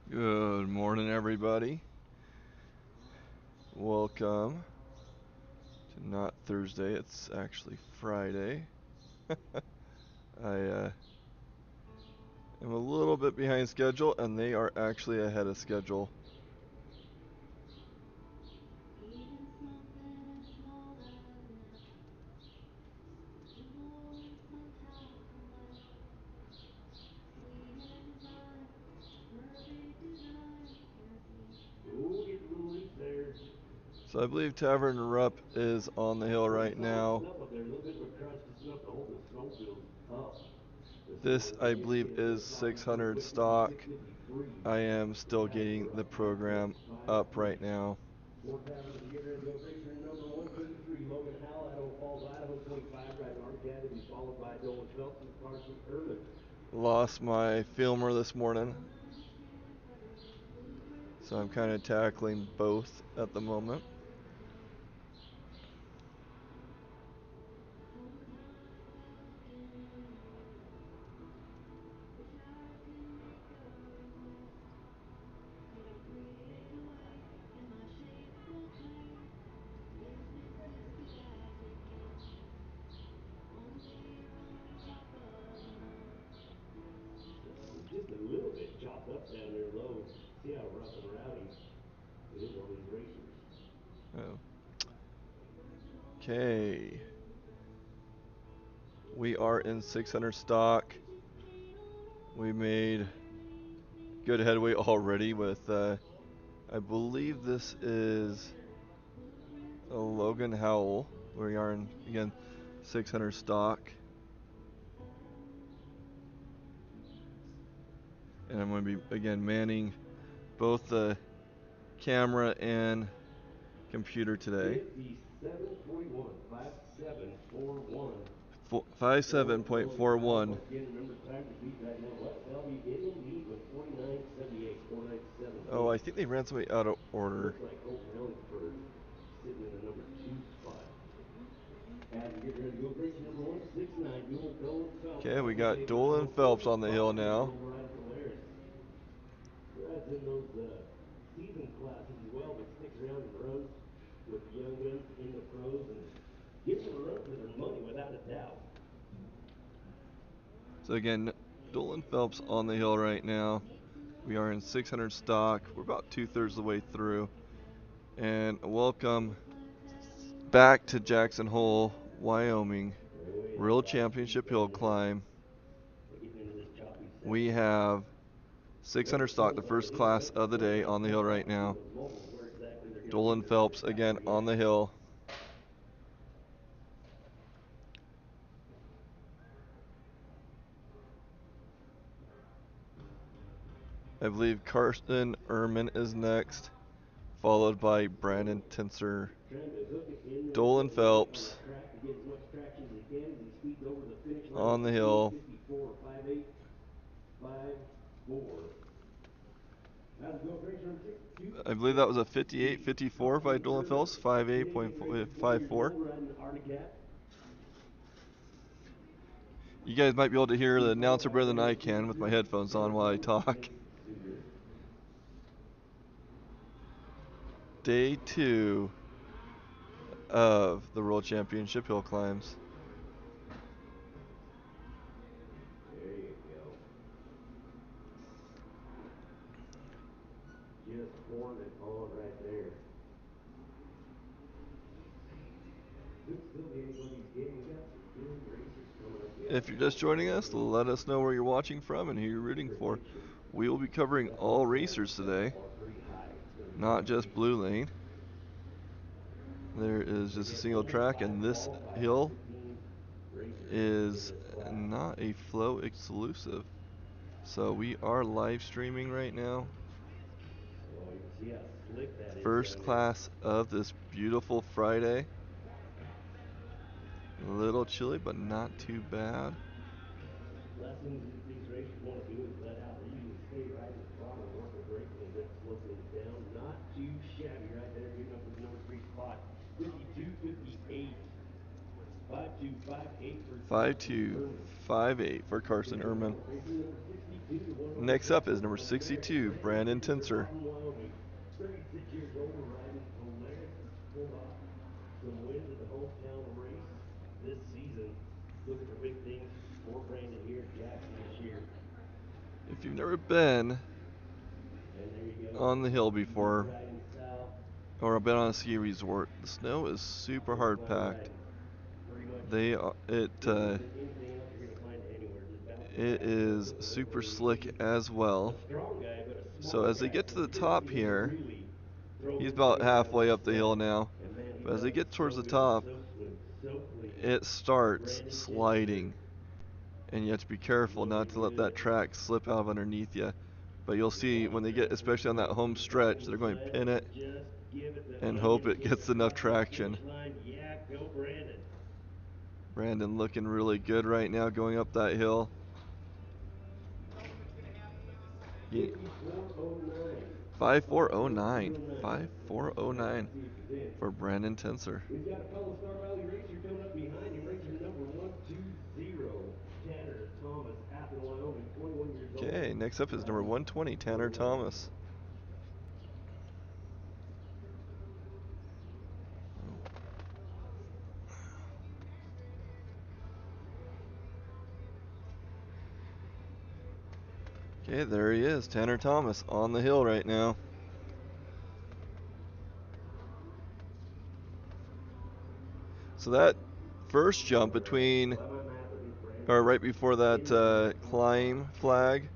Good morning, everybody. Welcome to not Thursday, it's actually Friday. I am a little bit behind schedule, and they are actually ahead of schedule. Ooh, getting a little loose there. So I believe Tavern Rupp is on the hill right now. Up there, a little bit of a crunch, just enough to hold the snowfields up. This, I believe, is 600 stock. I am still getting the program up right now. Four Taverns to get ready to go. Racer number 133, Logan Howell, Idaho Falls, Idaho 25, riding Arcad to be followed by Dolan Phelps and Carson Ehrman. Lost my filmer this morning, so I'm kind of tackling both at the moment. Just a little bit chopped up down there low. See how rough and rowdy it is on these racers. Oh. Okay. We are in 600 stock. We made good headway already with, I believe this is a Logan Howell. We are in, again, 600 stock. And I'm going to be, again, manning both the camera and computer today. 5741, 5741. 57.41. Again, remember the time to beat right now. West Bellevue in the lead with 49.78, 49.78. Oh, I think they ran somebody out of order. Looks like Colton Hellingsburg sitting in the number 2 spot. As we get ready to go, racing number 169, Dolan Phelps. Okay, we got Dolan Phelps on the hill now. Rides in those season classes as well, but sticks around and runs with the young guns in the pros and gives them a run for their money without a doubt. So again, Dolan Phelps on the hill right now. We are in 600 stock. We're about 2/3 of the way through. And welcome back to Jackson Hole, Wyoming. Real Championship Hillclimb. We have 600 stock, the first class of the day, on the hill right now. Dolan Phelps again on the hill. I believe Carson Ehrman is next, followed by Brandon Tinser. Trying to hook it in there Dolan gently on Phelps the track to get as much traction as he can as he speeds over the finish line. on the hill. 58.54. How's it going, race number 62? I believe that was a 58.54 by Dolan Phelps, 58.54. You guys might be able to hear the announcer better than I can with my headphones on while I talk. Day 2 of the World Championship hill climbs. There you go. Just pouring it on right there. Could still be anybody's game. We got some good racers coming up. If you're just joining us, let us know where you're watching from and who you're rooting for. We will be covering all racers today, not just Blue Lane. There is just a single track, and this hill is not a Flow exclusive. So we are live streaming right now. Oh, you can see how slick that is First down class of this beautiful Friday. A little chilly, but not too bad. Last thing these racers want to do is let out. They usually stay right in the throttle, work the brakes, and then slow things down. Not too shabby right there, getting up to the number 3 spot. 52.58. 52.58 for Carson Ehrman. 5258 for Carson Ehrman. Racer number 62, the one on Next the up is left number over there, 62, Brandon Brandon Tinser Tinser. out in Wyoming. 36 years old, riding Polaris. He's pulled off some wins at the hometown race this season. Looking for big things for Brandon here at Jackson this year. If you've never been And there you go. on the hill He's just before riding south. or been on a ski resort, the snow is super hard Hillclimb packed. riding. Pretty much They are, smoother than anything else you're going to find anywhere. Just bouncing it back and forth, is hitting the road super where you slick need. as A well. strong guy, but a So smaller as they guy, get so to the you're going to top see him here, really throw he's his about weight around halfway that up the hill sled. now. And man, he But as does they it get so towards the good, top, so smooth, so clean. it starts Brandon Tinser. sliding. And you have to be careful not to let that track slip out of underneath you. But you'll see when they get, especially on that home stretch, they're going to pin it Just give it the and hope onion it kick gets enough across that traction. finish line. Yeah, go Brandon. Brandon looking really good right now going up that hill. 54.09. 5409. 5409. Let's 5409 see if he's in. for Brandon Tinser. We've got a fellow Star Valley racer coming up behind him. Racer number 120. Tanner Thomas, Athens, Wyoming, 21 years old. Okay, next up is number 120, Tanner Thomas. Okay, there he is, Tanner Thomas on the hill right now. So that first jump between, or right before that climb flag,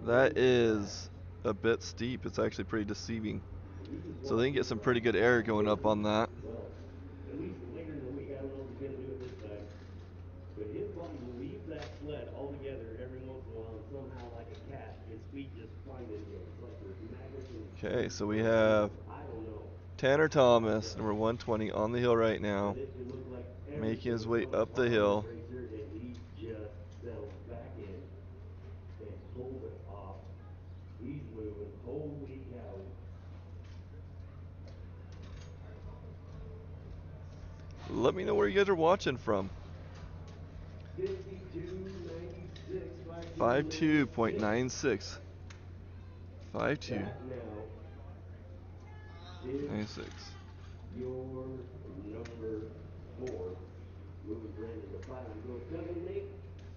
that is a bit steep. It's actually pretty deceiving. So they can get some pretty good air going up on that. Well, at least later in the week, I don't know if he's going to do it this time. But his body will leave that sled altogether every once in a while, and somehow, like a cat, his feet just find it again. It's like there's magnets in his Okay, feet so we or have whatever. I don't know. Tanner Thomas, number 120, on the hill right now, But it can look like making his everything's way come up the apart on this hill. racer, and he just settles back in and pulls it off. He's moving. Holy cow. Let me know where you guys are watching from. 52.96, 52.96. 52.96. That now is your number 4. Moving Brandon to 5. We go 7 and 8.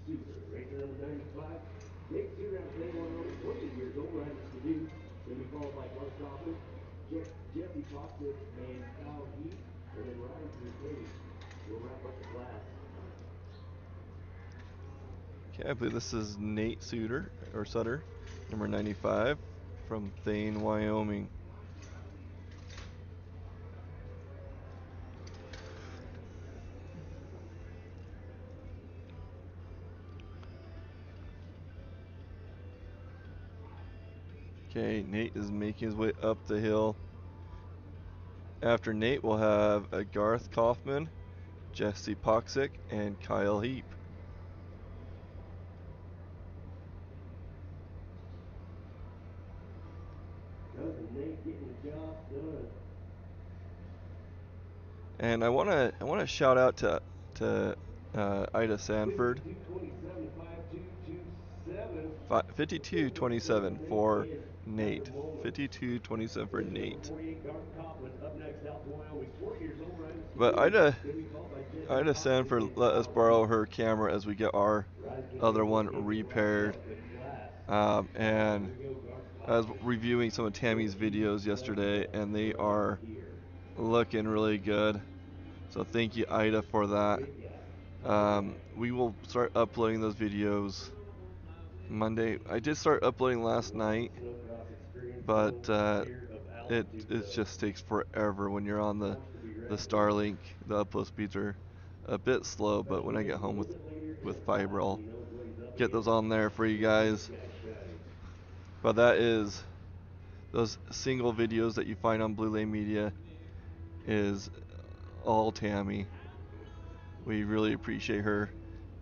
Suter. Racer number 95. Nate Suter out of Plain, Wyoming. 28 years old. Riding Skidoo. Going to be followed by Clark Kaufman, Jesse Poxit, and Kyle Heath. And then Ryan Kincaid will wrap up the class. Okay, I believe this is Nate Sutter, number 95, from Thane, Wyoming. Okay, Nate is making his way up the hill. After Nate, we'll have Garth Kaufman, Jesse Poxic, and Kyle Heap. Cousin Nate getting the job done. And I wanna shout out to Ida Sanford, 52-27, 5227. 52-27 Nate for in at the Nate. moment. 52-27 for Racer number Nate. 48, Garth Kaufman, up next out to Wyoming. 40 years old, riding the But Skidoo. Going to be followed by Jesse Ida Poxic Sanford and let us Kyle borrow Heap. her camera as we get our Riders going to be other one rotating, wrapping repaired. up the class. Here And we go, Garth I was Kaufman. reviewing some of Tammy's videos yesterday, and they Right are here. looking really good. So thank you, Ida, for that. Big guy. All right. We will start uploading those videos Monday. I did start uploading last night, Snowcross experience, but no fear of altitude it though. just takes forever when you're on the Horse will be the ready for you. Starlink. The upload speeds are a bit slow, but when Special I get race a home little bit later in with the class, fiber, and I'll he knows what he's up get those against. on there for you This big guys. guy shine. But that is those single videos that you find on Blue Lane Media is all Tammy. We really appreciate her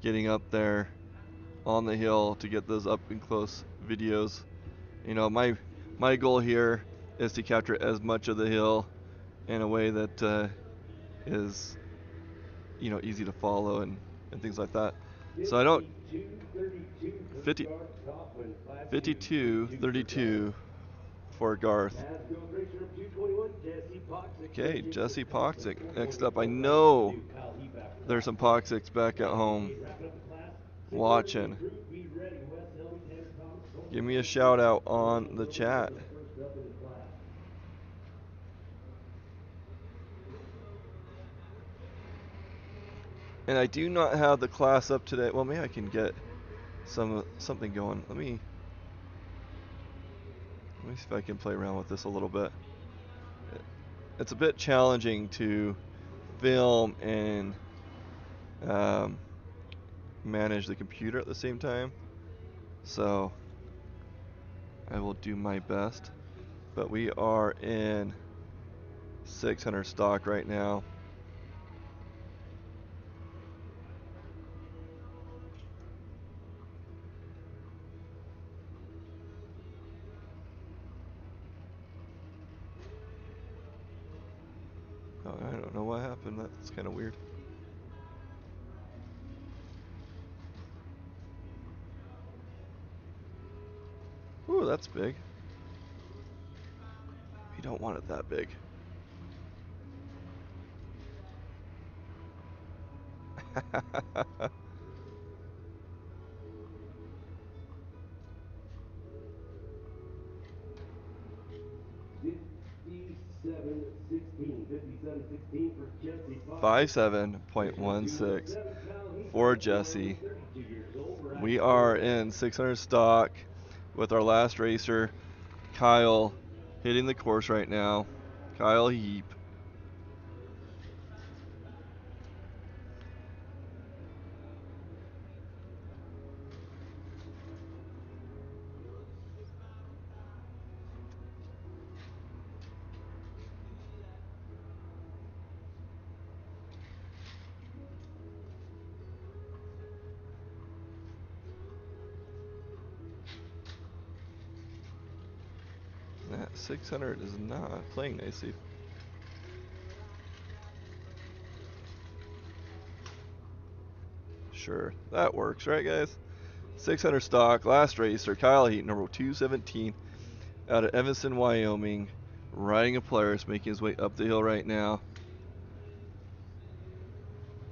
getting up there on the hill to get those up and close videos. You know, my goal here is to capture as much of the hill in a way that is, you know, easy to follow and things like that. So I don't 52-32 for 50 Garth Kaufman. 52-32 for Garth. 52-32 for Garth. As goes racer number 221, Jesse Poxic Okay, making the Jesse cut with Poxic. 41 Next years up, I old, riding the know Skidoo. Kyle Heap after there's that. some Poxics back at Riding the home gate, wrapping up the class. 600 to be watching. approved. Be ready. Wes Helmy, Tanner Thomas, Colton Give me a Weinstein, shout out on Ryan the Gilbert with chat. them first up in the class. And I do not have the class up today. Well, maybe I can get something going. Let me see if I can play around with this a little bit. It's a bit challenging to film and um, manage the computer at the same time. So I will do my best. But we are in 600 stock right now. Oh, I don't know what happened. That's kind of weird. Ooh, that's big. You don't want it that big. 57-16. 57-16 for Jesse Poxic. Racer number 57.16 217, Kyle Heap for out of Wyoming, Jesse. 32 years old, riding We the are Bulldog. in 600 stock with our last racer, Kyle, hitting the course right now. Kyle Heap. That 600 is not playing nicely. Sure, that works, right, guys? 600 stock, last racer, Kyle Heat, number 217, out of Evanston, Wyoming, riding a Polaris, making his way up the hill right now.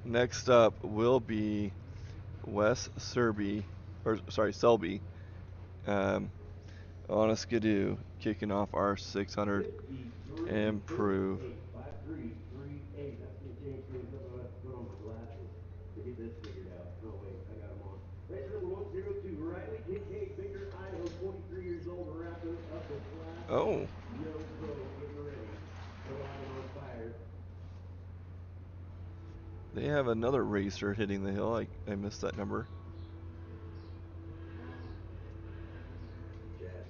Next up will be Wes Selby, um, on a Skidoo, kicking off our 600 improve. 53-38. 53-38. That's going to change things up. I'll have to put on my glasses to get this figured out. Oh, wait, I got them on. Racer number 102, Riley Kincaid, Baker, Idaho, 23 years old, wrapping up the class. Oh, No pro, getting ready. Come on and on fire. they have another racer hitting the hill. I missed that number. Jess.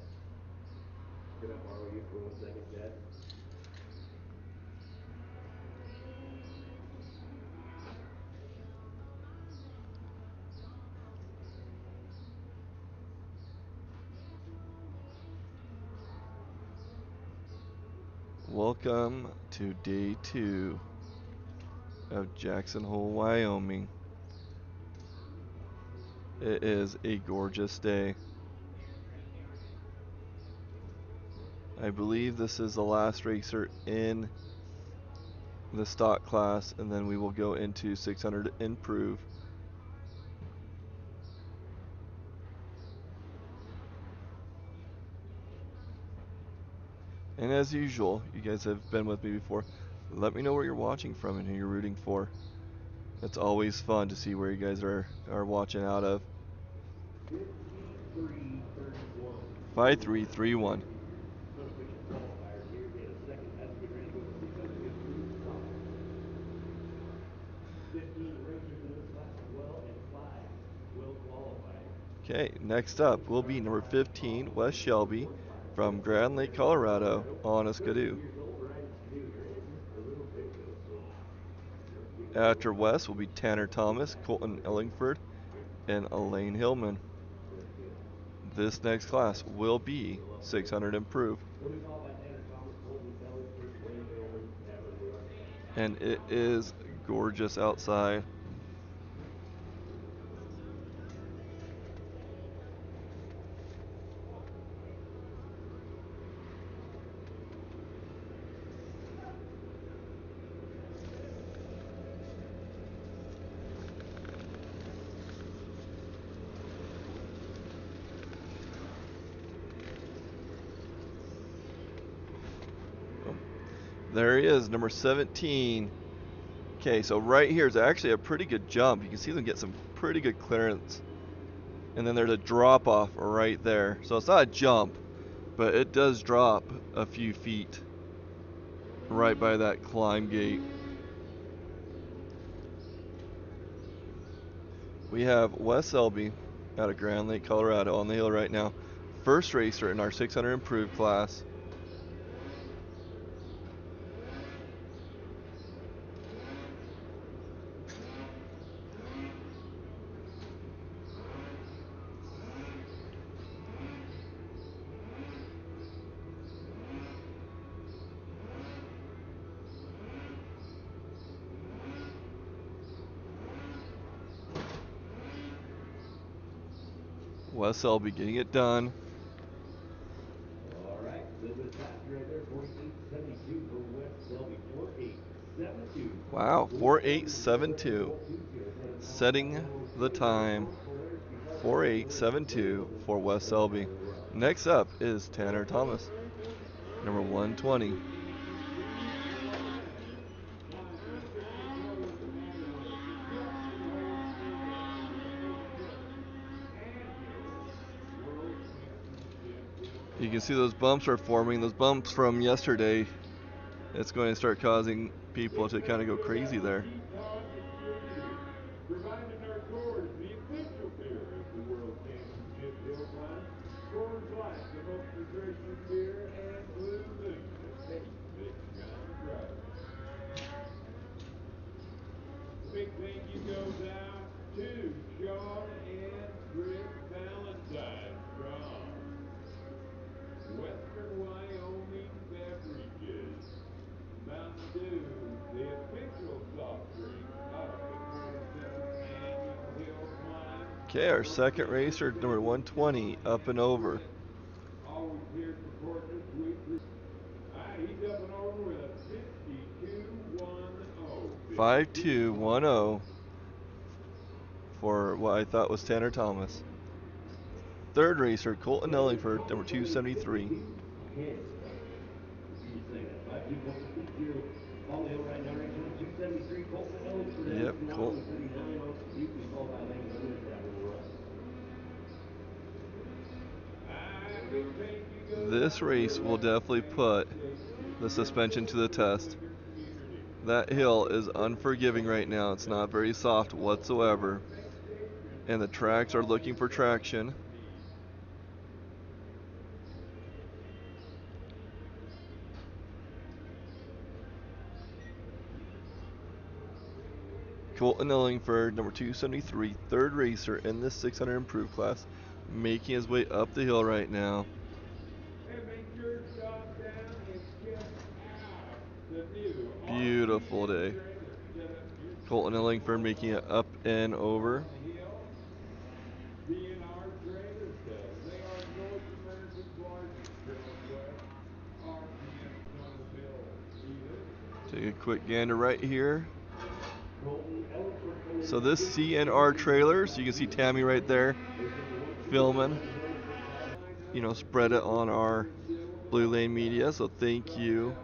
Welcome to day 2 of Jackson Hole, Wyoming. It is a gorgeous day. I believe this is the last racer in the stock class, and then we will go into 600 improve. And as usual, you guys have been with me before. Let me know where you're watching from and who you're rooting for. It's always fun to see where you guys are watching out of. 53-31. 5331. Unofficial qualifiers here in a second as we get ready to go to 600 improved stock. 15 racers in this class as well, and 5 will qualify. Okay, next up will be number 15, Wes Shelby from Grand Lake, Colorado, on a Skidoo. After Wes will be Tanner Thomas, Colton Ellingford, and Elaine Hillman. This next class will be 600 improve. And it is gorgeous outside. There he is, number 17. Okay, so right here is actually a pretty good jump. You can see them get some pretty good clearance. And then there's a drop off right there. So it's not a jump, but it does drop a few feet right by that climb gate. We have Wes Selby out of Grand Lake, Colorado on the hill right now. First racer in our 600 improved class. Wes Selby getting it done. All right, a little bit faster right there, 48.72 for Wes Selby. 48.72. Wow, 48.72. Setting the time, 48.72 for Wes Selby. Next up is Tanner Thomas, number 120. You can see those bumps are forming. Those bumps from yesterday, it's going to start causing people to kind of go crazy there. Reminding our Coors, the official beer of the World Championship Hillclimb. Coors Light, the most refreshing beer, and Blue Moon, the taste that shines bright. Big thank you goes out to Sean and Chris Valentine from Western Wyoming Beverages. Mountain Dew, the official soft drink of the 27th Annual Hill Climb. Okay, our second racer, number 120, up and over. Always here supporting us. We appreciate. All right, he's up and over with a 52-10. 5210 for what I thought was Tanner Thomas. Third racer, Colton Ellingford, number 273. On the hill right now, race number 273, Colton Ellingford Yep, from Wyoming, 39 on Suzuki, followed by Lane Hillman and Davin Russ. This race will definitely put the suspension to the test. That hill is unforgiving right now. It's not very soft whatsoever. And the tracks are looking for traction. Colton Ellingford, number 273, third racer in this 600 improved class, making his way up the hill right now. And make sure stop down and check beautiful day. Colton Illingford making it up and over. DNR Trailer Sales. They are North America's largest Southwest RPM tunnel build leader. Take a quick gander right here. Colton Ellingford coming So in this fifth. CNR trailer, so you can see Tammy right there filming, spread it on our Blue Lane Media. So thank you,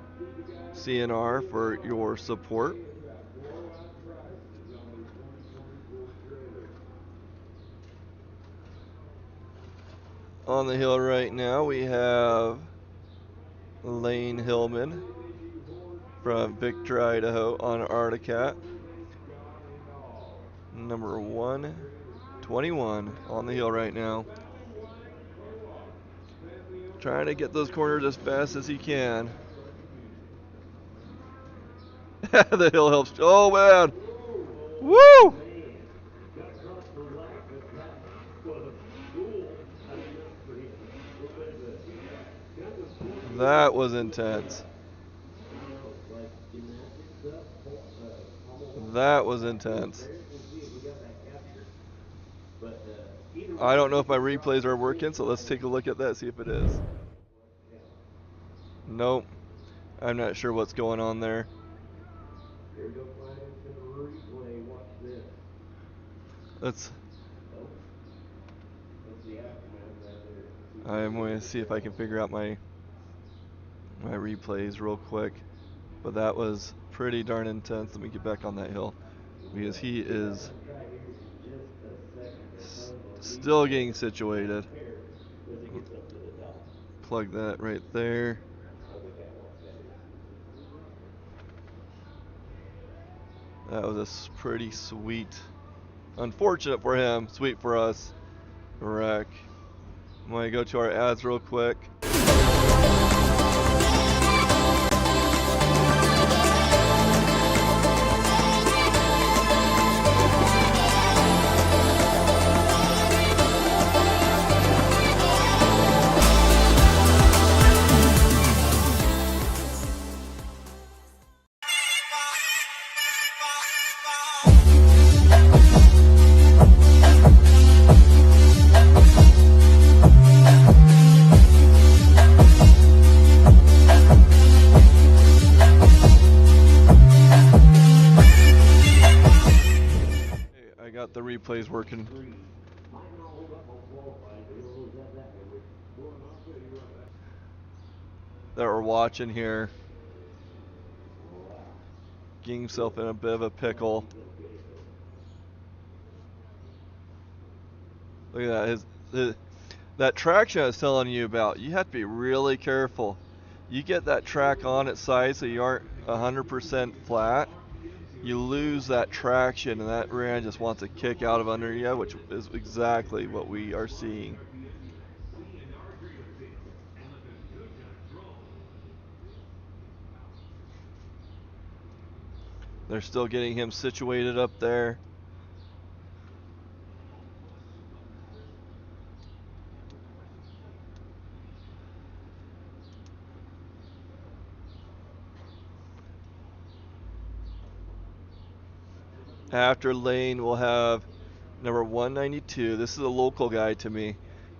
CNR, for your support. Blowout prices on their 2024 trailers. On the hill right now, we have Lane Hillman from Victor, Idaho on Articat. Number 121 on the hill right now. Trying to get those corners as fast as he can. The hill helps. Oh, man. Woo! Got across the light, but that was cool. I mean, not for him. A little bit of a kind of quirky That was flip intense. cut. I don't know, like gymnastic stuff, pommel walk. That was Back to his intense. bears. We'll see if we got that captured. But either I way, don't know he if my gets across replays the are finish working, so let's line take and a look at that, see if it is. Nope. I'm not sure what's going on there. here we go, finding some replay. Watch this. Let's. Nope. That's the aftermath right there. See if we I'm can going get to the see if I can film. figure out my replays real quick. But that was pretty darn intense. Let me get back on that hill because he We'll get is back on track here in just a second. They're telling the lead still getting pair situated. as it gets up to the top. Plug that right there. On the catwalk, that is. That was a pretty sweet, unfortunate for him, sweet for us, wreck. I'm going to go to our ads real quick. I got the replays working. That we're watching here. Getting himself in a bit of a pickle. Look at that. That traction I was telling you about, you have to be really careful. You get that track on its side so you aren't 100% flat. You lose that traction and that rear end just wants to kick out of under you, which is exactly what we are seeing. They're still getting him situated up there. After Lane, we'll have number 192. This is a local guy to me.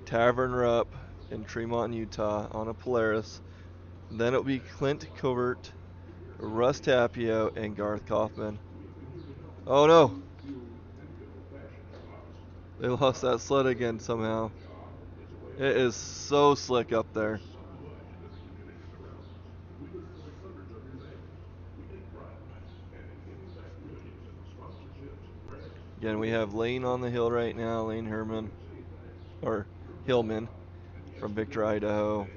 Tavern Rupp in Tremont, Utah on a Polaris. Then it'll be Clint Covert, Russ Tapio, and Garth Kaufman. Oh no! They lost that sled again somehow. It is so slick up there. Again, we have Lane on the hill right now, Lane Herman, or Hillman from Victor, Idaho.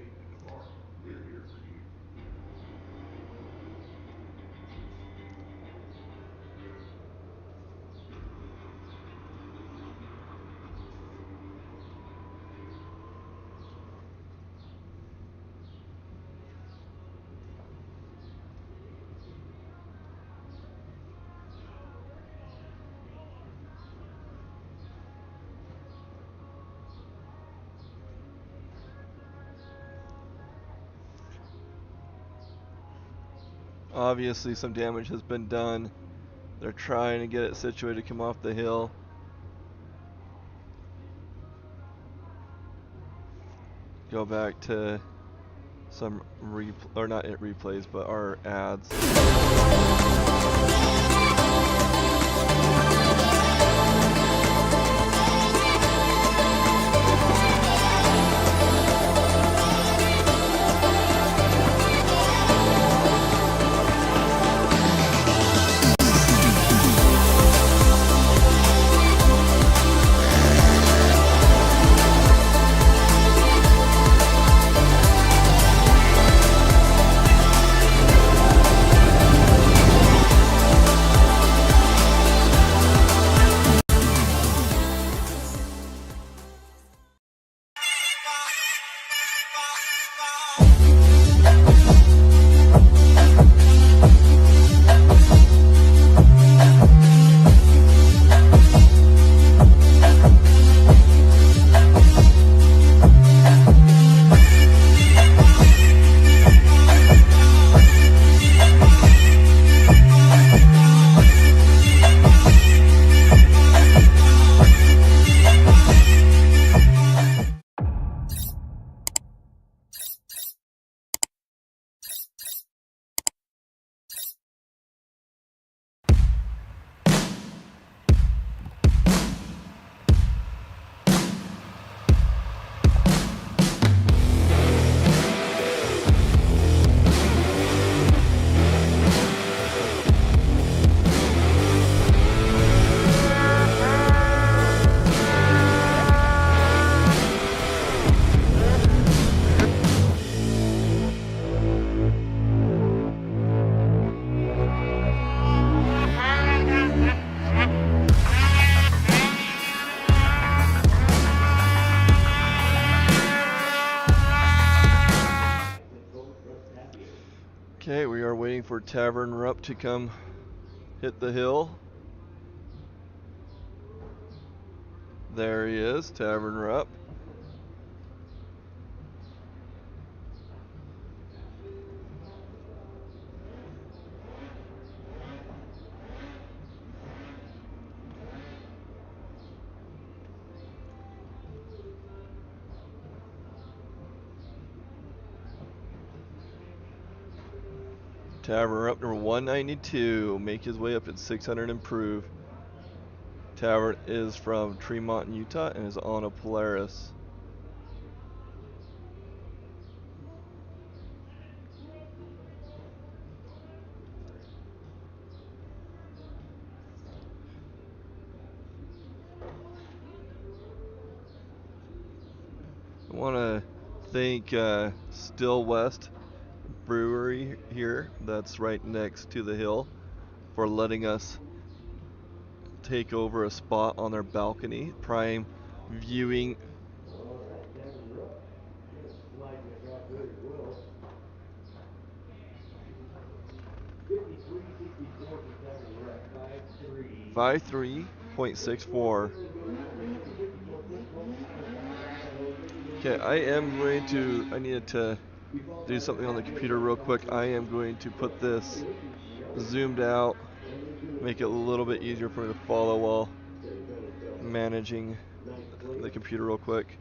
Obviously, some damage has been done. They're trying to get it situated to come off the hill. Go back to some or not replays, but our ads. Okay, we are waiting for Tavern Rupp to come hit the hill. There he is, Tavern Rupp. Tavern Rupp number 192, make his way up at 600 improve. Tavern is from Tremont, Utah, and is on a Polaris. I want to thank Still West Brewery here, that's right next to the hill, for letting us take over a spot on their balcony. Prime viewing. All right, Tavern Rupp. Kind of sliding across there as well. 53.64 for Tavern Rupp. 5.3. 5.3.64. Okay, I needed to do something on the computer real quick. I am going to put this zoomed out, make it a little bit easier for me to follow while managing the computer real quick.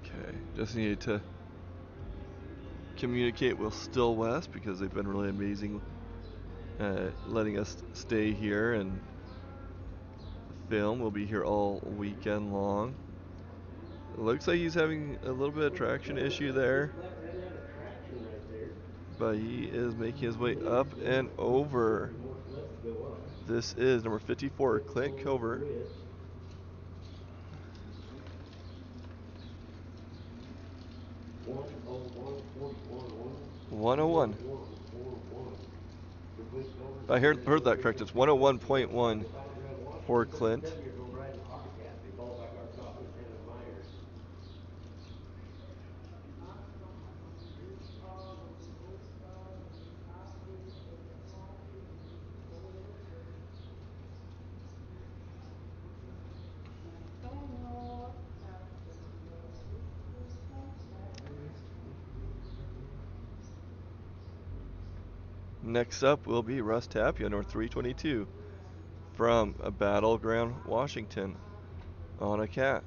Okay, just needed to communicate with Still West because they've been really amazing letting us stay here and film. We'll be here all weekend long. It looks like he's having a little bit of traction issue there, but he is making his way up and over. This is number 54, Clint Covert. 101. I heard that correct. It's 101.1 Battleground for Washington, Clint. 7-7-year-old riding Autocat, been followed by Garth Kaufman, Tanner Myers. Next up will be Russ Tapia, North 322, from a Battleground Washington on a cat.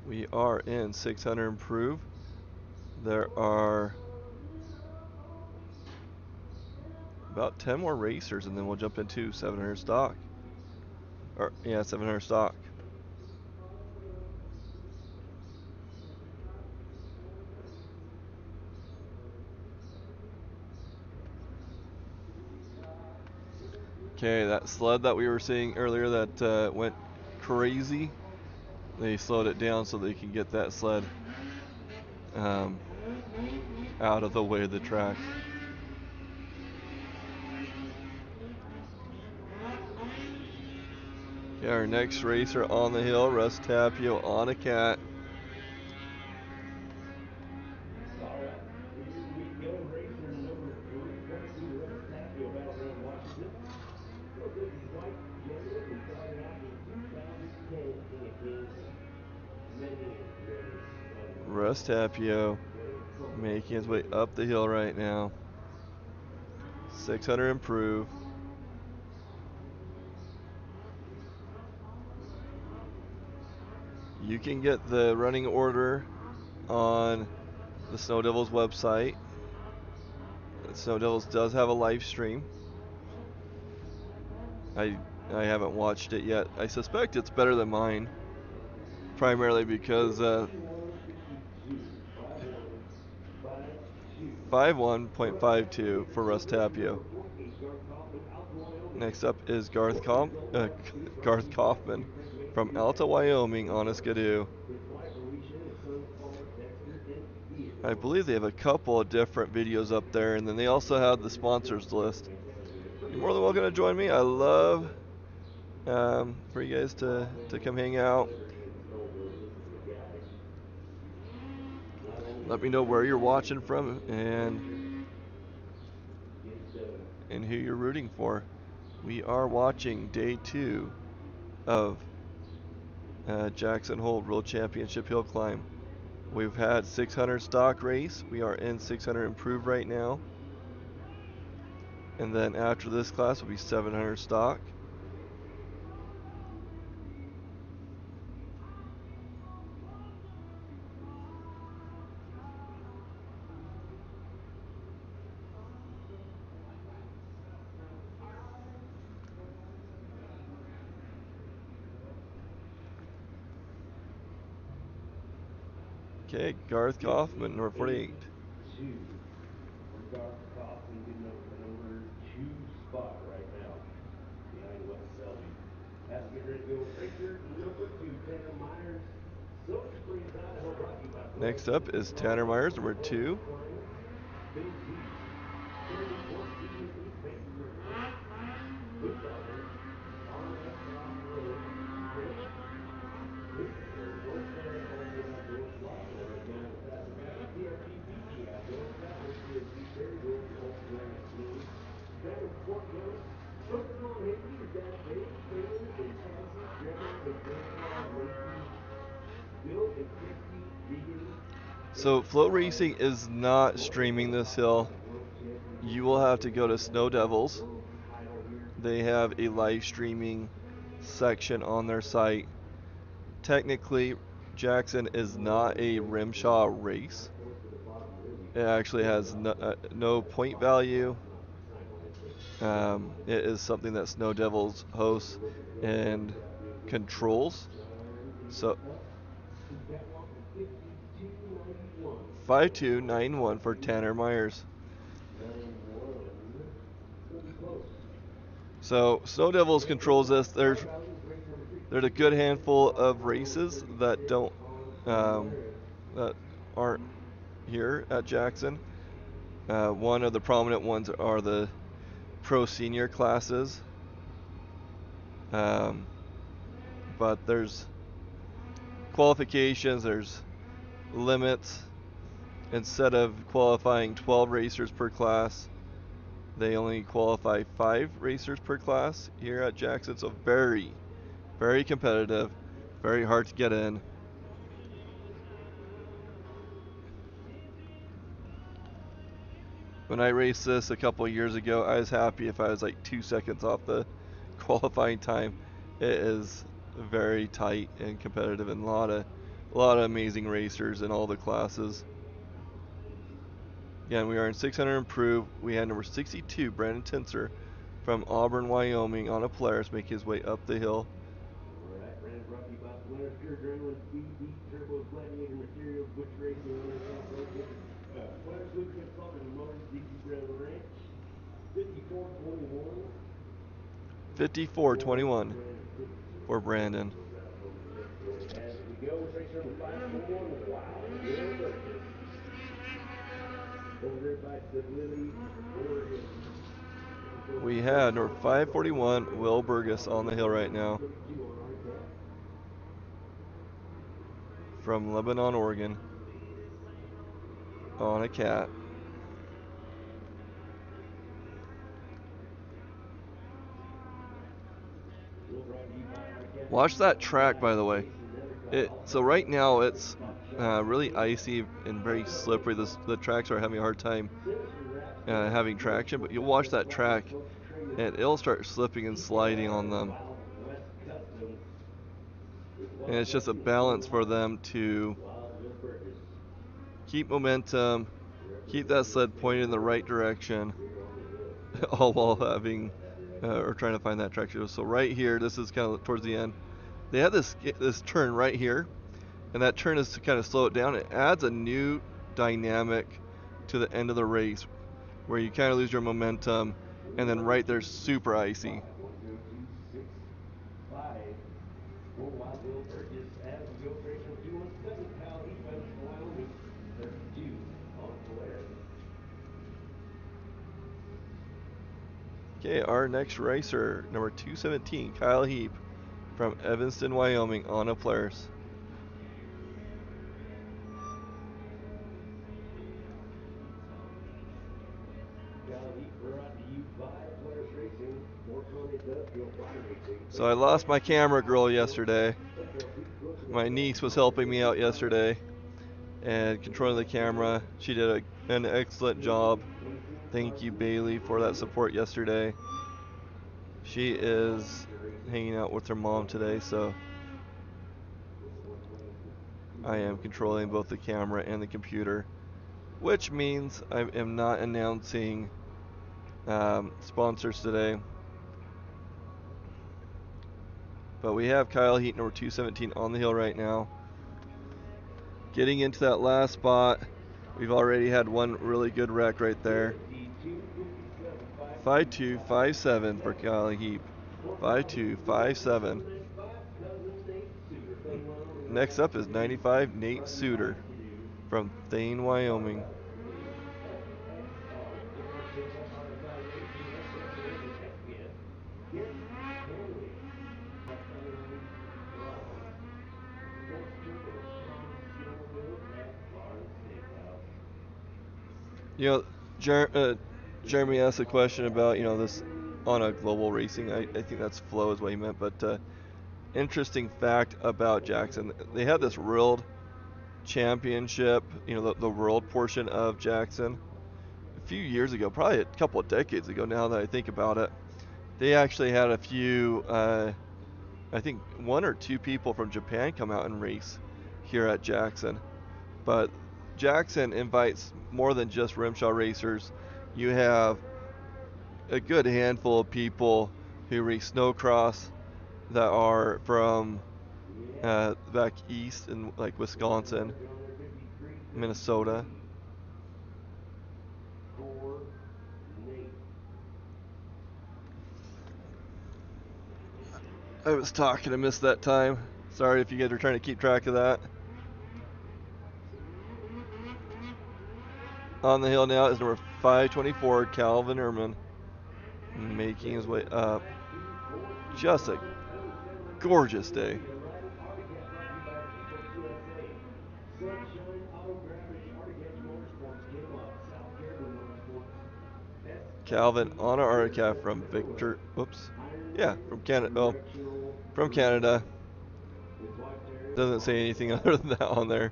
We are in 600 improve. There are about 10 more racers, and then we'll jump into 700 stock. Or yeah, 700 stock. Okay, that sled that we were seeing earlier that went crazy, they slowed it down so they can get that sled out of the way of the track. Okay, our next racer on the hill, Russ Tapio on a cat. All right, here we go. Racer number 322, Russ Tapio, Battleground Washington. Rode this white gentleman who started out in 2010 King of Kings and many other Russ Tapio making his way up the hill right now. 600 improve. You can get the running order on the Snow Devils website. The Snow Devils does have a live stream. I haven't watched it yet. I suspect it's better than mine, primarily because 51.52 for Russ Tapio. Next up is Garth Kaufman from Alta, Wyoming on a Skidoo. His wife Alicia and sons Paul, Dexter, and Theodore. I believe they have a couple of different videos up there, and then they also have the sponsors list. You're more than welcome to join me. I love for you guys to come hang out. Let me know where you're watching from and who you're rooting for. We are watching day 2 of Jackson Hole World Championship Hillclimb. We've had 600 stock race. We are in 600 improve right now. And then after this class will be 700 stock. Okay, Garth Kaufman, number 48. 2 for Garth Kaufman, getting up to the number 2 spot right now, behind Wes Selby. As we get ready to go, racer number 2, Tanner Myers, Silver Springs, Idaho, brought to you by Next Burlington up is Tanner Myers, number Auto 2. Climbing, Big D, turning 14 East Vancouver Road, Boot Barber, RS Off-Road, Chris Christopher, Northside All-New Outdoors, Lawson Americana Saddle and Travel, TRG BG Outdoors, Traveler TRG, Terry Wilson Ultramarine Team, Travis Sport Gunner, Uncle Tom Hazy, his dad Dave, Kaylin and Cassie, Grandma and Grandpa Lacey, Bill and Christy Diggity. So Flow Racing is not streaming this hill. You will have to go to Snow Devils. They have a live streaming section on their site. Technically, Jackson is not a Rimshaw race. It actually has no point value. It is something that Snow Devils hosts and controls. So 5291 for Tanner Myers. So Snow Devils controls this. There's a good handful of races that don't that aren't here at Jackson. One of the prominent ones are the pro senior classes, um, but there's qualifications. There's limits. Instead of qualifying 12 racers per class, they only qualify 5 racers per class here at Jackson. So very, very competitive, very hard to get in. When I raced this a couple of years ago, I was happy if I was like 2 seconds off the qualifying time. It is very tight and competitive, and a lot of amazing racers in all the classes. Again, we are in 600 improve. We had number 62, Brandon Tinser, from Auburn, Wyoming, on a Polaris, making his way up the hill. All right, Brandon brought to you by Polaris, Pure Adrenaline, Speed, Beat, Turbos, Gladiator Materials, Butch Racing, Owner South Lake, Polaris Lubricant Salt and Motors, DC Brown Ranch, 54-21. 54-21 for Brandon. As we go, racer number 521, Wow, Will Burgess. Over there by Stability, Oregon. We had number 541, Will Burgess, on the hill right now from Lebanon, Oregon, on a cat. Watch that track, by the way. So right now it's really icy and very slippery. The tracks are having a hard time having traction, but you'll watch that track and it'll start slipping and sliding on them. And it's just a balance for them to keep momentum, keep that sled pointed in the right direction, all while having or trying to find that traction. So right here, this is kind of towards the end. They have this turn right here, and that turn is to kind of slow it down. It adds a new dynamic to the end of the race where you kind of lose your momentum, and then right there's super icy. For Wild Bill Burgess, as we go, race number 217, Kyle Heap, Evanston, Wyoming, 32 on Polaris. Okay, our next racer, number 217, Kyle Heap, from Evanston, Wyoming, on a Polaris. So I lost my camera girl yesterday. My niece was helping me out yesterday and controlling the camera. She did an excellent job. Thank you, Bailey, for that support yesterday. She is hanging out with her mom today, so I am controlling both the camera and the computer, which means I am not announcing sponsors today. But we have Kyle Heat, number 217, on the hill right now. Getting into that last spot, we've already had one really good wreck right there. 5257 for Kyle Heap. 5257. Next up is 95 Nate Suter from Thane, Wyoming. You know, Jeremy asked a question about, this on a global racing. I think that's flow is what he meant. But interesting fact about Jackson, they had this world championship, the world portion of Jackson, a few years ago, probably a couple of decades ago now that I think about it. They actually had a few, I think 1 or 2 people from Japan come out and race here at Jackson. But Jackson invites more than just rimshot racers. You have a good handful of people who race snowcross that are from back east in like Wisconsin, Minnesota. I was talking, I missed that time. Sorry if you guys are trying to keep track of that. On the hill now is number 524, Calvin Ehrman, making his way up. Just a gorgeous day. Sunshine Auto Graphics, Arctic Motorsports, Kinlock, South Carolina Motorsports, Calvin SLP, on our River Arctic from Metro Victor. Racing, Whoops. Yeah, Ironman from Canada. Oh, Directional from Canada. Racing. His wife Terry and Doesn't say mom anything Sally. other than that on there.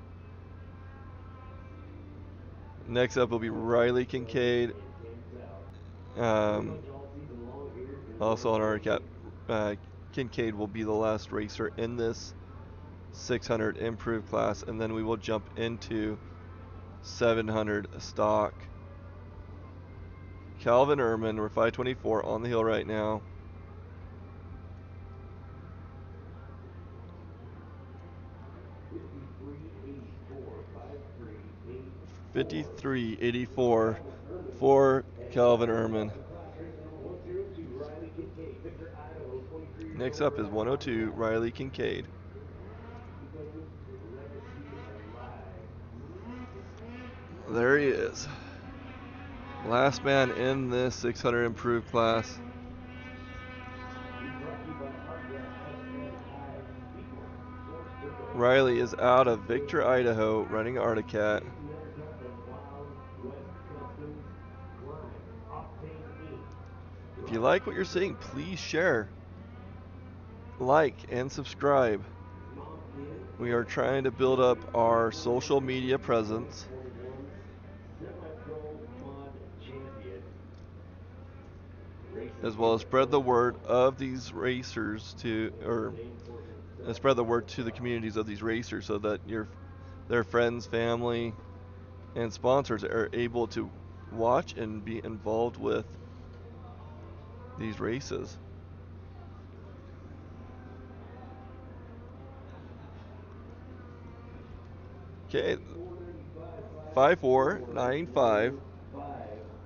Next up will be Riley Kincaid. Pretty Um, much all season long here in also on our North cap. Kincaid will be the last racer in this 600 improved class, and then we will jump into 700 stock. Calvin Ehrman, we're 524 on the hill right now. 53.84 for Calvin Ehrman. Next up is 102 Riley Kincaid. There he is. Last man in this 600 improved class. Riley is out of Victor, Idaho, running Arctic. If you like what you're seeing, please share, like, and subscribe. We are trying to build up our social media presence, as well as spread the word of these racers to, or spread the word to the communities of these racers, so that their friends, family, and sponsors are able to watch and be involved with these races. Okay, 5495,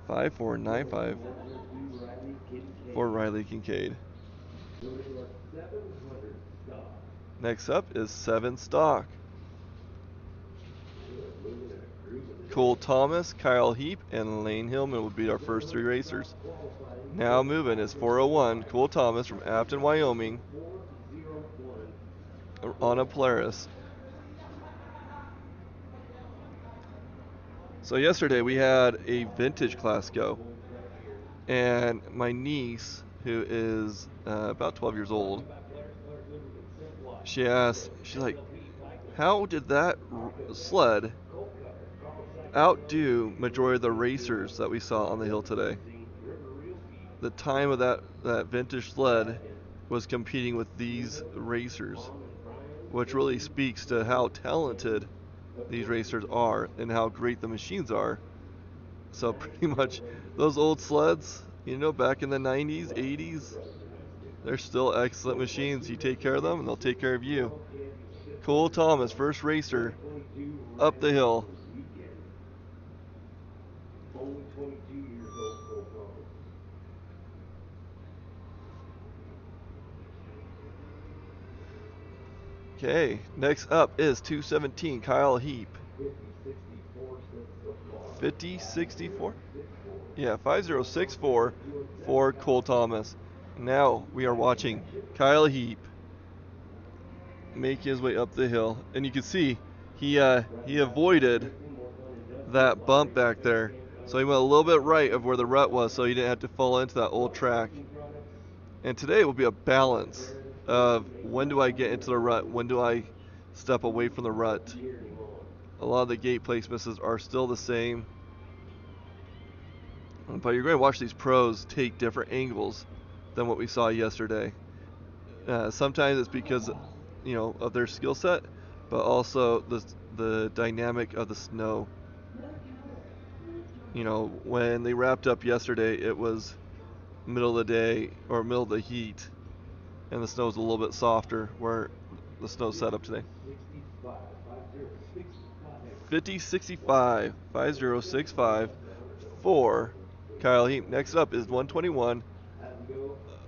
5495 for Riley Kincaid. Next up is 7 stock. Cole Thomas, Kyle Heap, and Lane Hillman will be our first 3 racers. Now moving is 401, Cole Thomas from Afton, Wyoming, on a Polaris. So yesterday we had a vintage class go, and my niece, who is about 12 years old, she asked, she's like, how did that sled outdo majority of the racers that we saw on the hill today? The time of that vintage sled was competing with these racers, which really speaks to how talented these racers are and how great the machines are. So pretty much those old sleds, back in the 90s, 80s, they're still excellent machines. You take care of them and they'll take care of you. Cole Thomas, first racer up the hill. Only 22 years old, Cole Thomas. Okay, next up is 217, Kyle Heap. 5064? Yeah, 5064 for Cole Thomas. Now we are watching Kyle Heap make his way up the hill, and you can see he avoided that bump back there, so he went a little bit right of where the rut was, so he didn't have to fall into that old track. And today it will be a balance of when do I get into the rut, when do I step away from the rut. A lot of the gate placements are still the same, but you're going to watch these pros take different angles than what we saw yesterday. Sometimes it's because of their skill set, but also the dynamic of the snow. When they wrapped up yesterday, it was middle of the day or middle of the heat, and the snow was a little bit softer where the snow set up today. 5065, 5065 for Kyle Heap. Next up is 121,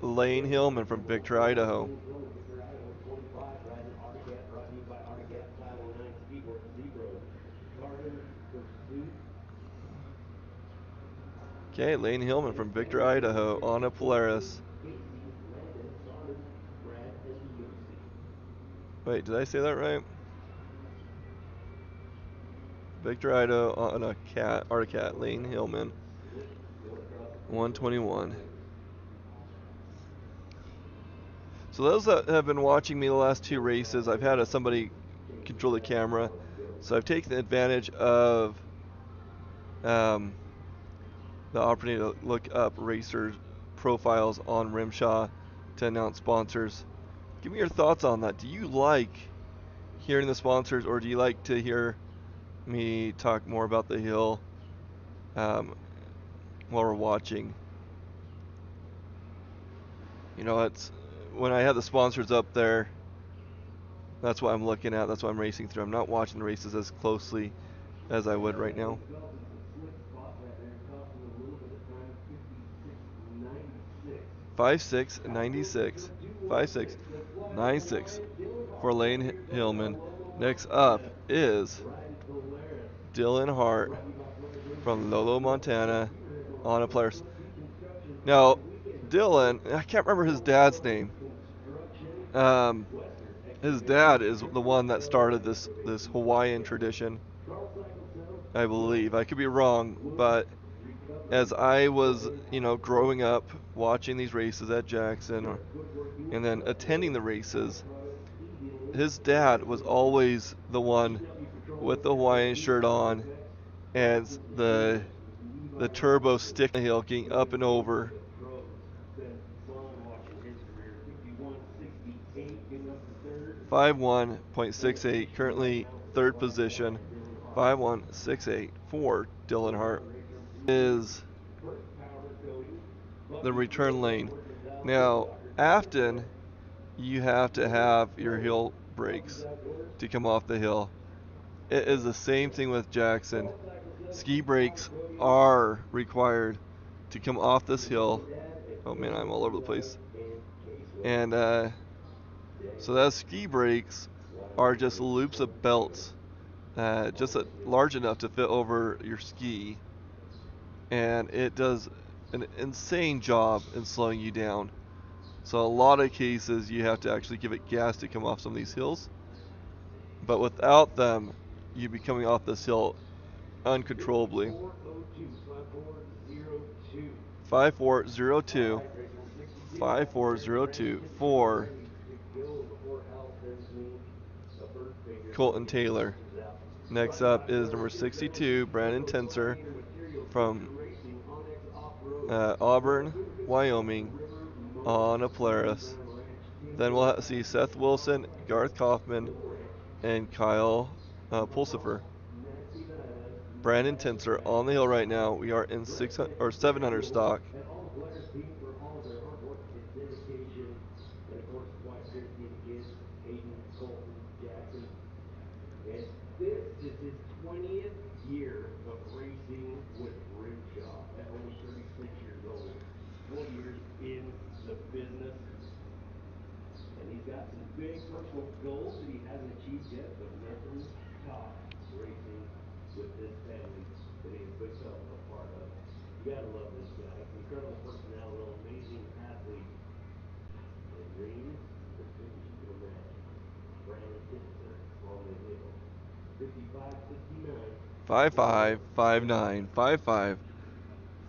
Lane Hillman from Victor, Idaho. Okay, Lane Hillman from Victor, Idaho on a Polaris. Casey, Landon, Saunders, Brad, and the OC. Wait, did I say that right? Victor, Idaho on a cat, Articat, Lane Hillman, Slick going across the finish line. 121. So those that have been watching me the last two races, I've had somebody control the camera, so I've taken advantage of the opportunity to look up racers' profiles on Rimshaw to announce sponsors. Give me your thoughts on that. Do you like hearing the sponsors, or do you like to hear me talk more about the hill um, while we're watching? You know, it's when I have the sponsors up there. That's what I'm looking at. That's what I'm racing through. I'm not watching the races as closely as I would right now. 5696. 5696 for Lane Hillman. Next up is Dylan Hart from Lolo, Montana on a Polaris. Now, Dylan, I can't remember his dad's name. Um, his dad is the one that started this Hawaiian tradition, I believe. I could be wrong, but as I was, growing up watching these races at Jackson and then attending the races, his dad was always the one with the Hawaiian shirt on and the turbo stick on the hill getting up and over. 51.68, currently third position. 5168 for Dylan Hart is the return lane. Now, Afton, you have to have your hill brakes to come off the hill. It is the same thing with Jackson. Ski brakes are required to come off this hill. Oh man, I'm all over the place. And so those ski brakes are just loops of belts, just large enough to fit over your ski, and it does an insane job in slowing you down. So a lot of cases you have to actually give it gas to come off some of these hills, but without them, you'd be coming off this hill uncontrollably. 5402, 5402 for Colton Taylor. Next up is number 62, Brandon Tenser from Auburn, Wyoming on a Polaris. Then we'll see Seth Wilson, Garth Kaufman, and Kyle Pulsifer. Brandon Tenser on the hill right now. We are in 600 or 700 stock. And all the Polaris team for all of their hard work and dedication. And of course, the wife Christy and the kids, Hayden, Colton, Jackson. And this is his 20th year of racing with Rimshaw at only 36 years old. 20 years in the business. And he's got some big personal goals that he hasn't achieved yet, but nothing tops racing with this family that he has become a part of. You gotta love this guy. Incredible personality, amazing athlete. And dreams that couldn't you imagine. Brandon Kinzer on the hill. 55-69. 55, 59, 55,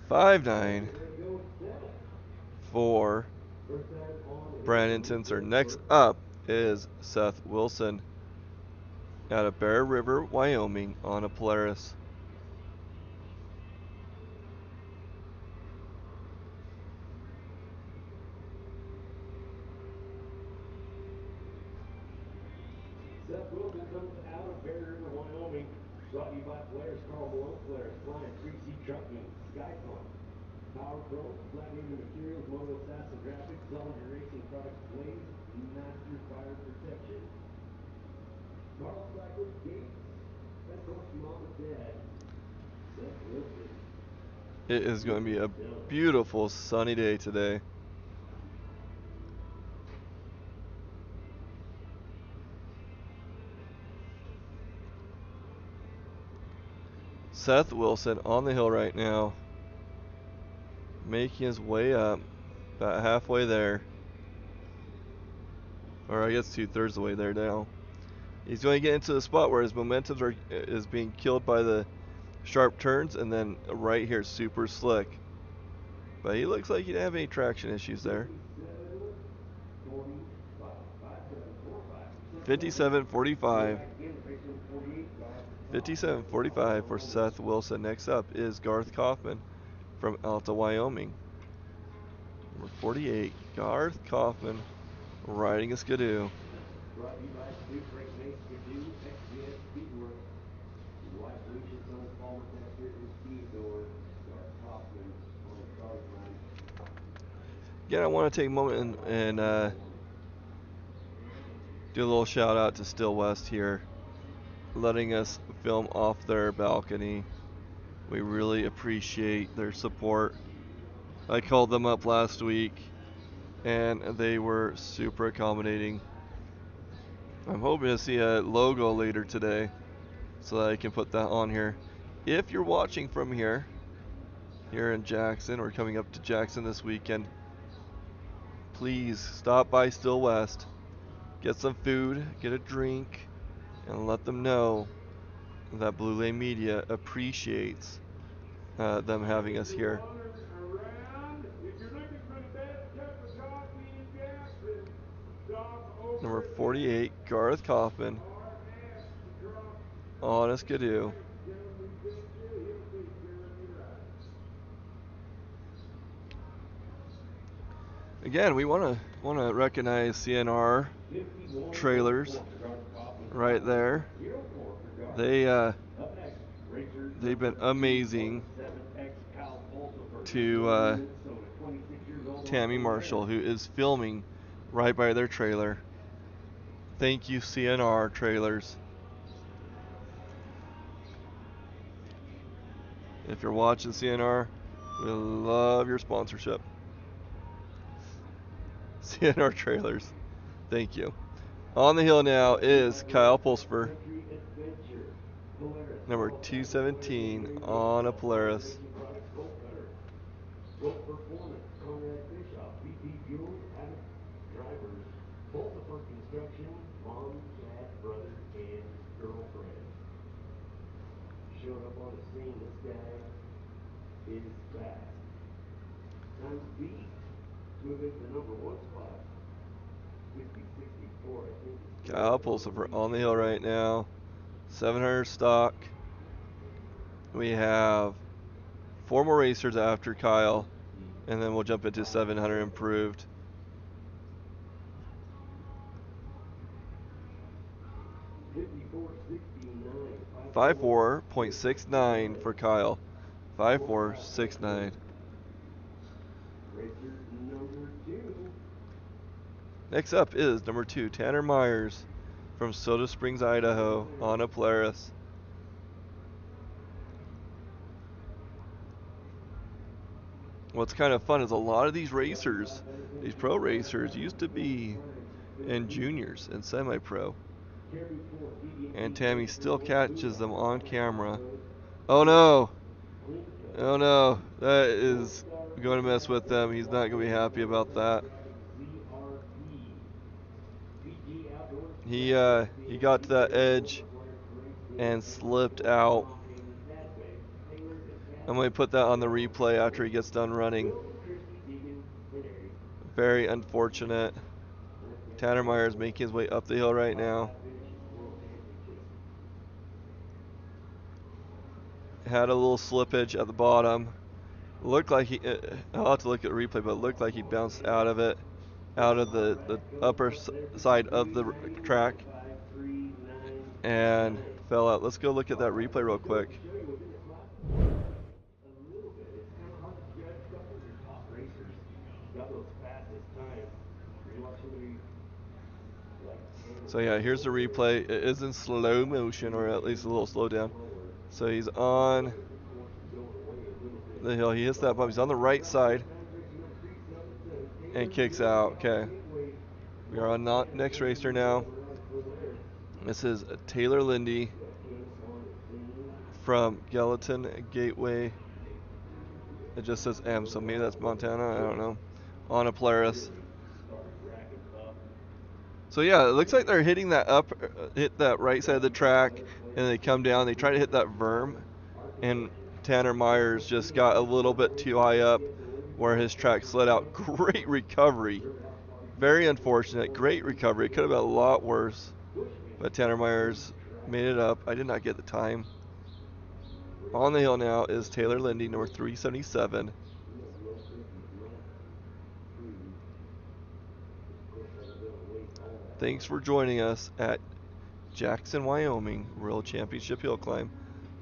59 for Brandon Tenser. Next up is Seth Wilson out of Bear River, Wyoming on a Polaris. Seth Wilson comes out of Bear River, Wyoming. Brought to you by Polaris, Carl Malone, Polaris, Klein, 3C Trucking, Skypump, Power Pro, Flat Haven Materials, Moto Assassin Graphics, Zollinger Racing Products, Blaze, Master Fire Protection, Carl Cycles Gates, and of course, Mom and Dad, Seth Wilson. It is going to be a beautiful sunny day today. Seth Wilson on the hill right now. making his way up, about halfway there, or I guess 2/3 the way there now. He's going to get into the spot where his momentum is being killed by the sharp turns, and then right here, super slick. But he looks like he didn't have any traction issues there. 57.45. 57.45 for Seth Wilson. Next up is Garth Kaufman from Alta, Wyoming. Number 48, Garth Kaufman riding a skidoo. Brought to you by Stu Frank May Skidoo, XPS Speedworks. His wife Lucia's sons Paul McMaster and Theodore. Garth Kaufman on the start line. Again, I want to take a moment and do a little shout out to Still West here, letting us film off their balcony. We really appreciate their support. I called them up last week and they were super accommodating. I'm hoping to see a logo later today so that I can put that on here. If you're watching from here in Jackson or coming up to Jackson this weekend, please stop by Still West, get some food, get a drink, and let them know that Blue Lane Media appreciates them having us here. Number 48, Garth Kaufman on a skidoo. Again, we want to recognize CNR trailers right there. They've been amazing to Tammy Marshall, who is filming right by their trailer. Thank you, CNR trailers. If you're watching CNR, we love your sponsorship. CNR trailers, thank you. On the hill now is Kyle Pulsper, number 217 on a Polaris. Gold Performance, Conrad Bischoff, VP Fuels, Abbott Drivers, Pulsifer Construction, Mom, Dad, Brother, and Girlfriend. Showed up on the scene, this guy is fast. Time speed, move into the number one spot. 50-64, I think. Kyle Pulsifer on the hill right now. 700 stock. We have 4 more racers after Kyle, and then we'll jump into 700 improved. .69 for Kyle. 5469. Racer number 2. Next up is number 2, Tanner Myers from Soda Springs, Idaho on a Polaris. What's kind of fun is a lot of these racers, these pro racers, used to be in juniors and semi-pro. And Tammy still catches them on camera. Oh no! Oh no! That is going to mess with them. He's not going to be happy about that. He got to that edge and slipped out. I'm going to put that on the replay after he gets done running. Very unfortunate. Tanner Myers making his way up the hill right now. Had a little slippage at the bottom. Looked like he, I'll have to look at the replay, but it looked like he bounced out of it, out of the upper side of the track, and fell out. Let's go look at that replay real quick. So yeah, here's the replay. It is in slow motion, or at least a little slow down. So he's on the hill. He hits that bump. He's on the right side and kicks out. Okay. We are on next racer now. This is Taylor Lindy from Gallatin Gateway It just says M, so maybe that's Montana. I don't know. On a Polaris. So yeah, it looks like they're hitting that hit that right side of the track, and they come down. They try to hit that berm, and Tanner Myers just got a little bit too high up, where his track slid out. Great recovery. Very unfortunate. Great recovery. It could have been a lot worse, but Tanner Myers made it up. I did not get the time. On the hill now is Taylor Lindy, number 377. Thanks for joining us at Jackson, Wyoming World Championship Hill Climb.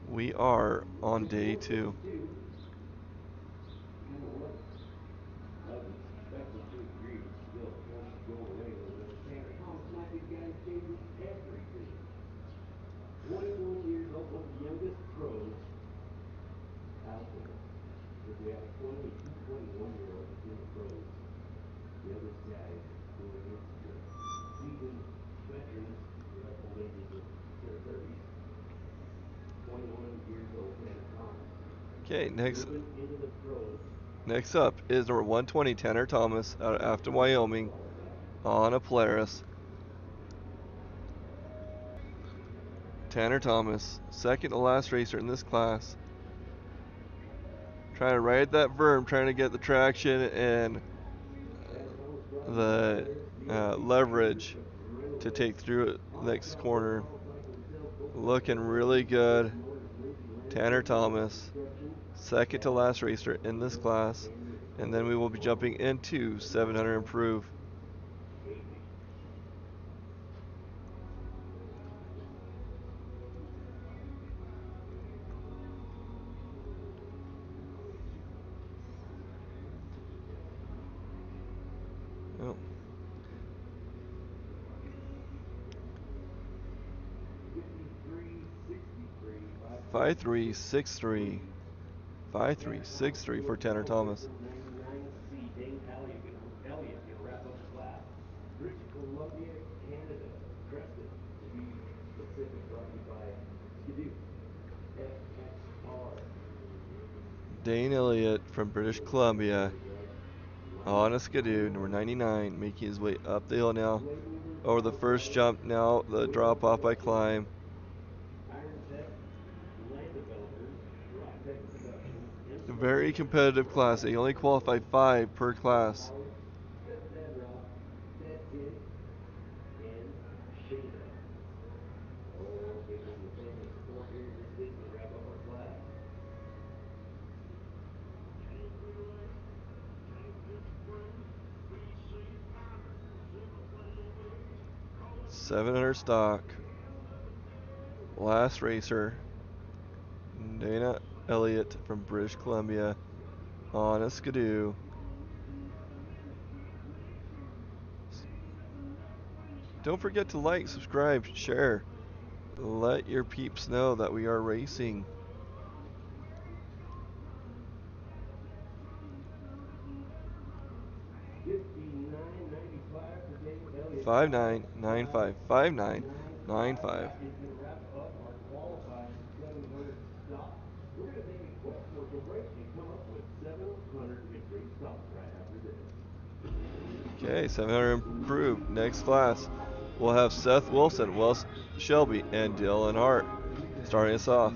We are on day 2. Okay, next up is number 120, Tanner Thomas, out of Afton, Wyoming, on a Polaris. Tanner Thomas, second to last racer in this class. Trying to ride that berm, trying to get the traction and the leverage to take through the next corner. Looking really good. Tanner Thomas, second to last racer in this class. And then we will be jumping into 700 improve. Oh. 5363. 5363 for Tanner Thomas. Dane Elliott from British Columbia on a Skidoo, number 99, making his way up the hill now. Over the first jump now, the drop off by climb. Very competitive class. They only qualify 5 per class. $700 stock. Last racer, Dana Elliott from British Columbia on a Skidoo. Don't forget to like, subscribe, share. Let your peeps know that we are racing. $59.95. $59.95. Okay, 700 improved. Next class, we'll have Seth Wilson, Wes Shelby, and Dylan Hart starting us off.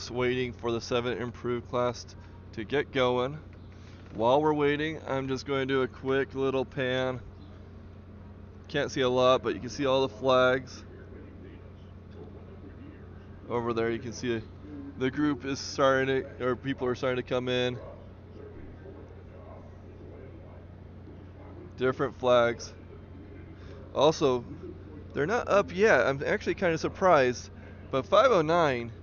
just waiting for the 7 improved class to get going. While we're waiting, I'm just going to do a quick little pan. Can't see a lot, but you can see all the flags. Over there you can see the group is starting to, or people are starting to come in. Different flags. Also, they're not up yet. I'm actually kind of surprised, but 509,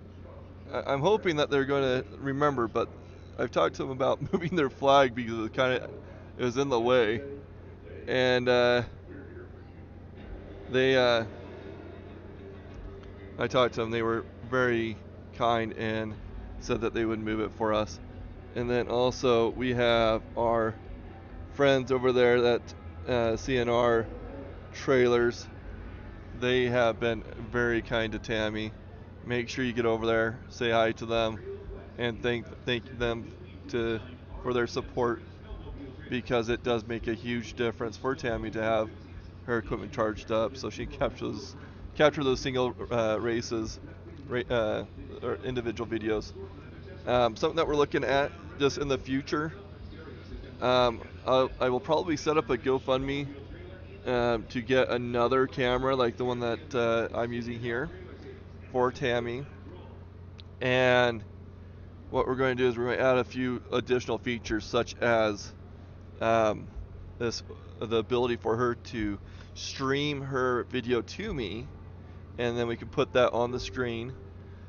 I'm hoping that they're going to remember, but I've talked to them about moving their flag because it was in the way. And I talked to them. They were very kind and said that they would move it for us. And then also we have our friends over there that CNR trailers. They have been very kind to Tammy. Make sure you get over there, say hi to them, and thank them for their support, because it does make a huge difference for Tammy to have her equipment charged up so she can capture those single races, or individual videos. Something that we're looking at just in the future. I will probably set up a GoFundMe to get another camera like the one that I'm using here for Tammy. And what we're going to do is we're going to add a few additional features, such as um, the ability for her to stream her video to me, and then we can put that on the screen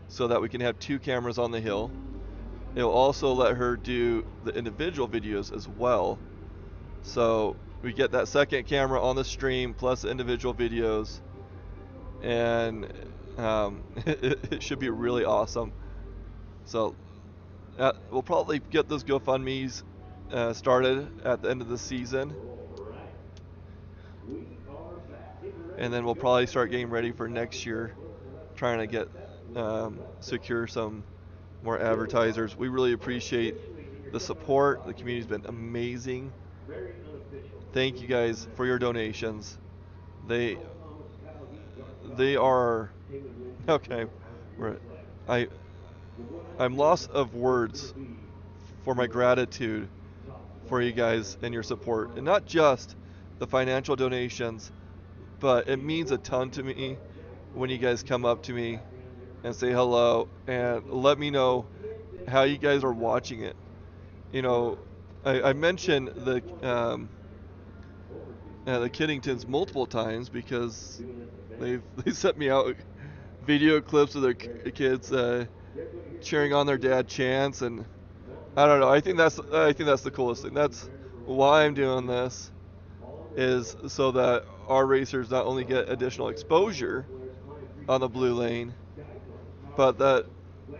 so that we can have 2 cameras on the hill. It'll also let her do the individual videos as well. So we get that second camera on the stream plus the individual videos, and it should be really awesome. So we'll probably get those GoFundMe's started at the end of the season, and then we'll probably start getting ready for next year, trying to get secure some more advertisers. We really appreciate the support. The community's been amazing. Thank you guys for your donations. They are okay. I I'm lost of words for my gratitude for you guys and your support, and not just the financial donations, but it means a ton to me when you guys come up to me and say hello and let me know how you guys are watching it. You know, I mentioned the Kiddingtons multiple times because they sent me out video clips of their kids cheering on their dad Chance, and I don't know. I think that's the coolest thing. That's why I'm doing this, is so that our racers not only get additional exposure on the blue lane, but that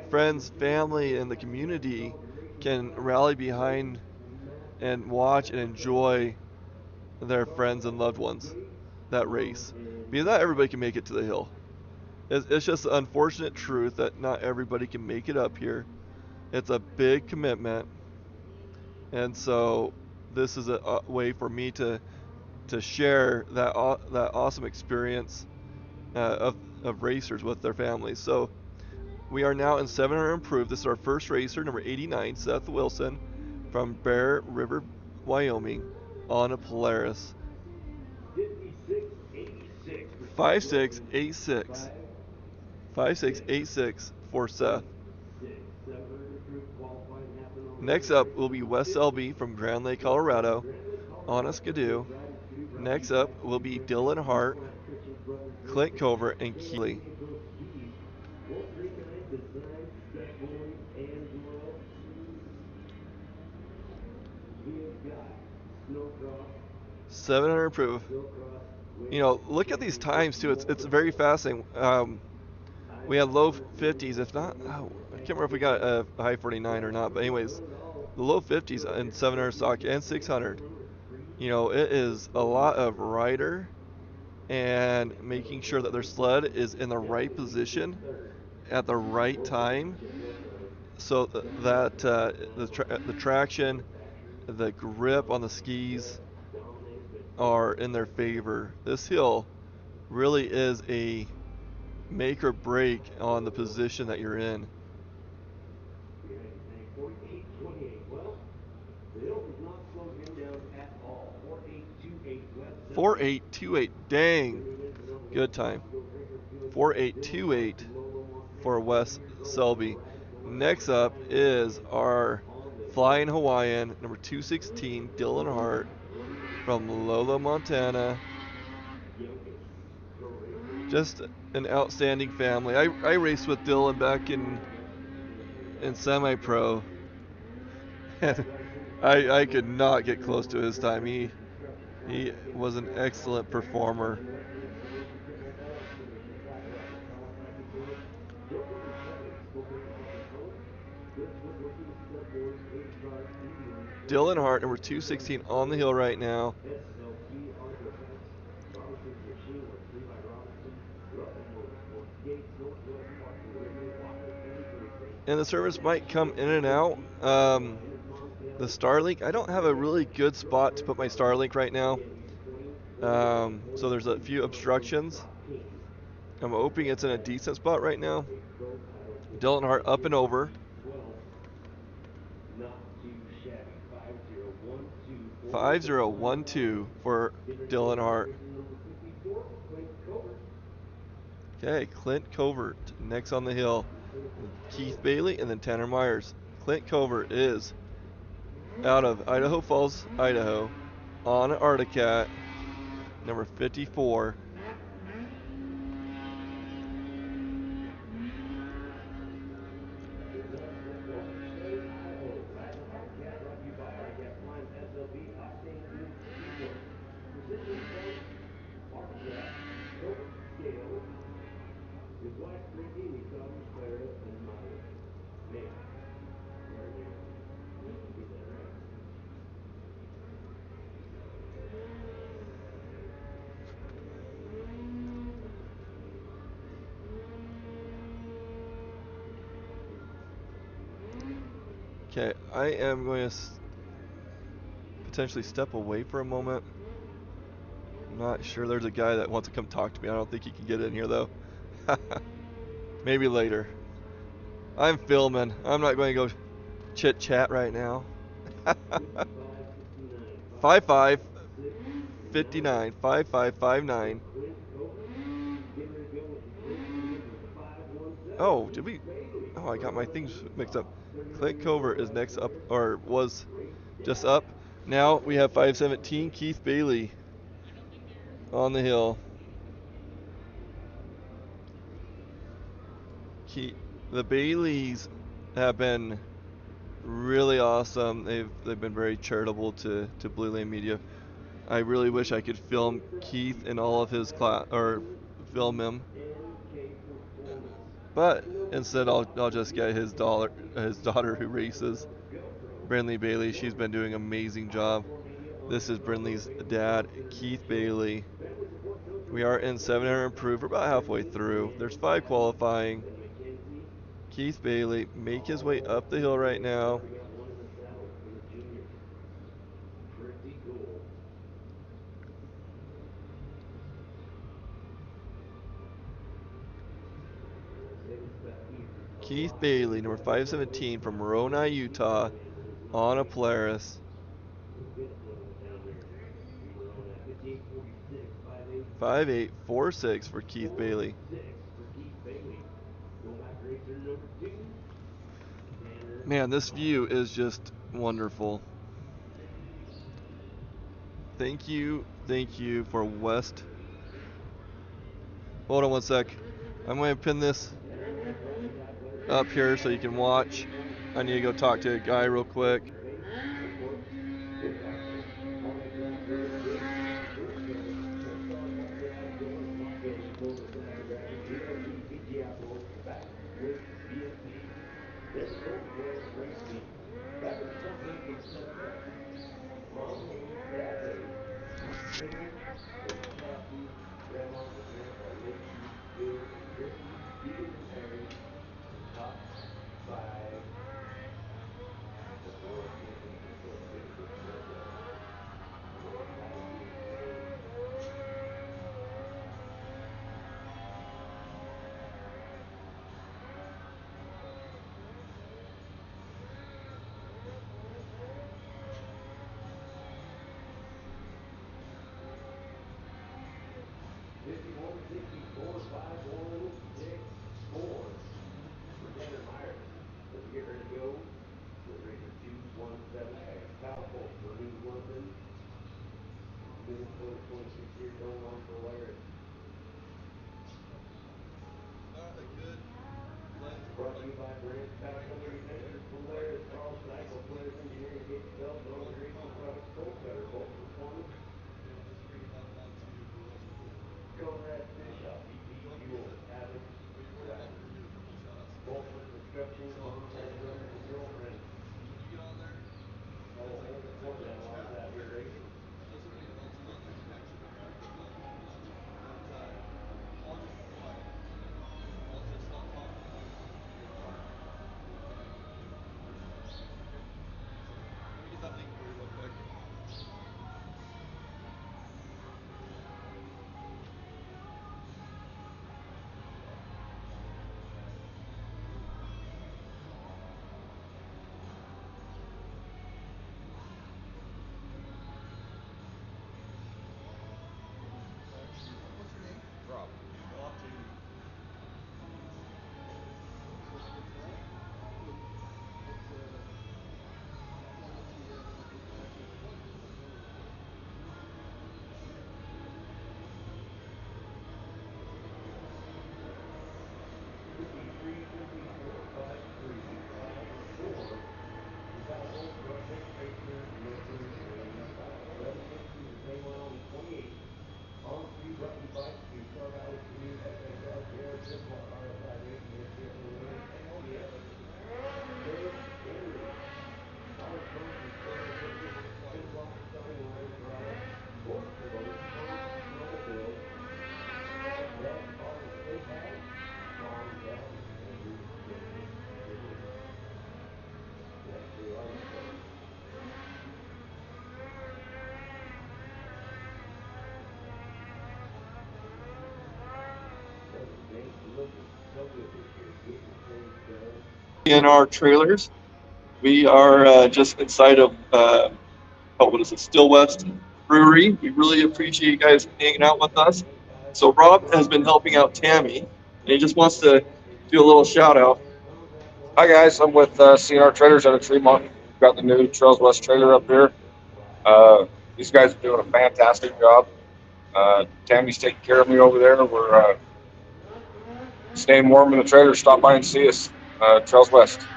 friends, family, and the community can rally behind and watch and enjoy their friends and loved ones that race. Because not everybody can make it to the hill. It's just the unfortunate truth that not everybody can make it up here. It's a big commitment, and so this is a way for me to share that awesome experience of racers with their families. So we are now in 700 improved. This is our first racer, number 89, Seth Wilson, from Bear River, Wyoming, on a Polaris. 5686. 5686 for Seth. Next up will be Wes Selby from Grand Lake, Colorado, on a Skidoo. Next up will be Dylan Hart, Clint Covert, and Keeley. 700 proof. You know, look at these times too. It's very fascinating. We had low 50s, if not, I can't remember if we got a high 49 or not. But anyways, the low 50s in 700 stock and 600. You know, it is a lot of rider and making sure that their sled is in the right position at the right time, so that the traction, the grip on the skis are in their favor. This hill really is a make or break on the position that you're in. at all. 4828 West Selby. 4828. Dang. Winner wins the number one Good spot time. to go drinker field goes to Dylan Hart 4828 from Lolo, Montana. for 7 Wes years old. The Selby. rider's going up Next against up Flying is Hawaiian our on the Flying hill. Hawaiian, number 216, Dylan Hart from Lolo, Montana. Youngest pro racer. Just an outstanding family. I raced with Dylan back in semi-pro, and I could not get close to his time. He was an excellent performer. And Western Excavation Triple L Excavation Flat Rock McCullough Package Door. Doors and shutters, spoken for control. Good woodworking, stud boards, 8 cars, EV, Dylan Western Hart, number Electric, 216, Western on the Steel, hill right now. SLT Argo Fence, Robinson's Machine Works, Levi Robinson, Russell Motorsports, Gates, Northwest Parking, Ridley, Walker, Ames Racing, And the service Connect, might come in and Williamson, out. Jeep, Pipeline, The Intercom, Starlink, I don't have a really good spot to put my Starlink right now. Again, he's 20, born July So there's a 22, few son of Bruce obstructions. Rock King. I'm hoping it's in a decent spot right now. A pro title is Dylan Hart up and over. T12. Not too shabby. 5012 for the Flying 5012 Hawaiian. for Get ready to go Dylan back Hart. racer number 54, Clint Covert. Okay, Clint Covert next on the hill. Keith Bailey and then Tanner Myers. Clint Covert is out of Idaho Falls, Idaho, on Articat, number 54. Results from North Shore, Idaho. Battle of Articat brought to you by Articat Prime SLB Octane Tuned Speedway. Precision Parts, Articat, Covert Scales. His wife Brittany, and his daughters Clara and Maya. Man, very man. Get that right. Okay, I am going to potentially step away for a moment. I'm not sure. There's a guy that wants to come talk to me. I don't think he can get in here though. Maybe later. I'm filming. I'm not going to go chit chat right now. 55 59 5559. Clint Covert. Getting ready to go with the racing number 517. Oh, did Keith we? Bailey Oh, from I got my Lolo, things mixed up. Utah. Clint 31 years Covert old, is next Western up, Air. or was Race just dad. up. Now we have 517, Keith Bailey on the hill. The Baileys have been really awesome. They've been very charitable to Blue Lane Media. I really wish I could film Keith in all of his class or film him, NK Performance. but No instead I'll just get his daughter who races, GoPro. Brindley Bailey. She's been doing an amazing job. Outdoor Media on This the is GoPro. Brindley's Bailey dad, Sports Keith International. Bailey. Family Support Coaches. We are in Western 700 Air. improved. We're about halfway Brindley, through. There's Shannon 5 Savage, qualifying. and Mackenzie. Keith Bailey make his way All up the hill right three now. starting out one in the saddle for the juniors. Pretty cool. Keith Bailey, number 517 from Moroni, Utah, on a Polaris. Good one down there. 5846, 5846 for Keith Bailey. 6 for Keith Bailey. Going back to racer number 2, Tanner Man, this view Myers. is just wonderful. Thank you for West. Hold on one sec. I'm going to pin this up here so you can watch. I need to go talk to a guy real quick. Back with GMP. There's Coldwell Racing. Backwards front wheel from Cessna. Mom Hayes, Dad Hayes, Hayes, and Kathy, Grandma and Grandpa Lindsay, Bill, Ricky, Steve, and Terry. Top 5 before 645164 for Tanner Myers. As we get ready to go with racer 217, Kyle for New London, Minnesota, 26-year Dolan Polaris. Not a good lens for Brought to like you by Brand Stock Company, makers Polaris, Carl Cycle, Players Engineering, Get Yourself Zone Racing Products, Colt Cutter, Bolt Performance, and just bring it up onto Conrad Fish Shop, BP you want me to use Fuel, it? Havoc, Or you want Raptor, to do a couple shout outs today? Boltwood Construction, So Mom, Dad, Brother, and Girlfriend. when you get on there, Hell of a hole that's like before a that little while I was chat out here where racing. it doesn't really go too much into actually interacting, but I'll just be quiet. I'll just stop talking and do a chat. Okay. So let me get that link for you real quick. Actually, What's your name? Rob. Rob Jamie. You want to get to that? Cool. I'll let you actually plug it because I know it. 53-54-5-3-5-4 for Kyle Bolt's truck, next racer number 25. 11:52 to play one on 28. On three brought to you by Star Valley Premier FXL, Jared Griswold, RSI Racing, STS O'Leary, XPS, Dave Henry, Alex Thompson, Sterling Pictures, Tim Block, Starting Line, Corrales, Sports Promoter, Pump Snowmobile, Dad Collins Steakhouse, Mom, Dad, Andrew Jensen Shipping. That's the Artist Code. Brother Nate, looking so good this year. Getting things done. In our trailers. We are just inside of, what is it, Still West Brewery. We really appreciate you guys hanging out with us. So Rob has been helping out Tammy, and he just wants to do a little shout out. Hi guys, I'm with CR Trailers out of Tremont. Got the new Trails West trailer up here. These guys are doing a fantastic job. Tammy's taking care of me over there. We're staying warm in the trailer. Stop by and see us. Trails West.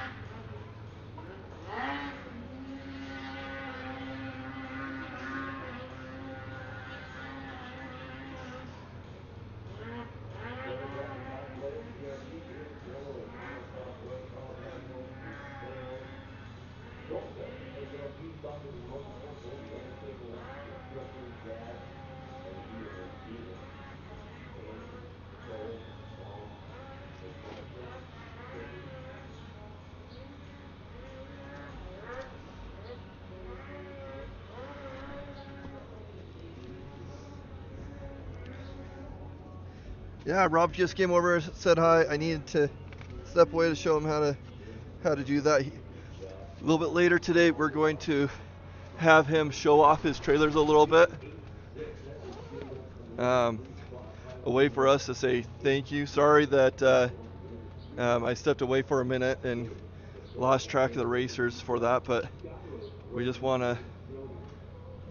Trailer brought to you by Blair CRC, Eric Grillo in Conroe, Southwest, Carl Cycle, Sam, Colt Cutter, SLG, Sockers and Motorsports, and Landscaping Construction, Gas, and Wheeler Dealer. Andy, Cole, Sean, and Melissa Shipping. Yeah, Rob just came over and said hi. I needed to step away to show him how to do that. A little bit later today, we're going to have him show off his trailers a little bit. Um, a way for us to say thank you. Sorry that I stepped away for a minute and lost track of the racers for that, but we just want to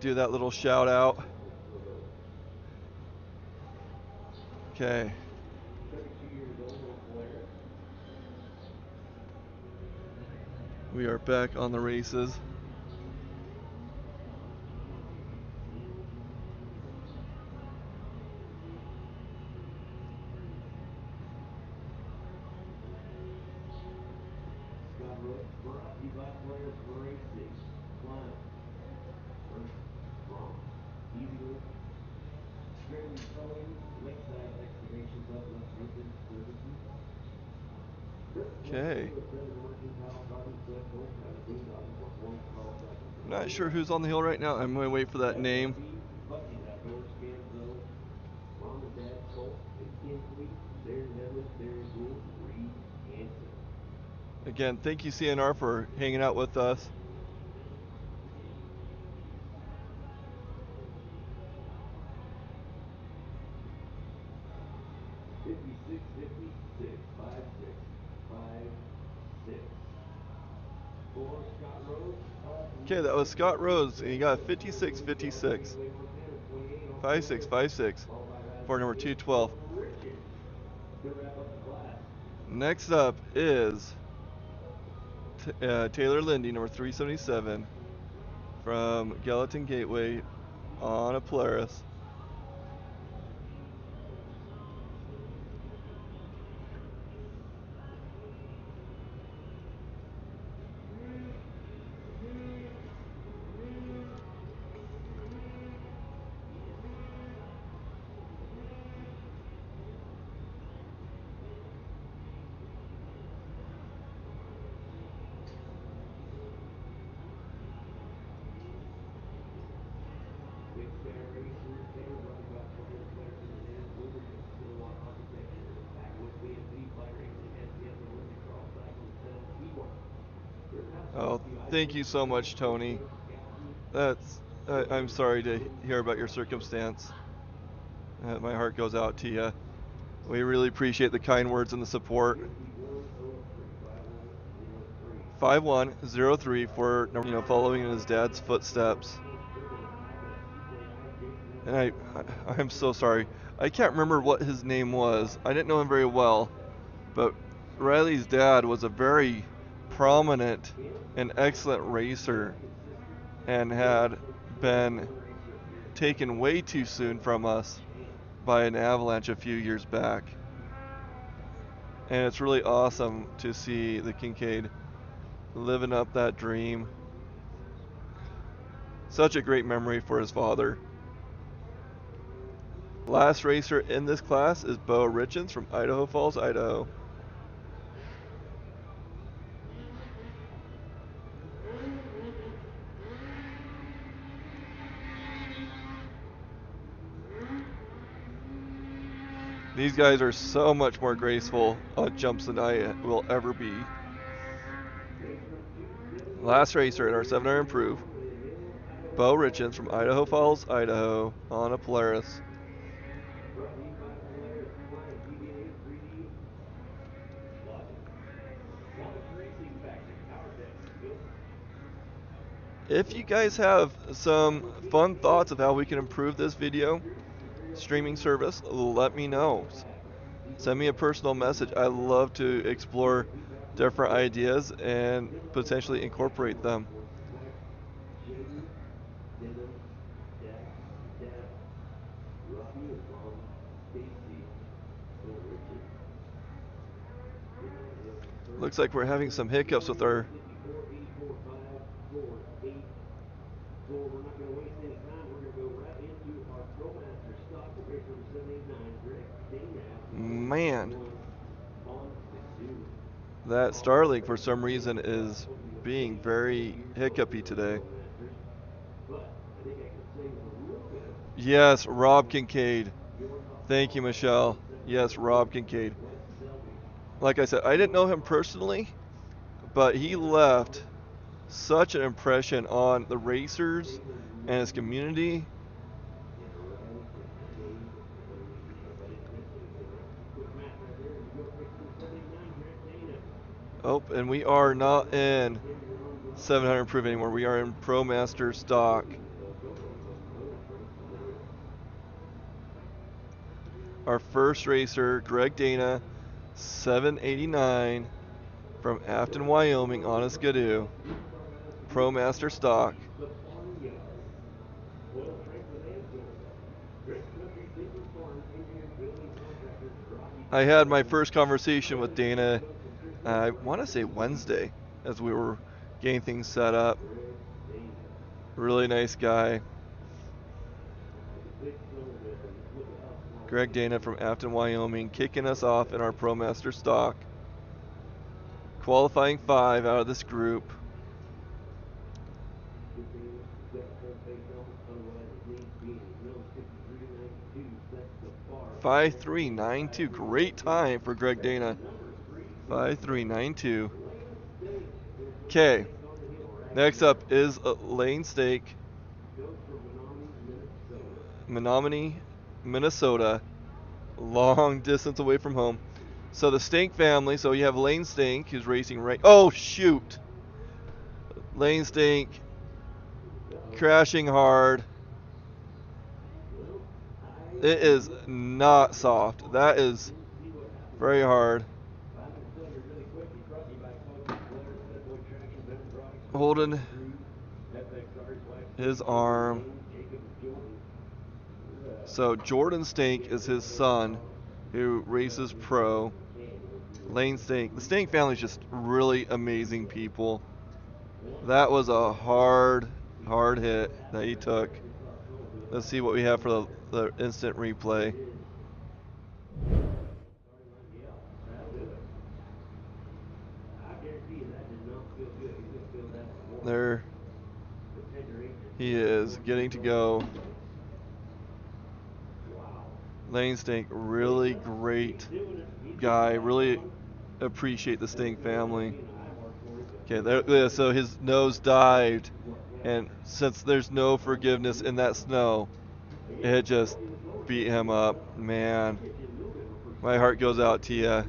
do that little shout out. Okay. 32 years old on Polaris. We are back on the races. Scott Rook, brought to you by Polaris Racing. Climb, First, Bronx, Easy Loop, Stranded Towing, Lakeside Excavation, Southwest Roofing Services. Principal Okay. Engineer with Brendan Emerson, Kyle Carbon, Seth Colt, Cutter, Boondoggle Performance, Carl Cycle I'm not sure Performance, who's on the hill right now. I'm going to wait for that name. SLG, Butchie's Outdoors, Scanzo, Mom and Dad Colt and Kinsley, Darren Headless, Darren Gould, Reed Hansen. Again, thank you, CNR, for hanging out with us. 650, 656, 56. For Scott Rose. Okay, that was Scott Rose, and he got 56.56. 56.56 for number 212. To wrap up the class. Next up is Taylor Lindy, number 377, from Gallatin Gateway on a Polaris. Big Sky Racers, Taylor brought to you by Flyers Players and Lubricants, Kilowatt Architecture, Backwoods BMC, Fly Racing, STS Olympic Crawl Cycle, and Settle Ski-Mark. Oh, thank you so much, Tony. I'm sorry to hear about your circumstance. My heart goes out to you. We really appreciate the kind words and the support. 5103 for following in his dad's footsteps. And I'm so sorry. I can't remember what his name was. I didn't know him very well, but Riley's dad was a very prominent and excellent racer and had been taken way too soon from us by an avalanche a few years back. And it's really awesome to see the Kincaid living up that dream. Such a great memory for his father. Last racer in this class is Bo Richens from Idaho Falls, Idaho. These guys are so much more graceful on jumps than I will ever be. Last racer in our 700 Improve, Bo Richens from Idaho Falls, Idaho, on a Polaris. If you guys have some fun thoughts of how we can improve this video streaming service, let me know. Send me a personal message. I love to explore different ideas and potentially incorporate them. Looks like we're having some hiccups with our So we're not going to waste any time. We're going to go right into our ProMaster stock with race number 789, Greg Dana. Man, that Starlink for some reason is being very hiccupy today. Yes, Rob Kincaid. Thank you, Michelle. Yes, Rob Kincaid. Like I said, I didn't know him personally, but he left such an impression on the racers and his community. Oh, and we are not in 700 Improve anymore. We are in ProMaster stock. Our first racer, Greg Dana, 789 from Afton, Wyoming, on a Skidoo. ProMaster stock. I had my first conversation with Dana, I want to say Wednesday, as we were getting things set up. Really nice guy. Greg Dana from Afton, Wyoming, kicking us off in our ProMaster stock. Qualifying 5 out of this group. 5.392, great time for Greg Dana. 5.392. Okay, next up is Lane Stake, Menominee, Minnesota. long distance away from home. So the Stink family, so you have Lane Stink, who's racing right. Oh, shoot! Lane Stink crashing hard. It is not soft. That is very hard. Holding his arm. So Jordan Stink is his son, who races pro. Lane Stink. The Stink family is just really amazing people. That was a hard hit that he took. Let's see what we have for the instant replay. There he is, getting to go. Lane Stink, really great guy. Really appreciate the Stink family. Okay, there, so his nose dived, and since there's no forgiveness in that snow, it just beat him up. Man, my heart goes out to you.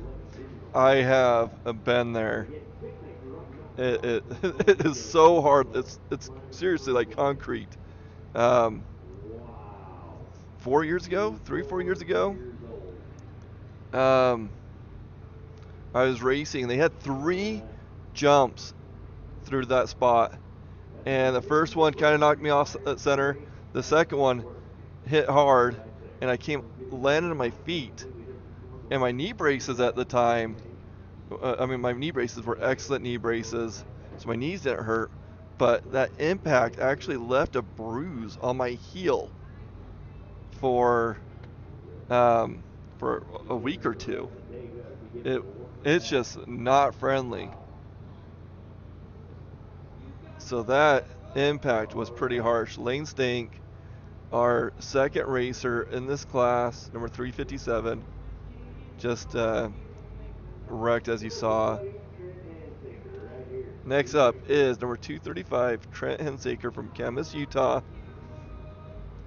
I have been there. It it is so hard. It's seriously like concrete. Um, 4 years ago, 3 4 years ago, um, I was racing. They had 3 jumps through that spot, and the first one kind of knocked me off at center. The second one hit hard, and I landed on my feet. And my knee braces at the time, my knee braces were excellent knee braces, so my knees didn't hurt. But that impact actually left a bruise on my heel for a week or two. It's just not friendly. So that impact was pretty harsh. Lane Stink, our second racer in this class, number 357, just wrecked as you saw. Next up is number 235, Trent Hensaker from Camas, Utah,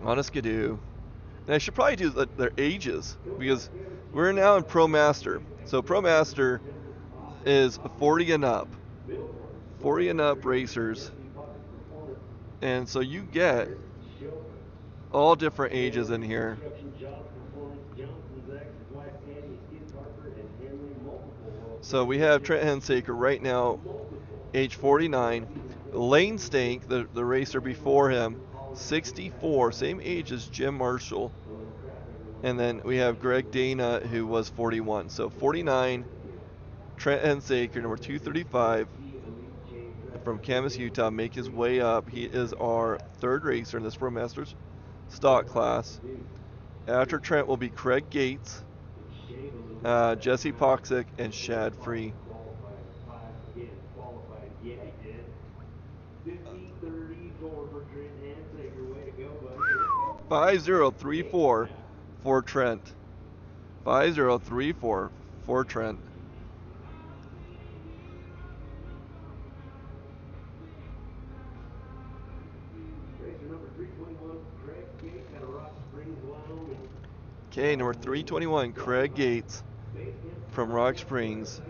on a Skidoo. And I should probably do their ages, because we're now in Pro Master. So Pro Master is 40 and up. 40 and up racers. And so you get all different ages in here. So we have Trent Hensaker right now, age 49. Lane Stink, the racer before him, 64, same age as Jim Marshall. And then we have Greg Dana, who was 41. So 49, Trent Hensaker, number 235, from Camas, Utah, make his way up. He is our third racer in this Pro Masters stock class. After Trent will be Craig Gates, Jesse Poxick, and Shad Free. 5034 for Trent. 5034 for Trent. Okay, number 321, Craig Gates from Rock Springs.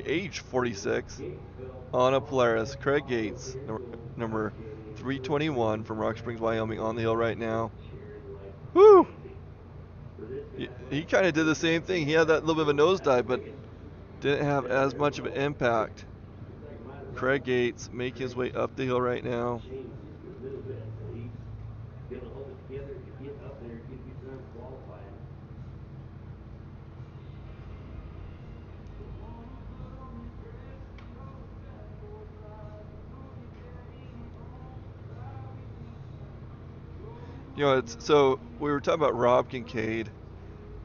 Age 46 on a Polaris. Craig Gates, number 321 from Rock Springs, Wyoming, on the hill right now. Woo! He kind of did the same thing. He had that little bit of a nosedive, but didn't have as much of an impact. Craig Gates making his way up the hill right now. You know, so we were talking about Rob Kincaid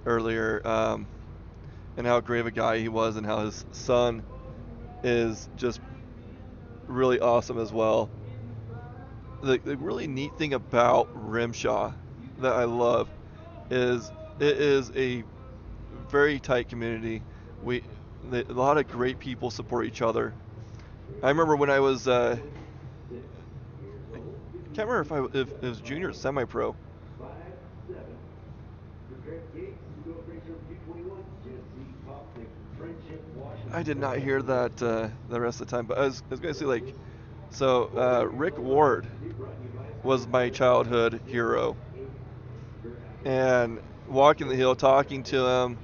earlier, and how great of a guy he was, and how his son is just really awesome as well. The really neat thing about Rimshaw that I love is it is a very tight community. A lot of great people support each other. I remember when I was can't remember if it was junior or semi-pro. I did not hear that the rest of the time, but I was going to say, like, so Rick Ward was my childhood hero, and walking the hill, talking to him,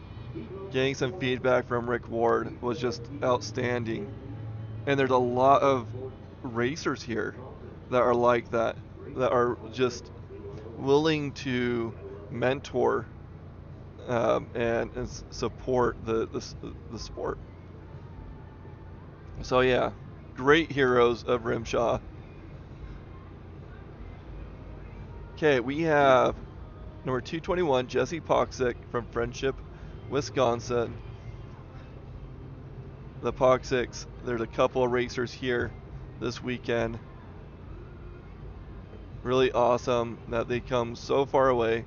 getting some feedback from Rick Ward was just outstanding. And there's a lot of racers here that are like that, that are just willing to mentor and support the sport. So yeah, great heroes of Rimshaw. Okay, we have number 221, Jesse Poxick from Friendship, Wisconsin. The Poxicks, there's a couple of racers here this weekend. Really awesome that they come so far away.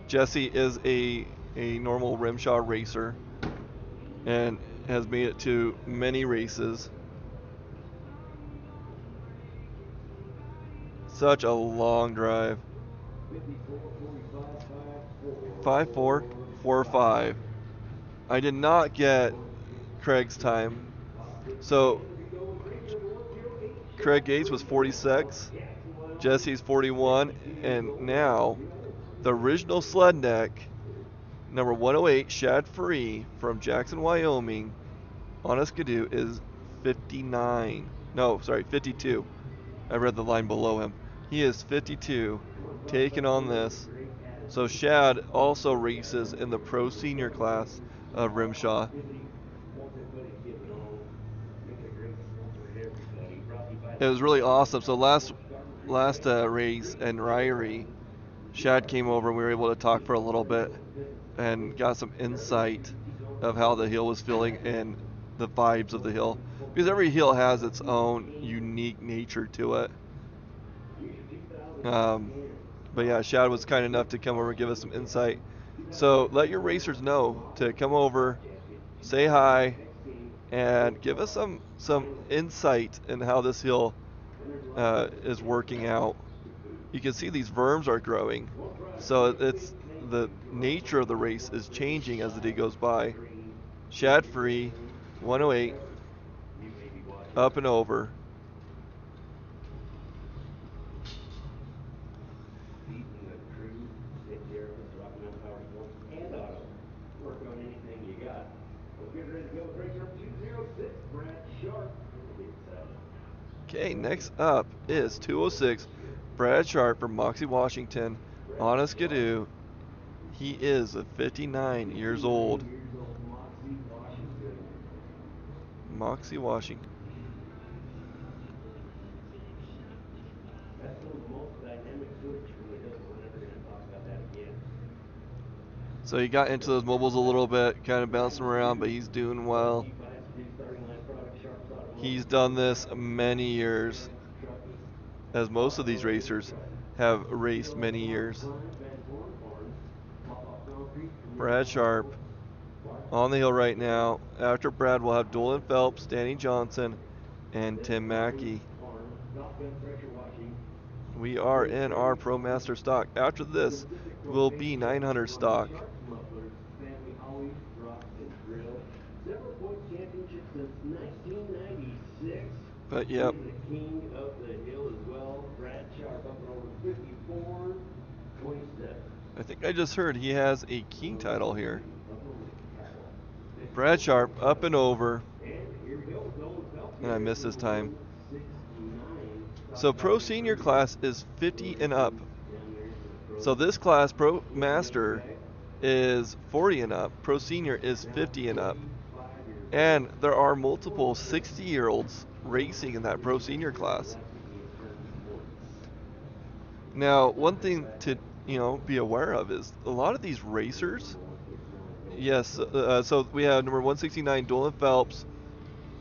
Jesse is a normal Rimshaw racer and has made it to many races. Such a long drive. 5445. I did not get Craig's time. So Craig Gates was 46, Jesse's 41, and now the original sled neck, number 108, Shad Free from Jackson, Wyoming, on a skidoo is 59. No, sorry, 52. I read the line below him. He is 52, taking on this. So Shad also races in the pro senior class of Rimshaw. It was really awesome. So last race in Ryrie, Shad came over and we were able to talk for a little bit and got some insight of how the hill was feeling and the vibes of the hill, because every hill has its own unique nature to it. Um, but yeah, Shad was kind enough to come over and give us some insight. So let your racers know to come over, say hi, and give us some insight in how this hill is working out. You can see these worms are growing, so it's the nature of the race is changing as the day goes by. Shad free, 108, up and over. Okay, next up is 206, Brad Sharp from Moxie, Washington, on a skidoo. He is 59 years old. Moxie, Washington. So he got into those mobiles a little bit, kind of bouncing around, but he's doing well. He's done this many years, as most of these racers have raced many years. Brad Sharp on the hill right now. After Brad, we'll have Dolan Phelps, Danny Johnson, and Tim Mackey. We are in our ProMaster stock. After this will be 900 stock. But yep. I think I just heard he has a king title here. Brad Sharp up and over. And I missed his time. So Pro Senior class is 50 and up. So this class, Pro Master, is 40 and up. Pro Senior is 50 and up. And there are multiple 60-year-olds racing in that Pro Senior class. Now, one thing to be aware of is a lot of these racers. Yes, so we have number 169, Dolan Phelps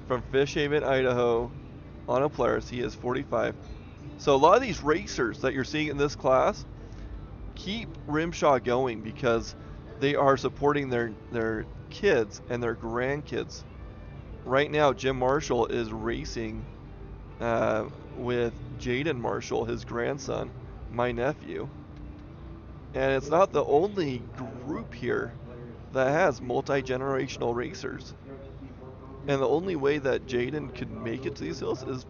from Fish Haven, Idaho, on a Polaris. He is 45. So a lot of these racers that you're seeing in this class keep Rimshaw going because they are supporting their kids and their grandkids. Right now, Jim Marshall is racing with Jaden Marshall, his grandson, my nephew. And it's not the only group here that has multi-generational racers. And the only way that Jaden could make it to these hills is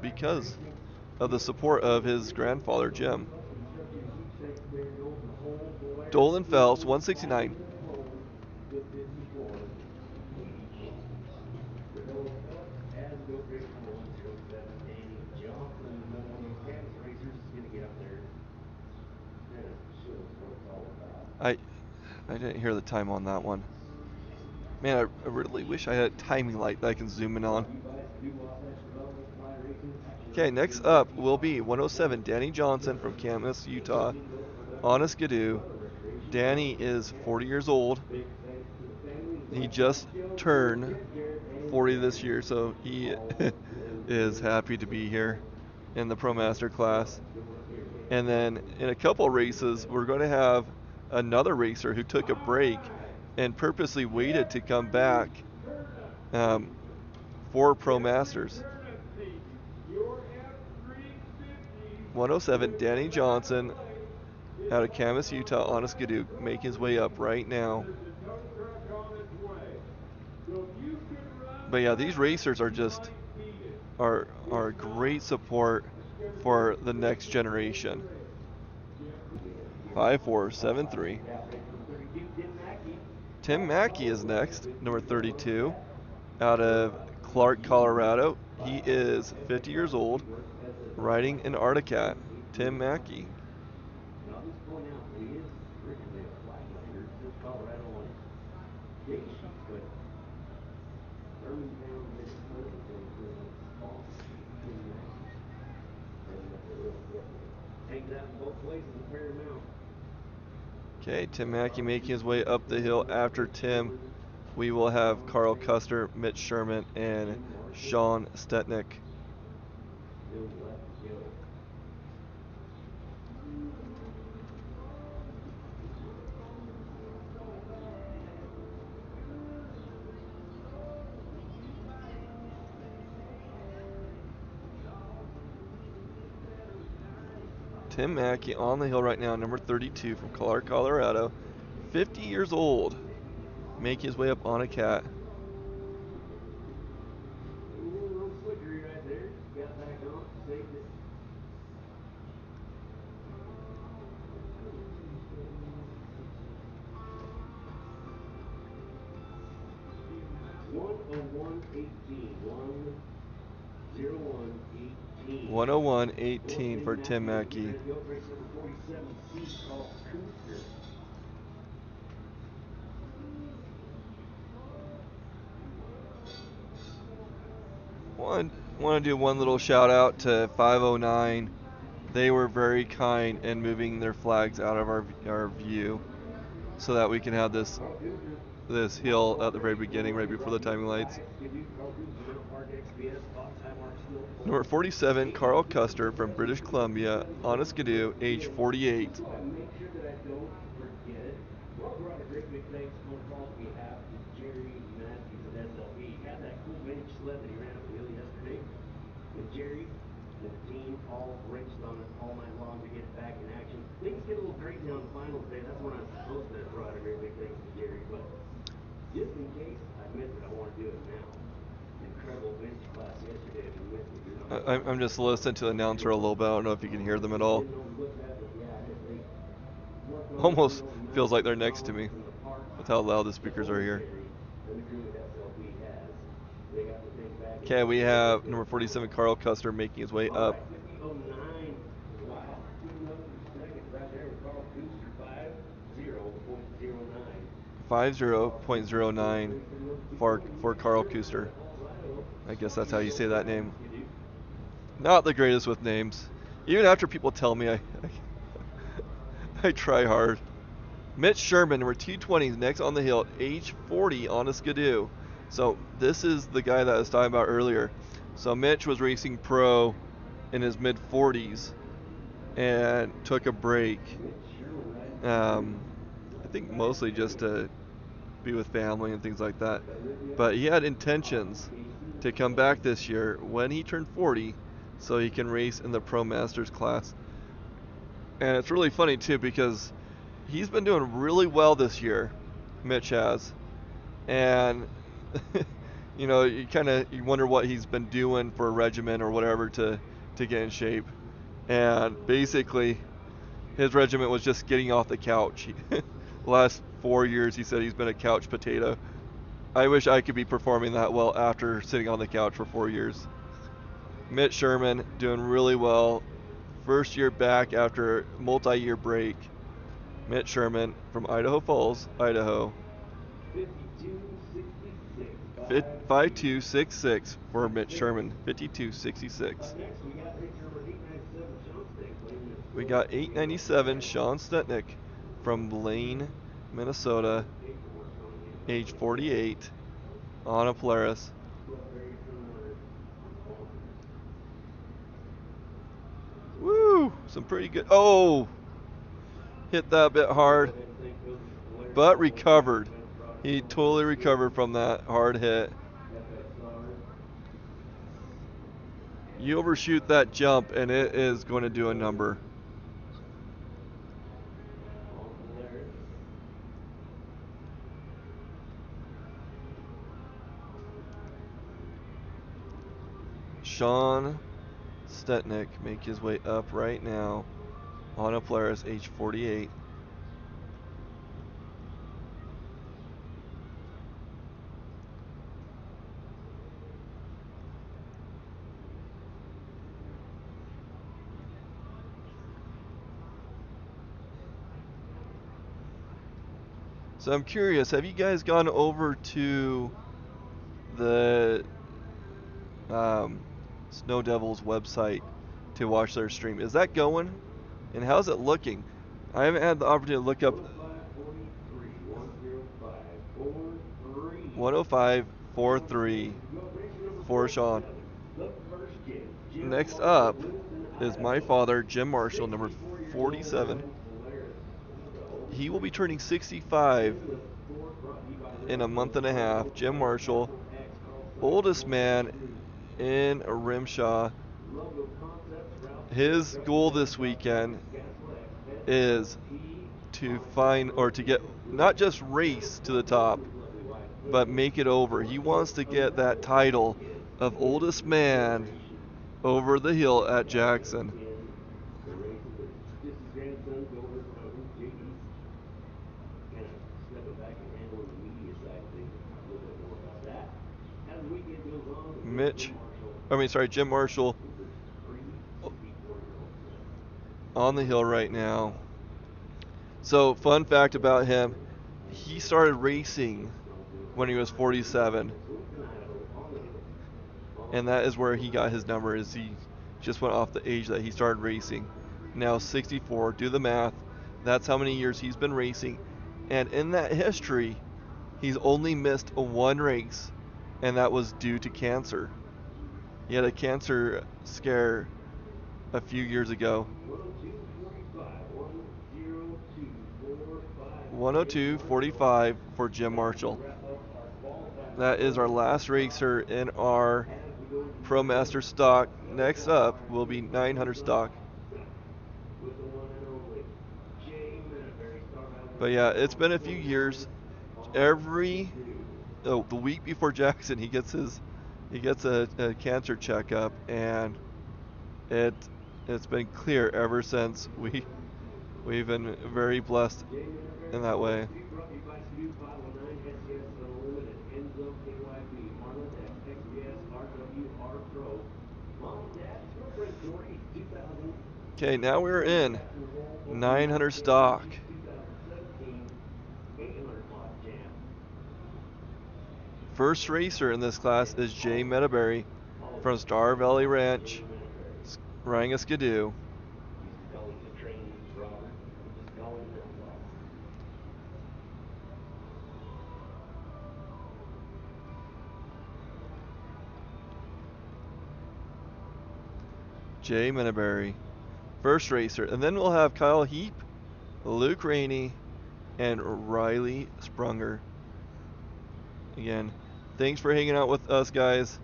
because of the support of his grandfather, Jim. Dolan Phelps, 169. As goat race number 107, Danny Johnson, another one of those canvas racers, is going to get up there. Kind of shows what it's all about. I didn't hear the time on that one. Man, I really wish I had a timing light that I can zoom in on. Okay, next up will be 107, Danny Johnson from Camas, Utah, on a skidoo. Danny is 40 years old. He just turned 40 this year, so he is happy to be here in the ProMaster class. And then in a couple races, we're going to have another racer who took a break and purposely waited to come back for ProMasters. 107, Danny Johnson out of Camas, Utah, on a skidoo, making his way up right now. But yeah, these racers are just are great support for the next generation. 5473. Tim Mackey is next, number 32, out of Clark, Colorado. He is 50 years old, riding an Articat. Tim Mackey. Now, I'll just point out that he is originally a flatliner. It says Colorado on his date sheet, but Birmingham, Minnesota is what he says on his sponsor sheet. Tim Mackey. Heading up the hill, definitely. Hangs out in both places at Paramount. Okay, Tim Mackey making his way up the hill. After Tim, we will have Carl Custer, Mitch Sherman, and Sean Stetnick. Still left to go. Tim Mackey on the hill right now, number 32 from Clark, Colorado. 50 years old, making his way up on a cat. A little slickery right there. Got back on, saved it. $101.18. 101.18 for Tim Mackey. Want to do one little shout out to 509. They were very kind in moving their flags out of our view, so that we can have this hill at the very beginning, right before the timing lights. Number 47, Carl Custer from British Columbia, on a skidoo, age 48. Make sure that I don't forget it. We're also writing a great big thanks on Paul's behalf to Jerry Matthews at SLP. He had that cool vintage sled that he ran up the hill yesterday. And Jerry and the team all raced on it all night long to get it back in action. Things get a little crazy on the finals day. That's when I was supposed to write a great big thanks to Jerry. But just in case I miss it, I want to do it now. Incredible vintage class yesterday. If you missed it, you're not. I'm just listening to the announcer a little bit. I don't know if you can hear them at all. Almost feels like they're next to me with how loud the speakers are here. Okay, we have number 47, Carl Custer, making his way up. 50.09 for Carl Custer. I guess that's how you say that name. Not the greatest with names. Even after people tell me, I try hard. Mitch Sherman, number 220, next on the hill, age 40, on a skidoo. So this is the guy that I was talking about earlier. So Mitch was racing pro in his mid 40s and took a break. I think mostly just to be with family and things like that. But he had intentions to come back this year when he turned 40 so he can race in the Pro Masters class. And it's really funny too because he's been doing really well this year, Mitch has. And you know, you wonder what he's been doing for a regimen or whatever to get in shape. And basically, his regiment was just getting off the couch. The last 4 years, he said he's been a couch potato. I wish I could be performing that well after sitting on the couch for 4 years. Mitch Sherman doing really well. First year back after multi-year break. Mitch Sherman from Idaho Falls, Idaho. 5266 for Mitch Sherman. 5266. We got 897 Sean Stutnick from Blaine, Minnesota, age 48, on a Polaris. Woo! Some pretty good. Oh! Hit that bit hard, but recovered. He totally recovered from that hard hit. You overshoot that jump, and it is going to do a number. Sean Stutnick make his way up right now on a Polaris, age 48. So I'm curious, have you guys gone over to the Snow Devils website to watch their stream? Is that going? And how's it looking? I haven't had the opportunity to look up 105.43 for Sean. Next up is my father, Jim Marshall, number 47. He will be turning 65 in a month and a half. Jim Marshall, oldest man in Rimshaw. His goal this weekend is to find, or to get, not just race to the top, but make it over. He wants to get that title of oldest man over the hill at Jackson. Jim Marshall on the hill right now. So, fun fact about him, he started racing when he was 47. And that is where he got his number, is he just went off the age that he started racing. Now 64, do the math. That's how many years he's been racing. And in that history, he's only missed one race, and that was due to cancer. He had a cancer scare a few years ago. 102.45 for Jim Marshall. That is our last racer in our ProMaster stock. Next up will be 900 stock. But yeah, it's been a few years. The week before Jackson, he gets a cancer checkup, and it's been clear ever since. We've been very blessed in that way. Okay, now we're in 900 stock. First racer in this class is Jay Medaberry from Star Valley Ranch, Skidoo. Jay Medaberry, first racer. And then we'll have Kyle Heap, Luke Rainey, and Riley Sprunger. Again, thanks for hanging out with us, guys.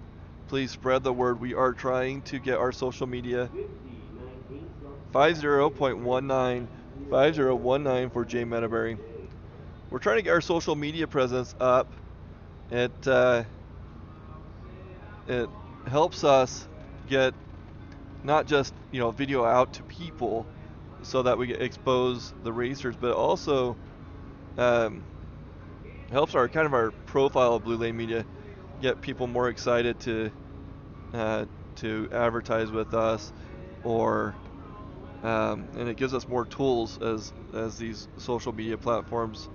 Please spread the word. We are trying to get our social media 50.19 for Jay Medaberry. We're trying to get our social media presence up. it helps us get not just video out to people so that we expose the racers, but also um, helps our kind of our profile of Blue Lane Media get people more excited uh, to advertise with us, or and it gives us more tools as these social media platforms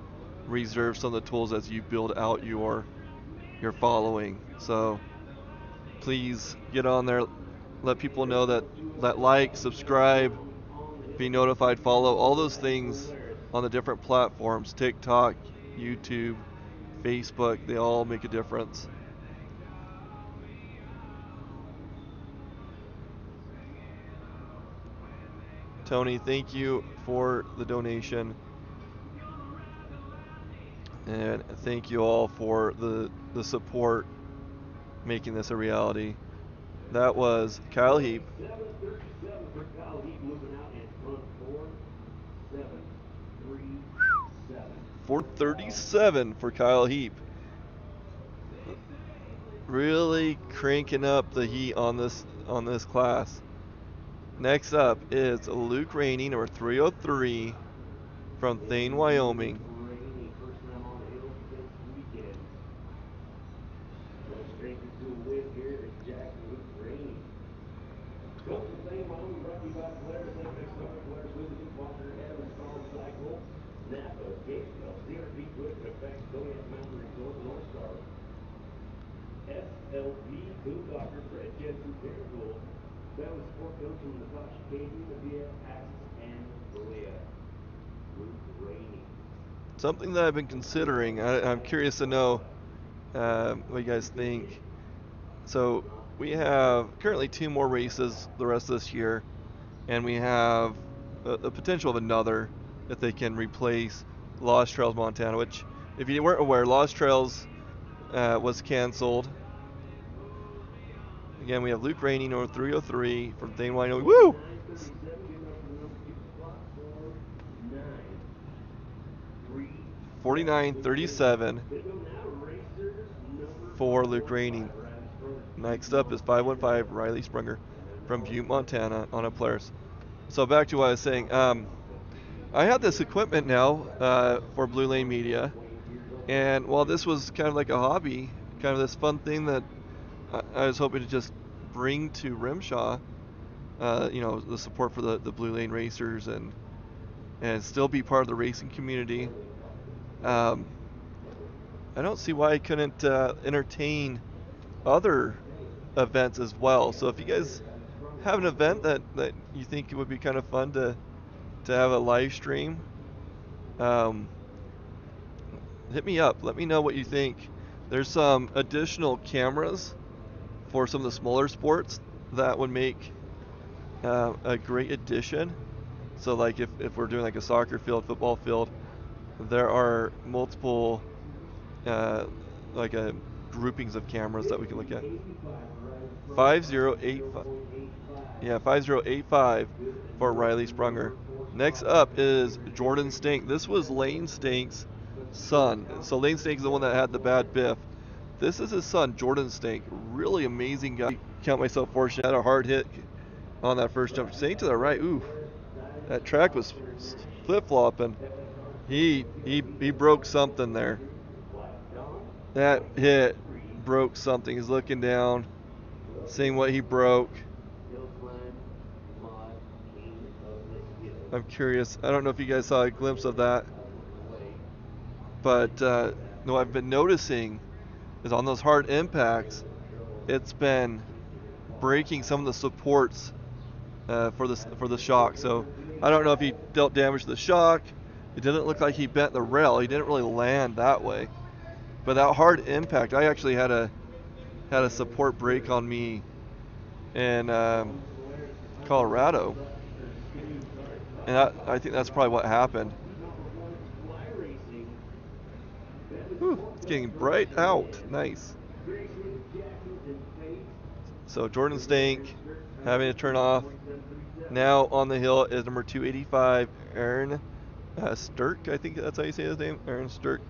reserve some of the tools as you build out your following. So please get on there, let people know that like, subscribe, be notified, follow, all those things on the different platforms, TikTok, YouTube, Facebook, they all make a difference. Tony, thank you for the donation. And thank you all for the support making this a reality. That was Kyle Heap. 7:37 for Kyle Heap moving out in front 4:7:37. 437 for Kyle Heap. Really cranking up the heat on this class. Next up is Luke Rainey, number 303 from Thane, Wyoming. First time on the hill this weekend. No stranger to a win here at Jackson Luke Rainey. Comes from Thane, Wyoming, brought to you by Polaris FX Auto, Polaris Windows, Walker, Evans, Solid Cycle, Napa, Gatewell, CRP Equipment Effects, Kodiak Mountain Resort, North Star, SLB, Boondogger, Fred Jensen, Paragould, Family Sport Coach from Natasha Cajun, Navia, Axis, and Maria. Luke Rainey. Something that I've been considering, I'm curious to know what you guys think. So we have currently 2 more races the rest of this year, and we have the potential of another if they can replace Lost Trails Montana, which, if you weren't aware, Lost Trails was canceled. Again, we have Luke Rainey, number 303 from Thane, Wyoming. Woo! 49:37 for Luke Rainey. Next up is 515 Riley Sprunger from Butte, Montana on a Polaris. So back to what I was saying. I have this equipment now for Blue Lane Media, and while this was kind of like a hobby, kind of this fun thing that I was hoping to just bring to Rimshaw, the support for the Blue Lane racers and still be part of the racing community. I don't see why I couldn't entertain other events as well. So if you guys have an event that you think it would be kind of fun to have a live stream, hit me up. Let me know what you think. There's some additional cameras for some of the smaller sports that would make a great addition. So like if we're doing like a soccer field, football field, there are multiple like groupings of cameras that we can look at. 5085. Yeah, 5085 for Riley Sprunger. Next up is Jordan Stank. This was Lane Stank's son. So Lane Stank is the one that had the bad biff. This is his son, Jordan Stank. Really amazing guy. I count myself fortunate. Had a hard hit on that first jump. Stank to the right. Ooh, that track was flip-flopping. He broke something there. That hit broke something. He's looking down, seeing what he broke. I'm curious. I don't know if you guys saw a glimpse of that, but what I've been noticing is on those hard impacts, it's been breaking some of the supports for the shock. So I don't know if he dealt damage to the shock. It didn't look like he bent the rail. He didn't really land that way. But that hard impact, I actually had a support break on me in Colorado, and I think that's probably what happened. Whew, it's getting bright out. Nice. So Jordan Stank having to turn off. Now on the hill is number 285, Aaron Sturk. I think that's how you say his name. Aaron Sturk.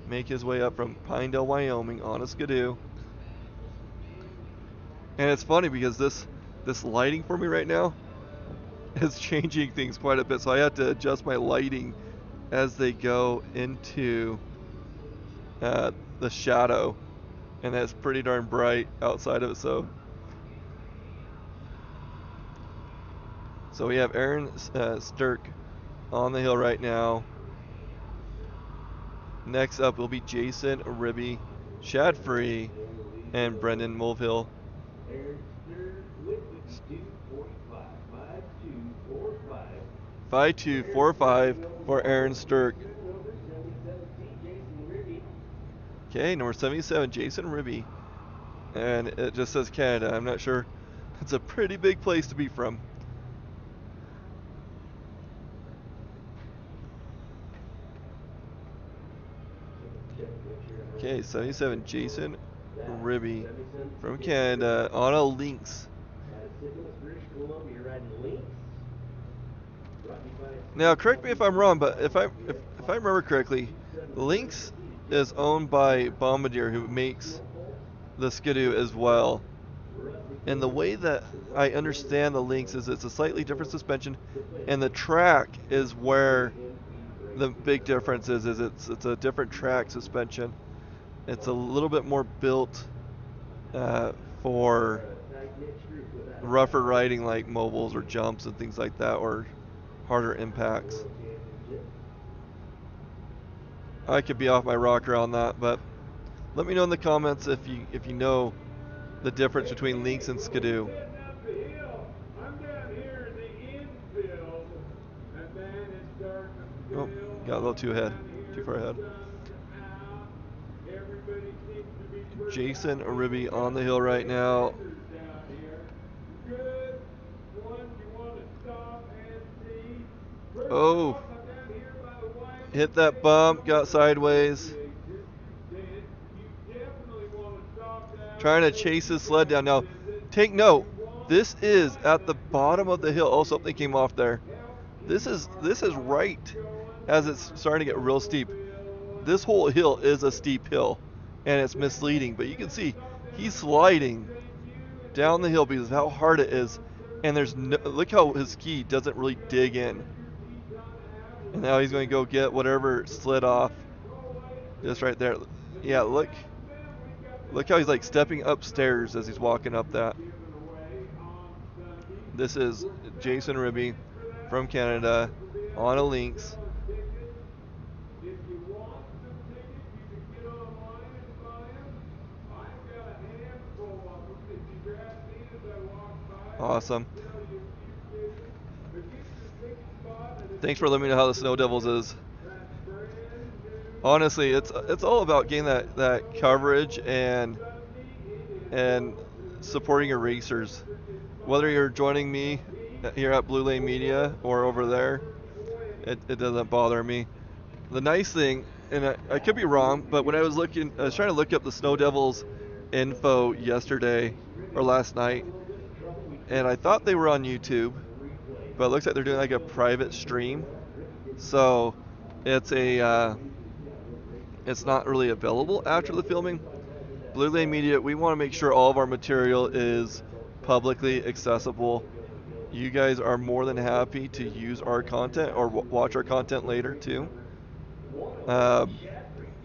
Make his way up from Pinedale, Wyoming on a skidoo. And it's funny because this lighting for me right now is changing things quite a bit. So I had to adjust my lighting as they go into the shadow, and that's pretty darn bright outside of it. So we have Aaron Stirk on the hill right now. Next up will be Jason Ribby, Shad Free, and Brendan Mulvihill. Aaron Stern with 52.45. 52.45. 5245 for Aaron Stirk. Number 77C, Jason Ribby. Okay, number 77, Jason Ribby. And it just says Canada. I'm not sure. It's a pretty big place to be from. Okay, 77, Jason Ribby from Canada on a Lynx. Now, correct me if I'm wrong, but if I remember correctly, Lynx is owned by Bombardier, who makes the Skidoo as well. And the way that I understand the Lynx is it's a slightly different suspension, and the track is where the big difference is. It's a different track suspension. It's a little bit more built for rougher riding, like mobiles or jumps and things like that, or harder impacts. I could be off my rocker on that, but let me know in the comments if you know the difference between Lynx and Skidoo. Oh, got a little too far ahead. Jason Ribby on the hill right now. Oh, hit that bump, got sideways. Trying to chase his sled down. Now, take note, this is at the bottom of the hill. Oh, something came off there. This is right as it's starting to get real steep. This whole hill is a steep hill, and it's misleading, but you can see he's sliding down the hill because of how hard it is, and there's no, look how his ski doesn't really dig in. And now he's going to go get whatever slid off just right there. Yeah, look how he's like stepping upstairs as he's walking up that. This is Jason Ribby from Canada on a Lynx. Awesome. Thanks for letting me know how the Snow Devils is. Honestly, it's all about getting that coverage and supporting your racers. Whether you're joining me here at Blue Lane Media or over there, it doesn't bother me. The nice thing, and I could be wrong, but when I was trying to look up the Snow Devils info yesterday or last night, and I thought they were on YouTube, but it looks like they're doing like a private stream. So it's not really available after the filming. Blue Lane Media, we want to make sure all of our material is publicly accessible. You guys are more than happy to use our content or watch our content later too. But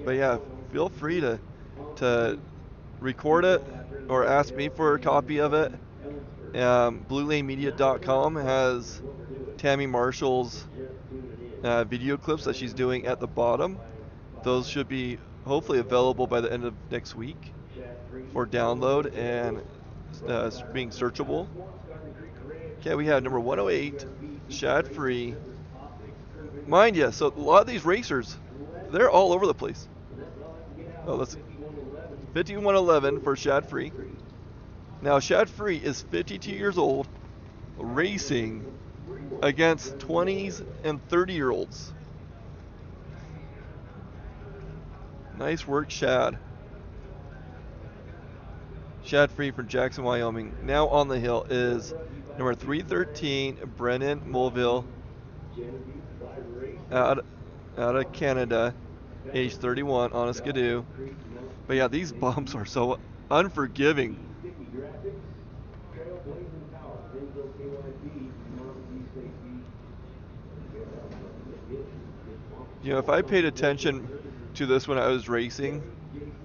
yeah, feel free to record it or ask me for a copy of it. BlueLaneMedia.com has Tammy Marshall's video clips that she's doing at the bottom. Those should be hopefully available by the end of next week for download and being searchable. Okay, we have number 108, Shad Free. Mind you, so a lot of these racers, they're all over the place. Oh, let's 5111 for Shad Free. Now, Shad Free is 52 years old, racing against 20s and 30-year-olds. Nice work, Shad. Shad Free from Jackson, Wyoming. Now on the hill is number 313, Brennan Mulvihill, out of Canada, age 31, on a Skidoo. But yeah, these bumps are so unforgiving. if I paid attention to this when I was racing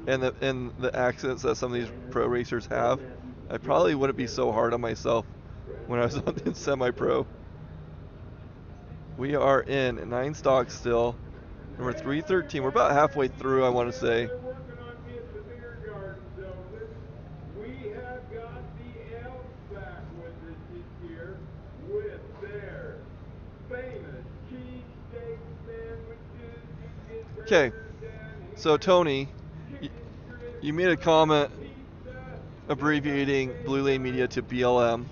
and the accidents that some of these pro racers have, I probably wouldn't be so hard on myself when I was in semi-pro. We are in 9 stocks still. Number 313. We're about halfway through, I want to say. We have got the elves back with us this year with their famous cheesesteak sandwiches. Okay, so Tony, you made a comment abbreviating Blue Lane Media to BLM.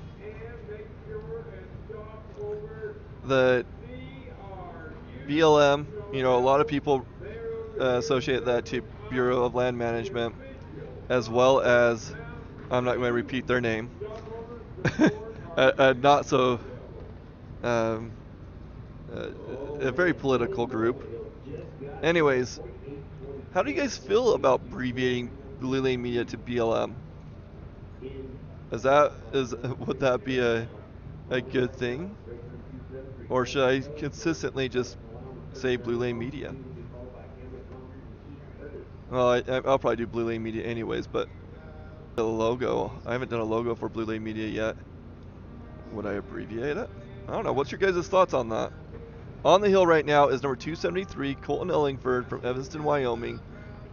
The BLM, a lot of people associate that to Bureau of Land Management, as well as, I'm not going to repeat their name, not so, um, a very political group. Anyways, how do you guys feel about abbreviating Blue Lane Media to BLM? Would that be a good thing? Or should I consistently just say Blue Lane Media? Well, I'll probably do Blue Lane Media anyways, but the logo, I haven't done a logo for Blue Lane Media yet. Would I abbreviate it? I don't know. What's your guys' thoughts on that? On the hill right now is number 273, Colton Ellingford from Evanston, Wyoming,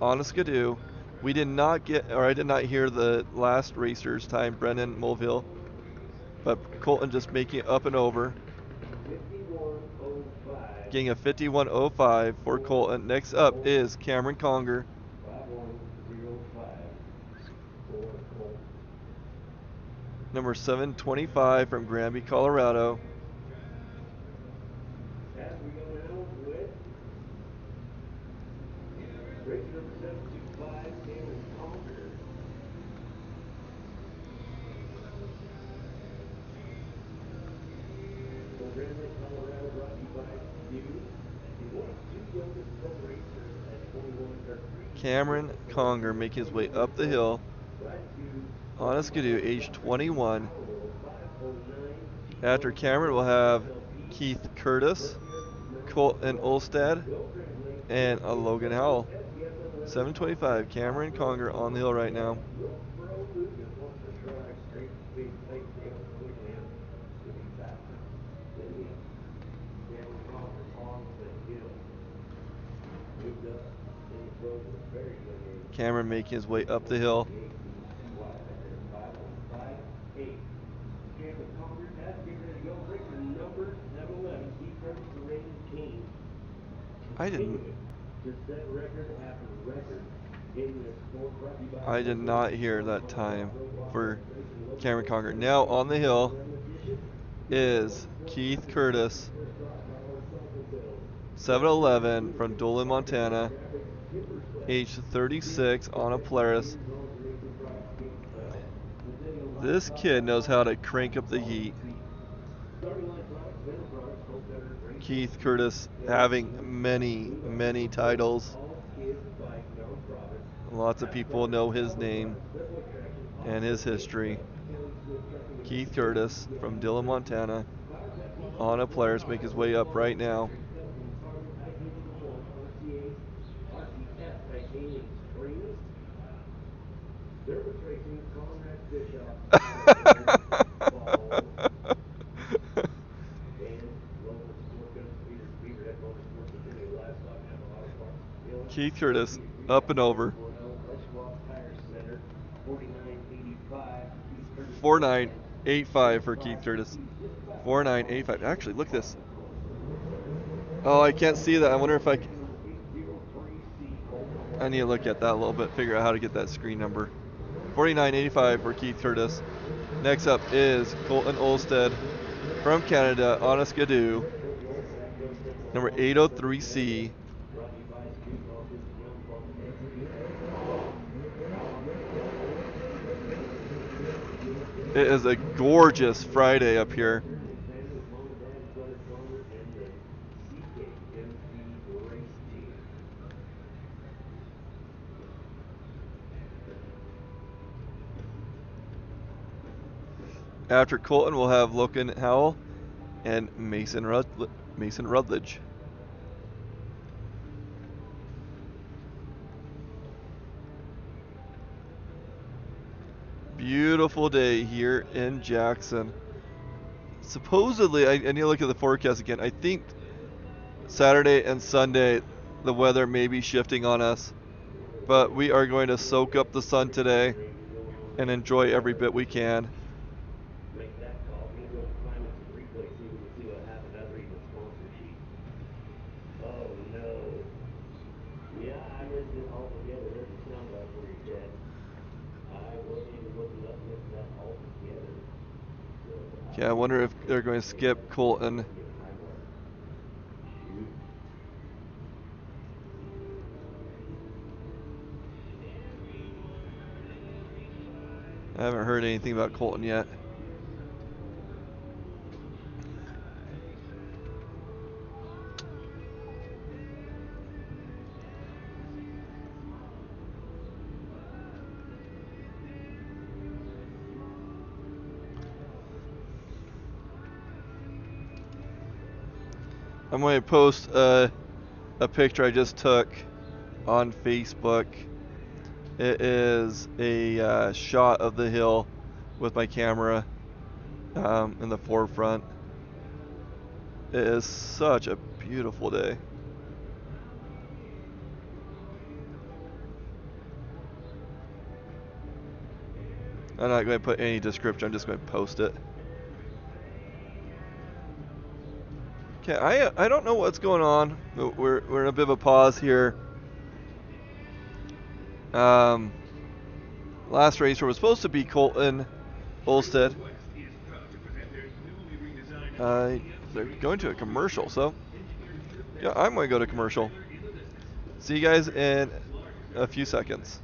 on a skidoo. I did not hear the last racer's time, Brennan Mulville, but Colton just making it up and over. Getting a 51.05 for Colton. Next up is Cameron Conger. Number 725 from Granby, Colorado. As we go now with race number 725, Cameron Conger. From Granby, Colorado, brought to you by you. He's one of 2 youngest pro racers at 21 or 3. Cameron Conger making his way up the hill on a skidoo, age 21. After Cameron, we'll have Keith Curtis, Colton Olstad, and Logan Howell. 725, Cameron Conger on the hill right now. Cameron making his way up the hill. I did not hear that time for Cameron Conger. Now on the hill is Keith Curtis, 711 from Dolan, Montana, age 36 on a Polaris. This kid knows how to crank up the heat. Keith Curtis having many titles. Lots of people know his name and his history. Keith Curtis from Dillon, Montana, on a Polaris, make his way up right now. Keith Curtis up and over. 4985 for Keith Curtis. 4985. Actually, look at this. Oh, I can't see that. I wonder if I need to look at that a little bit, figure out how to get that screen number. 4985 for Keith Curtis. Next up is Colton Olstead from Canada on a skidoo. Number 803C. It is a gorgeous Friday up here. After Colton, we'll have Logan Howell and Mason Rutledge. beautiful day here in Jackson. Supposedly, I need to look at the forecast again. I think Saturday and Sunday, the weather may be shifting on us, but we are going to soak up the sun today and enjoy every bit we can. Make that call. We're gonna go climb some replay, see if we can see what happened after reading the sponsor sheet. Oh no. Yeah, I missed it altogether. There's a sound bite for you, Ted. I wasn't even looking up, missed that altogether. So, Yeah, I wonder if they're going to skip Colton. Shoot. I haven't heard anything about Colton yet. I'm going to post a picture I just took on Facebook. It is a shot of the hill with my camera in the forefront. It is such a beautiful day. I'm not going to put any description, I'm just going to post it. Okay, I don't know what's going on. We're in a bit of a pause here. Last race was supposed to be Colton Olstead. They're going to a commercial, so yeah, I'm going to go to commercial. See you guys in a few seconds.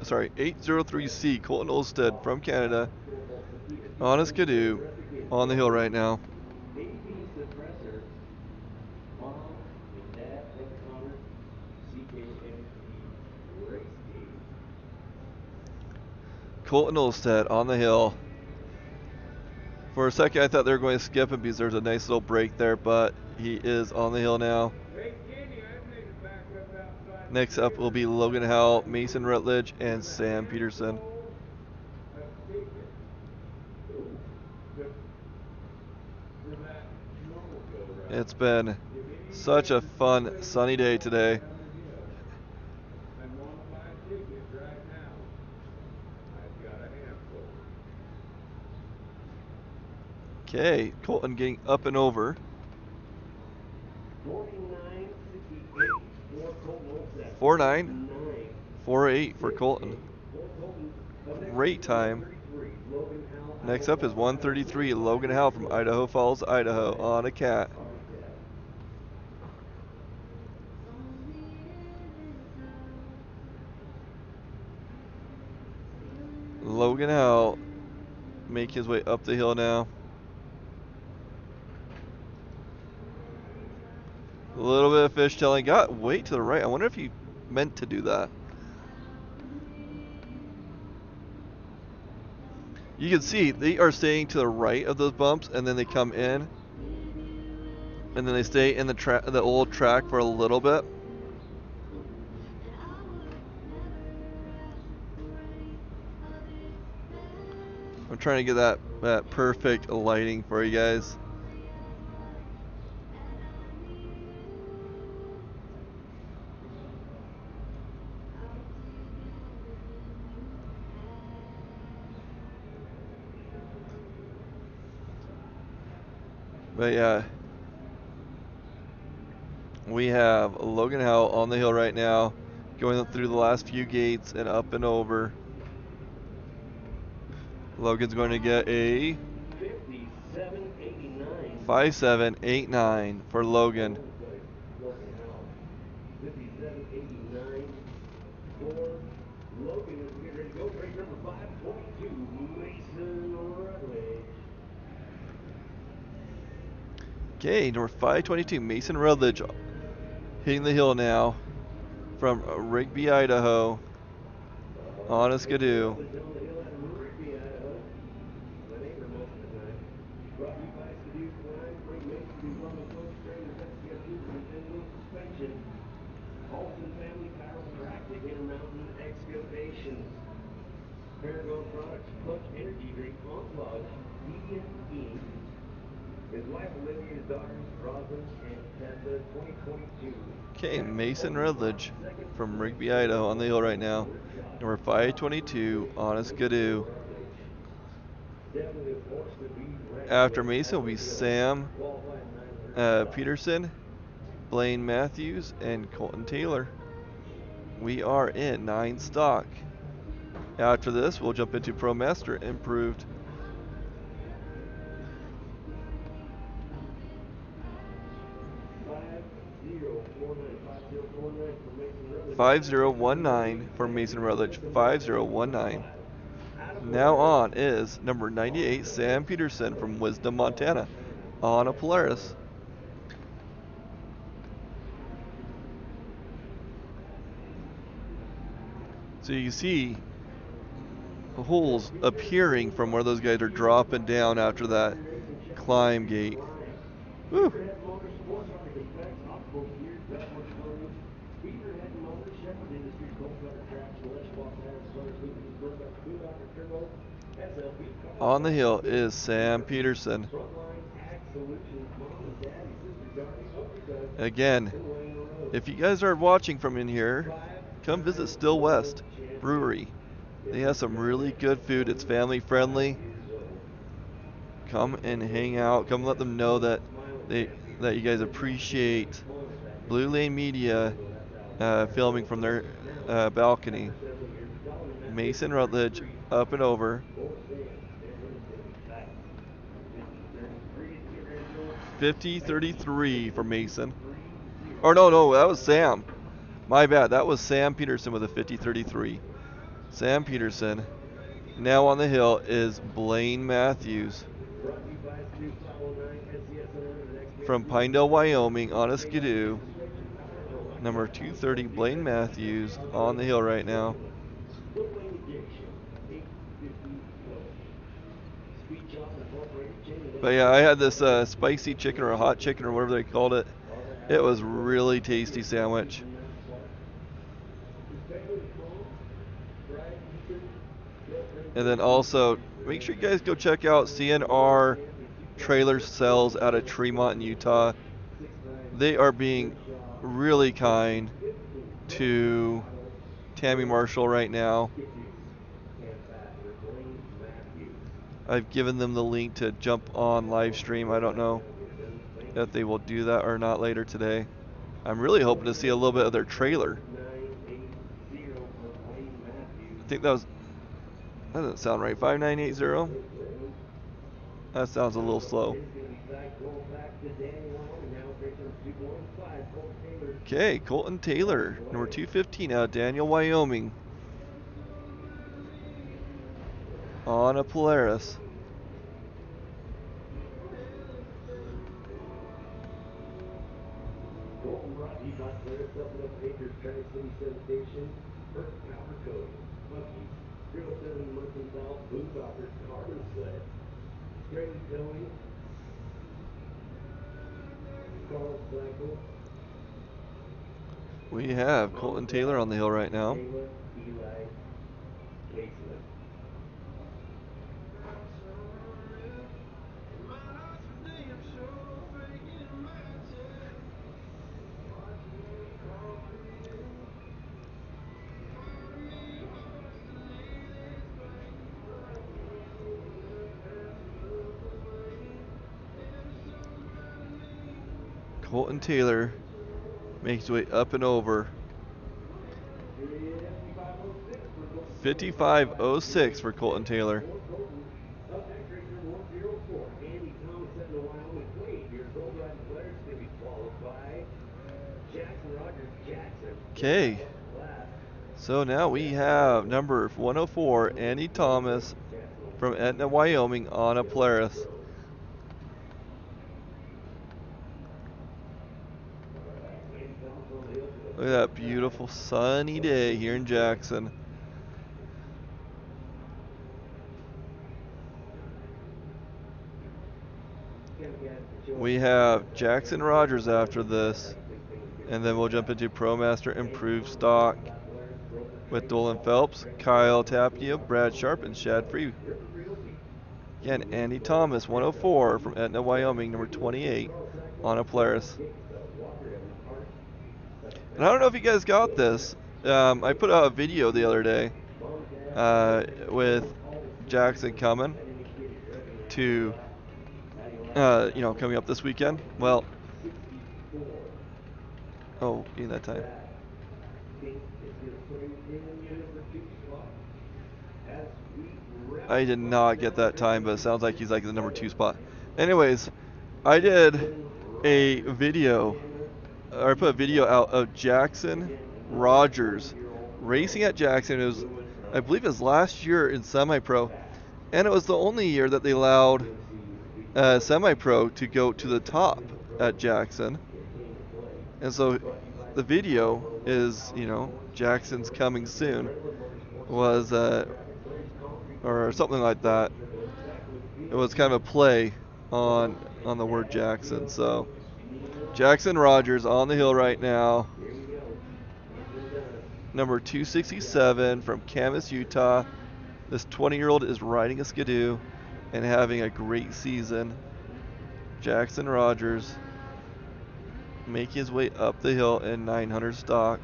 Okay, 803C Colton Olstead from Canada on his Skidoo on the hill right now. Colton Olstead on the hill. For a second, I thought they were going to skip him because there's a nice little break there, but he is on the hill now. Next up will be Logan Howell, Mason Rutledge, and Sam Peterson. It's been such a fun, sunny day today. Okay, Colton getting up and over. 49.48 for Colton. Great time. Next up is 133 Logan Howell from Idaho Falls, Idaho on a cat. Logan Howell make his way up the hill now. A little bit of fishtailing. Got way to the right. I wonder if he meant to do that. You can see they are staying to the right of those bumps, and then they come in, and then they stay in the old track for a little bit. I'm trying to get that perfect lighting for you guys. But yeah, we have Logan Howell on the hill right now, going through the last few gates and up and over. Logan's going to get a 57.89 for Logan. 57.89 for Logan as we get ready to go. Race number 5.2, Mason Okay, number 522, Mason Rutledge, hitting the hill now from Rigby, Idaho, on a skidoo. Brought to you by Skidoo Climb, bring Mason to love approach trailers, SCS Super Nintendo suspension. Olson Family Chiropractic, Intermountain Excavations. Paragon Products, Clutch Energy Drink, Entourage, Deviant Inc. His wife Olivia's daughters, Roslyn and Tessa, 2022. Okay, Mason Rutledge from Rigby, Idaho, on the hill right now. Number 522, on a skidoo. After Mason will be Sam Peterson, Blaine Matthews, and Colton Taylor. We are in 9 stock. After this, we'll jump into Pro Master Improved. $5019 for Mason Rutledge. 5019. Now on is number 98, Sam Peterson from Wisdom, Montana, on a Polaris. So you see holes appearing from where those guys are dropping down after that climb gate. Woo. On the hill is Sam Peterson. Again, if you guys are watching from in here, come visit Still West Brewery. They have some really good food. It's family friendly. Come and hang out. Come let them know that you guys appreciate Blue Lane Media filming from their balcony. Mason Rutledge up and over. 50-33 for Mason. Or no, that was Sam. My bad. That was Sam Peterson with a 50-33. Sam Peterson. Now on the hill is Blaine Matthews from Pinedale, Wyoming, on a skidoo. Number 230, Blaine Matthews, on the hill right now. But yeah, I had this spicy chicken or hot chicken or whatever they called it. It was really tasty sandwich. And then also, make sure you guys go check out CNR Trailer Sales out of Tremont in Utah. They are being really kind to Tammy Marshall right now. I've given them the link to jump on live stream. I don't know if they will do that or not later today. I'm really hoping to see a little bit of their trailer. I think that doesn't sound right. 5980? That sounds a little slow. Okay, Colton Taylor, number 215 out of Daniel, Wyoming, on a Polaris. Colton brought to you by Polaris, Supplement Acres, Tri-City Sanitation, First Power Code, Bucky's, 07 Mercantile, Boondocker's, Carbon Sled, Straight Towing, Carl Cycle. We have Colton Taylor on the hill right now. Eli Caseman. Colton Taylor makes his way up and over. 5506 for Colton Taylor. Okay, so now we have number 104, Andy Thomas from Etna, Wyoming, on a Polaris. Look at that beautiful sunny day here in Jackson. We have Jackson Rogers after this, and then we'll jump into ProMaster Improved Stock with Dolan Phelps, Kyle Tapia, Brad Sharp, and Shad Free. Again, Andy Thomas, 104 from Etna, Wyoming, number 28 on a Polaris. And I don't know if you guys got this. I put out a video the other day with Jackson coming to, coming up this weekend. Well, in that time. I did not get that time, but it sounds like he's like the number 2 spot. Anyways, I did a video, or I put a video out of Jackson Rogers racing at Jackson. It was, I believe, his last year in semi-pro, and it was the only year that they allowed semi-pro to go to the top at Jackson. And so the video is, Jackson's coming soon, was or something like that. It was kind of a play on the word Jackson. So Jackson Rogers on the hill right now, number 267 from Camas, Utah. This 20-year-old is riding a Skidoo and having a great season. Jackson Rogers making his way up the hill in 900 stock.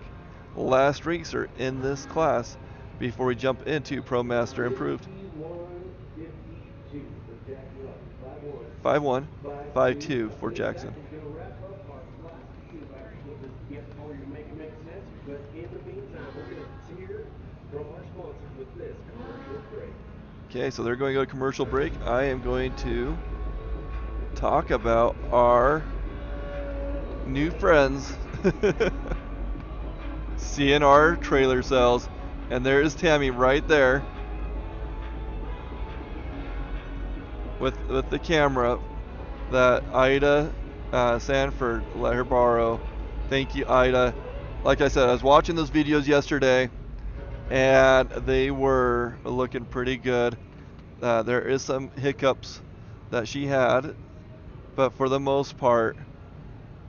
Last racer in this class before we jump into ProMaster Improved. 5-1, 5-2 for Jackson. Okay, so they're going to go to commercial break. I am going to talk about our new friends, CNR Trailer Sales, and there is Tammy right there with the camera that Ida Sanford let her borrow. Thank you, Ida. Like I said, I was watching those videos yesterday, and they were looking pretty good. There is some hiccups that she had, but for the most part,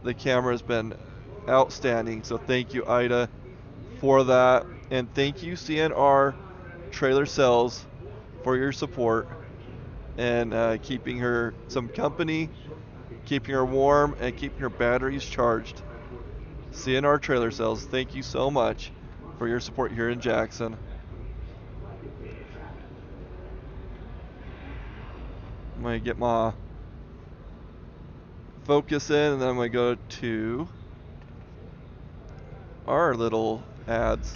the camera has been outstanding. So thank you, Ida, for that. And thank you, CNR Trailer Sales, for your support and keeping her some company, keeping her warm, and keeping her batteries charged. CNR Trailer Sales, thank you so much for your support here in Jackson. I'm going to get my focus in, and then I'm going to go to our little ads.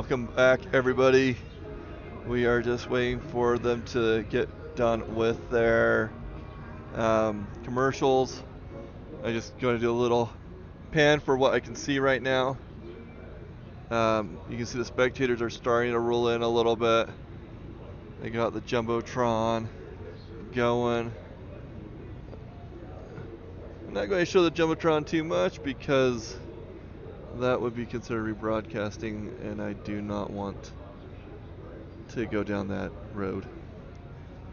Welcome back, everybody. We are just waiting for them to get done with their commercials. I'm just going to do a little pan for what I can see right now. You can see the spectators are starting to roll in a little bit. They got the Jumbotron going. I'm not going to show the Jumbotron too much because that would be considered rebroadcasting, and I do not want to go down that road.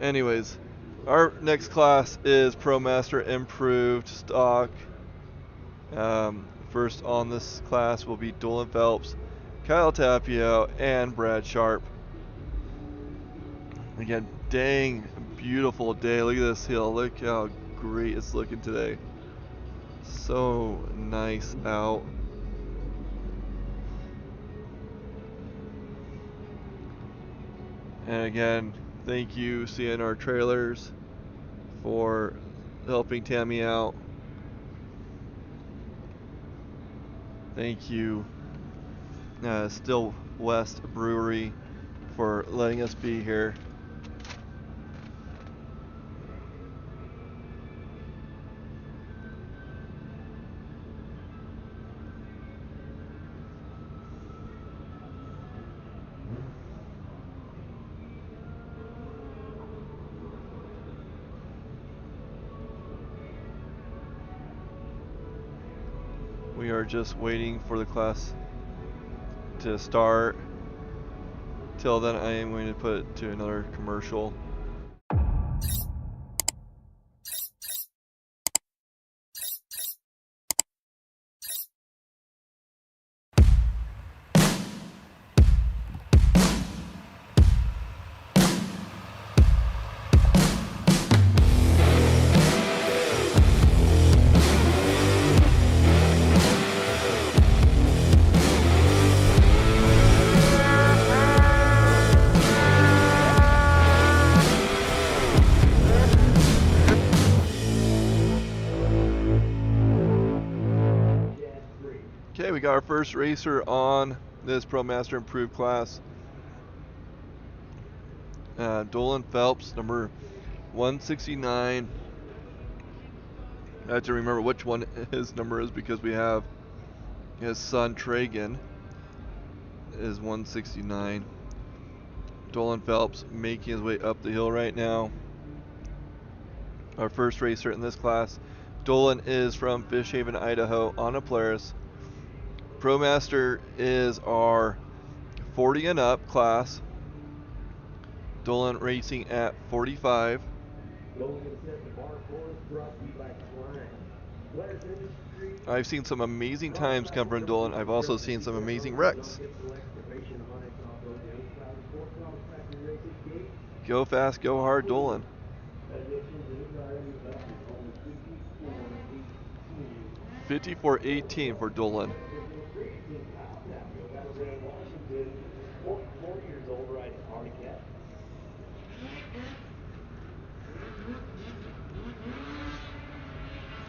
Anyways, our next class is ProMaster Improved Stock. First on this class will be Dolan Phelps, Kyle Tapio, and Brad Sharp. Again, dang beautiful day. Look at this hill. Look how great it's looking today. So nice out. And again, thank you CNR Trailers for helping Tammy out. Thank you Still West Brewery for letting us be here. We are just waiting for the class to start. Till then, I am going to put it to another commercial. Okay, we got our first racer on this ProMaster Improved class. Dolan Phelps, number 169. I have to remember which one his number is because we have his son Tragan is 169. Dolan Phelps making his way up the hill right now. Our first racer in this class. Dolan is from Fish Haven, Idaho on a Polaris. ProMaster is our 40 and up class. Dolan racing at 45. I've seen some amazing times come from Dolan. I've also seen some amazing wrecks. Go fast, go hard, Dolan. 54.18 for Dolan.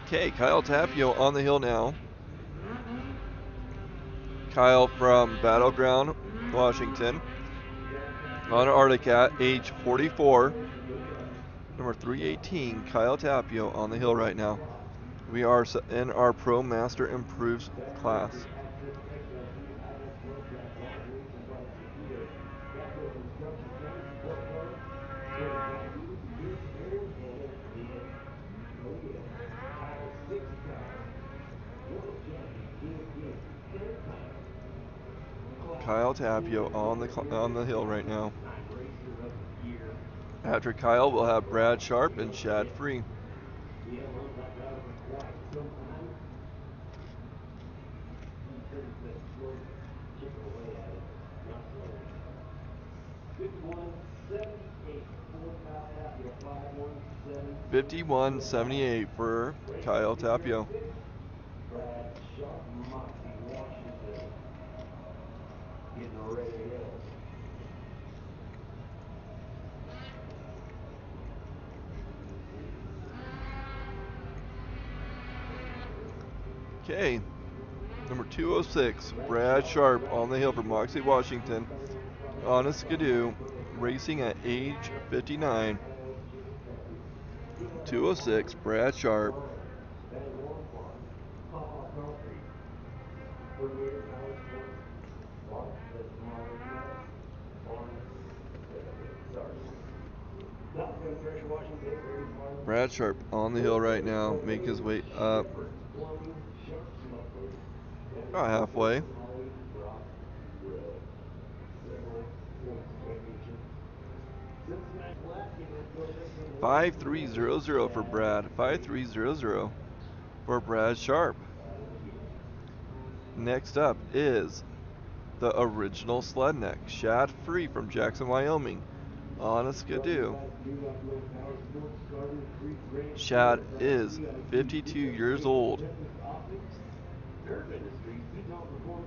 Okay, Kyle Tapio on the hill now. Kyle from Battleground, Washington. On Arctic Cat, age 44. Number 318, Kyle Tapio on the hill right now. We are in our ProMaster Improves class. Kyle Tapio on the hill right now. After Kyle, we'll have Brad Sharp and Shad Free. $51.78 for Kyle Tapio. Okay, Number 206, Brad Sharp on the hill for Moxley, Washington, on a skidoo, racing at age 59. 206, Brad Sharp. Brad Sharp on the hill right now, making his way up. About halfway. 5300 for Brad. 5300 for Brad Sharp. Next up is the original Sledneck, Shad Free from Jackson, Wyoming, on a skidoo. Shad is 52 years old.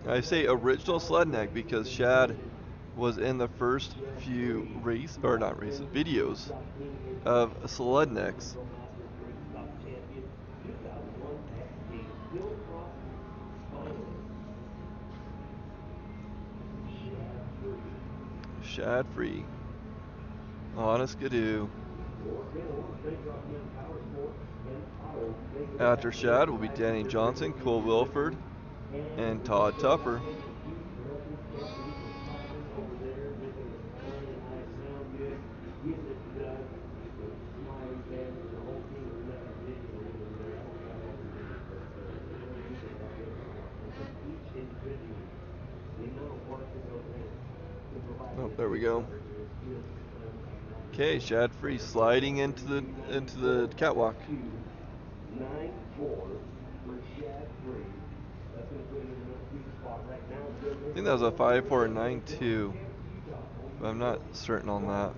I say original Sledneck because Shad was in the first few videos of Slednecks. Shad Free on a skidoo. After Shad will be Danny Johnson, Cole Wilford, and Todd Tupper. Oh, there we go. Okay, Shad Free sliding into the catwalk. 9-4 for Shad Free. That's going to put him in a sweet spot right now. I think that was a 5-4 9-2, but I'm not certain on that.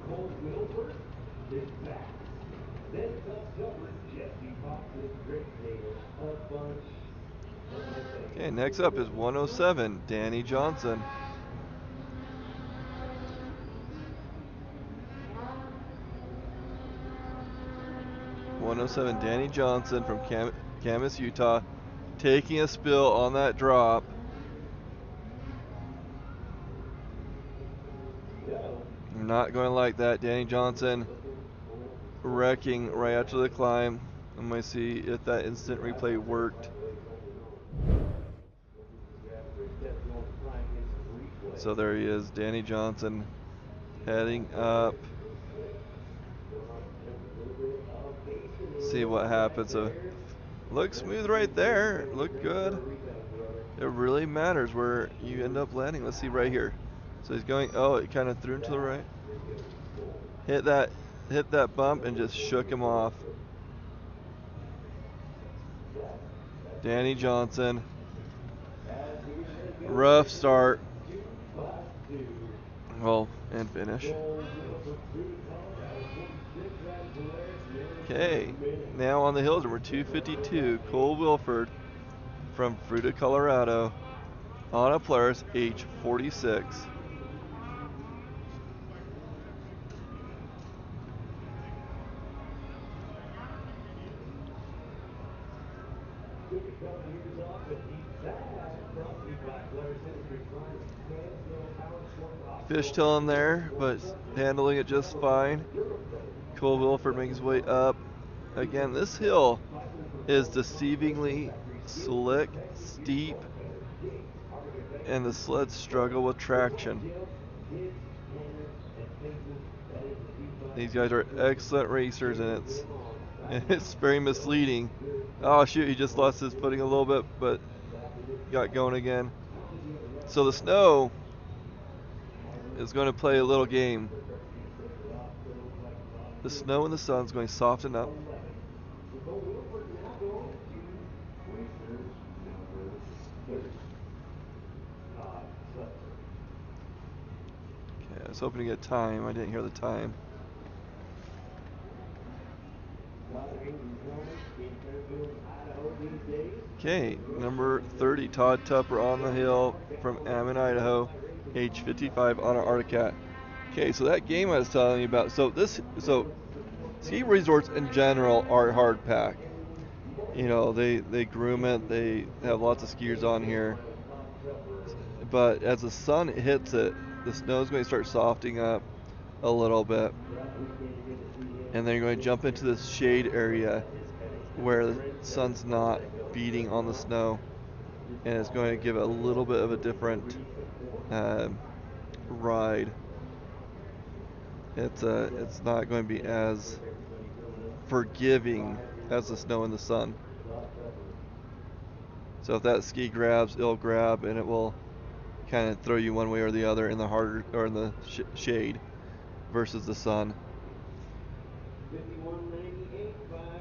Cole Wilbur is back. Then it's up Silver, Jesse Fox, and Rick Dale. A bunch. Okay, next up is 107, Danny Johnson. .107 Danny Johnson from Camas, Utah, taking a spill on that drop. I'm not going to like that. Danny Johnson wrecking right after the climb. I'm going to see if that instant replay worked. So there he is, Danny Johnson heading up. See what happens. So, looks smooth right there. Look good. It really matters where you end up landing. Let's see right here. So he's going. Oh, it kind of threw him to the right. Hit that bump and just shook him off. Danny Johnson. Rough start. Well, and finish. Okay, now on the hills, number 252, Cole Wilford from Fruita, Colorado, on a Polaris, age 46. Fishtailing there, but handling it just fine. Cole Wilford makes his way up. Again, this hill is deceivingly slick, steep, and the sleds struggle with traction. These guys are excellent racers, and it's very misleading. Oh shoot, he just lost his footing a little bit, but got going again. So the snow is going to play a little game. The snow and the sun is going to soften up. Okay, I was hoping to get time. I didn't hear the time. Okay, number 30, Todd Tupper on the hill from Ammon, Idaho, age 55 on an Arctic Cat. Okay, so that game I was telling you about. So ski resorts in general are hard packed. they groom it. They have lots of skiers on here. But as the sun hits it, the snow's going to start softening up a little bit. And then you're going to jump into this shade area where the sun's not beating on the snow. And it's going to give it a little bit of a different ride. It's not going to be as forgiving as the snow and the sun. So if that ski grabs, it'll grab and it will kind of throw you one way or the other in the harder or in the shade versus the sun.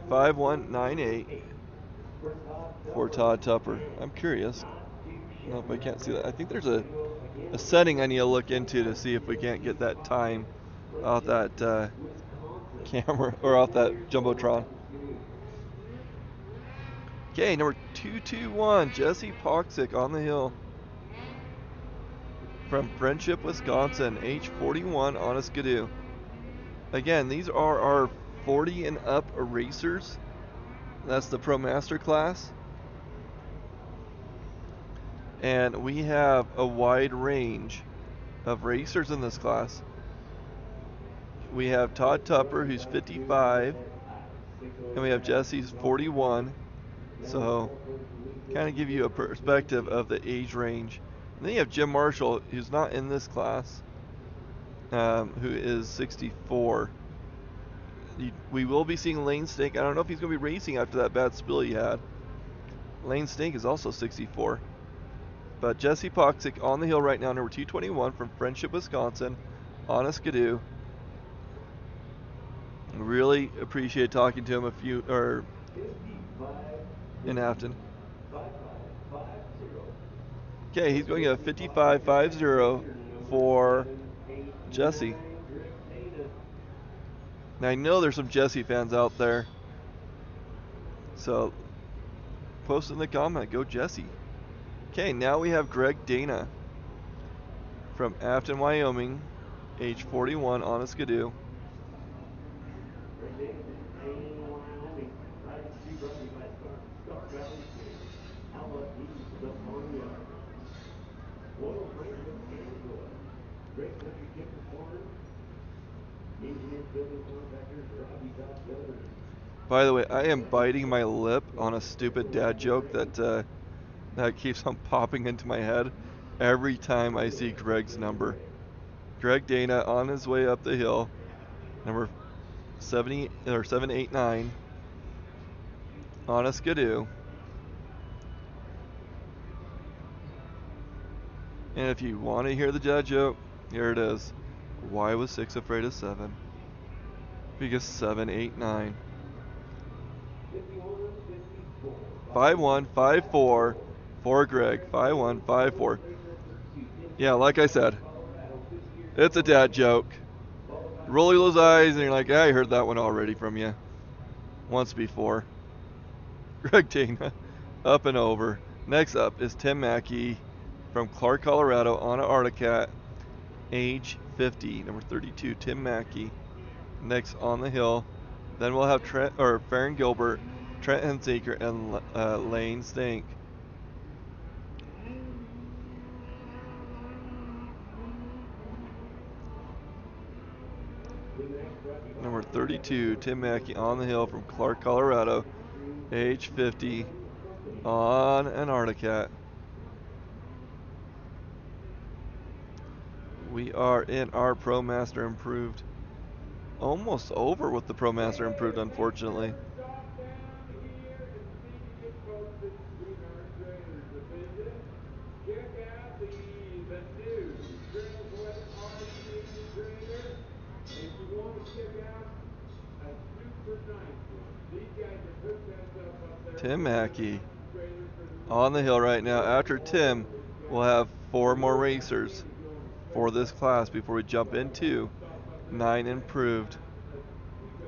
5198 for Todd Tupper. I'm curious. Nope, I can't see that. I think there's a setting I need to look into to see if we can't get that time off that camera or off that jumbotron. Okay, number 221, Jesse Poxic on the hill from Friendship, Wisconsin, age 41 on a Skidoo. Again, these are our 40 and up racers. That's the Pro Master class. And we have a wide range of racers in this class. We have Todd Tupper, who's 55, and we have Jesse's 41. So, kind of give you a perspective of the age range. And then you have Jim Marshall, who's not in this class, who is 64. We will be seeing Lane Stink. I don't know if he's going to be racing after that bad spill he had. Lane Stink is also 64. But Jesse Poxic on the hill right now, number 221 from Friendship, Wisconsin, on a Skidoo. Really appreciate talking to him in Afton. Okay, he's going to 55.50 for Jesse. Now I know there's some Jesse fans out there, so post in the comment, go Jesse. Okay, now we have Greg Dana from Afton, Wyoming, age 41 on a Skidoo. By the way, I am biting my lip on a stupid dad joke that keeps on popping into my head every time I see Greg's number. Greg Dana on his way up the hill, number 789 on a Skidoo. And if you want to hear the dad joke, here it is. Why was 6 afraid of 7? Because 789. 5154 for Greg. 5154. Yeah, like I said, it's a dad joke. Roll those eyes and you're like, I heard that one already from you once before. Greg Dana, up and over. Next up is Tim Mackey from Clark, Colorado on an Articat, age 50, number 32, Tim Mackey. Next on the hill. Then we'll have Farron Gilbert, Trent Hensaker, and Lane Stink. Number 32, Tim Mackey on the hill from Clark, Colorado, age 50, on an Articat. We are in our Pro Master Improved. Almost over with the Pro Master Improved, unfortunately. Tim Mackey on the hill right now. After Tim, we'll have 4 more racers for this class before we jump into 9 improved.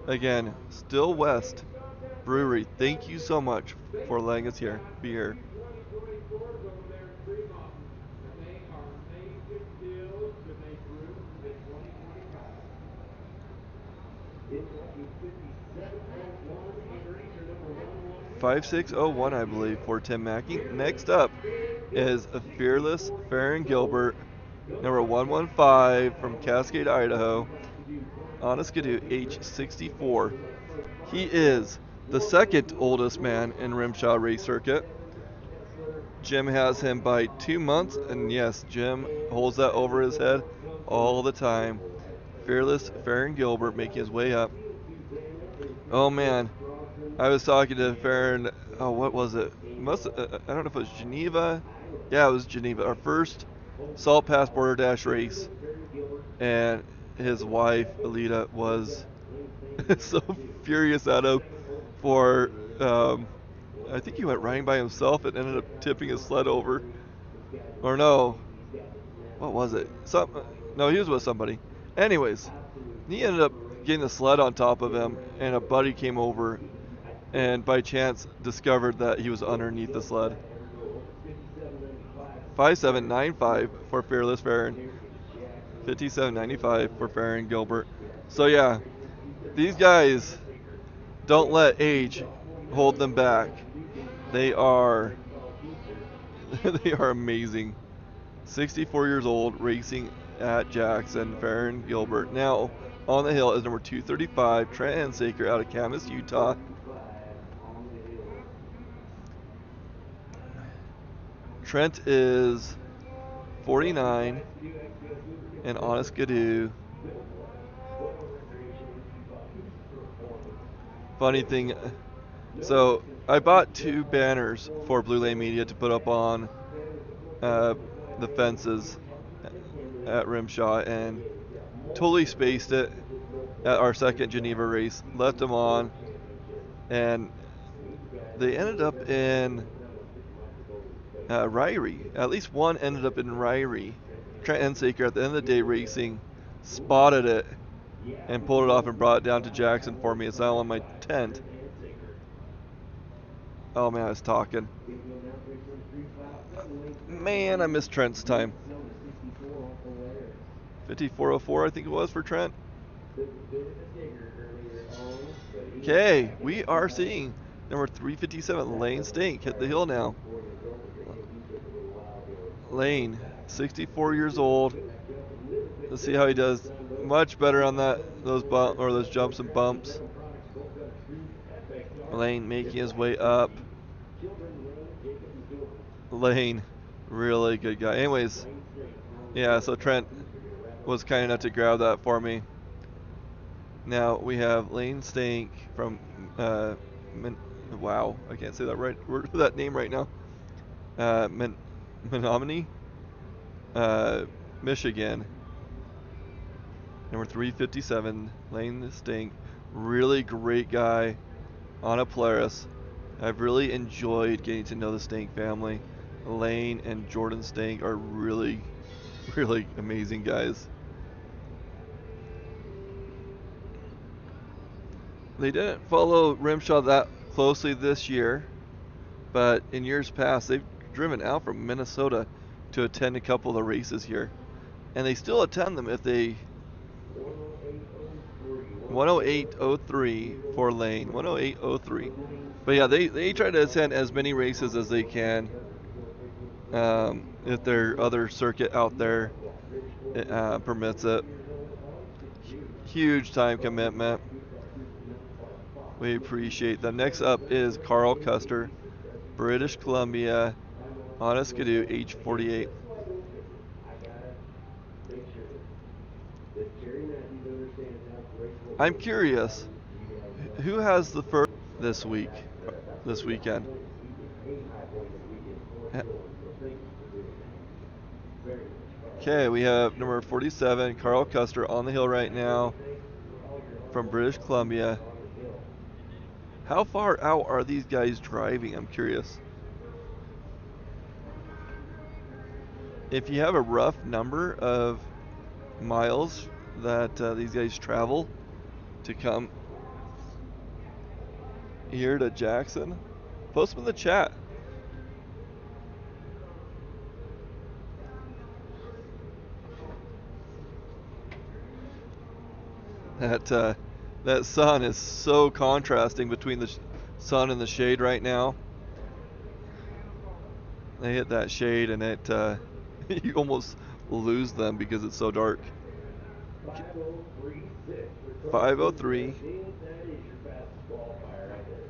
Again, Still West Brewery, thank you so much for letting us be here. 5601, I believe, for Tim Mackey. Next up is a Fearless Farron Gilbert, number 115 from Cascade, Idaho. On a Skidoo, age 64. He is the second oldest man in Rimshaw race circuit. Jim has him by 2 months, and yes, Jim holds that over his head all the time. Fearless Farron Gilbert making his way up. Oh man, I was talking to Farron. Oh, what was it? I don't know if it was Geneva. Yeah, it was Geneva. Our first Salt Pass Border Dash race, and his wife Alita was so furious at him for. I think he went riding by himself and ended up tipping his sled over. Or no, what was it? No, he was with somebody. Anyways, he ended up getting the sled on top of him, and a buddy came over and by chance discovered that he was underneath the sled. 5795 for Fearless Farron. 5795 for Farron Gilbert. So yeah, these guys don't let age hold them back. They are they are amazing. 64 years old, racing at Jackson. Farron Gilbert. Now on the hill is number 235, Trent Hensaker out of Camas, Utah. Trent is 49 and on a Skidoo. Funny thing, so I bought 2 banners for Blue Lane Media to put up on the fences at Rimshaw, and totally spaced it at our second Geneva race. Left them on, and they ended up in Ryrie. At least one ended up in Ryrie. Trent Hensaker at the end of the day racing spotted it and pulled it off and brought it down to Jackson for me. It's now on my tent. Oh man, I was talking. Man, I missed Trent's time. 5404, I think it was for Trent. Okay, we are seeing number 357, Lane Stink, hit the hill now. Lane, 64 years old. Let's see how he does. Much better on those jumps and bumps. Lane making his way up. Lane, really good guy. Anyways, yeah, so Trent was kind enough to grab that for me. Now we have Lane Stink from wow, I can't say that right. That name right now. Menominee, Michigan. Number 357, Lane Stink. Really great guy on a Polaris. I've really enjoyed getting to know the Stink family. Lane and Jordan Stink are really, really amazing guys. They didn't follow Rimshaw that closely this year, but in years past they've driven out from Minnesota to attend a couple of the races here, and they still attend them if they 108.03 for Lane, 108.03. But yeah, they try to attend as many races as they can. If their other circuit out there permits it. Huge time commitment. We appreciate them. Next up is Carl Custer, British Columbia, on a Skidoo, age 48. I'm curious, who has the first this weekend? Okay, we have number 47, Carl Custer, on the hill right now from British Columbia. How far out are these guys driving? I'm curious. If you have a rough number of miles that these guys travel to come here to Jackson, post them in the chat. That sun is so contrasting between the sun in the shade right now. They hit that shade and it you almost lose them because it's so dark. 5036 for 503. That is your fastest qualifier right there.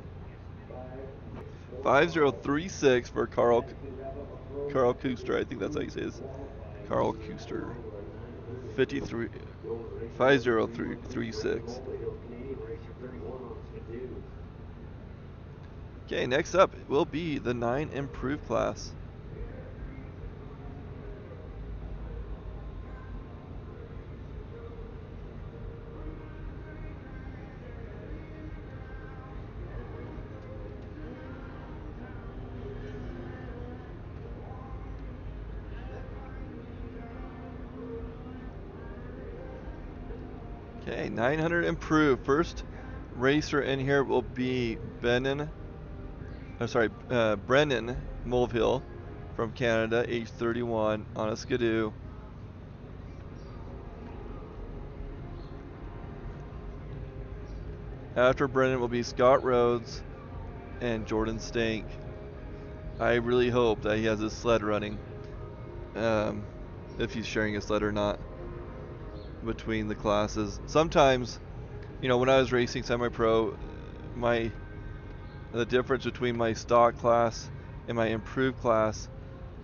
5036 for Carl That's going to wrap up our pro Carl Kuster. I think that's how you say his. qualifying. Carl We have Kuster. on to our 900 53 going to racer number 312, 5036. Brandon Hill, Canadian racer 31 on Skidoo. Okay, next up will be the 9 improved class. Okay, 900 improved. First racer in here will be Brennan Mulvihill from Canada, age 31, on a Skidoo. After Brennan will be Scott Rhodes and Jordan Stank. I really hope that he has his sled running, if he's sharing his sled or not, between the classes. Sometimes, when I was racing semi-pro, the difference between my stock class and my improved class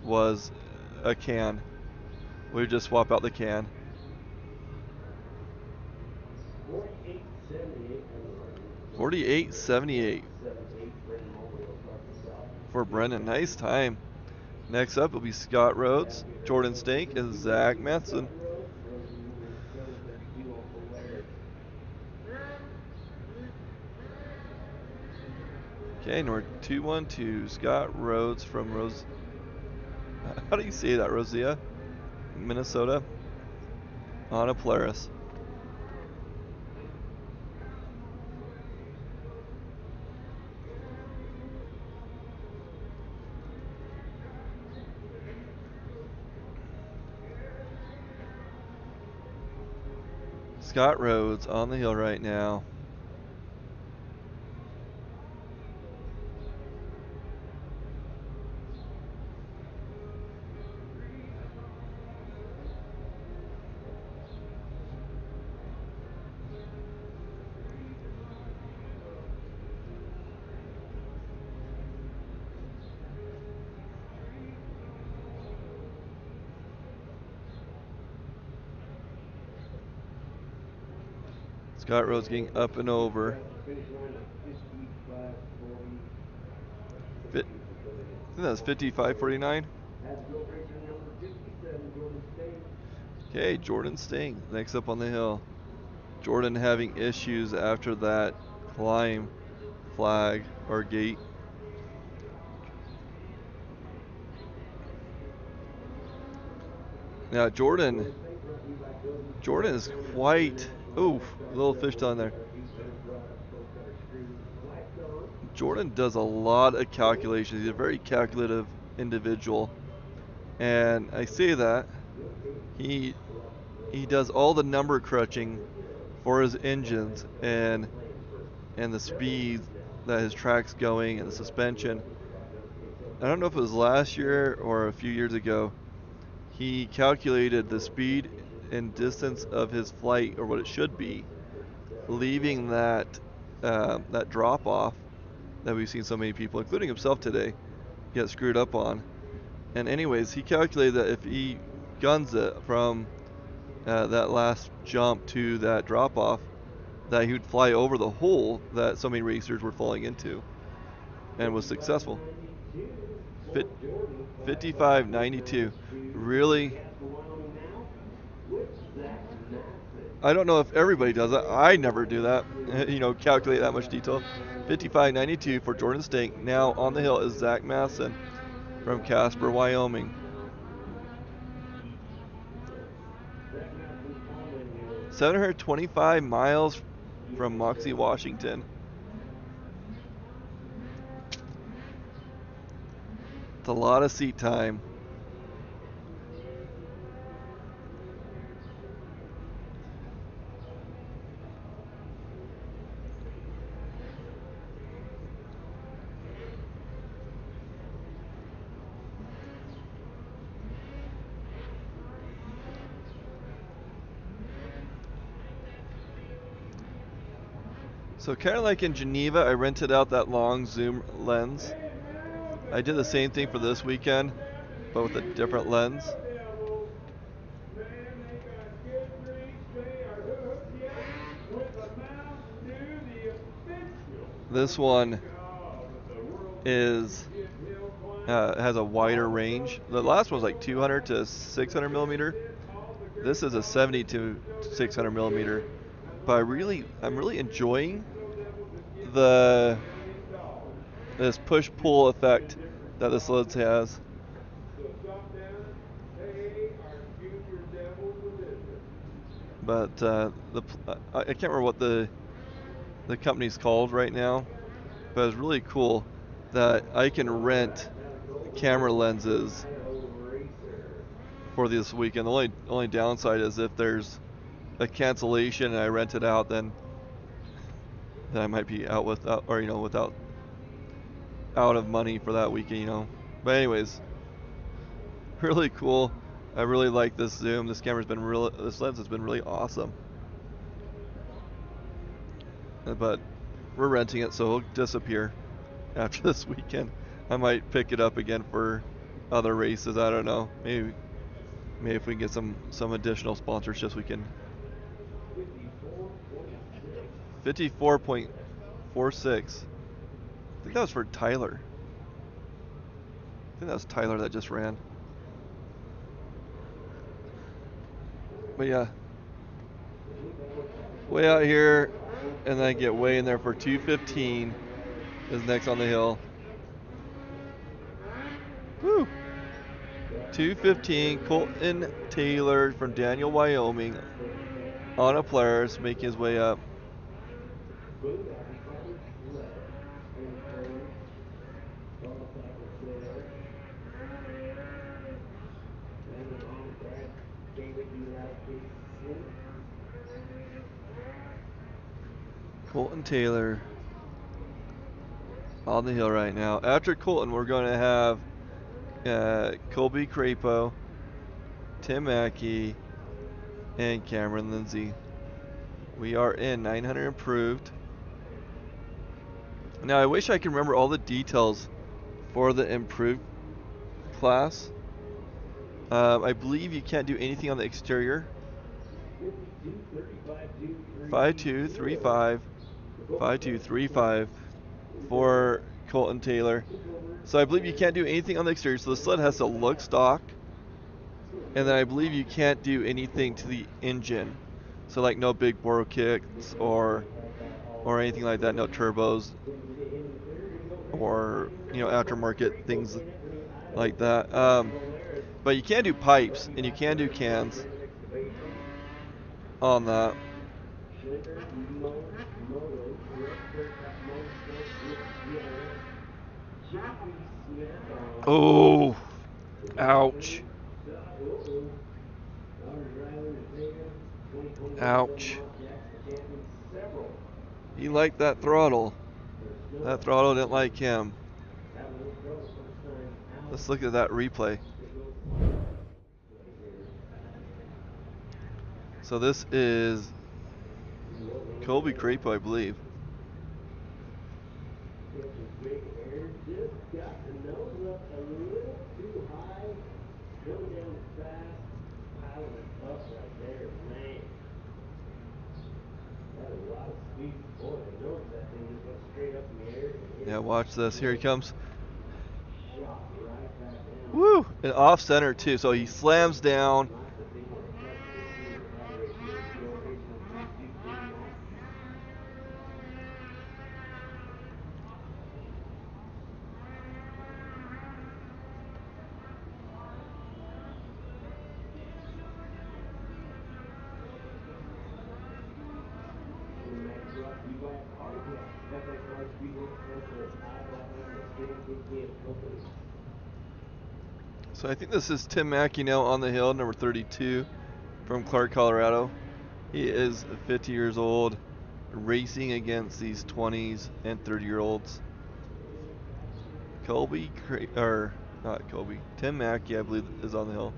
was a can. We would just swap out the can. 48.78 for Brennan. Nice time. Next up will be Scott Rhodes, Jordan Stank, and Zach Matheson. Okay, number 212, Scott Rhodes from how do you say that, Rosia? Minnesota. On a Polaris. Scott Rhodes on the hill right now. Scott Rhodes getting up and over. I think that's 55.49. Okay, Jordan Sting next up on the hill. Jordan having issues after that climb flag or gate. Now Jordan is quite, oof, little fish down there. Jordan does a lot of calculations. He's a very calculative individual. And I say that he does all the number crunching for his engines and the speed that his track's going and the suspension. I don't know if it was last year or a few years ago. He calculated the speed and distance of his flight, or what it should be, leaving that drop off that we've seen so many people, including himself today, get screwed up on. And anyways, he calculated that if he guns it from that last jump to that drop off, that he would fly over the hole that so many racers were falling into, and was successful. 55.92. Really, I don't know if everybody does that. I never do that. Calculate that much detail. 55.92 for Jordan Stank. Now on the hill is Zach Masson from Casper, Wyoming. 725 miles from Moxie, Washington. It's a lot of seat time. So kind of like in Geneva, I rented out that long zoom lens. I did the same thing for this weekend, but with a different lens. This one is has a wider range. The last one was like 200 to 600 millimeter. This is a 70 to 600 millimeter. But I'm really enjoying the this push-pull effect that this lens has. But I can't remember what the company's called right now, but it's really cool that I can rent camera lenses for this weekend. The only downside is if there's a cancellation and I rent it out, then I might be out without, or without out of money for that weekend. But anyways, really cool. I really like this zoom. This lens has been really awesome. But we're renting it, so it'll disappear after this weekend. I might pick it up again for other races. I don't know. Maybe if we can get some additional sponsorships, we can. 54.46. I think that was for Tyler. I think that was Tyler that just ran. But yeah, way out here, and then I get way in there for 2:15 is next on the hill. Woo! 2:15, Colton Taylor from Daniel, Wyoming, on a Polaris, making his way up. Colton Taylor on the hill right now. After Colton, we're going to have Colby Crapo, Tim Mackey, and Cameron Lindsay. We are in 900 improved. Now I wish I could remember all the details for the improved class. I believe you can't do anything on the exterior. 5235, 5235 for Colton Taylor. So I believe you can't do anything on the exterior. So the sled has to look stock. And then I believe you can't do anything to the engine. So like no big bore kits or anything like that, no turbos or aftermarket things like that. But you can do pipes and you can do cans on that. Oh, ouch. Ouch. He liked that throttle. That throttle didn't like him. Let's look at that replay. So this is Colby Crapo, I believe. Yeah, watch this. Here he comes. Woo! And off center too. So he slams down. So I think this is Tim Mackey now on the hill, number 32 from Clark, Colorado. He is 50 years old, racing against these 20s and 30-year-olds. Tim Mackey, I believe, is on the hill.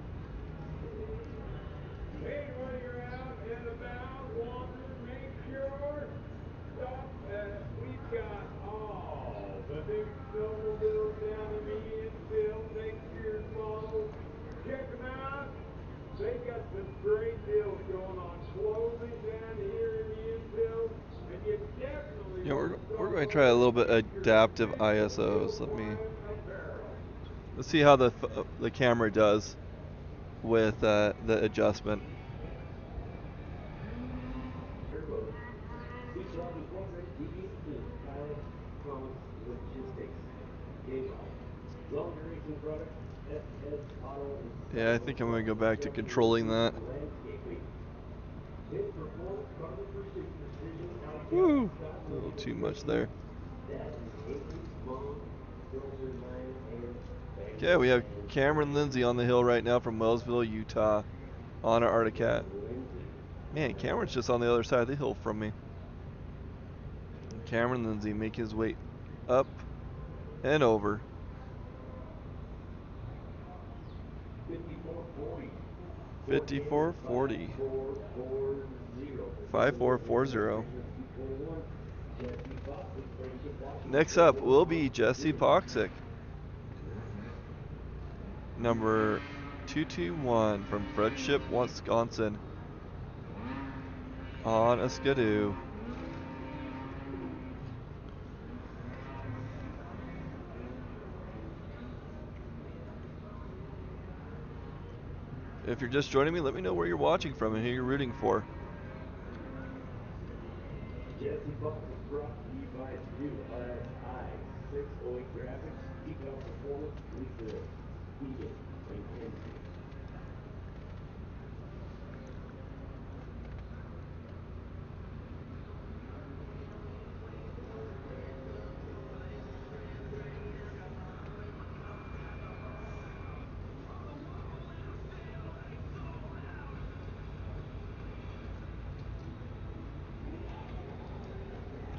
I try a little bit adaptive ISOs. Let's see how the camera does with the adjustment. Feature off incorporated TVs Inc. Pilot Promise Logistics. Game on. Longer racing products. SS Auto and Yeah, I think I'm gonna go back to controlling that. Landscaping. Pit Performance Carbon Pursuit Precision Outcast Woo! Stock A little too much Configuration. there. That is Avery Vaughn, Filter Liner, and Okay, we have Van Cameron Lindsay on the hill right now from Wellsville, Utah, on our Articat. Lindsay. Man, Cameron's just on the other side of the hill from me. And Cameron Lindsay make his way up and over. 5440. 5440. 5440. Next up will be Jesse Poxic. Number 221 from Friendship, Wisconsin. On a skidoo. If you're just joining me, let me know where you're watching from and who you're rooting for. Jesse Fox is brought to you by New RSI 608 Graphics, Decal Performance, Lisa Egan, McKenzie.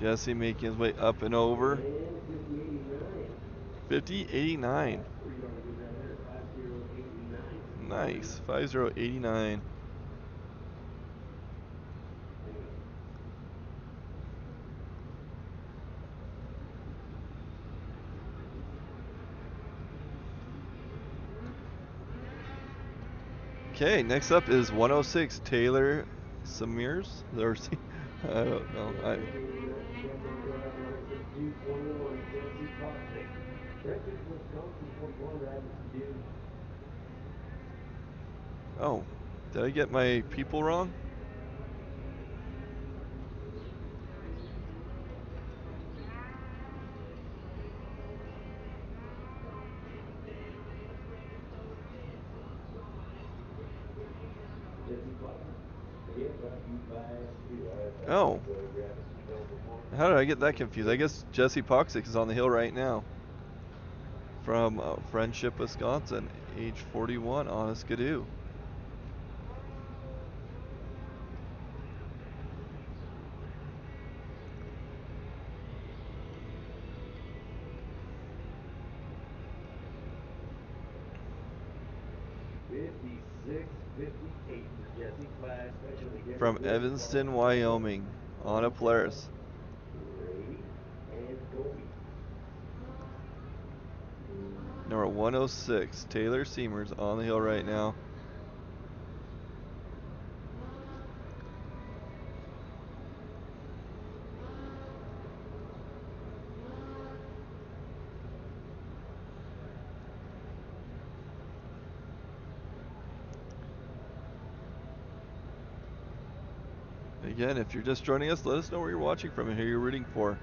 Jesse making his way up and over. And 5089. 5089. We're going to get down there at 5089. Nice. 5089. Okay, next up is 106 Taylor Samirs. I don't know. Oh, did I get my people wrong? Oh. How did I get that confused? I guess Jesse Poxic is on the hill right now. From Friendship, Wisconsin, age 41, on a skidoo. From Evanston, Wyoming, on a Polaris. Number 106, Taylor Seamers on the hill right now. Again, if you're just joining us, let us know where you're watching from and who you're rooting for.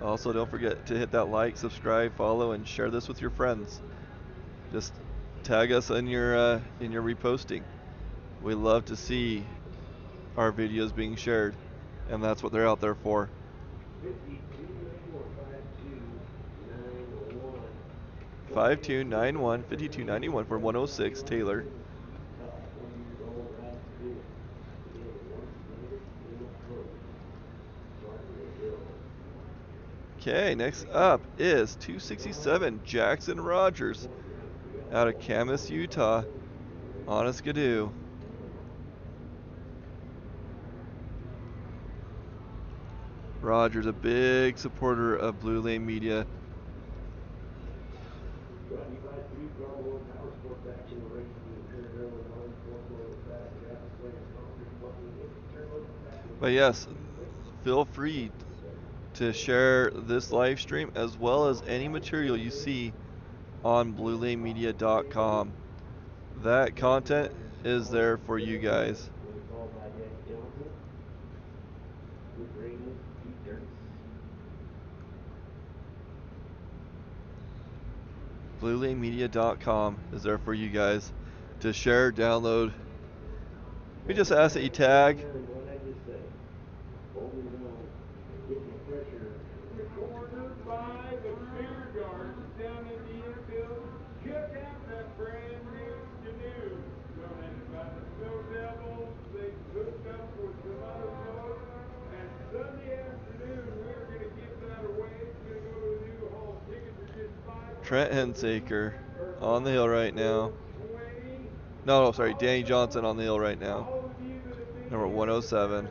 Also, don't forget to hit that like, subscribe, follow, and share this with your friends. Just tag us in your reposting. We love to see our videos being shared, and that's what they're out there for. 5291, 5291 for 106 Taylor. Okay, next up is 267 Jackson Rogers out of Camas, Utah, on a skidoo. Rogers, a big supporter of Blue Lane Media. But yes, feel free to share this live stream as well as any material you see on bluelanemedia.com. That content is there for you guys. bluelanemedia.com is there for you guys to share, download. We just ask that you tag. Cornered by the beer gardens down in the infield. Check out that brand new canoe donated by the Snow Devils. They hooked up with some other folks. And Sunday afternoon, we're going to give that away. It's going to go to a new home. Tickets are just $5. Trent Hensaker on the hill right now. No, sorry, Danny Johnson on the hill right now. Number 107.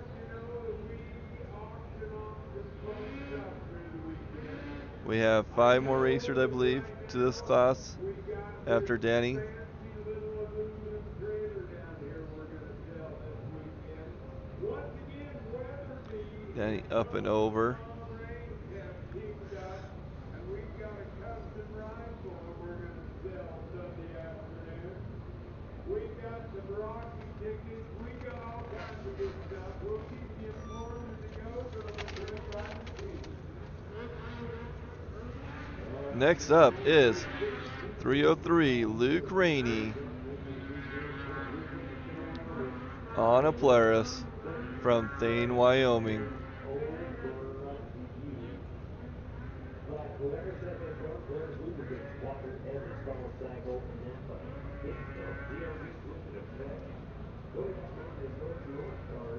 We have 5 more racers, I believe, to this class after Danny. Danny up and over. We got some Rocky tickets. We got all kinds of good stuff. We'll keep you informed as it goes on the Trail Riding season. Next up is 303 Luke Rainey on a Polaris from Thane, Wyoming. Polaris FFO, Polaris lubricants, Walker, Evans, Carl Sagal, Napa. Discount DRB in effect. Toyota Resort North Star,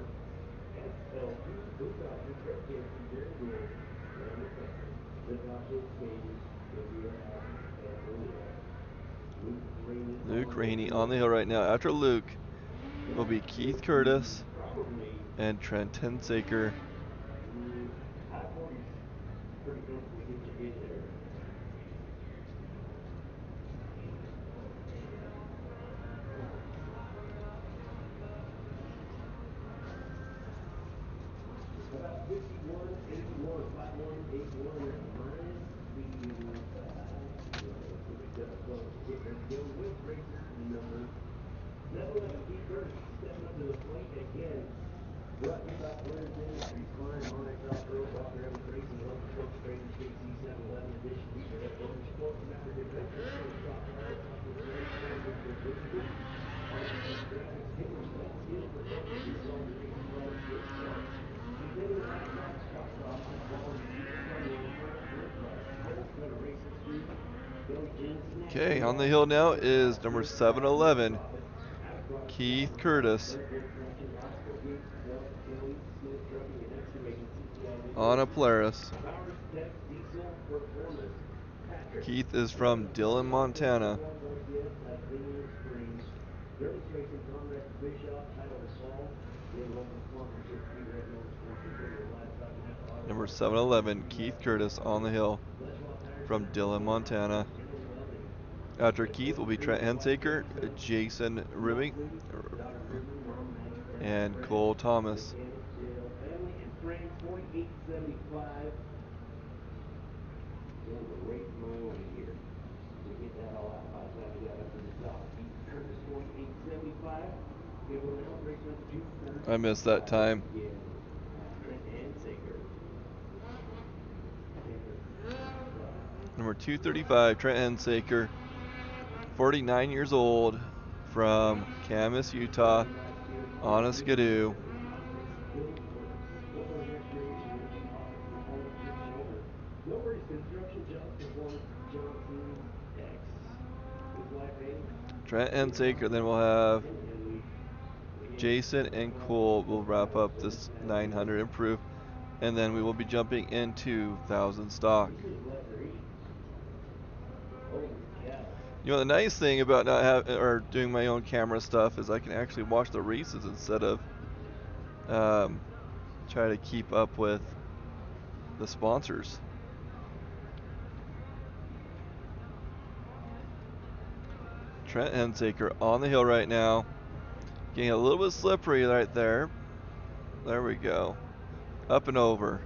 SL2, Blue Dodger, Fred Casey, Jerry Gould, and the family. The Dodgers, Katie, Indiana, and Juliet. Luke Rainey on the hill right now. After Luke will be Keith Curtis and Trent Hensaker. Pretty comfortably get you in there. About 51.81, 51.81 minus speeding 5. Here we go, folks. Get ready to go with racer number 711, Keith Curtis. Stepping up to the plate again. Brought to you by Flares Industries, Climb, Onyx Off-Road, Walker Evans Racing, Local Coach Traders, KC 711 Edition, Beaverhead Motorsport, Maverick Adventure, Stock Car, Office Race, Congress Racing, RC Graphics, Hillclimb, Steel Performance, Resolve Racing Products, Race Parts, Continuing Laptop, Stock Off, High Quality Steel, Sunway Parts, Brake Parts, Cold Cutter Racing Street, Billy Jean Snack. Okay, on the hill now is number 711, Keith Curtis on a Polaris. Keith is from Dillon, Montana. Number 711, Keith Curtis on the hill from Dillon, Montana. After Keith will be Trent Hensaker, Jason Ribbing, and Cole Thomas. I missed that time. Number 235, Trent Hensaker, 49 years old, from Camas, Utah, on a Skidoo. Trent Hensaker, then we'll have Jason and Cole will wrap up this 900 improve, and then we will be jumping into 1,000 stock. You know, the nice thing about not having or doing my own camera stuff is I can actually watch the races instead of try to keep up with the sponsors. Trent Hensaker on the hill right now. Getting a little bit slippery right there. There we go. Up and over.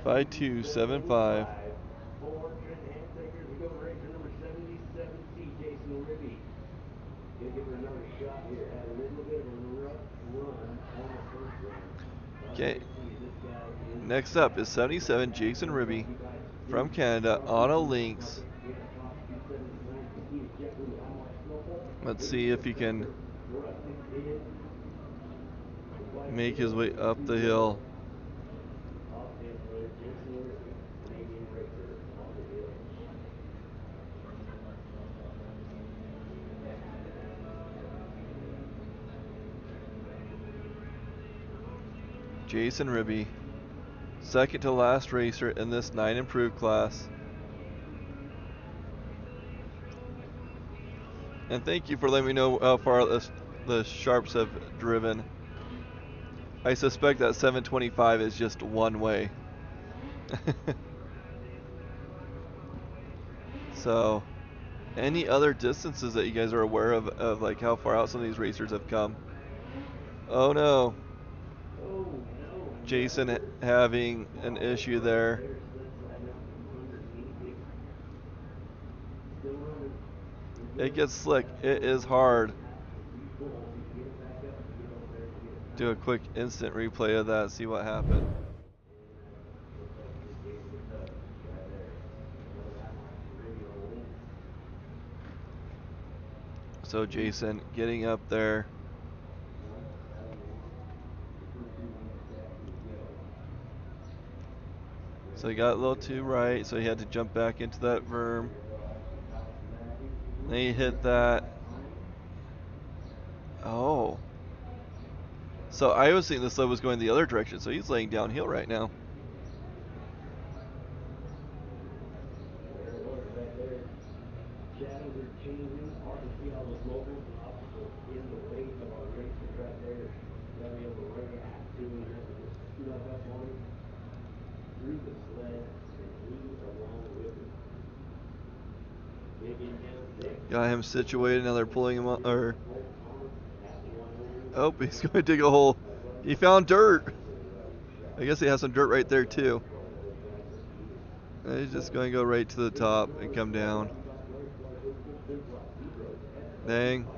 5275. Four Trent Handtakers. We go to racer number 77C, Jason Ribby. Gonna give her another shot here. Had a little bit of a rough run on the first run. Okay. This guy is Next up is 77 Jason Ribby from Canada on a Lynx. Let's see if he can make his way up the hill. Jason Ribby, second to last racer in this 9 improved class. And thank you for letting me know how far the Sharps have driven. I suspect that 725 is just one way. So, any other distances that you guys are aware of like how far out some of these racers have come? Oh no. Jason having an issue there. It gets slick. It is hard. Do a quick instant replay of that, see what happened. So Jason getting up there. So he got a little too right, so he had to jump back into that berm. Then he hit that. Oh. So I was thinking the sled was going the other direction, so he's laying downhill right now. Shadows are changing. Hard to see all those moguls and obstacles in the way of our racers right there. Gotta be able to react to him. You have to just snuck up on him through the sled and lead along with him. Digging down six. Got him situated. Now they're pulling him up. Oh, he's going to dig a hole. He found dirt. I guess he has some dirt right there too. And he's just going to go right to the top and come down. Dang.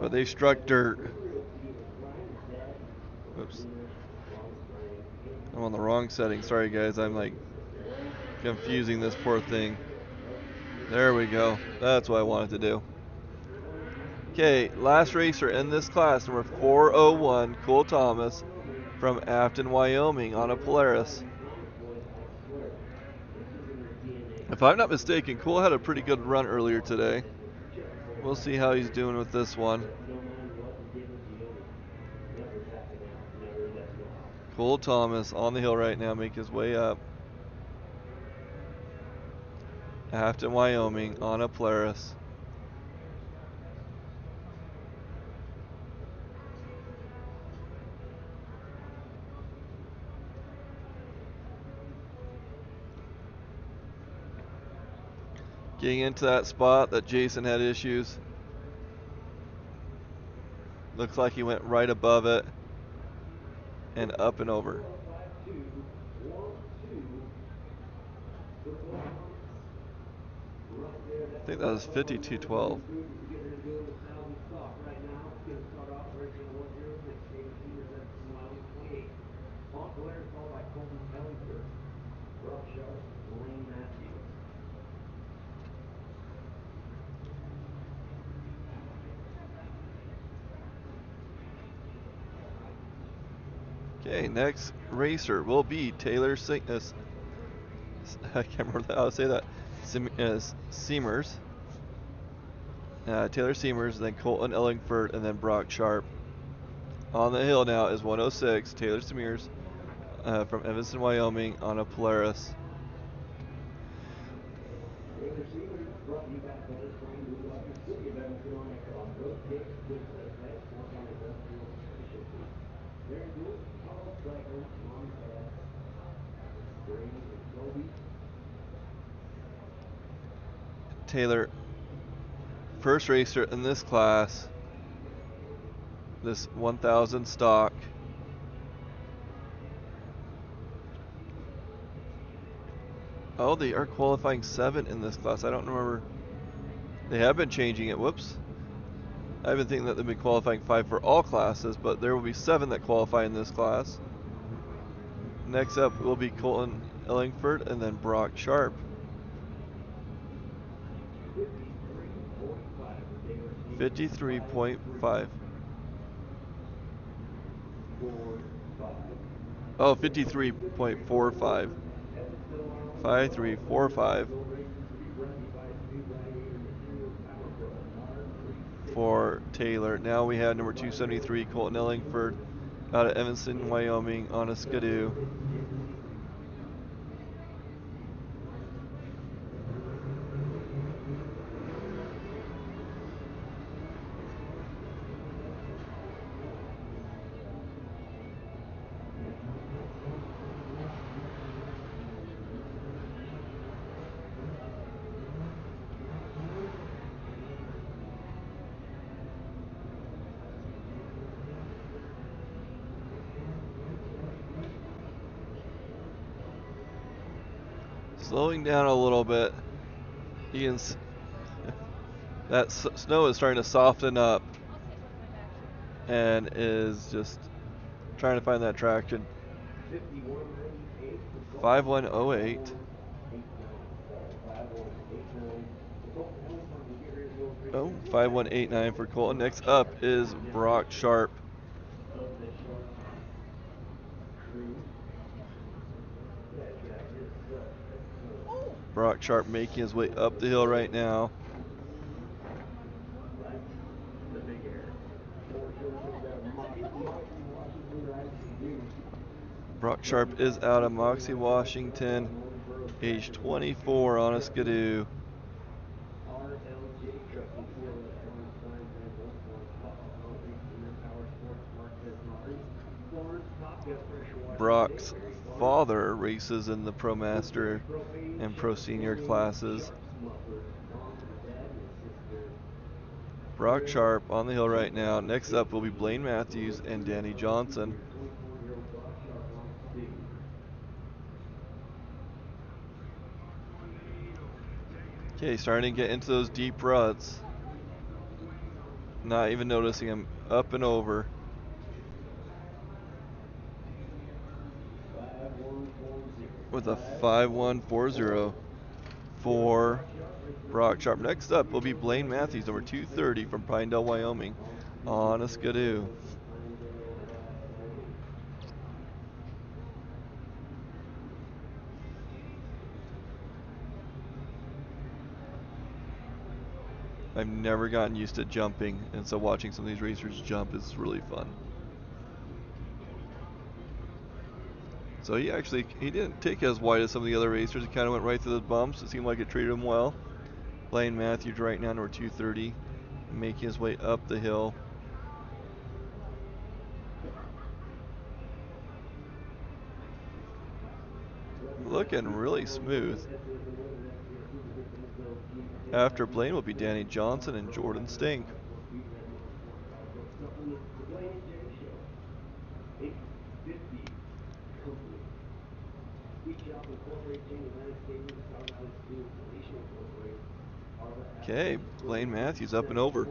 But they struck dirt. Whoops. I'm on the wrong setting. Sorry guys, I'm like confusing this poor thing. There we go. That's what I wanted to do. Okay, last racer in this class, number 401, Cole Thomas from Afton, Wyoming on a Polaris. If I'm not mistaken, Cole had a pretty good run earlier today. We'll see how he's doing with this one. Cole Thomas on the hill right now, make his way up. Afton, Wyoming on a Polaris. Getting into that spot that Jason had issues. Looks like he went right above it and up and over. I think that was 5212. Okay, next racer will be Taylor I can't remember how to say that. Seamers. Taylor Seamers, then Colton Ellingford, and then Brock Sharp. On the hill now is 106, Taylor Seamers from Evanston, Wyoming on a Polaris. Taylor, first racer in this class, this 1000 stock. Oh, they are qualifying 7 in this class. I don't remember. They have been changing it. Whoops. I've been thinking that they've been qualifying 5 for all classes, but there will be 7 that qualify in this class. Next up will be Colton Ellingford and then Brock Sharp. 53.5. Oh, 53.45. 5345 for Taylor. Now we have number 273, Colton Ellingford, out of Evanston, Wyoming, on a skidoo. Slowing down a little bit. You can that snow is starting to soften up and is just trying to find that traction. 5108. Oh, 5189 for Colton. Next up is Brock Sharp. Brock Sharp making his way up the hill right now. Brock Sharp is out of Moxie, Washington, age 24, on a skidoo. Brock's father races in the Pro Master and Pro Senior classes. Brock Sharp on the hill right now. Next up will be Blaine Matthews and Danny Johnson. Okay, starting to get into those deep ruts. Not even noticing him up and over. With a 5140 for Brock Sharp. Next up will be Blaine Matthews, number 230 from Pinedale, Wyoming, on a skidoo. I've never gotten used to jumping, and so watching some of these racers jump is really fun. So he didn't take as wide as some of the other racers. He kind of went right through the bumps. It seemed like it treated him well. Blaine Matthews right now, number 230, making his way up the hill. Looking really smooth. After Blaine will be Danny Johnson and Jordan Stink. Okay, Blaine Matthews up and over.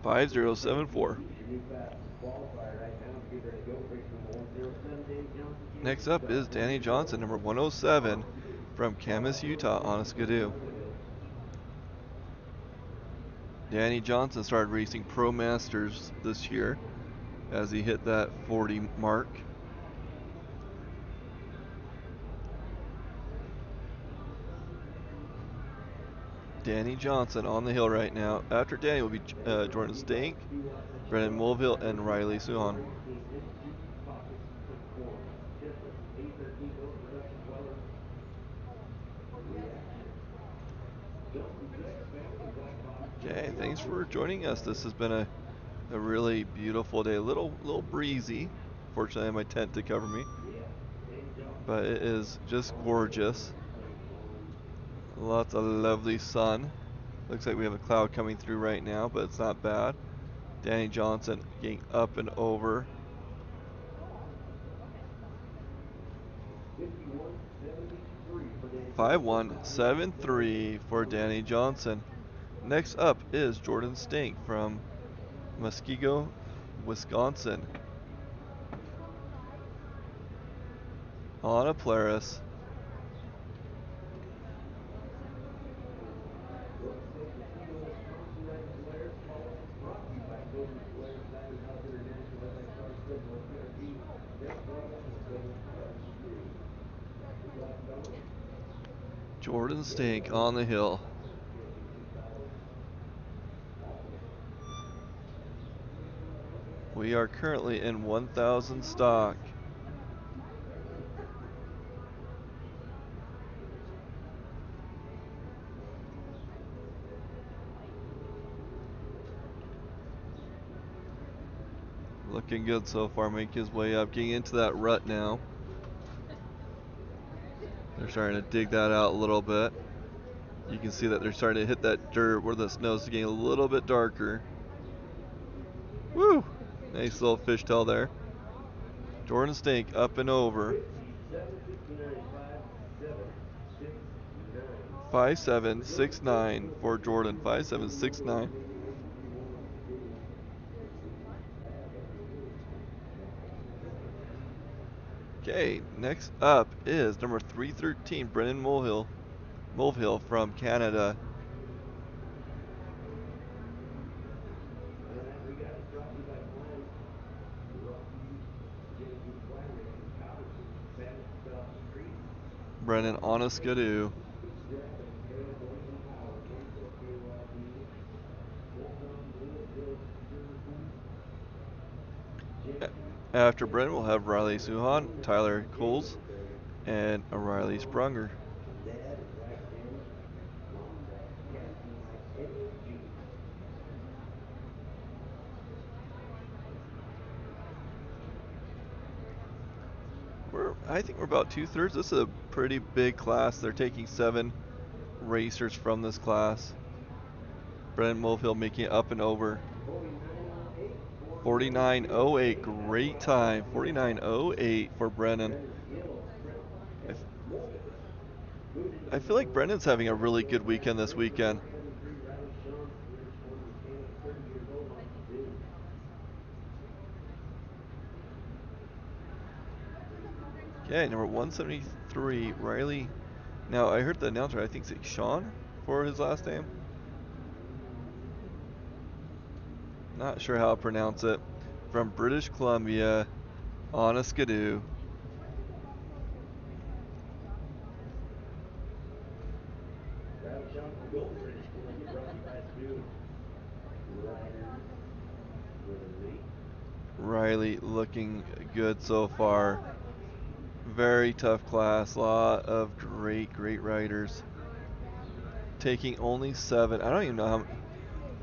5074. Next up is Danny Johnson, number 107 from Camas, Utah, on a skidoo. Danny Johnson started racing Pro Masters this year as he hit that 40 mark. Danny Johnson on the hill right now. After Danny will be Jordan Stink, Brennan Mulville, and Riley Suhan. Okay, thanks for joining us. This has been a really beautiful day. A little breezy. Fortunately, I have my tent to cover me. But it is just gorgeous. Lots of lovely sun. Looks like we have a cloud coming through right now, but it's not bad. Danny Johnson getting up and over. 5173 for Danny Johnson. 5173 for Danny Johnson. Next up is Jordan Stink from Muskego, Wisconsin. On a Polaris. Jordan State, Muskego, Wisconsin, riding Polaris. Brought to you by Cody's Polaris Diamond House International MXR Stillborn PRP. Best product for Stillborn PRP. Good luck, fellas. Jordan Stink on the hill. We are currently in 1,000 stock. Looking good so far, making his way up, getting into that rut now. They're starting to dig that out a little bit. You can see that they're starting to hit that dirt where the snow's getting a little bit darker. Woo! Nice little fishtail there. Jordan Stink up and over. 5769 for Jordan. 5769. Okay, next up is number 313, Brennan Mulvihill from Canada. We got it brought to you by Climb. Rocky, Genesis Winery, Albertson, Spanish Belt Street. Brennan on a skidoo. Grab Hail, Boynton Power, 24 KYD. Fulton, Louisville, Jersey. After Brennan, we'll have Riley Suhan, Tyler Coles, and Riley Sprunger. Dad and wife Danny. Mom and dad Kathy and Mike, Eddie and Judy. I think we're about 2/3. This is a pretty big class. They're taking 7 racers from this class. Brennan Mulvihill making it up and over. 49.08, great time. 49.08 for Brennan. I feel like Brennan's having a really good weekend this weekend. Okay, number 173, Riley. Now, I heard the announcer, I think it's Sean for his last name. Not sure how to pronounce it. From British Columbia, on a skidoo. Riley Sean from Golden, British Columbia, brought to you by the new Riders Literally. Riley looking good so far. Very tough class. A lot of great riders. Taking only 7. I don't even know how.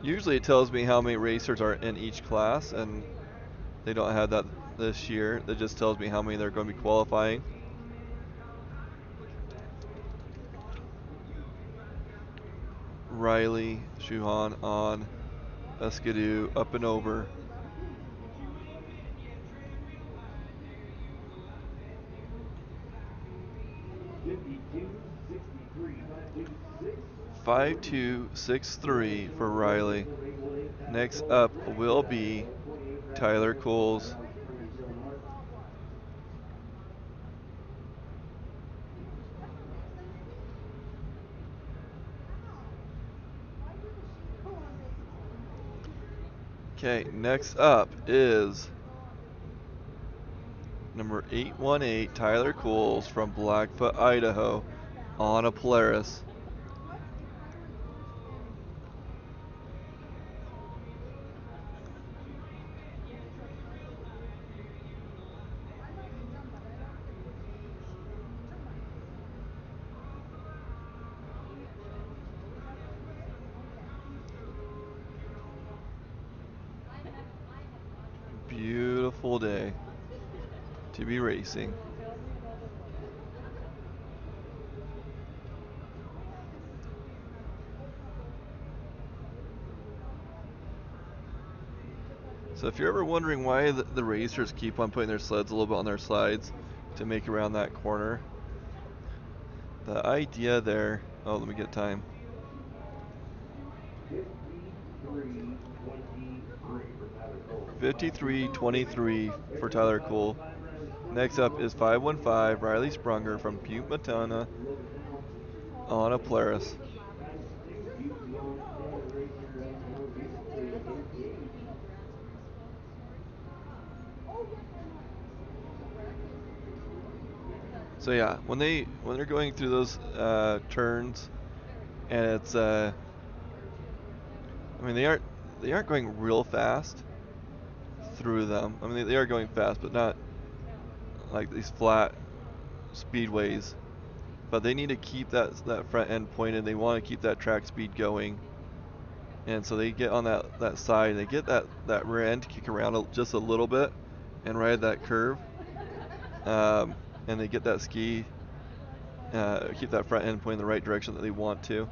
Usually it tells me how many racers are in each class, and they don't have that this year. That just tells me how many they're going to be qualifying. Riley Shuhan on a skidoo, up and over. 5263 for Riley. Next up will be Tyler Coles. Okay, next up is number 818, Tyler Coles from Blackfoot, Idaho, on a Polaris. Beautiful day to be racing. So if you're ever wondering why the racers keep on putting their sleds a little bit on their sides, to make around that corner. The idea there, oh, let me get time. 53:23 for Tyler Cole. Next up is 515 Riley Sprunger from Butte, Montana on a Polaris. So yeah, when they're going through those turns, and it's I mean they aren't going real fast through them. I mean they are going fast, but not like these flat speedways. But they need to keep that front end pointed. They want to keep that track speed going, and so they get on that side. They get that rear end to kick around just a little bit, and ride that curve. And they get that ski, keep that front end pointing in the right direction that they want to.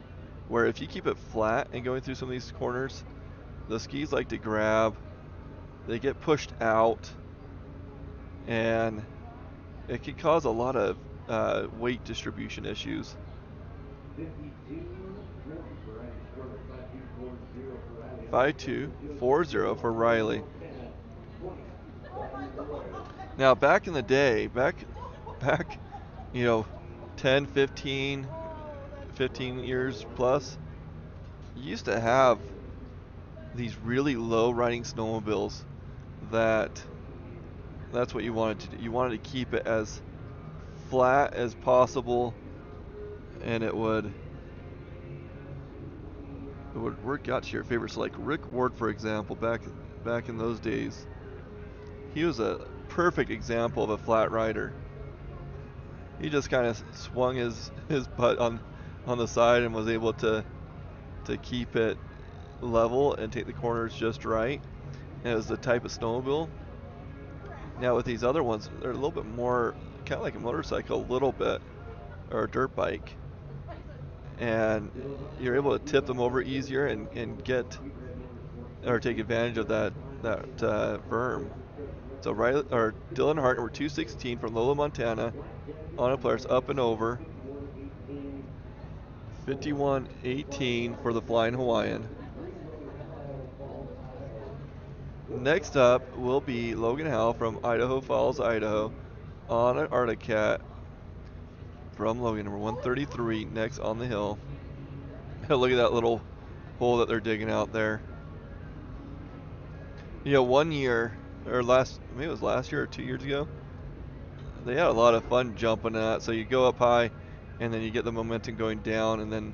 Where if you keep it flat and going through some of these corners, the skis like to grab, they get pushed out, and it can cause a lot of weight distribution issues. 5240 for Riley. Now back in the day, back, you know, 10, 15 years plus, you used to have these really low riding snowmobiles that's what you wanted to do. You wanted to keep it as flat as possible, and it would work out to your favor. So like Rick Ward, for example, back in those days, he was a perfect example of a flat rider. He just kind of swung his butt on the side and was able to keep it level and take the corners just right. And it was the type of snowmobile. Now with these other ones, they're a little bit more kind of like a motorcycle, a little bit, or a dirt bike, and you're able to tip them over easier and get or take advantage of that berm. So Dylan Hart, number 216 from Lola, Montana, on a Polaris, up and over. 51:18 for the Flying Hawaiian. Next up will be Logan Howell from Idaho Falls, Idaho, on an Arctic Cat from Logan, number 133, next on the hill. Look at that little hole that they're digging out there. You know, one year, or maybe it was last year or 2 years ago, they had a lot of fun jumping that. So you go up high, and then you get the momentum going down, and then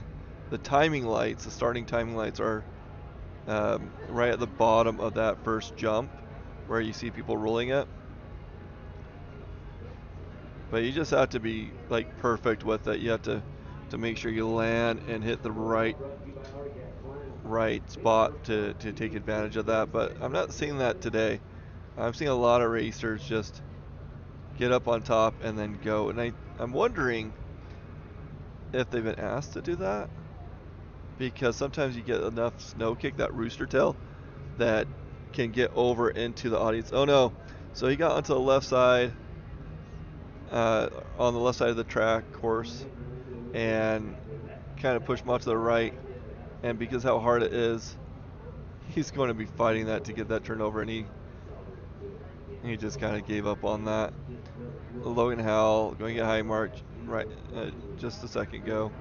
the starting timing lights are right at the bottom of that first jump, where you see people rolling it. But you just have to be like perfect with it. You have to make sure you land and hit the right spot to take advantage of that. But I'm not seeing that today. I'm seeing a lot of racers just get up on top and then go. And I'm wondering if they've been asked to do that, because sometimes you get enough snow kick, that rooster tail, that can get over into the audience. Oh no! So he got onto the left side, on the left side of the track course, and kind of pushed him out to the right. And because how hard it is, he's going to be fighting that to get that turned over, and he just kind of gave up on that. Logan Howell going to get high mark right just a second ago.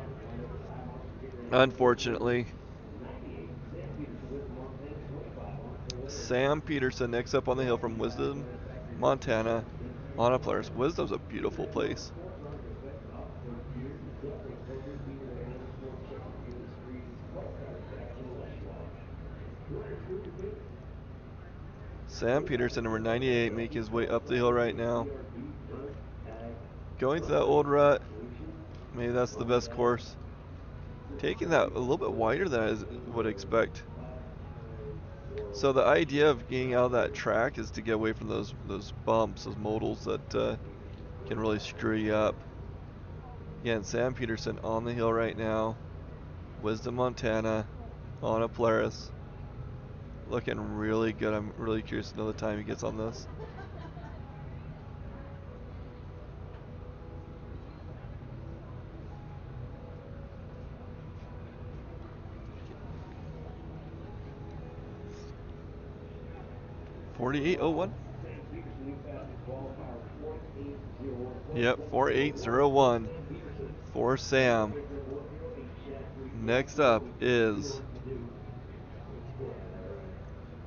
Unfortunately, Sam Peterson next up on the hill from Wisdom, Montana, on a Polaris. Wisdom's a beautiful place. Sam Peterson, number 98, making his way up the hill right now. Going through that old rut. Maybe that's the best course. Taking that a little bit wider than I would expect. So the idea of getting out of that track is to get away from those bumps, those modals that can really screw you up. Again, Sam Peterson on the hill right now. Wisdom, Montana, on a Polaris. Looking really good. I'm really curious to know the time he gets on this. 4801. Sam Peterson, new fastest qualifier, 4801. Yep, 4801 Sam Peterson. for Sam. Break number 108, Shad Free, Next up 5402. is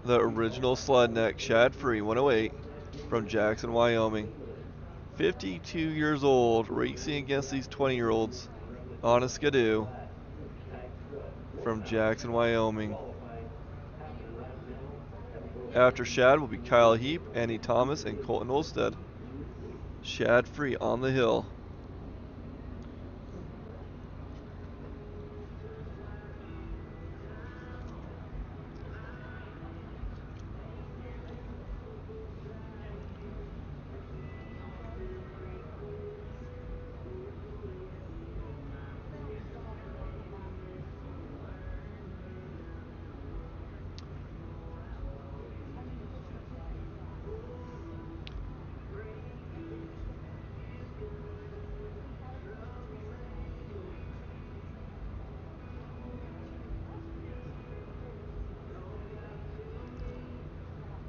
the original sled neck, Shad Free 108 from Jackson, Wyoming. 52 years old, racing against these 20-year-olds on a skidoo from Jackson, Wyoming. After Shad will be Kyle Heap, Andy Thomas, and Colton Olstead. Shad Free on the hill.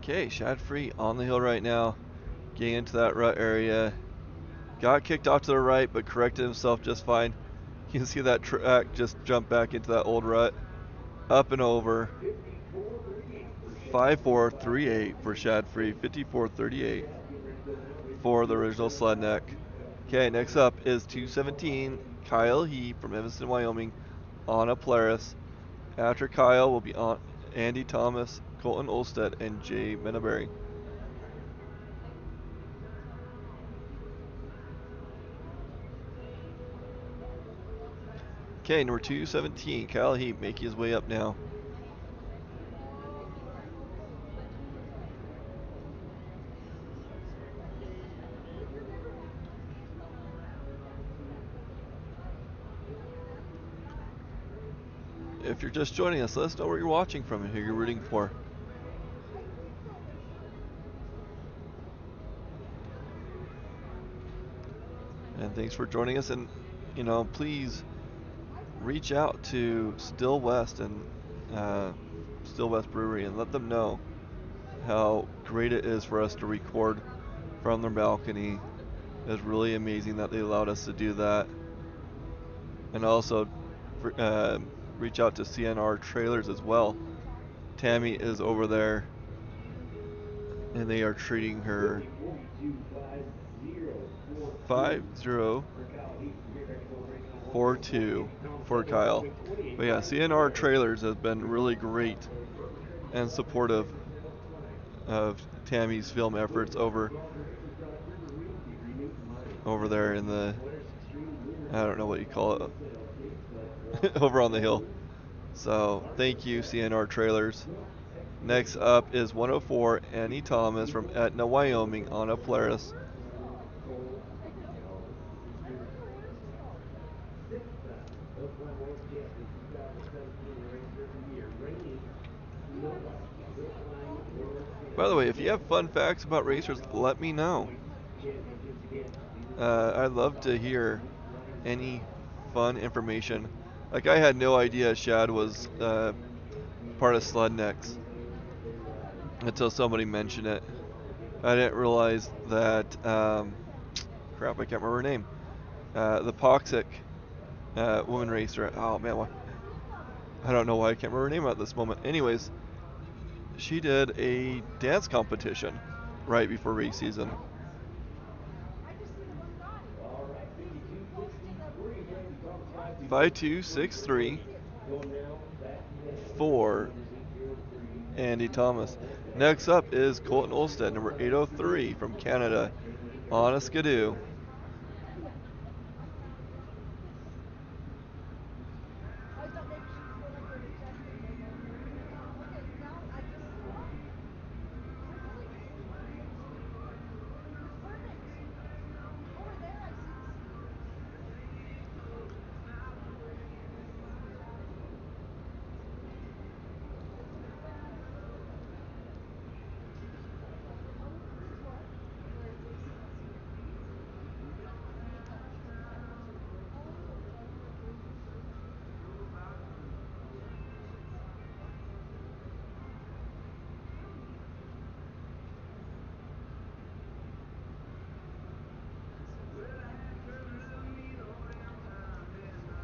Okay, Shad Free on the hill right now. Getting into that rut area. Got kicked off to the right, but corrected himself just fine. You can see that track just jump back into that old rut. Up and over. 5438 for Shad Free. 5438 for the original sled neck. Okay, next up is 217 Kyle Heap from Evanston, Wyoming on a Polaris. After Kyle will be on Andy Thomas, Colton Olstead, and Jay Menaberry. Okay, number 217, Kyle Heap making his way up now. If you're just joining us, let us know where you're watching from and who you're rooting for. And thanks for joining us. And, please reach out to Still West and Still West Brewery and let them know how great it is for us to record from their balcony. It's really amazing that they allowed us to do that. And also reach out to CNR Trailers as well. Tammy is over there and they are treating her 5042 for Kyle. But yeah, CNR Trailers has been really great and supportive of Tammy's film efforts over there in the, I don't know what you call it, over on the hill. So thank you, CNR Trailers. Next up is 104 Annie Thomas from Etna, Wyoming on a Polaris. Hillclimb World Champion 2017 racer of the year, reigning nobody. Hillclimb World Champion. By the way, if you have fun facts about racers, let me know. I'd love to hear any fun information. Like, I had no idea Shad was part of Sled Necks until somebody mentioned it. I didn't realize that, crap, I can't remember her name. The Poxic woman racer. Oh man, I don't know why I can't remember her name at this moment. Anyways, she did a dance competition right before race season. 5263 for Andy Thomas. Next up is Colton Olstead, number 803 from Canada on a skidoo.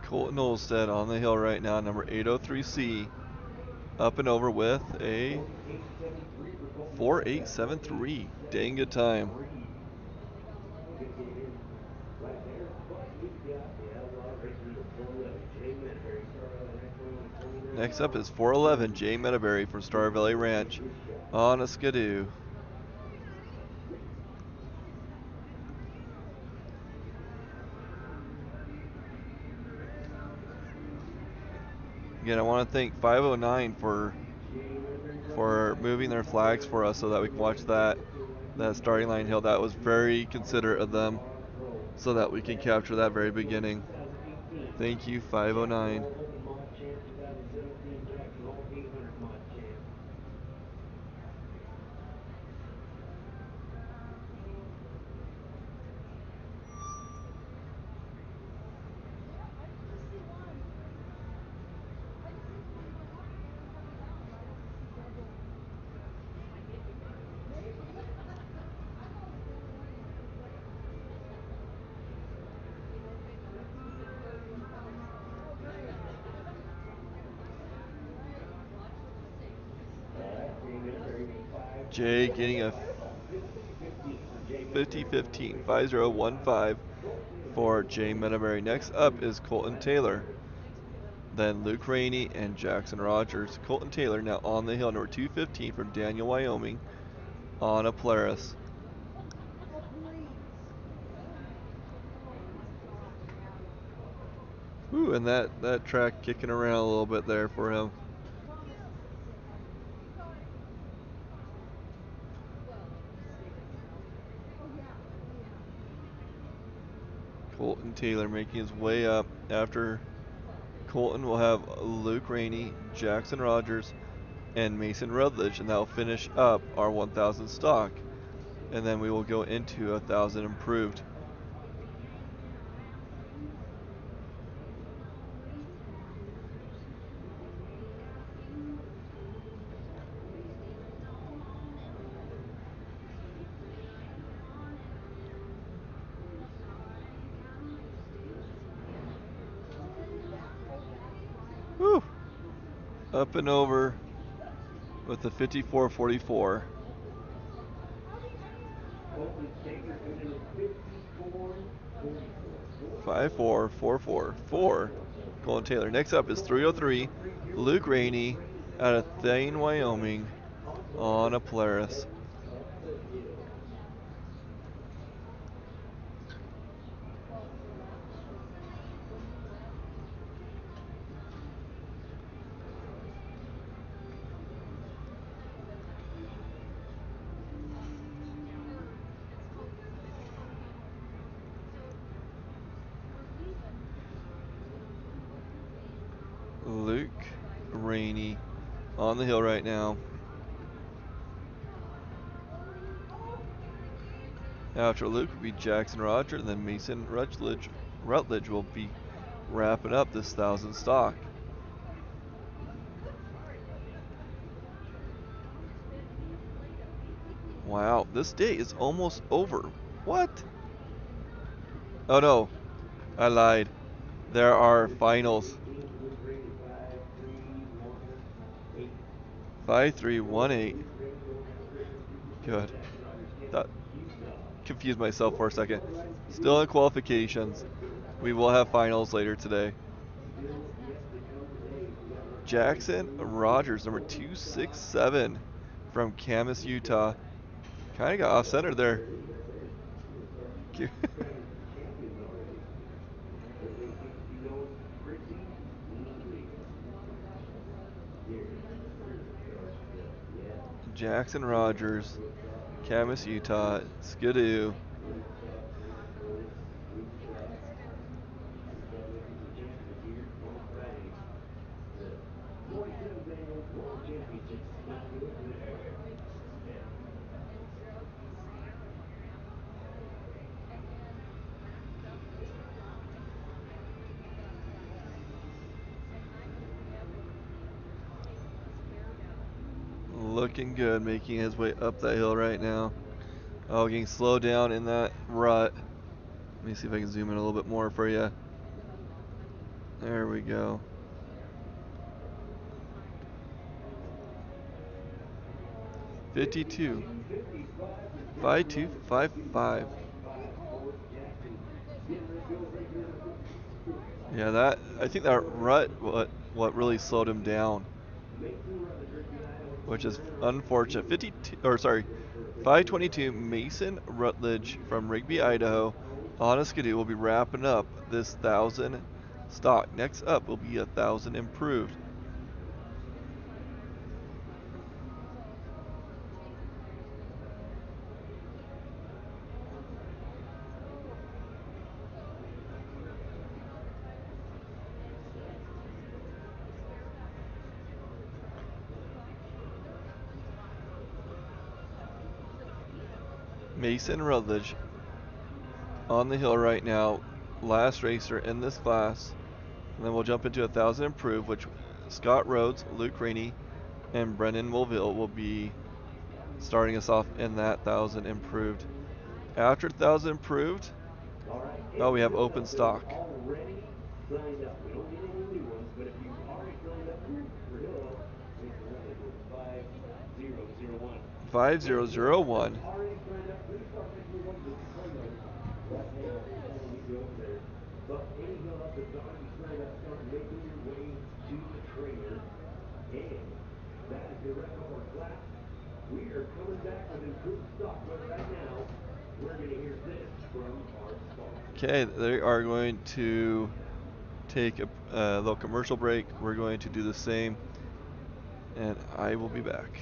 Colton Olstead on the hill right now, number 803C, up and over with a 4.873. Dang good time. Right there, but we've got the Outlaw racing number 411, Jay Menaberry, Star Valley Ranch running on 29. Next up is 411, Jay Menaberry from Star Valley Ranch on a skidoo. Again, I want to thank 509 for moving their flags for us so that we can watch that starting line hill. That was very considerate of them so that we can capture that very beginning. Thank you, 509. Open mod champ 2017, Jackson All 800 mod champ. Jay getting a 50-15, 5015 for Jay Menaberry. Next up is Colton Taylor. Then Luke Rainey and Jackson Rogers. Colton Taylor now on the hill, number 215 from Daniel, Wyoming, on a Polaris. Ooh, and that track kicking around a little bit there for him. Colton Taylor making his way up. After Colton, we'll have Luke Rainey, Jackson Rogers, and Mason Rutledge, and that will finish up our 1,000 stock. And then we will go into 1,000 improved. Whew. Up and over with the 54-44. 54-44-4. Colton Taylor. Next up is 303, Luke Rainey out of Thane, Wyoming, on a Polaris. Luke Rainey on the hill right now. After Luke will be Jackson Rogers, and then Mason Rutledge will be wrapping up this 1,000 stock. Wow, this day is almost over. What? Oh no, I lied. There are finals. 5318. Good. That confused myself for a second. Still in qualifications. We will have finals later today. Jackson Rogers, number 267 from Camas, Utah. Kind of got off center there. Jackson Rogers, Camas, Utah, skidoo. Looking good, making his way up that hill right now. Oh, getting slowed down in that rut. Let me see if I can zoom in a little bit more for you. There we go. $52. 5255. Yeah, that I think that rut what really slowed him down, which is unfortunate. 52 or sorry, 522 Mason Rutledge from Rigby, Idaho, on a skidoo will be wrapping up this 1,000 stock. Next up will be 1,000 improved. Mason Rutledge on the hill right now, last racer in this class. And then we'll jump into 1,000 improved, which Scott Rhodes, Luke Rainey, and Brennan Mulville will be starting us off in that 1,000 improved. After 1,000 improved, oh, we have open stock. Signed up. We don't get any new ones, but if you've already signed up for Hill, Mason Rutledge was 5001. 5001. Already signed up. Please start making your way to the trailer right now. We're calling you over there. So any hill up that's already signed up, start making your way to the trailer. And that is the wrap up our class. We are coming back with improved stock, but right now we're going to hear this from our sponsor. Okay, they are going to take a little commercial break. We're going to do the same, and I will be back.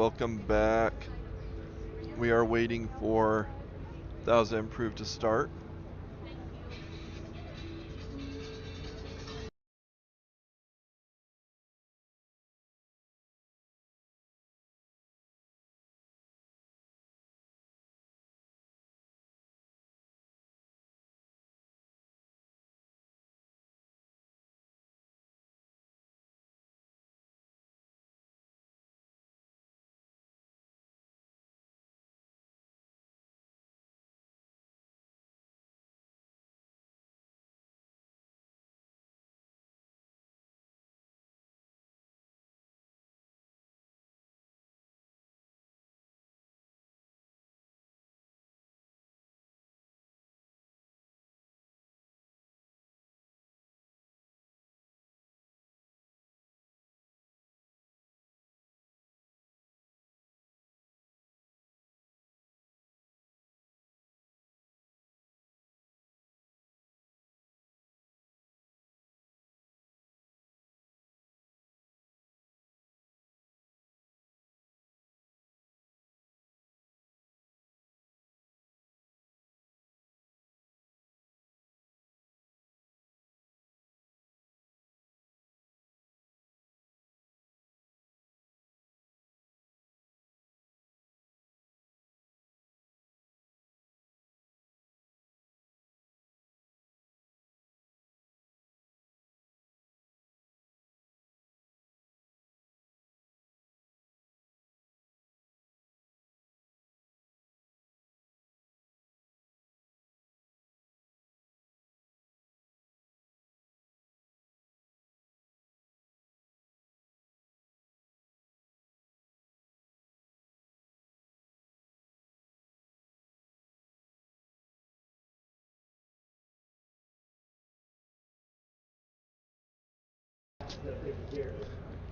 welcome back. We are waiting for 1000 Improved to start.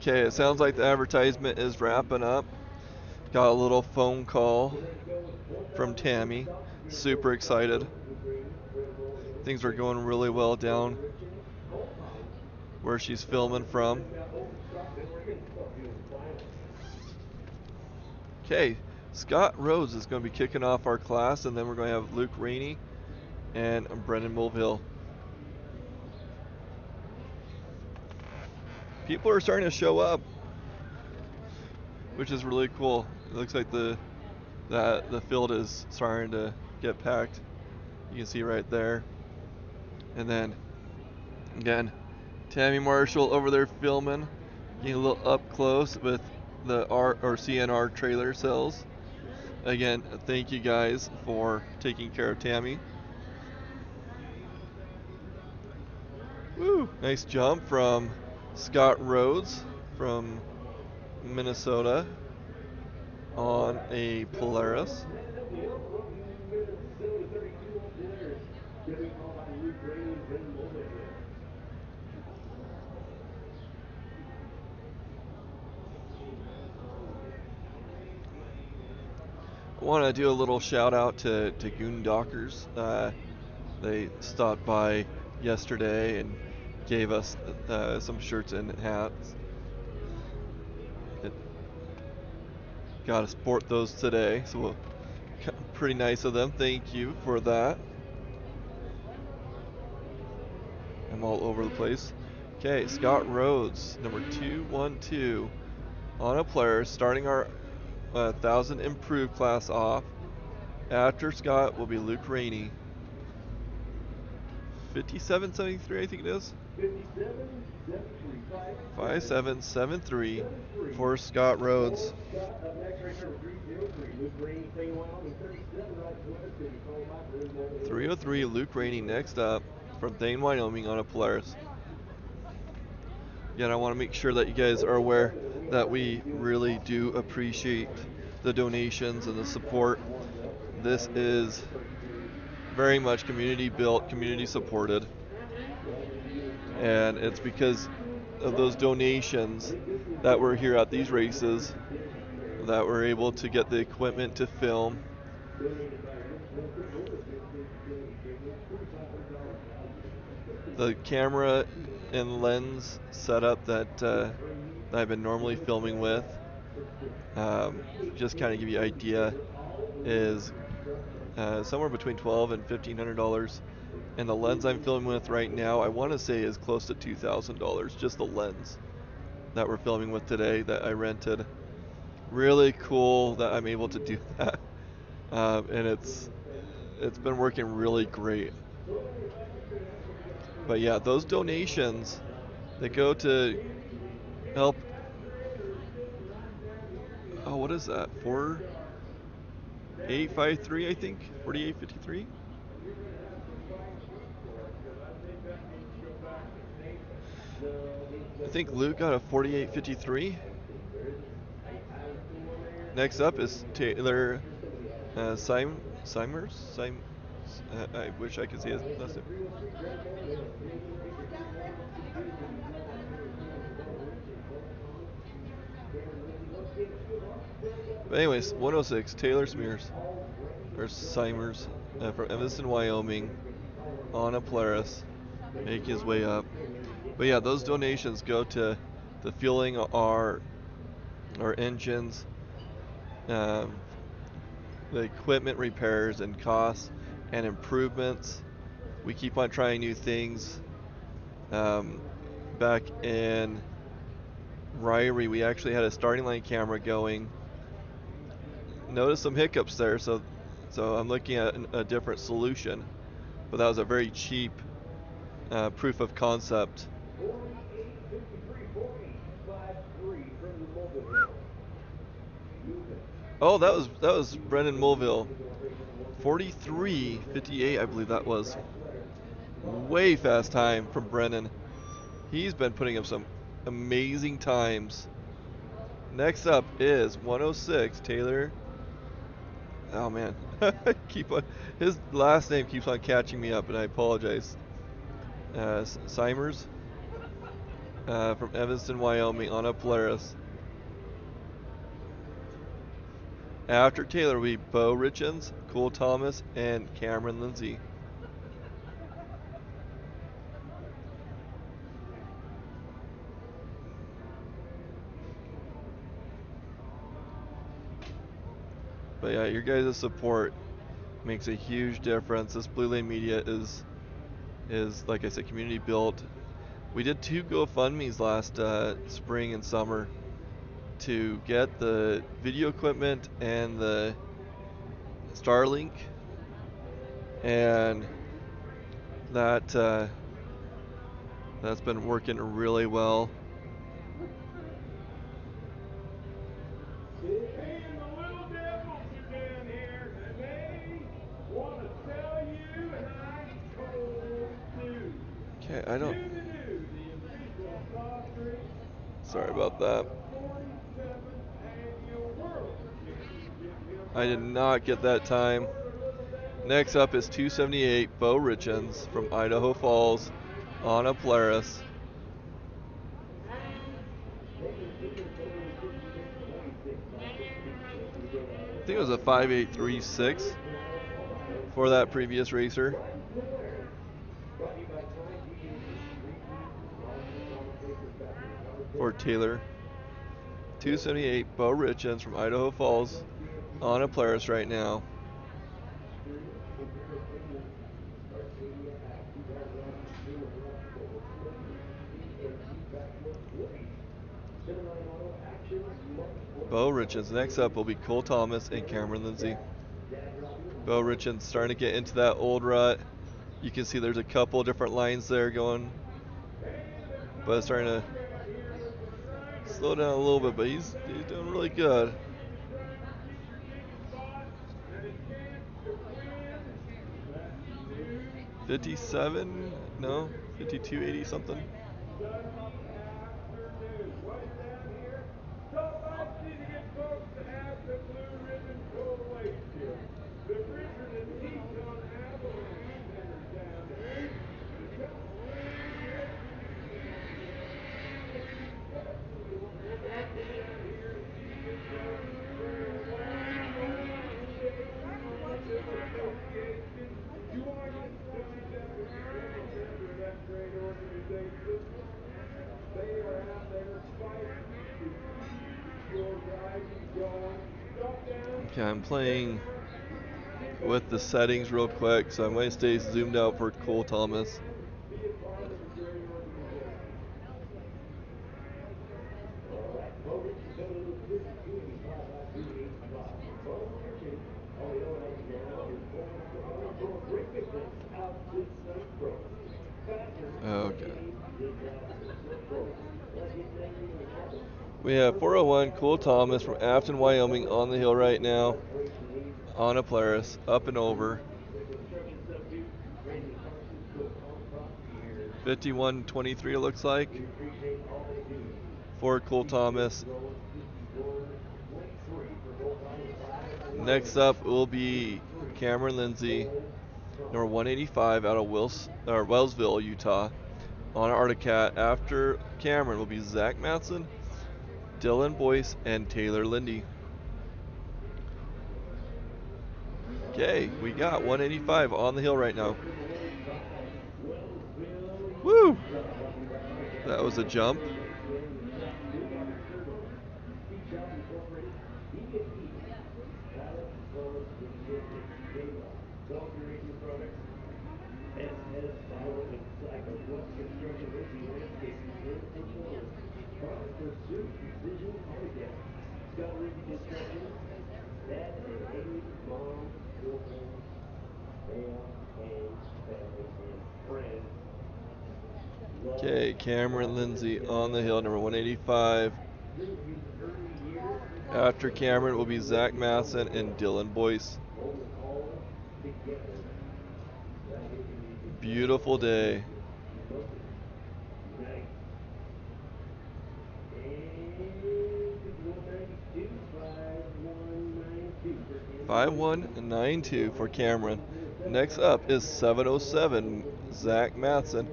Okay, it sounds like the advertisement is wrapping up. Got a little phone call from Tammy. Super excited. Things are going really well down where she's filming from. Okay, Scott Rhodes is going to be kicking off our class, and then we're going to have Luke Rainey and Brendan Mulvihill. People are starting to show up, which is really cool. It looks like the field is starting to get packed. You can see right there. And then again, Tammy Marshall over there filming, getting a little up close with the CNR trailer cells. Again, thank you guys for taking care of Tammy. Woo! Nice jump from Scott Rhodes from Minnesota on a Polaris. I want to do a little shout out to Goondockers. They stopped by yesterday and gave us some shirts and hats. Got to sport those today, so pretty nice of them. Thank you for that. I'm all over the place. Okay, Scott Rhodes, number 212 on a player, starting our 1000 Improved class off. After Scott will be Luke Rainey. 5773, I think it is. 5773 for Scott Rhodes. 303 Luke Rainey next up from Thane, Wyoming on a Polaris. Again, I want to make sure that you guys are aware that we really do appreciate the donations and the support. This is very much community built, community supported, and it's because of those donations that we're here at these races, that we're able to get the equipment to film. The camera and lens setup that I've been normally filming with um, just kind of give you an idea, is somewhere between $1,200 and $1,500. And the lens I'm filming with right now, I want to say is close to $2,000, just the lens that we're filming with today that I rented. Really cool that I'm able to do that, and it's been working really great. But yeah, those donations that go to help. Oh, what is that? 4853, I think. 4853. I think Luke got a 4853. Next up is Taylor Simers. I wish I could see his last name. But anyways, 106 Taylor Smears or Simers from Evanston, Wyoming, on a Polaris, making his way up. But yeah, those donations go to the fueling our engines, um, the equipment repairs and costs and improvements. We keep on trying new things. Um, Back in Ryrie, we actually had a starting line camera going. Noticed some hiccups there, so I'm looking at a different solution. But that was a very cheap proof of concept. Oh, that was Brennan Mulville. 43:58, I believe that was. Way fast time from Brennan. He's been putting up some amazing times. Next up is 106 Taylor. Oh man, keep on. His last name keeps on catching me up, and I apologize. Simers from Evanston, Wyoming, on a Polaris. After Taylor, we Bo Richens, Cole Thomas, and Cameron Lindsay. But yeah, your guys' support makes a huge difference. This Blue Lane Media is like I said, community built. We did 2 GoFundMe's last spring and summer to get the video equipment and the Starlink, and that that's been working really well. Okay, I don't. Sorry about that. I did not get that time. Next up is 278 Bo Richens from Idaho Falls on a Polaris. I think it was a 5836 for that previous racer. For Taylor. 278 Bo Richens from Idaho Falls on a Polaris right now. Bo Richens. Next up will be Cole Thomas and Cameron Lindsay. Bo Richens starting to get into that old rut. You can see there's a couple different lines there going, but it's starting to slow down a little bit, but he's doing really good. 57? No, 5280 something. Okay, I'm playing with the settings real quick, so I'm going to stay zoomed out for Cole Thomas. All right, folks, coming in at 52.85 by 285. Bottom of your two. On the hill right now is pulling up the front for a great big thing out to center row. Faster Okay. Lane is out to center row. Let's get down into the market. We have 401 Cole Thomas from Afton, Wyoming on the hill right now. On a Polaris, up and over. 51.23 it looks like. For Cole Thomas. Next up will be Cameron Lindsay, number 185 out of Wellsville, Utah, on an Arctic Cat. After Cameron will be Zach Matson, Dylan Boyce, and Taylor Lindy. Okay, we got 185 on the hill right now. Woo! That was a jump. SS Vinyl and Cycle Plus Construction Roofing Landscaping in Performance. Product Pursuit Precision Architect. Scott Roofing Construction. Dad and Haley, Mom, girlfriend, Bam, and family and friends. Okay, Cameron Lindsay on the hill, number 185. After Cameron will be Zach Masson and Dylan Boyce. Beautiful day. 5192 for Cameron. Next up is 707 Zach Matson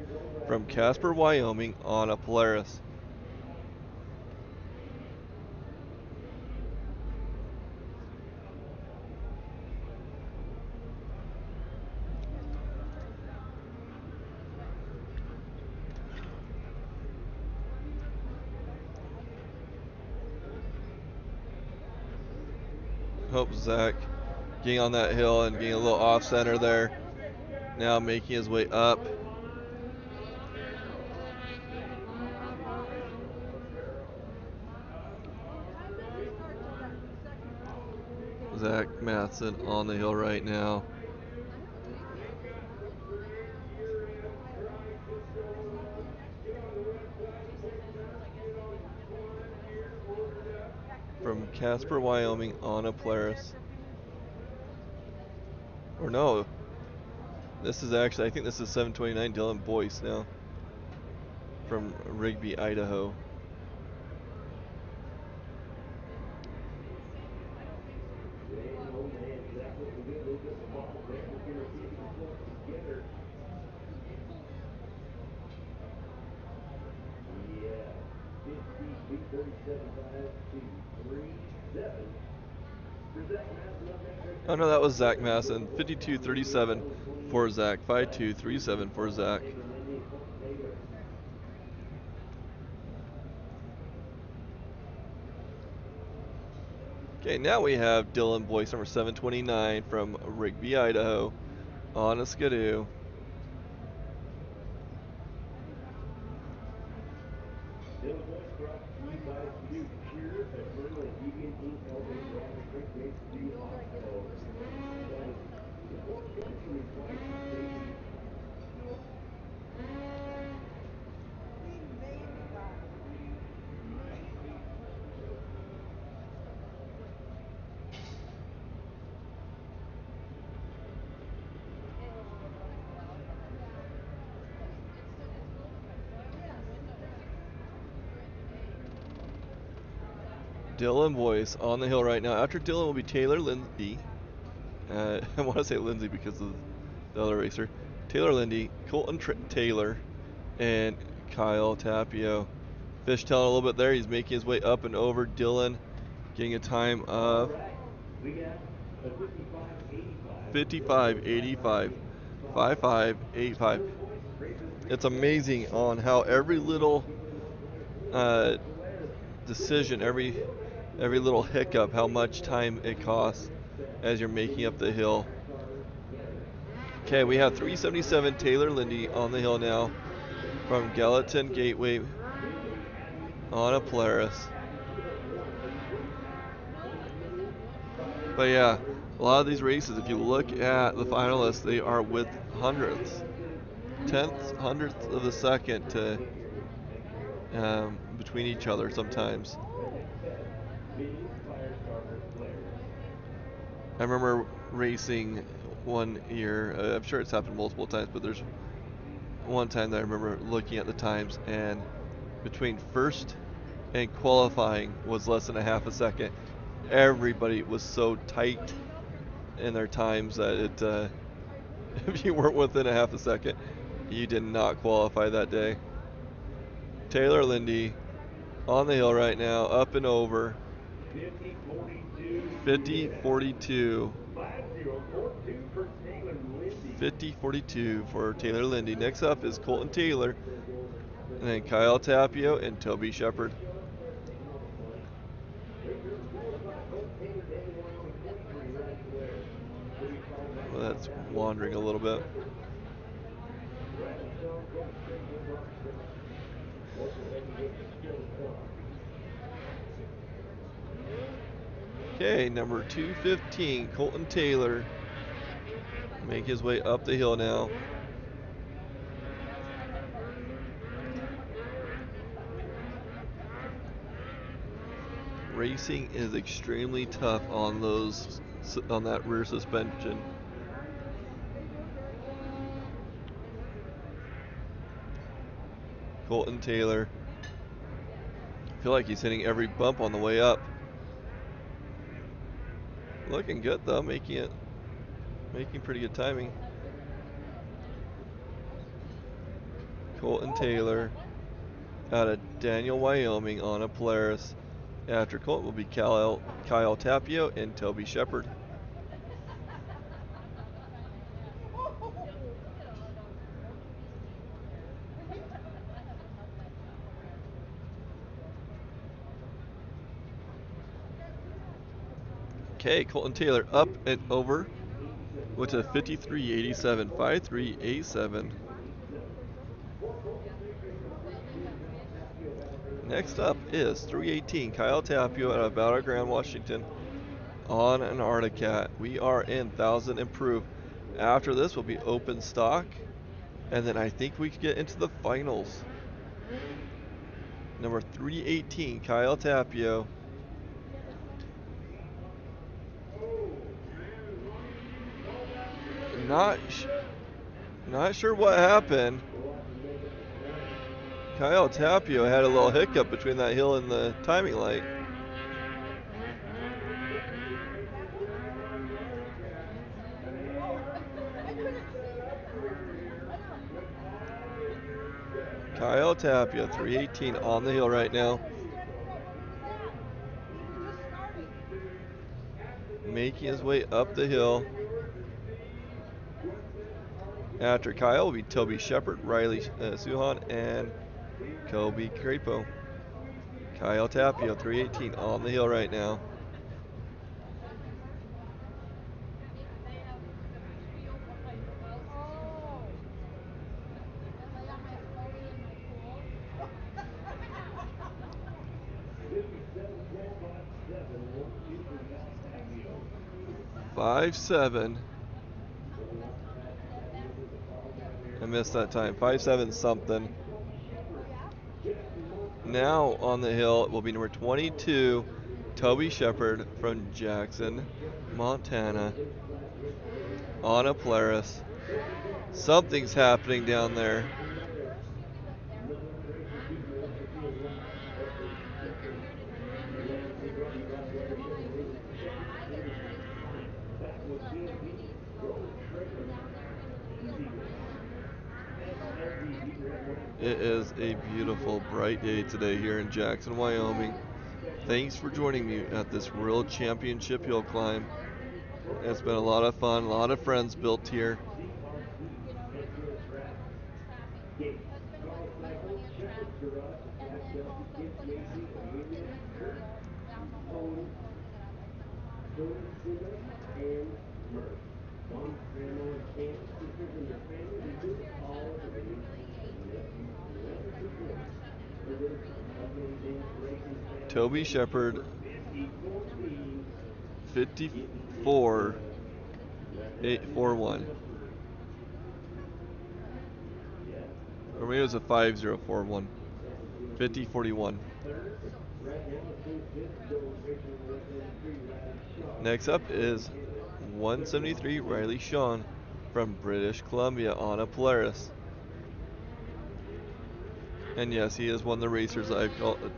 from Casper, Wyoming on a Polaris. Hope Zach getting on that hill and getting a little off center there. Now making his way up. Zach Matson on the hill right now. From Casper, Wyoming on a Polaris. Or no, this is actually, I think this is 729 Dylan Boyce now. From Rigby, Idaho. Oh no, that was Zach Masson. 52.37 for Zach. 52.37 for Zach. Okay, now we have Dylan Boyce, number 729 from Rigby, Idaho, on a Skidoo. Dylan Boyce brought to you by Skidoo. Pure, eternal, and deviant ink elevated graphic print made for you by code. Shiny. Support comes from your twice safety. Dylan Boyce on the hill right now. After Dylan will be Taylor Lindsay. I want to say Lindsay because of the other racer. Taylor Lindy, Colton Taylor, and Kyle Tapio. Fishtailing a little bit there. He's making his way up and over Dylan, getting a time of 55.85. 55.85. It's amazing on how every little decision, every every little hiccup, how much time it costs as you're making up the hill. Okay, we have 377 Taylor Lindy on the hill now from Gallatin Gateway on a Polaris. But yeah, a lot of these races, if you look at the finalists, they are with hundredths, tenths, hundredths of a second to between each other sometimes. I remember racing one year. I'm sure it's happened multiple times, but there's one time that I remember looking at the times, and between first and qualifying was less than a half a second. Everybody was so tight in their times that if you weren't within a half a second, you did not qualify that day. Taylor Lindy on the hill right now, up and over. 50-42. 50-42 for Taylor Lindy. Next up is Colton Taylor, and then Kyle Tapio and Toby Shepard. Well, that's wandering a little bit. Okay, number 215, Colton Taylor. Make his way up the hill now. Racing is extremely tough on that rear suspension. Colton Taylor. I feel like he's hitting every bump on the way up. Looking good though, making pretty good timing. Colton Taylor out of Daniel, Wyoming on a Polaris. After Colton will be Kyle Tapio and Toby Shepard. Okay, Colton Taylor up and over with a 53.87, 53.87. Next up is 318, Kyle Tapio out of Battleground, Washington on an Arctic Cat. We are in 1,000 improve. After this will be open stock, and then I think we could get into the finals. Number 318, Kyle Tapio. Not sure what happened. Kyle Tapio had a little hiccup between that hill and the timing light. Kyle Tapia, 318 on the hill right now. Making his way up the hill. After Kyle will be Toby Shepard, Riley Suhan, and Kobe Crepo. Kyle Tapio, 318 on the hill right now. Five seven. I missed that time. 5.7 something. Now on the hill it will be number 22, Toby Shepard from Jackson, Montana, on a Polaris. Something's happening down there. It is a beautiful, bright day today here in Jackson, Wyoming. Thanks for joining me at this World Championship hill climb. It's been a lot of fun, a lot of friends built here. and Murph. Mom, grandma, aunt, sisters, and their families included all three, and nephews never too close. For this amazing racing family, Toby Toby Shepard, Shepard, 54 teams, getting it 54 done. Right there, who's 841. coming up first? Yeah. Or maybe it was a 5041. Second gonna be 5041. third. Right now it's in fifth. Gold racing in left number 3, Riley Shaw Next up from is Canada. Second 173 Austin Lee. Riley Shawn from British Columbia on a Polaris. And yes, he is one of the racers that I've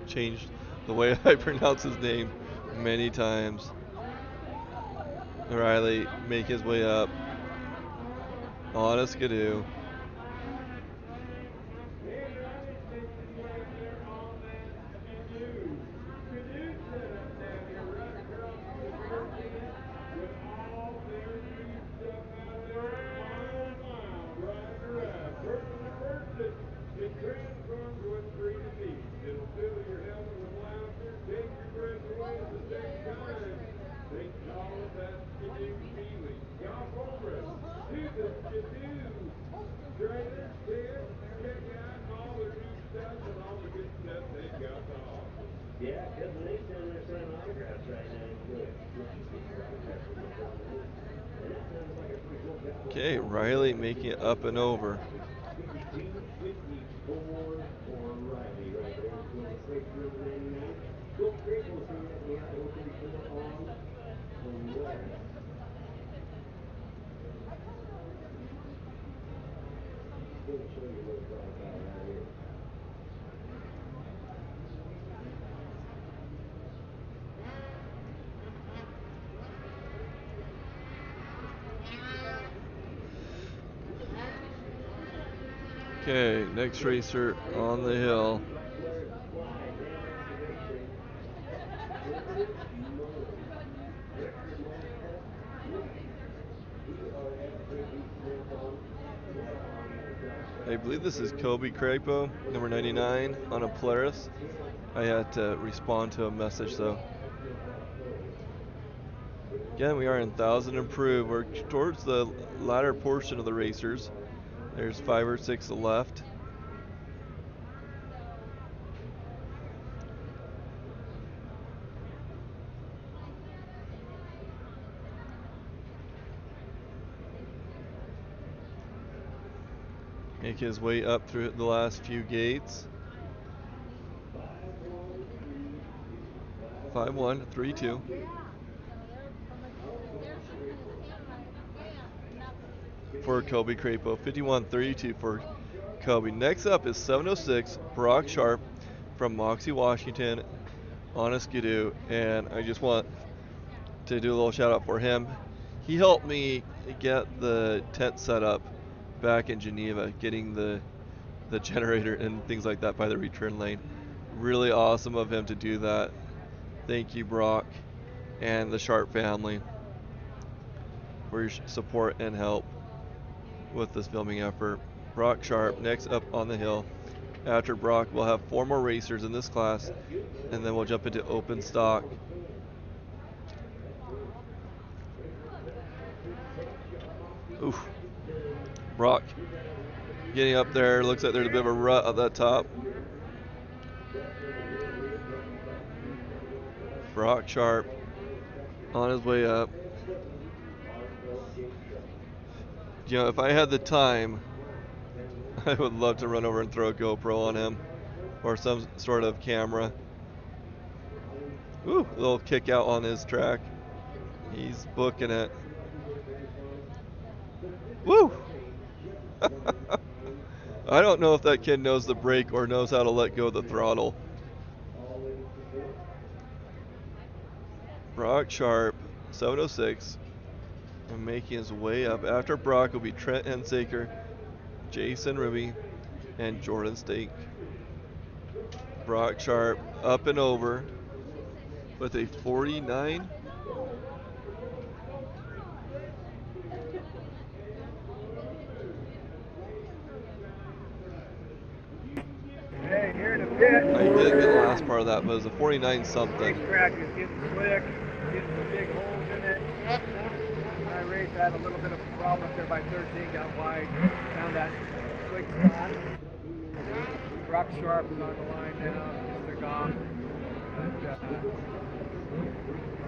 changed the way I pronounce his name many times. Riley make his way up on a skidoo. And Riley's making his way up there on that skidoo. Skidoo setup down here right across from the start stand with all their new stuff out there. Mild, mild, ride to ride. First and first, it transforms with freedom means. It'll fill your helmet with laughter, take your breath away at the same time. They call it that skidoo feeling. Y'all forward to the skidoo trailer tent. Check out all their new stuff and all the good stuff they've got to offer. Yeah, Cousin Nate's down there signing autographs right now. He's going to get you a picture autograph from my brother Nate. And that sounds like a pretty cool job right Okay, now. Riley making it up and over. 52-54 for Riley right there. Silver plate number 99. Gold Crapo's here in the I 034 on Polaris. Just going to show you what it's all about right here. Okay, next racer on the hill. I believe this is Kobe Crapo, number 99, on a Polaris. I had to respond to a message though. Again, we are in 1,000 improved. We're towards the latter portion of the racers. There's 5 or 6 left. Make his way up through the last few gates. 5-1-3-2. For Kobe Crapo, 51-32 for Kobe. Next up is 706 Brock Sharp from Moxie, Washington on a skidoo, and I just want to do a little shout out for him. He helped me get the tent set up back in Geneva, getting the generator and things like that by the return lane. Really awesome of him to do that. Thank you, Brock, and the Sharp family for your support and help with this filming effort. Brock Sharp next up on the hill. After Brock, we'll have 4 more racers in this class, and then we'll jump into open stock. Oof. Brock getting up there. Looks like there's a bit of a rut at that top. Brock Sharp on his way up. You know, if I had the time, I would love to run over and throw a GoPro on him or some sort of camera. Ooh, little kick out on his track. He's booking it. Woo! I don't know if that kid knows the brake or knows how to let go of the throttle. Brock Sharp, 706, and making his way up. After Brock will be Trent Hensaker, Jason Ruby, and Jordan Stake. Brock Sharp up and over with a 49. Hey, here in the pit. I didn't get the last part of that, but it was a 49 something. Racetrack is getting slick, getting some big holes in it. race, I had a little bit of a problem up there by 13, got wide, found that slick spot. Rock Sharp is on the line now, just took off. But,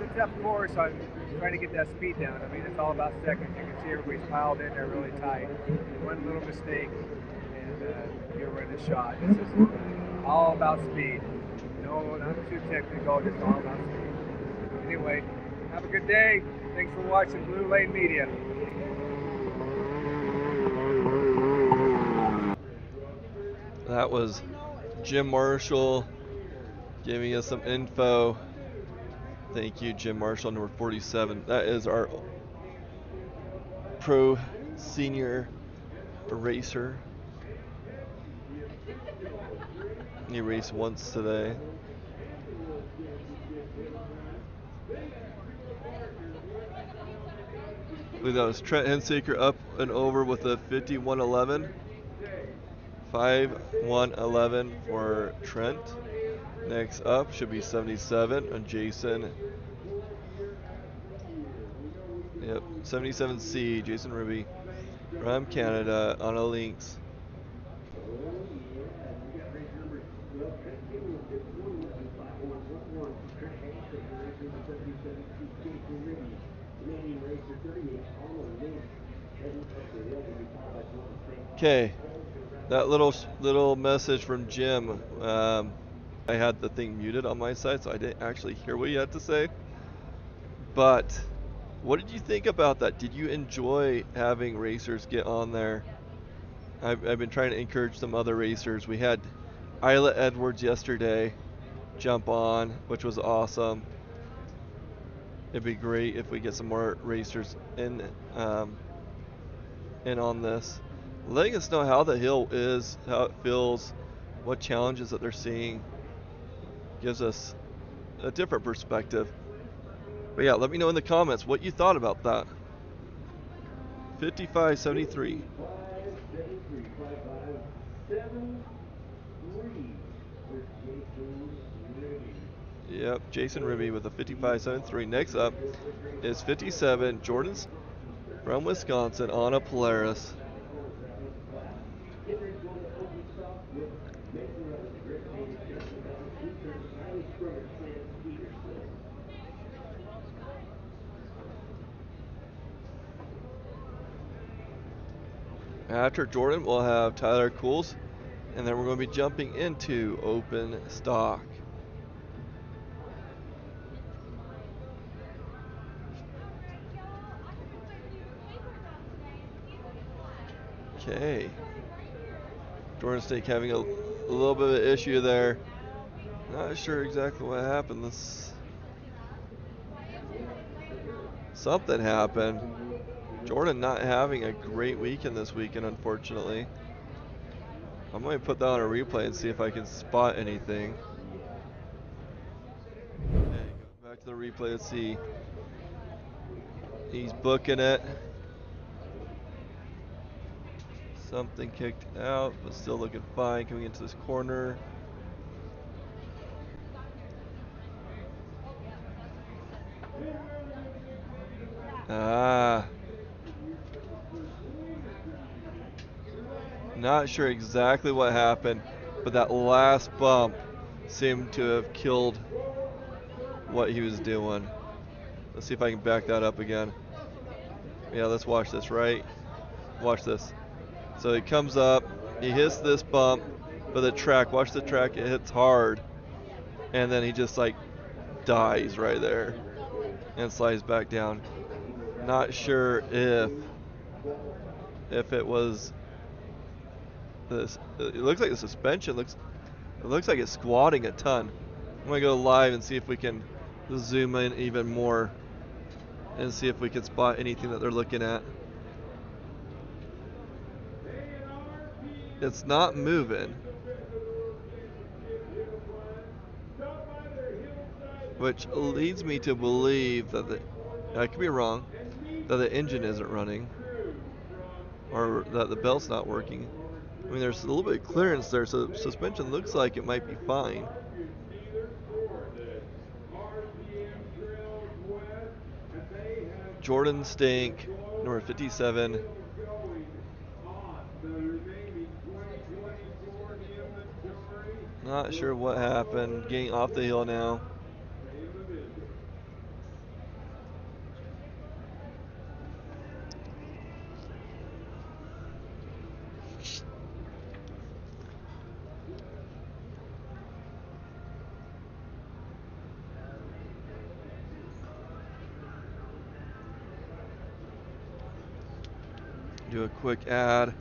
it's a tough course. I'm trying to get that speed down. I mean, it's all about seconds. You can see everybody's piled in there really tight. One little mistake, and you're running a shot. It's just all about speed. No, not too technical, just all about speed. Anyway, have a good day. Thanks for watching Blue Lane Media. That was Jim Marshall giving us some info. Thank you, Jim Marshall, number 47. That is our pro senior racer. He raced once today. I believe that was Trent Hensaker up and over with a 51.11. 5:1:11 for Trent. Next up should be 77 on Jason. Yep, 77C, Jason Ruby from Canada on a Lynx. Okay, that little message from Jim. I had the thing muted on my side, so I didn't actually hear what he had to say. But what did you think about that? Did you enjoy having racers get on there? I've been trying to encourage some other racers. We had Isla Edwards yesterday jump on, which was awesome. It'd be great if we get some more racers in on this, letting us know how the hill is, how it feels, what challenges that they're seeing. Gives us a different perspective. But yeah, let me know in the comments what you thought about that. 55.73. Yep, Jason Ribby with a 55.73. Next up is 57, Jordan's from Wisconsin on a Polaris. After Jordan, we'll have Tyler Cools, and then we're going to be jumping into open stock. Okay. Jordan State having a little bit of an issue there. Not sure exactly what happened. Something happened. Jordan not having a great weekend this weekend, unfortunately. I'm going to put that on a replay and see if I can spot anything. Okay, go back to the replay. Let's see. He's booking it. Something kicked out, but still looking fine coming into this corner. Not sure exactly what happened, but that last bump seemed to have killed what he was doing. Let's see if I can back that up again. Yeah, let's watch this, right? Watch this. So he comes up, he hits this bump, but the track, watch the track, it hits hard. And then he just like dies right there and slides back down. Not sure if it was this. It looks like the suspension looks like it's squatting a ton. I'm gonna go live and see if we can zoom in even more and see if we can spot anything that they're looking at. It's not moving, which leads me to believe that I could be wrong, that the engine isn't running or that the belt's not working. I mean, there's a little bit of clearance there, so suspension looks like it might be fine. Jordan Stank, number 57. Not sure what happened. Getting off the hill now. Do a quick ad.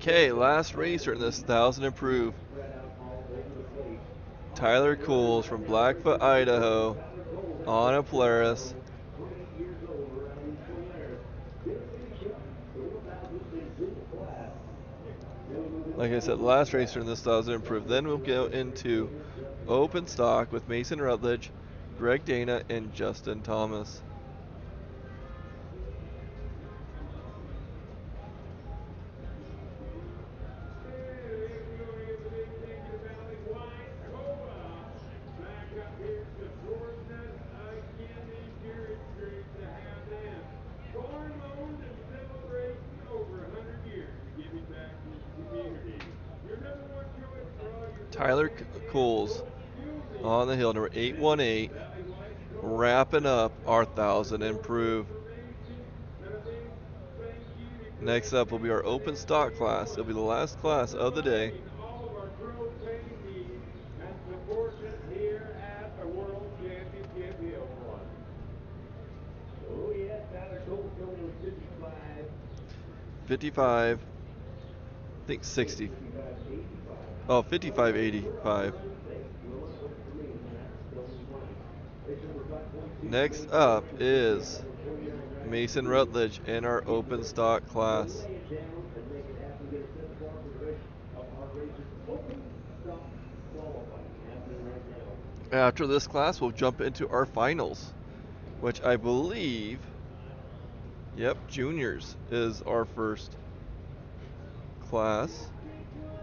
Okay, last racer in this 1,000 improve. Tyler Cools from Blackfoot, Idaho, on a Polaris. Like I said, last racer in this 1,000 improve. Then we'll go into open stock with Mason Rutledge, Greg Dana, and Justin Thomas. Tyler Cools on the hill, number 818, wrapping up our 1,000 improve. Next up will be our open stock class. It'll be the last class of the day. Oh yeah, Tyler Cole coming with 55. 55, I think 60. Oh, 55.85. Next up is Mason Rutledge in our open stock class. After this class, we'll jump into our finals, which I believe, yep, juniors is our first class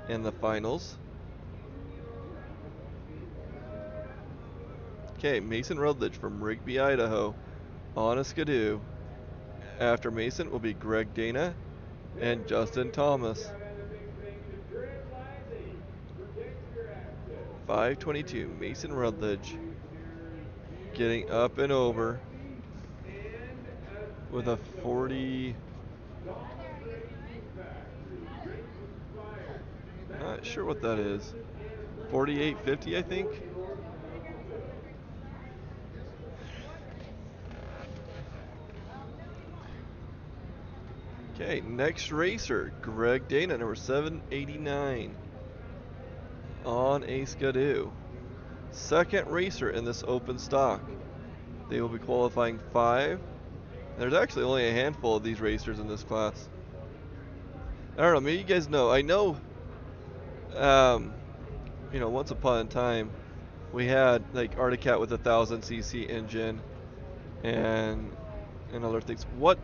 in the finals. Okay, Mason Rutledge from Rigby, Idaho, on a Skidoo. After Mason will be Greg Dana and Justin Thomas. 522, Mason Rutledge getting up and over with a 40. Not sure what that is. 48.50, I think. Okay, next racer, Greg Dana, number 789, on a Skidoo. Second racer in this open stock. They will be qualifying 5. There's actually only a handful of these racers in this class. I don't know, maybe you guys know. I know, once upon a time, we had like Arctic Cat with a 1,000cc engine and other things. What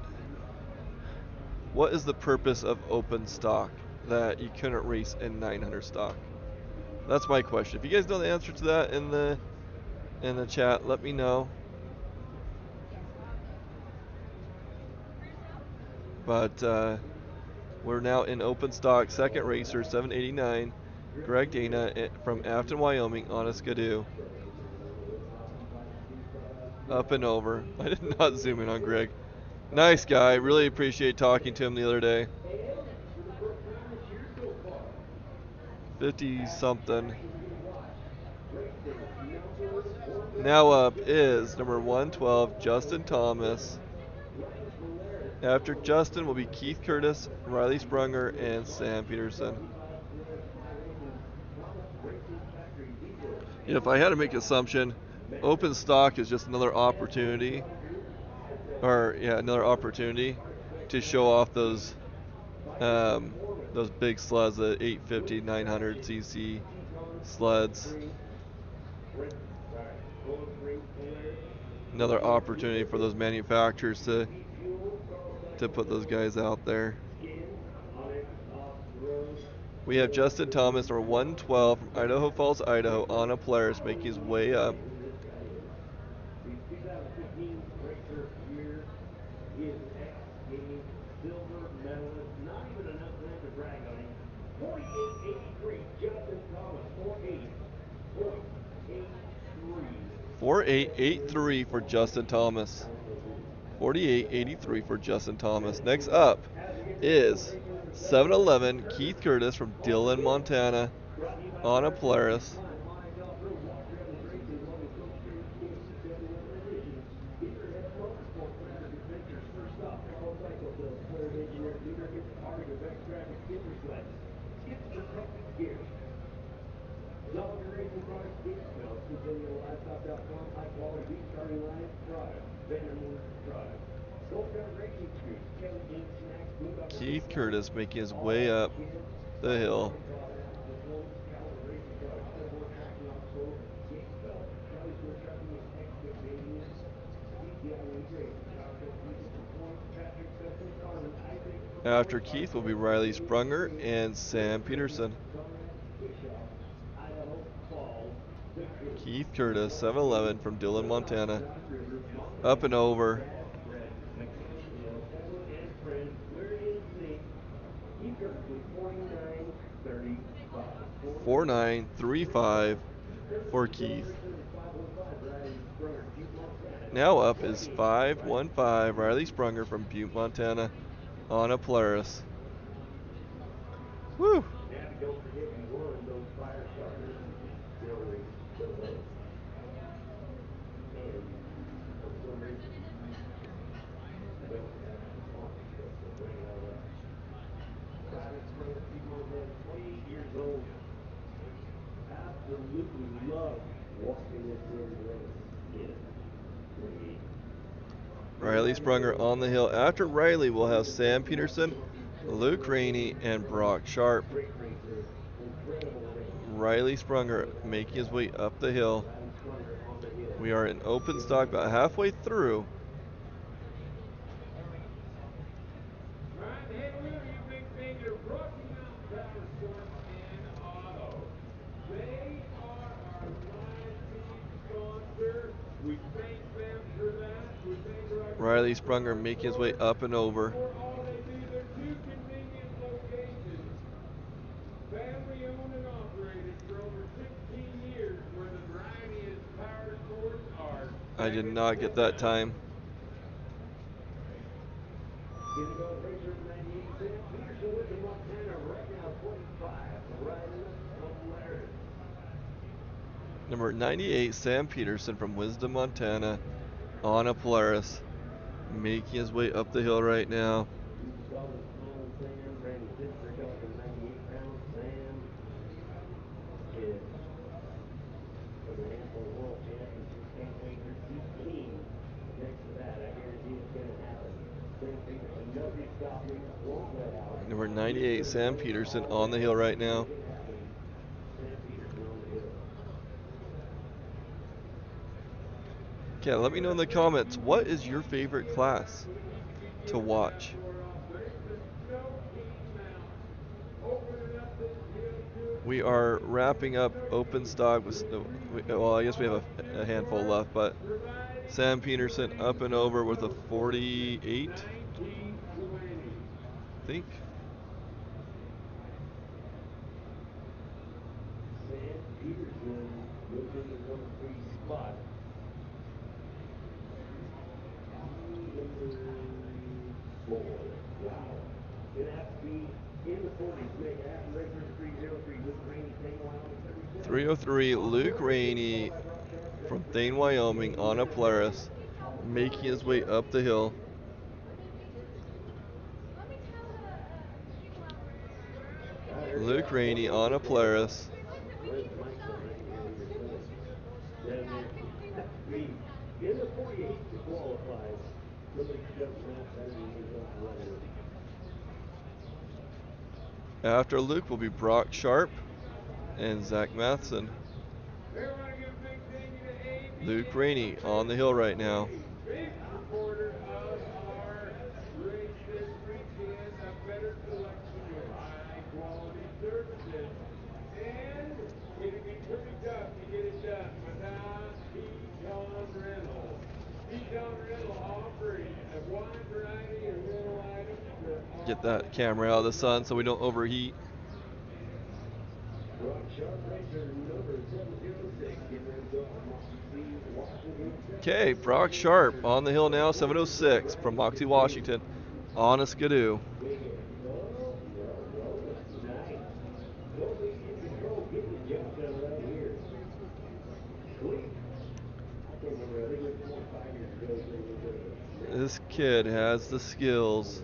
is the purpose of open stock that you couldn't race in 900 stock? That's my question. If you guys know the answer to that in the chat, let me know. But we're now in open stock. Second racer, 789, Greg Dana from Afton, Wyoming, on a Skidoo. Up and over. I did not zoom in on Greg. Nice guy. Really appreciate talking to him the other day. 50 something. Now up is number 112, Justin Thomas. After Justin will be Keith Curtis, Riley Sprunger, and Sam Peterson. If I had to make an assumption, open stock is just another opportunity, or yeah, another opportunity to show off those big sleds, the 850, 900 cc sleds. Another opportunity for those manufacturers to put those guys out there. We have Justin Thomas, number 112 from Idaho Falls, Idaho, on a Polaris, making his way up. The 2015 Racer year, he is an X Games silver medalist. Not even enough time to brag on him. 48.83, Justin Thomas. 48.83. 4883 for Justin Thomas. 4883 for Justin Thomas. Next up is 711 Keith Curtis from Dillon, Montana, on a Polaris. Sullivan Racing Products, Skids Smells, CentennialLivestock.com, high quality beef starting line products, Vandermoon products. Gold Coast Racing Street, Kelly Jean Snacks, Boondoggle Keith Racing Curtis Products, making his way all up kids, the hill. Performance, Caliber Racing Products, Airborne Action Obstacle, Gates Belt, Charlie Stewart Trucking and Excavating, CCI Wing Racing, Kyle Cook Music and Points, Patrick Custom Carmen, Isaac After Performance, Keith will be Architect, Riley Racing Sprunger Trade, and Sam Peterson. Conrad Bischoff, Idaho Falls, Victory. Keith Curtis, 711 from Dillon, Montana, Josh Rivers, up and Montana, over. Dad, Fred McKinney, family and friends, we're in sync. Keith Curtis with 49.35. 4935 for Keith. Celebration 515, Riley Sprunger, Butte, Montana. Now up is 515 Riley Sprunger from Butte, Montana, on a Polaris. Woo! Nabby, don't forget you won those fire starters. Now we still those. And for some reason, we don't have the sponsorship to bring it all up. Riley Sprunger, Butte, Montana, 28 years old. Absolutely loved watching this young race in 28. Riley Sprunger on the hill. After Riley, we'll have Sam Peterson, Luke Rainey, and Brock Sharp. Great racer, incredible race. Riley Sprunger making his way up the hill. Riley Sprunger on the hill. We are in open stock about halfway through. Right, hey, Wheeler, you big finger, Rocky Mountain Power Sports and Auto. They are our live feed sponsor. We thank them for that. We thank Rocky Riley Mountain Sprunger Power making his way Sports up and over. for all they do. They're two convenient locations. Family owned and operated for over 16 years, where the grimiest power sports are. I did not get that time. Here to go, racer 98, Sam Peterson with the Montana right now, 25, riding the Polaris. Number 98, Sam Peterson from Wisdom, Montana, on a Polaris, making his way up the hill right now. You saw the smiling Sam, Brandon Fitzgerald got up in 98 pounds. Sam is from the handful of world championships. Can't wait to see King next to that. I guarantee it's going to happen. Sam Peterson, nobody's stopping, won't let out. Number 98, Sam Peterson on the hill right now. Make it happen. Sam Peterson on the hill. Okay, let me know in the comments, what is your favorite class to watch? We are wrapping up open stock with, well, I guess we have a handful left, but Sam Peterson up and over with a 48, I think. Sam Peterson moved into the number 3 spot. Number 4. Wow. Gonna have to be in the 40s. Make it happen. Racer 303. Luke Rainey, Thane, Wyoming, 37. 303, Luke Rainey from Thane, Wyoming, on a Polaris, making his way up the hill. Luke Rainey on a Polaris. Where's Mike behind me? I need to tell him. In the 48 to qualify, somebody jumped lap better than he jumped runner. After Luke will be Brock Sharp and Zach Matheson. Luke Rainey on the hill right now. Big supporter of our race this weekend, a better selection of high quality services. And it'd be pretty tough to get it done without P-John Rental. P-John Rental offering a wide variety of rental items for all. Get that camera out of the sun so we don't overheat. Brock Sharp Racer number 706, getting ready to go from Moxie, Washington. Okay, Brock Sharp on the hill now, 706 from Moxie, Washington, on a skidoo. Nice. Totally in control, getting the job done right here. Sweet. I can't remember, I think it was 4 or 5 years ago. They This kid has the skills.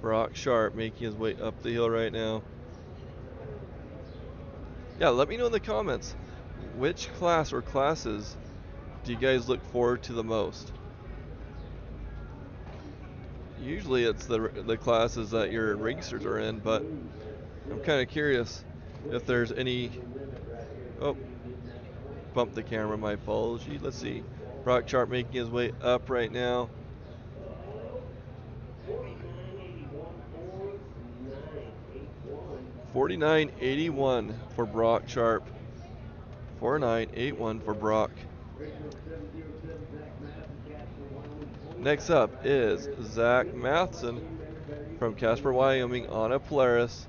Brock Sharp making his way up the hill right now. Yeah, let me know in the comments, which class or classes do you guys look forward to the most? Usually it's the classes that your racers are in, but I'm kind of curious if there's any. Oh, bumped the camera, my apology. Let's see. Brock Sharp making his way up right now. 49.81 for Brock Sharp. 49.81 for Brock. Next up is Zach Matheson from Casper, Wyoming on a Polaris.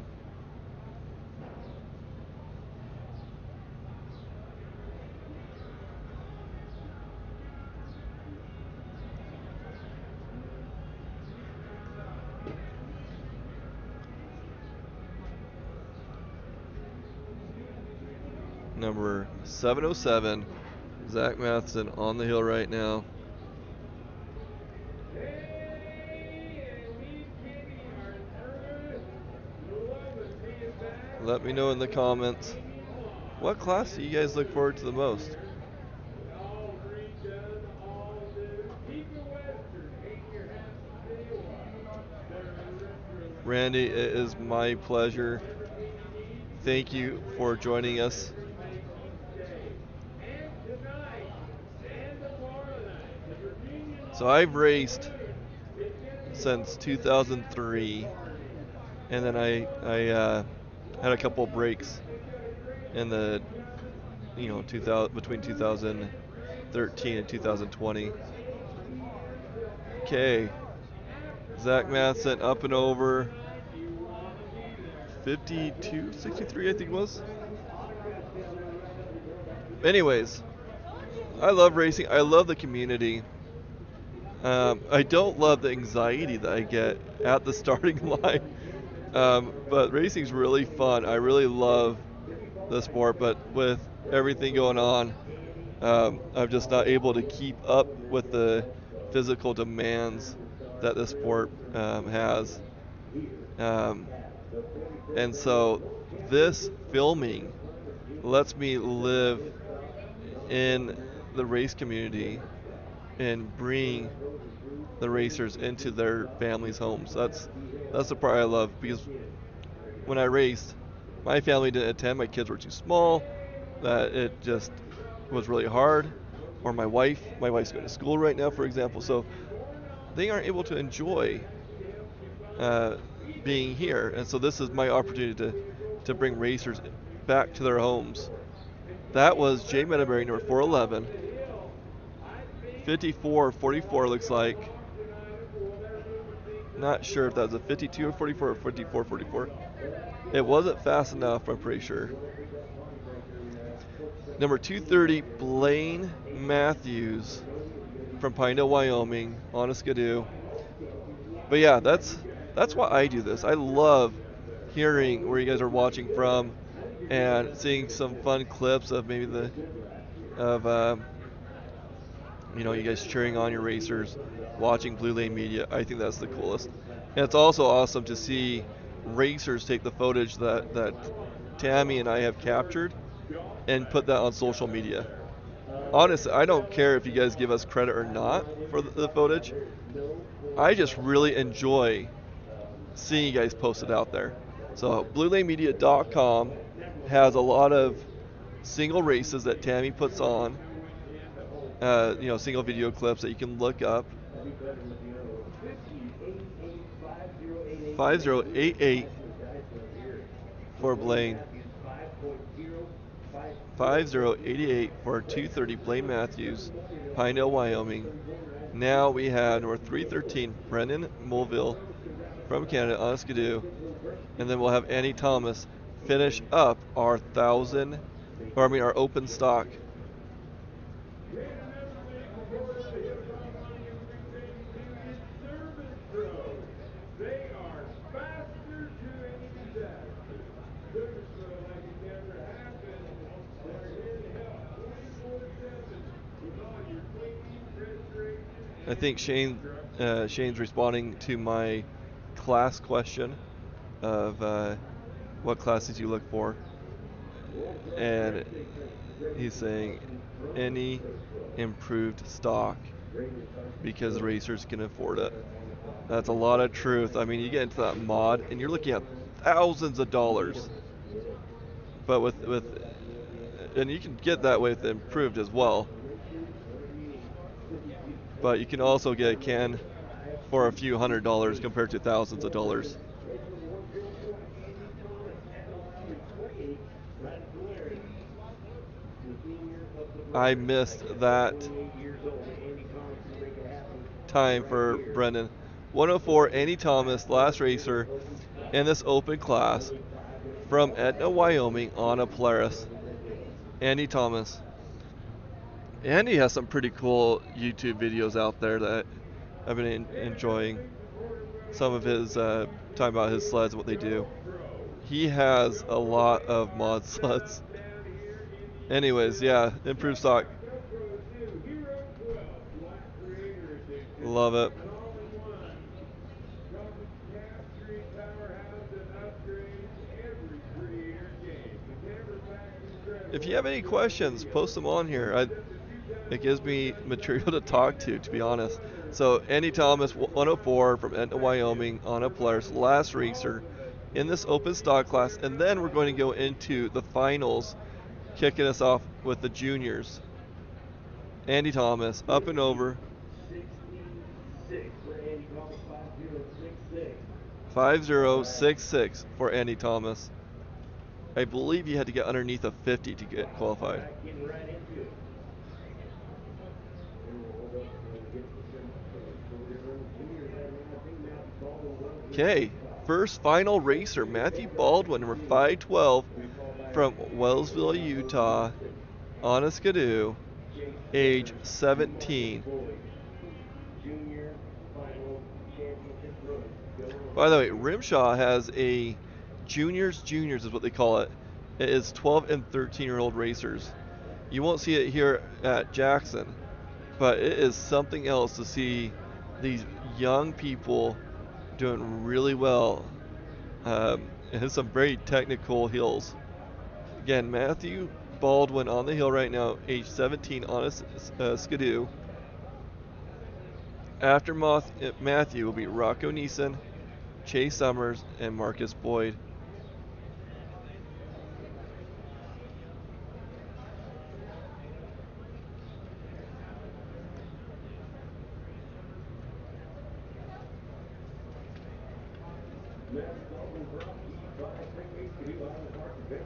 Number 707, Zach Matheson on the hill right now. Let me know in the comments, what class do you guys look forward to the most? Randy, it is my pleasure. Thank you for joining us. So I've raced since 2003, and then I had a couple breaks in the 2000 between 2013 and 2020. Okay, Zach Matheson up and over 52.63, I think it was. Anyways, I love racing. I love the community. I don't love the anxiety that I get at the starting line, but racing's really fun. I really love the sport, but with everything going on, I'm just not able to keep up with the physical demands that the sport has. And so this filming lets me live in the race community and bring the racers into their families' homes. That's the part I love, because when I raced, my family didn't attend. My kids were too small. That it just was really hard. Or my wife's going to school right now, for example, so they aren't able to enjoy being here. And so this is my opportunity to bring racers back to their homes. That was Jay Meadowberry, number 411. 54.44 looks like. Not sure if that was a 52 or 44 or 54.44. It wasn't fast enough, I'm pretty sure. Number 230, Blaine Matthews from Pinedale, Wyoming, on a skidoo. But yeah, that's why I do this. I love hearing where you guys are watching from and seeing some fun clips of maybe you guys cheering on your racers, watching Blue Lane Media. I think that's the coolest. And it's also awesome to see racers take the footage that Tammy and I have captured and put that on social media. Honestly, I don't care if you guys give us credit or not for the footage. I just really enjoy seeing you guys post it out there. So BlueLaneMedia.com has a lot of single races that Tammy puts on. Single video clips that you can look up. 5088 for Blaine. 5088 for 230 Blaine Matthews, Pinedale, Wyoming. Now we have number 313 Brendan Mulville from Canada on a Skidoo, and then we'll have Annie Thomas finish up our our open stock. I think Shane's responding to my class question of what classes you look for, and he's saying any improved stock because racers can afford it. That's a lot of truth. I mean, you get into that mod and you're looking at thousands of dollars, but and you can get that with improved as well. But you can also get a can for a few $100s compared to thousands of dollars. I missed that time for Brendan. 104, Andy Thomas, last racer in this open class from Etna, Wyoming on a Polaris. Andy Thomas. Andy has some pretty cool YouTube videos out there that I've been enjoying. Some of his talking about his sleds and what they do. He has a lot of mod sleds. Anyways, yeah, improved stock. Love it. If you have any questions, post them on here. It gives me material to talk to be honest. So Andy Thomas, 104 from Etna, Wyoming, on a Polaris, last racer in this open stock class, and then we're going to go into the finals, kicking us off with the juniors. Andy Thomas, up and over. 5066 for Andy Thomas. I believe you had to get underneath a 50 to get qualified. Okay, first final racer, Matthew Baldwin, number 512 from Wellsville, Utah, on a Skidoo, age 17. By the way, Rimshaw has a juniors is what they call it. It is 12 and 13-year-old racers. You won't see it here at Jackson, but it is something else to see these young people doing really well. It has some very technical hills. Again, Matthew Baldwin on the hill right now, age 17, on a Skidoo. After Matthew will be Rocco Neeson, Chase Summers, and Marcus Boyd.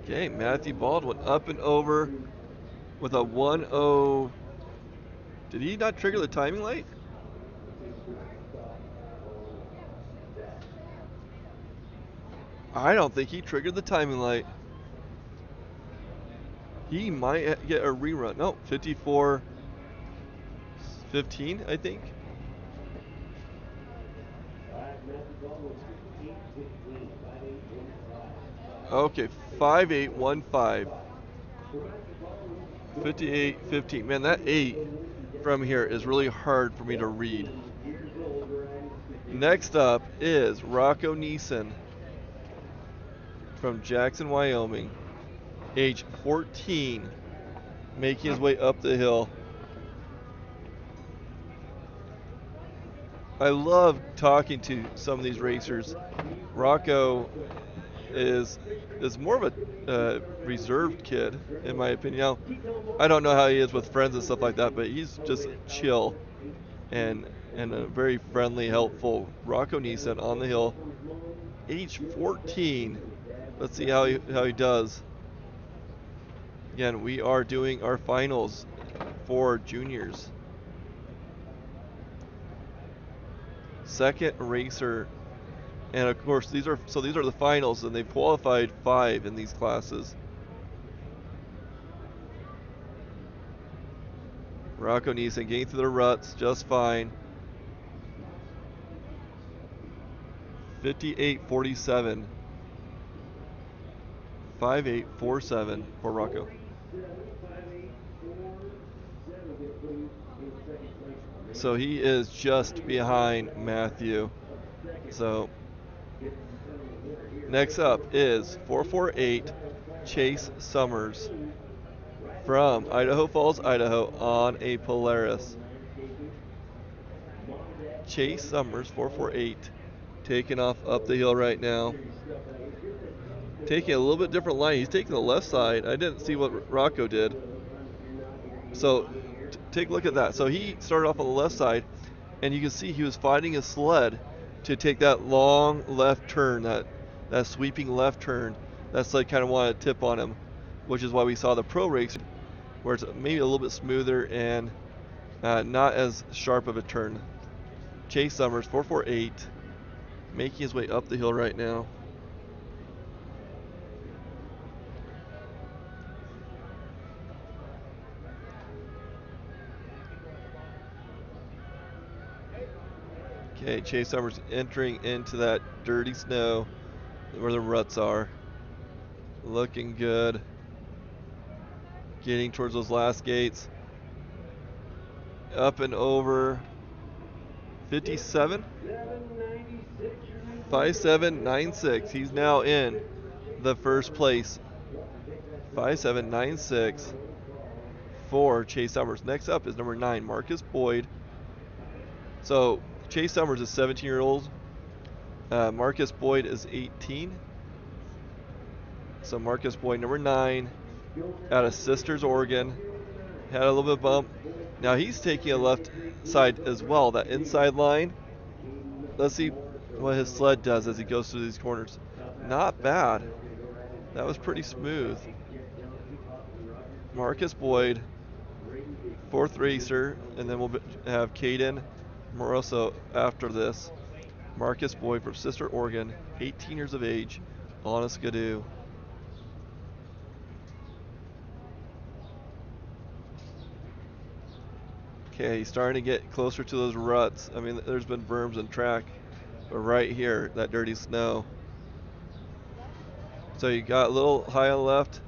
Okay, Matthew Baldwin up and over with a 1-0. Did he not trigger the timing light? I don't think he triggered the timing light. He might get a rerun. No, 54-15, I think. Okay, 5815. 58-15. Man, that 8 from here is really hard for me to read. Next up is Rocco Neeson from Jackson, Wyoming. age 14, making his way up the hill. I love talking to some of these racers. Rocco is more of a reserved kid, in my opinion. Now, I don't know how he is with friends and stuff like that, but he's just chill and a very friendly, helpful Rocco Neeson on the hill, age 14. Let's see how he does. Again, we are doing our finals for juniors. Second racer, and of course these are the finals, and they've qualified 5 in these classes. Rocco Neeson getting through the ruts just fine. 58.47. 58.47 for Rocco. So he is just behind Matthew. So next up is 448 Chase Summers from Idaho Falls, Idaho on a Polaris. Chase Summers 448 taking off up the hill right now. Taking a little bit different line. He's taking the left side. I didn't see what Rocco did. So take a look at that. So he started off on the left side, and you can see he was fighting his sled to take that long left turn, that sweeping left turn. That sled kind of wanted to tip on him, which is why we saw the pro race where it's maybe a little bit smoother and not as sharp of a turn. Chase Summers 448 making his way up the hill right now. Okay, Chase Summers entering into that dirty snow where the ruts are. Looking good. Getting towards those last gates. Up and over 57. 5796. He's now in the first place. 5796 for Chase Summers. Next up is number 9, Marcus Boyd. So Chase Summers is 17-year-old. Marcus Boyd is 18. So Marcus Boyd, number 9, out of Sisters, Oregon. Had a little bit of bump. Now he's taking a left side as well, that inside line. Let's see what his sled does as he goes through these corners. Not bad. That was pretty smooth. Marcus Boyd, 4th racer, and then we'll have Caden Moroso after this. Marcus Boyd from Sister, Oregon, 18 years of age, on a Skidoo. Okay, he's starting to get closer to those ruts. I mean, there's been berms and track, but right here, that dirty snow. So you got a little high on the left.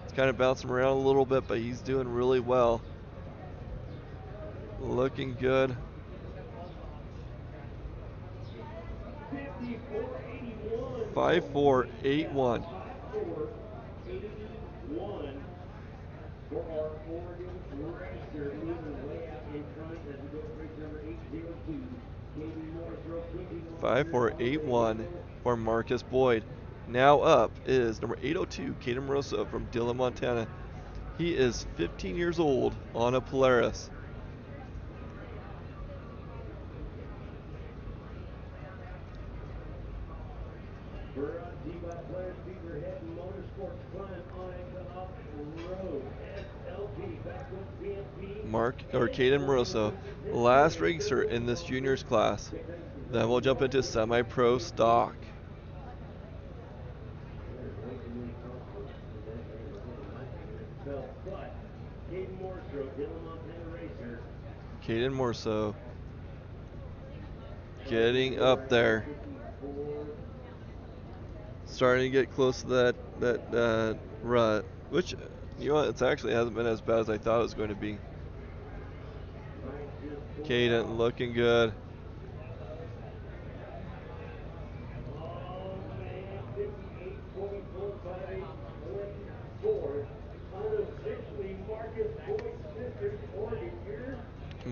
It's kind of bouncing around a little bit, but he's doing really well. Looking good. 5481. For our Oregon racer, moving way out in front as we go to race number 802. 5481 for Marcus Boyd. Now up is number 802, Caden Moroso from Dillon, Montana. He is 15 years old on a Polaris. Brought to you by Polaris Speedwear Motorsports Climb on and off road. SLP, backwards PMP. Caden Moroso, last racer in this juniors class. Then we'll jump into semi-pro stock. Caden Moroso getting up there. Starting to get close to that rut, which, you know what, it actually hasn't been as bad as I thought it was going to be. Caden looking good.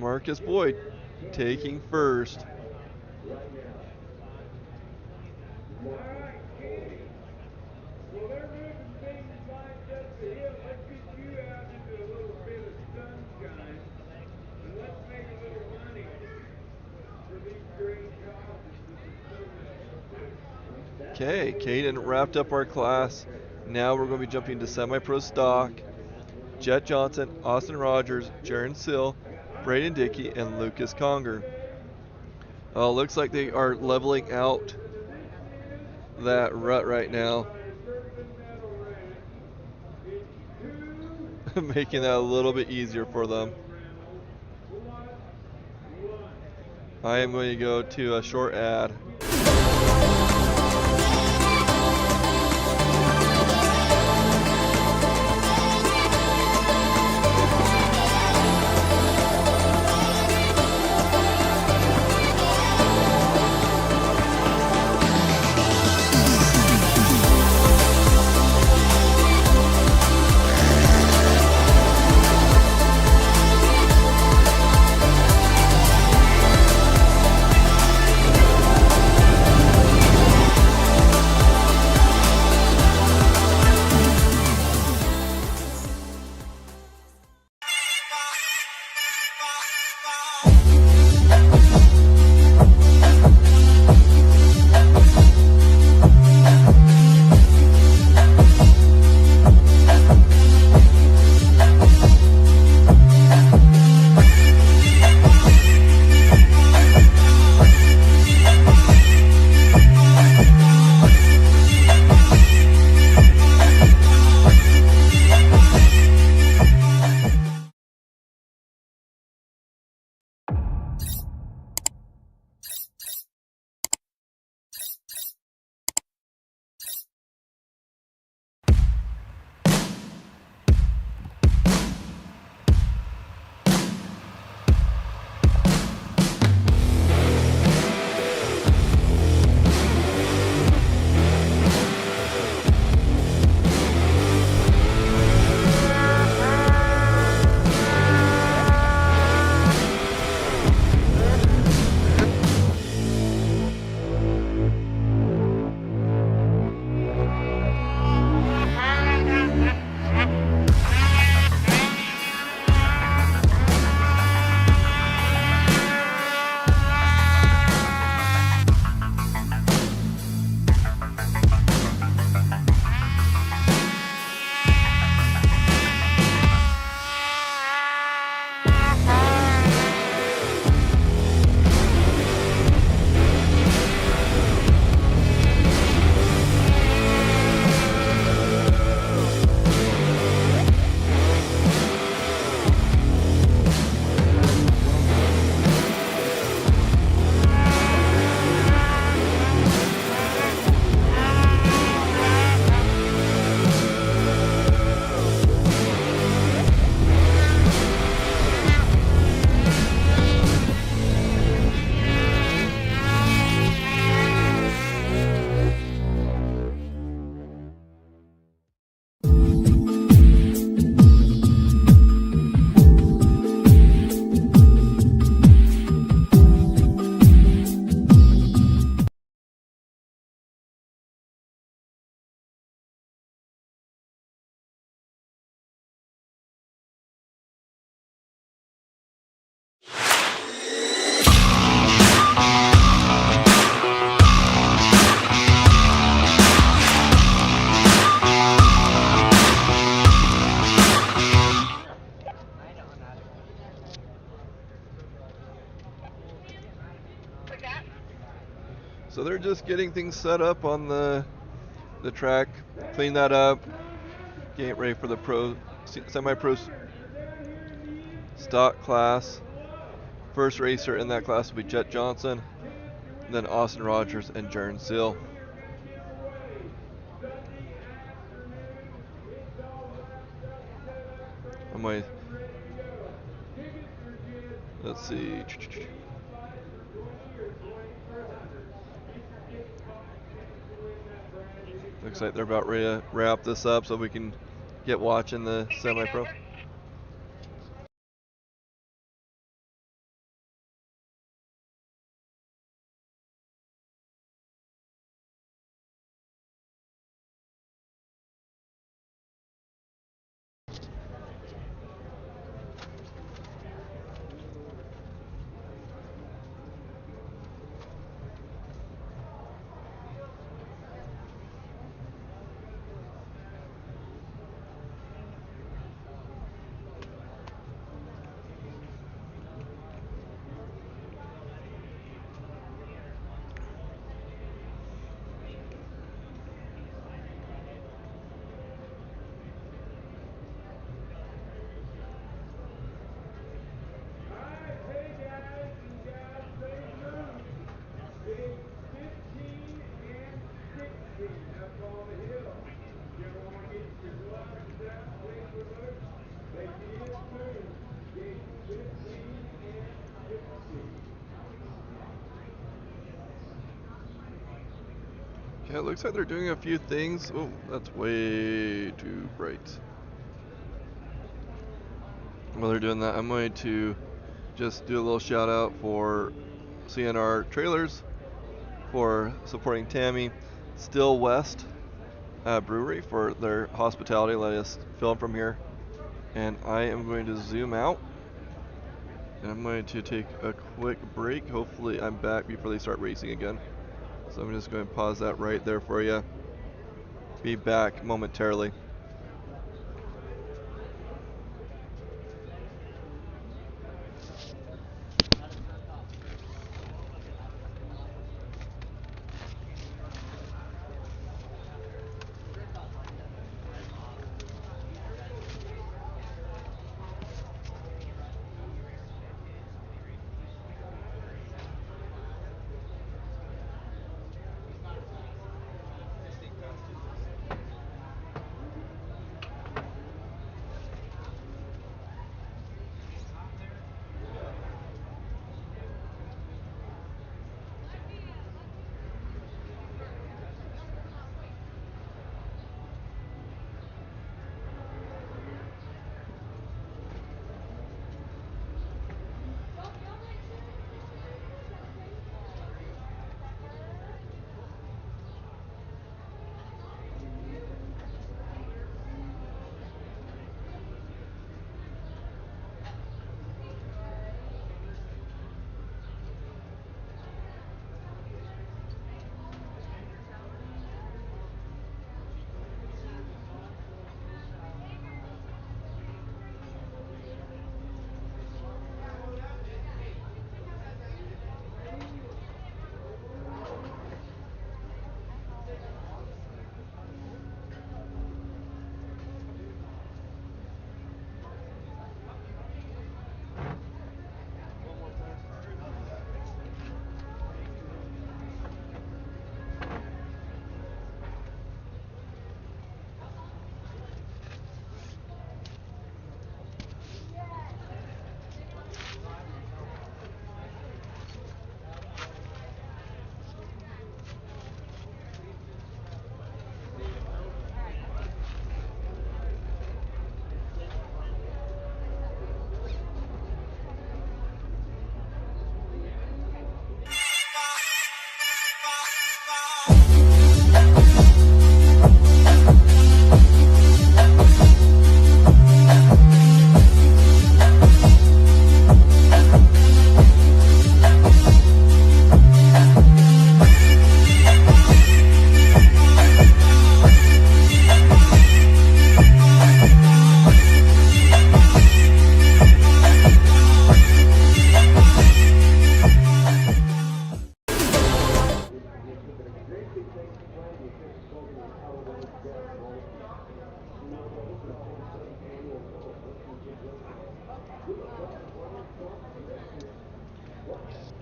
Marcus Boyd taking first. Well, they're moving things like just the hill. Let's get you out into a little bit of sunshine, and let's make a little money for these great causes that the children do. Okay, Caden wrapped up our class. Now we're going to be jumping to semi-pro stock. Jet Johnson, Austin Rogers, Jaron Sill, Braden Dickey, and Lucas Conger. Looks like they are leveling out that rut right now. Making that a little bit easier for them. I am going to go to a short ad. So they're just getting things set up on the track, clean that up, getting ready for the semi-pro stock class. First racer in that class will be Jet Johnson, then Austin Rogers and Jaron Sill. Let's see. Looks like they're about ready to wrap this up so we can get watching the semi-pro. Yeah, it looks like they're doing a few things. Oh, that's way too bright. While they're doing that, I'm going to just do a little shout out for CNR Trailers for supporting Tammy, Still West Brewery for their hospitality, let us film from here. And I am going to zoom out, and I'm going to take a quick break. Hopefully I'm back before they start racing again. So I'm just going to pause that right there for you. Be back momentarily.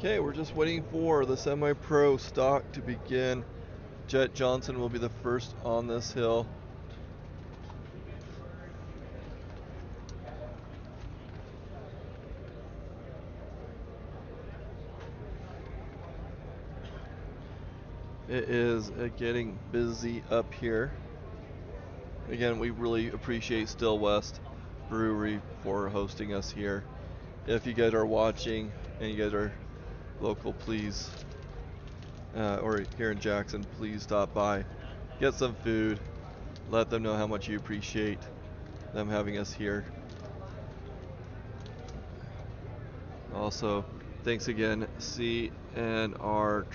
Okay, we're just waiting for the semi-pro stock to begin. Jet Johnson will be the first on this hill. It is getting busy up here. Again, we really appreciate Still West Brewery for hosting us here. If you guys are watching and you guys are local, please, or here in Jackson, please stop by, get some food, let them know how much you appreciate them having us here. Also, thanks again, CNR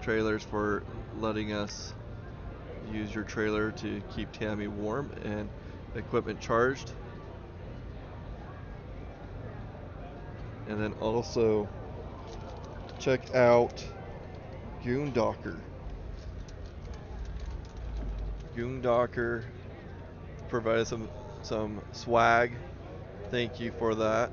Trailers, for letting us use your trailer to keep Tammy warm and equipment charged. And then also check out Goondocker. Goondocker provided some swag. Thank you for that.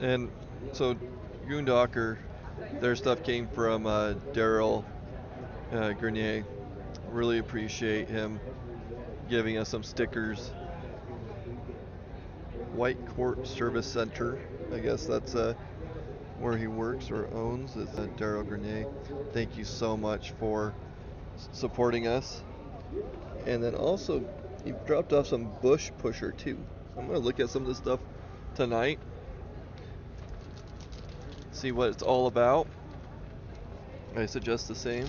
And so Goondocker Their stuff came from Daryl Grenier. Really appreciate him giving us some stickers. White Court Service Center, I guess that's where he works or owns, is Daryl Grenier. Thank you so much for supporting us. And then also, he dropped off some bush pusher too. I'm gonna look at some of this stuff tonight, see what it's all about. I suggest the same.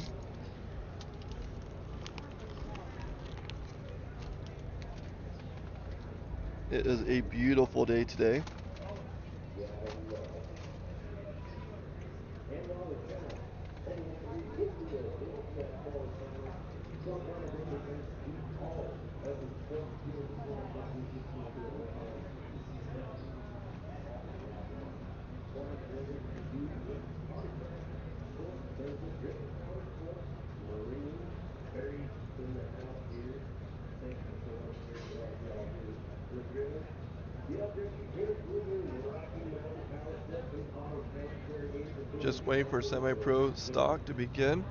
It is a beautiful day today. Just waiting for semi-pro stock to begin.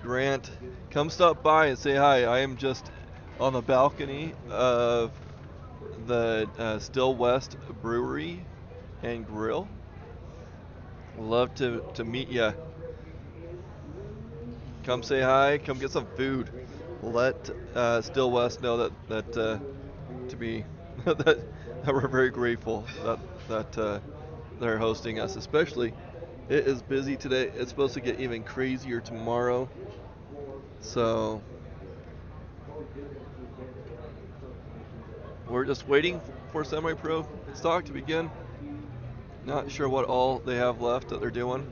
Grant, come stop by and say hi. I am just on the balcony of the Still West Brewery and Grill. Love to meet you. Come say hi. Come get some food. Let Still West know that to be that we're very grateful that they're hosting us. Especially, it is busy today. It's supposed to get even crazier tomorrow. So we're just waiting for semi-pro stock to begin. Not sure what all they have left that they're doing.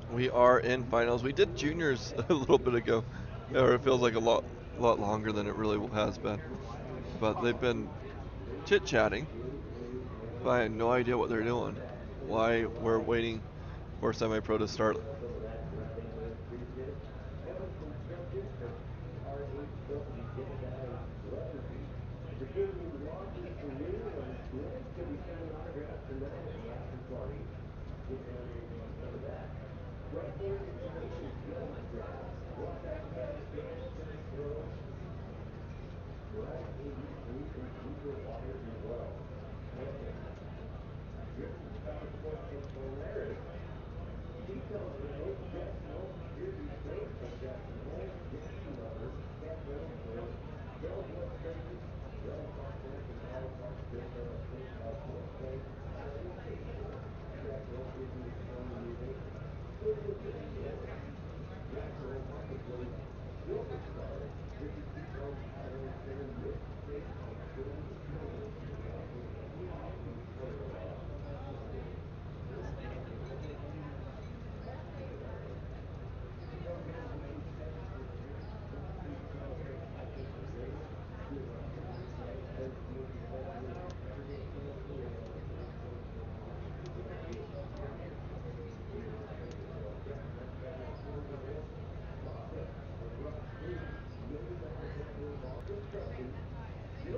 We are in finals. We did juniors a little bit ago, or it feels like a lot longer than it really has been. But they've been chit-chatting, but I have no idea what they're doing. Why we're waiting for semi-pro to start.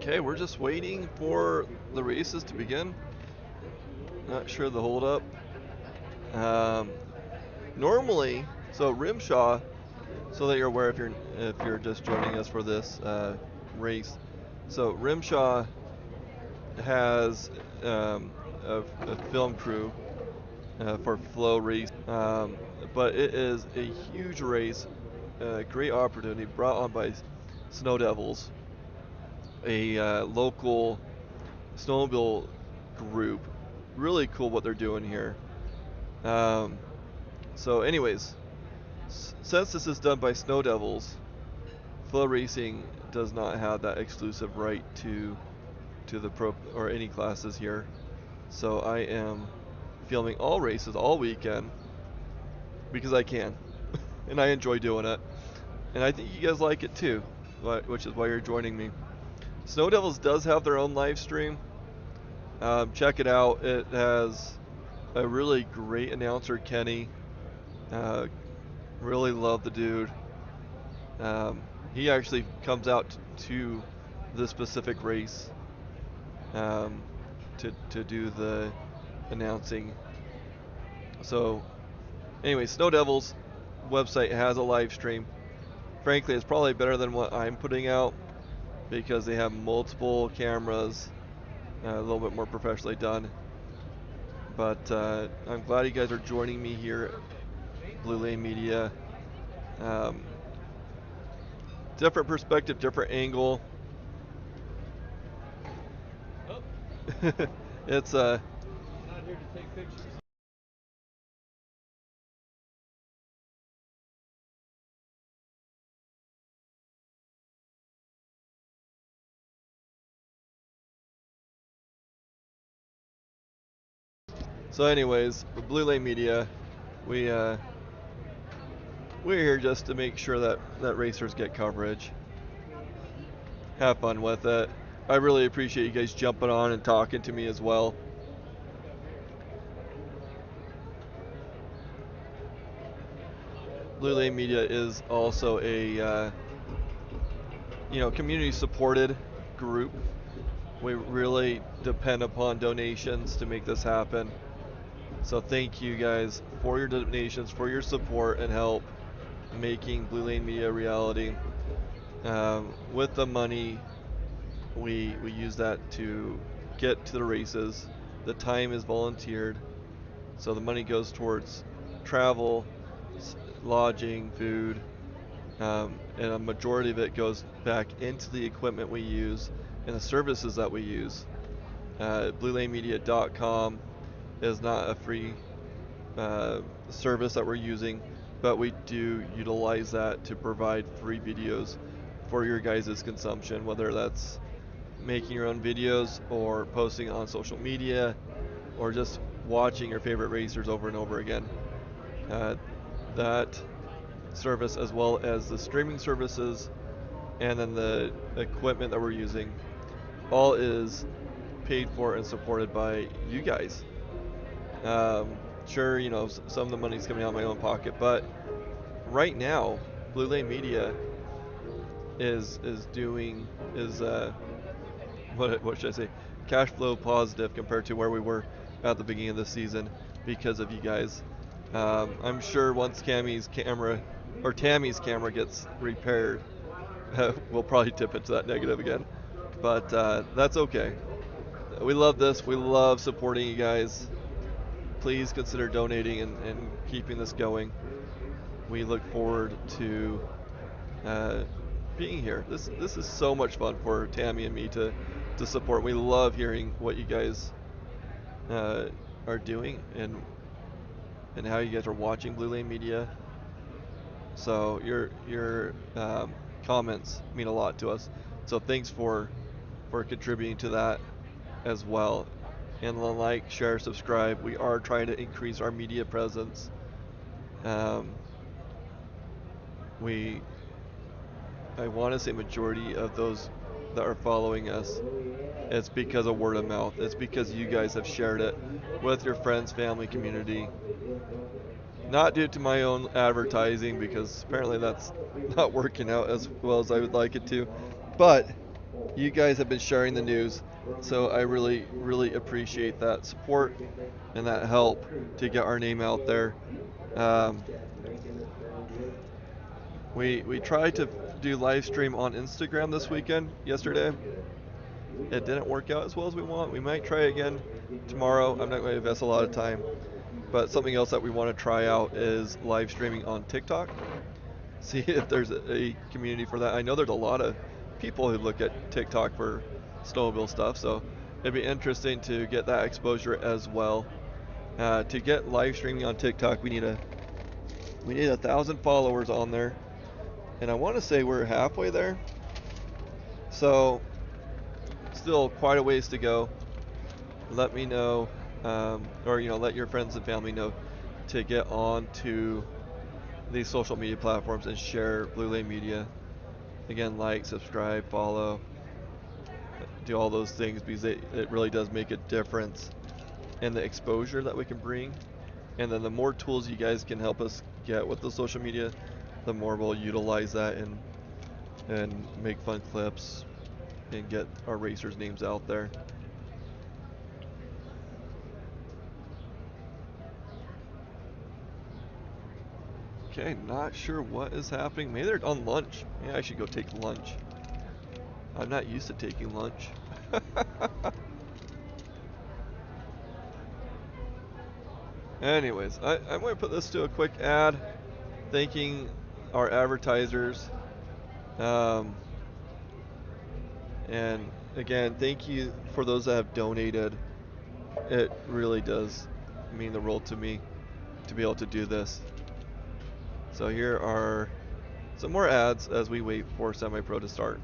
Okay, we're just waiting for the races to begin. Not sure the holdup. Normally, so Rimshaw, so that you're aware if you're just joining us for this race. So Rimshaw has a film crew for Flow Race, but it is a huge race, a great opportunity brought on by Snow Devils, a local snowmobile group. Really cool what they're doing here. Um, so, anyways, since this is done by Snow Devils, Flow Racing does not have that exclusive right to the pro or any classes here. So I am filming all races all weekend because I can, and I enjoy doing it, and I think you guys like it too, which is why you're joining me. Snow Devils does have their own live stream. Check it out. It has a really great announcer, Kenny. Uh, really love the dude. He actually comes out to the specific race um, to do the announcing. So, anyway, Snow Devils website has a live stream. Frankly, it's probably better than what I'm putting out because they have multiple cameras, a little bit more professionally done. But I'm glad you guys are joining me here at Blue Lane Media. Um, different perspective, different angle. It's I'm not here to take pictures. So, anyways, Blue Lane Media, we we're here just to make sure that racers get coverage. Have fun with it. I really appreciate you guys jumping on and talking to me as well. Blue Lane Media is also a community supported group. We really depend upon donations to make this happen. So thank you guys for your donations, for your support and help making Blue Lane Media a reality. With the money, we use that to get to the races. The time is volunteered, so the money goes towards travel, lodging, food, and a majority of it goes back into the equipment we use and the services that we use. BlueLaneMedia.com is not a free service that we're using, but we do utilize that to provide free videos for your guys' consumption, whether that's making your own videos or posting on social media or just watching your favorite racers over and over again. That service, as well as the streaming services and then the equipment that we're using, all is paid for and supported by you guys. Sure, some of the money's coming out of my own pocket, but right now, Blue Lane Media is doing is what should I say? Cash flow positive compared to where we were at the beginning of the season because of you guys. I'm sure once Tammy's camera gets repaired, we'll probably tip into that negative again. But that's okay. We love this. We love supporting you guys. Please consider donating and keeping this going. We look forward to uh, being here. This is so much fun for Tammy and me to support. We love hearing what you guys uh, are doing and how you guys are watching Blue Lane Media. So your comments mean a lot to us. So thanks for contributing to that as well. And like, share, subscribe. We are trying to increase our media presence. Um, we I want to say majority of those that are following us, it's because of word of mouth. It's because you guys have shared it with your friends, family, community. Not due to my own advertising, because apparently that's not working out as well as I would like it to. But you guys have been sharing the news, so I really, really appreciate that support and that help to get our name out there. Um, we tried to do live stream on Instagram this weekend, yesterday. It didn't work out as well as we want. We might try again tomorrow. I'm not going to invest a lot of time. But something else that we want to try out is live streaming on TikTok. See if there's a community for that. I know there's a lot of people who look at TikTok for snowmobile stuff, so it'd be interesting to get that exposure as well. To get live streaming on TikTok, we need 1,000 followers on there, and I want to say we're halfway there. So still quite a ways to go. Let me know, or let your friends and family know to get on to these social media platforms and share Blue Lane Media. Again, like, subscribe, follow, do all those things, because it really does make a difference in the exposure that we can bring. And then the more tools you guys can help us get with the social media, the more we'll utilize that and make fun clips and get our racers' names out there. Okay, not sure what is happening. Maybe they're on lunch. Maybe I should go take lunch. I'm not used to taking lunch. Anyways, I'm going to put this to a quick ad thanking our advertisers. And again, thank you for those that have donated. It really does mean the world to me to be able to do this. So here are some more ads as we wait for Semi-Pro to start.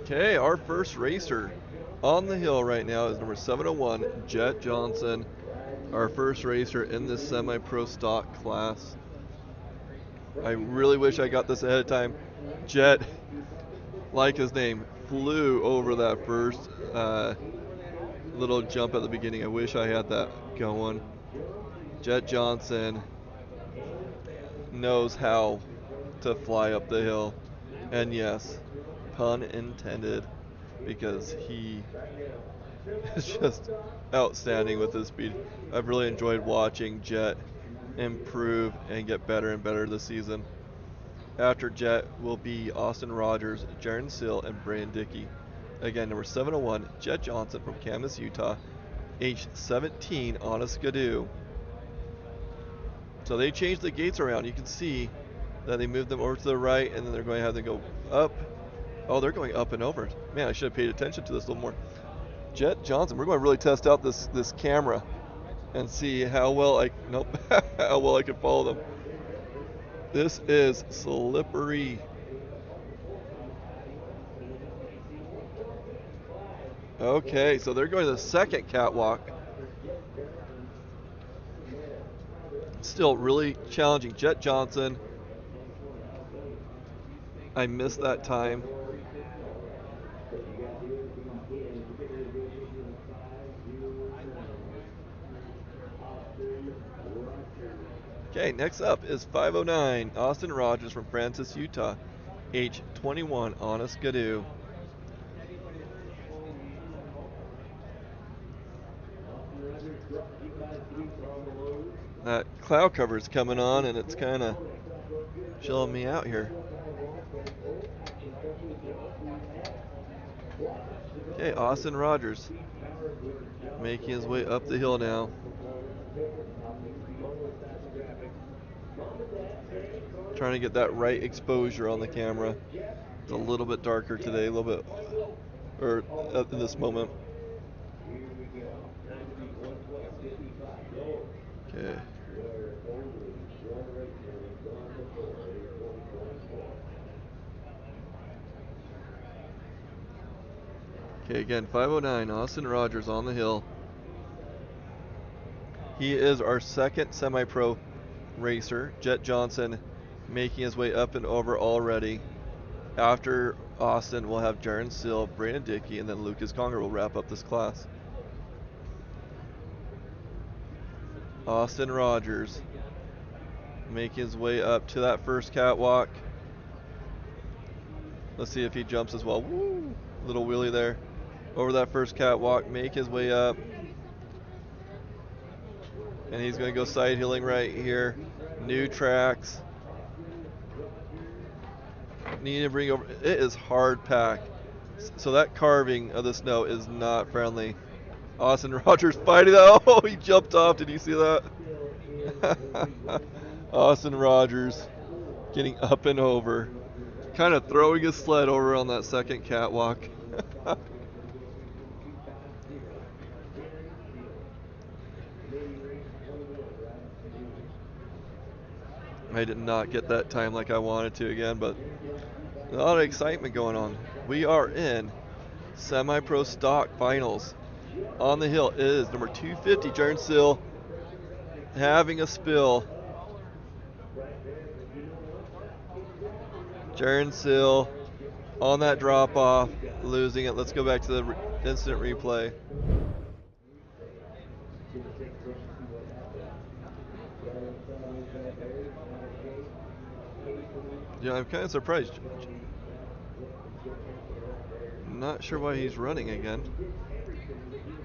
Okay, our first racer on the hill right now is number 701, Jet Johnson. Our first racer in this semi-pro stock class. I really wish I got this ahead of time. Jet, like his name, flew over that first little jump at the beginning. I wish I had that going. Jet Johnson knows how to fly up the hill. And yes, pun intended, because he is just outstanding with his speed. I've really enjoyed watching Jet improve and get better and better this season. After Jet will be Austin Rogers, Jaron Sill, and Brandon Dickey. Again, number 701, Jet Johnson from Kansas, Utah, age 17 on a Skidoo. So they changed the gates around. You can see that they moved them over to the right, and then they're going to have them go up. Oh, they're going up and over. Man, I should have paid attention to this a little more. Jet Johnson, we're going to really test out this camera and see how well how well I can follow them. This is slippery. Okay, so they're going to the second catwalk. Still really challenging. Jet Johnson, I missed that time. Okay, next up is 509, Austin Rogers from Francis, Utah, age 21 on a Skidoo. That cloud cover is coming on and it's kind of chilling me out here. Okay, Austin Rogers making his way up the hill now. Trying to get that right exposure on the camera. It's a little bit darker today, a little bit, or at this moment. Okay. Okay, again, 509, Austin Rogers on the hill. He is our second semi-pro racer. Jet Johnson making his way up and over already. After Austin, we'll have Jaron Sill, Brandon Dickey, and then Lucas Conger will wrap up this class. Austin Rogers making his way up to that first catwalk. Let's see if he jumps as well. Woo! Little wheelie there. Over that first catwalk, make his way up. And he's going to go side hilling right here. New tracks. Need to bring over. It is hard pack. So that carving of the snow is not friendly. Austin Rogers fighting that. Oh, he jumped off. Did you see that? Austin Rogers getting up and over. Kind of throwing his sled over on that second catwalk. I did not get that time like I wanted to again, but a lot of excitement going on. We are in semi-pro stock finals. On the hill is number 250, Jaron Sill, having a spill. Jaron Sill on that drop off, losing it. Let's go back to the instant replay. Yeah, I'm kind of surprised. Not sure why he's running again.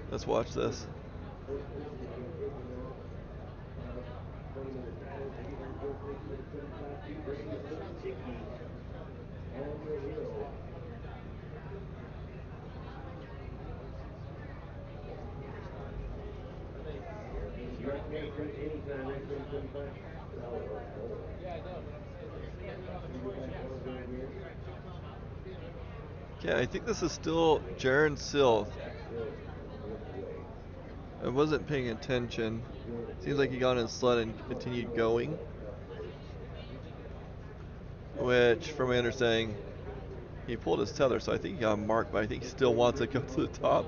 Let's watch this. Yeah, I think this is still Jaron Sill. I wasn't paying attention. Seems like he got in his sled and continued going. Which, from my understanding, He pulled his tether, so I think he got marked, but I think he still wants to go to the top.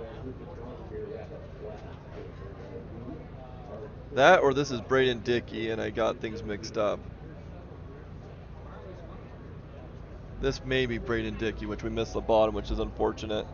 That or this is Braden Dickey, and I got things mixed up. This may be Braden Dickey, which we missed the bottom, which is unfortunate.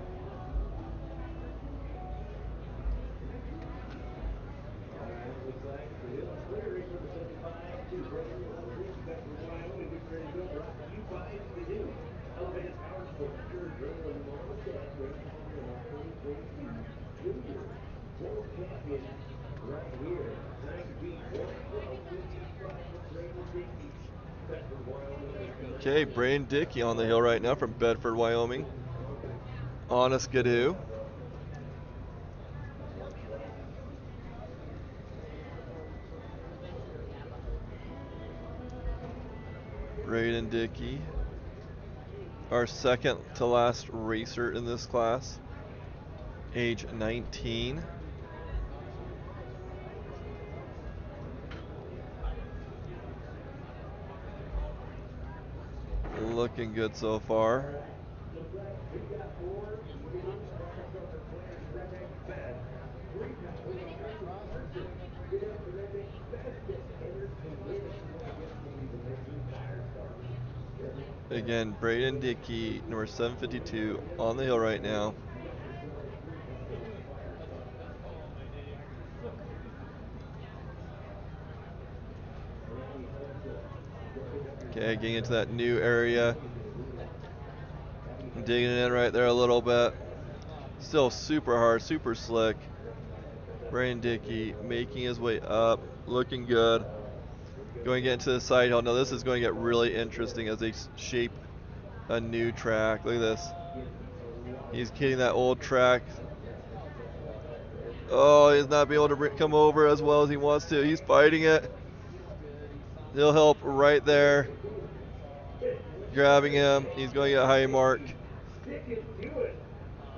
Okay, Braden Dickey on the hill right now from Bedford, Wyoming. On a skidoo. Braden Dickey, our second to last racer in this class, age 19. Looking good so far. Again, Braden Dickey, number 752, on the hill right now. Okay, getting into that new area. Digging it in right there a little bit. Still super hard, super slick. Braden Dickey making his way up, looking good. Going to get into the side hill. Now this is going to get really interesting as they shape a new track. Look at this. He's hitting that old track. Oh, he's not being able to come over as well as he wants to. He's fighting it. He'll help right there. Grabbing him. He's going to get a high mark.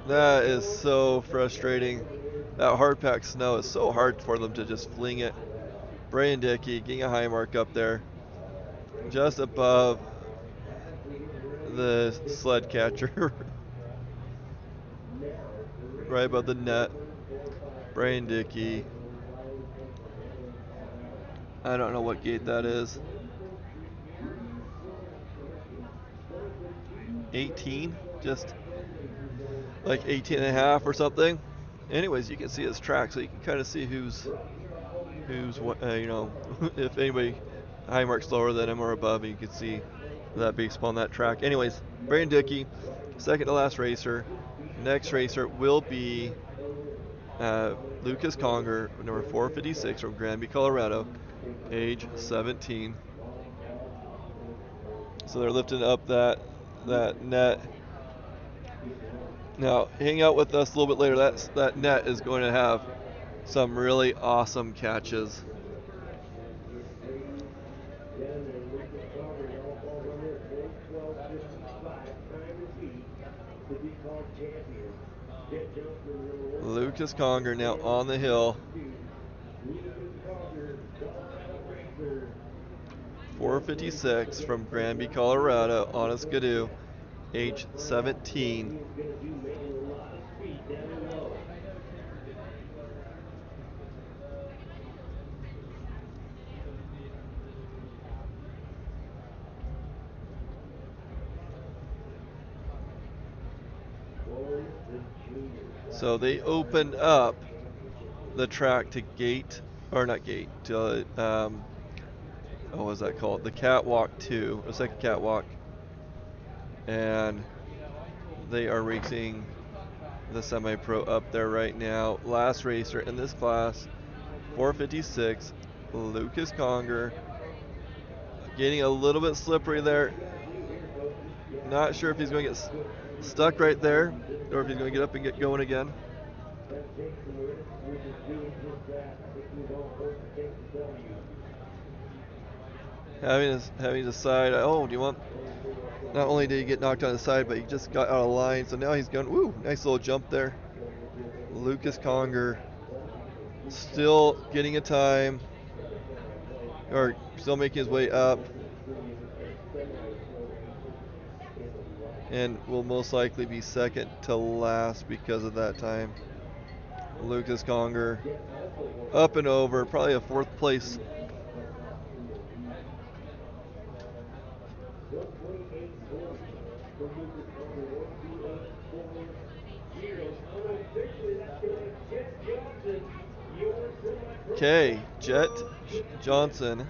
That is so frustrating. That hard packed snow is so hard for them to just fling it. Braden Dickey getting a high mark up there. Just above the sled catcher. Right above the net. Braden Dickey. I don't know what gate that is. 18? Just like 18 and a half or something. Anyways, you can see his track, so you can kind of see who's what, if anybody high marks lower than him or above, and you can see that based upon that track. Anyways, Braden Dickey, second to last racer. Next racer will be Lucas Conger, number 456 from Granby, Colorado, age 17. So they're lifting up that net. Now, hang out with us a little bit later. That net is going to have some really awesome catches. Lucas Conger now on the hill. 456 from Granby, Colorado, on a skidoo, age 17. So they opened up the track to gate, or not gate, to what was that called? The catwalk 2, the second catwalk, and they are racing the semi-pro up there right now. Last racer in this class, 456, Lucas Conger, getting a little bit slippery there. Not sure if he's going to get stuck right there, or if he's going to get up and get going again. Having to decide, oh, do you want, not only did he get knocked on the side, but he just got out of line, so now he's going, ooh, nice little jump there. Lucas Conger still getting a time, or still making his way up. and will most likely be second to last because of that time. Lucas Conger up and over, probably a fourth place. 128.40 for Lucas Conger, 128.40. Unofficially, that's going to Jet Johnson, your semi-pro. Okay, Jet Johnson.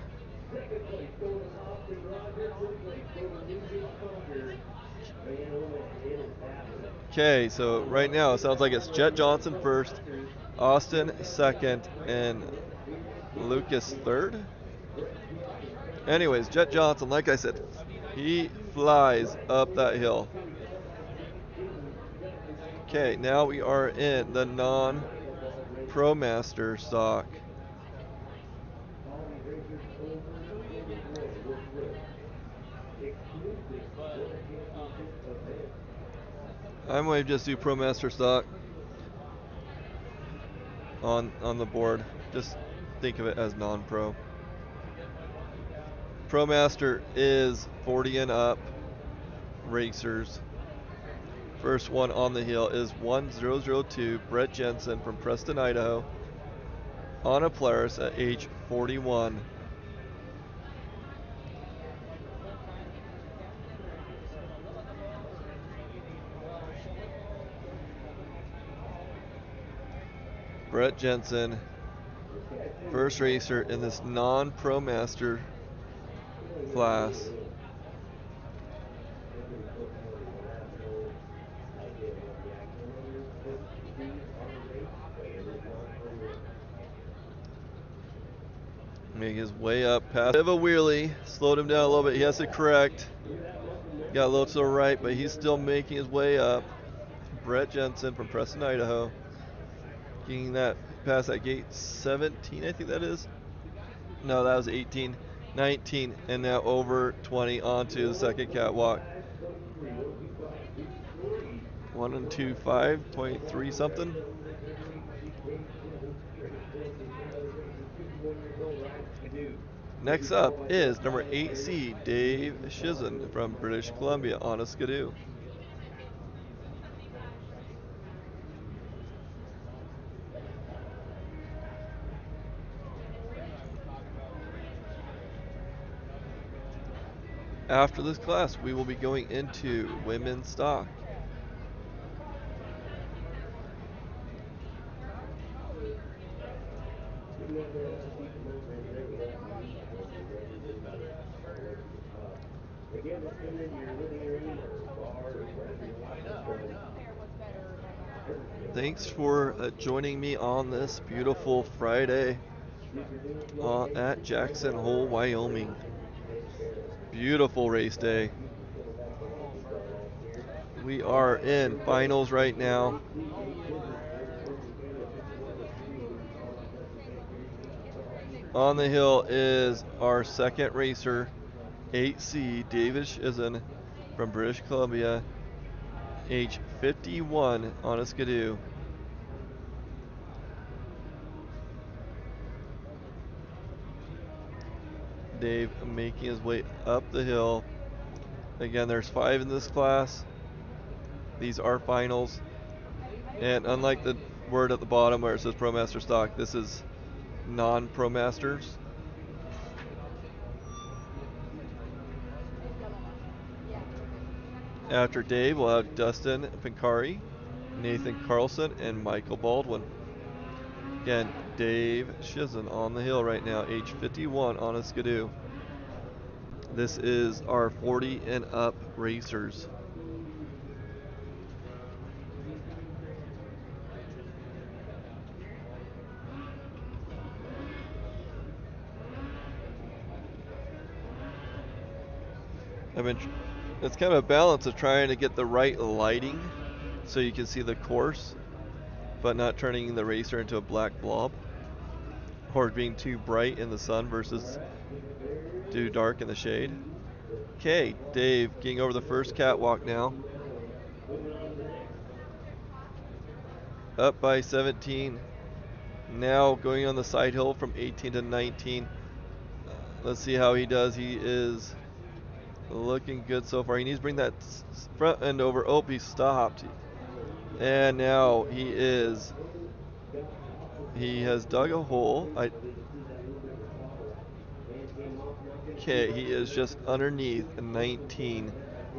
Second place going to Austin Rogers. Third place going to Lucas Conger. Man, oh man, it is happening. Okay, so right now it sounds like it's Jet Johnson first, Austin second, and Lucas third. Anyways, Jet Johnson, like I said, he flies up that hill. Okay, now we are in the non-Pro Master stock. I'm going to just do Pro Master stock on the board. Just think of it as non-pro. Pro Master is 40 and up racers. First one on the hill is 1002 Brett Jensen from Preston, Idaho, on a Polaris at age 41. Brett Jensen, first racer in this non-Pro Master class. Make his way up past. Bit of a wheelie, slowed him down a little bit. He has to correct. Got a little to the right, but he's still making his way up. Brett Jensen from Preston, Idaho. Getting that past that gate 17, I think that is. No, that was 18, 19, and now over 20 onto the second catwalk. 125.3 something. Next up is number 8C, Dave Shizen from British Columbia on a Skidoo. After this class, we will be going into women's stock. Again, let's come into your living room or bar or wherever you're watching from. Thanks for joining me on this beautiful Friday at Jackson Hole, Wyoming. Beautiful race day. We are in finals right now. On the hill is our second racer, 8C, David Shizen from British Columbia, age 51 on a Skidoo. Dave making his way up the hill. Again, there's 5 in this class. These are finals. And unlike the word at the bottom where it says Pro Master stock, this is non-Pro Masters. After Dave, we'll have Dustin Pinkari, Nathan Carlson, and Michael Baldwin. Again, Dave Shizen on the hill right now, age 51 on a Skidoo. This is our 40 and up racers. It's kind of a balance of trying to get the right lighting so you can see the course, but not turning the racer into a black blob, or being too bright in the sun versus too dark in the shade. Okay, Dave getting over the first catwalk now. Up by 17. Now going on the side hill from 18 to 19. Let's see how he does. He is Looking good so far. He needs to bring that front end over. Oh, he stopped. And now he has dug a hole. Okay, he is just underneath 19.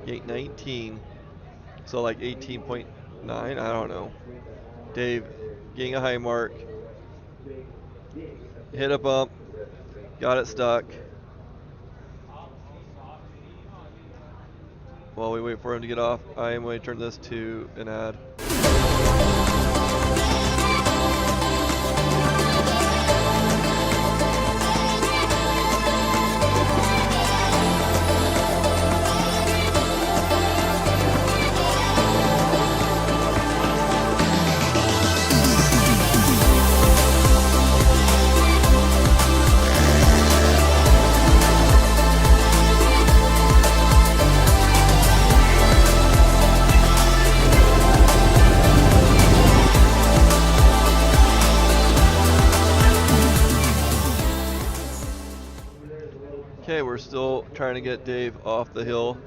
Gate 19. So like 18.9, I don't know. Dave getting a high mark. Hit a bump. Got it stuck. While we wait for him to get off, I am going to turn this to an ad. Okay, we're still trying to get Dave off the hill.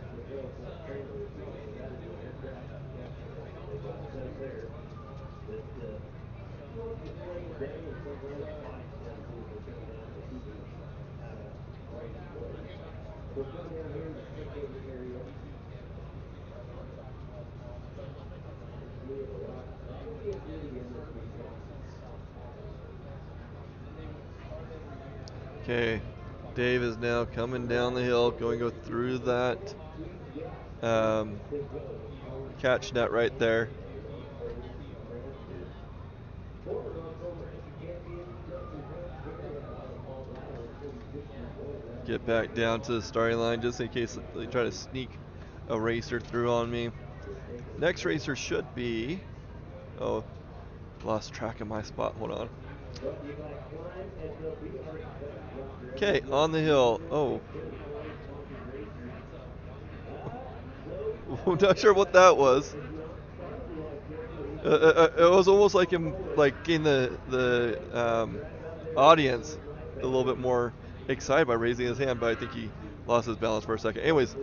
Okay, Dave is now coming down the hill, going to go through that catch net right there. Get back down to the starting line just in case they try to sneak a racer through on me. Next racer should be, oh, lost track of my spot, hold on. Okay, on the hill, oh. I'm not sure what that was. It was almost like him, like getting the audience a little bit more excited by raising his hand, but I think he lost his balance for a second. Anyways,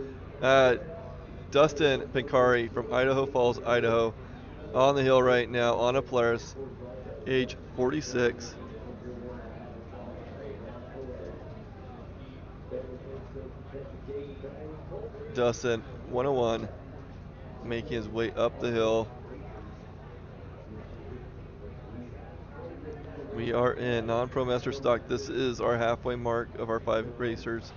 Dustin Pinkari from Idaho Falls, Idaho, on the hill right now on a Polaris, age 46. Dustin, 101, making his way up the hill. We are in non-pro master stock. This is our halfway mark of our 5 racers.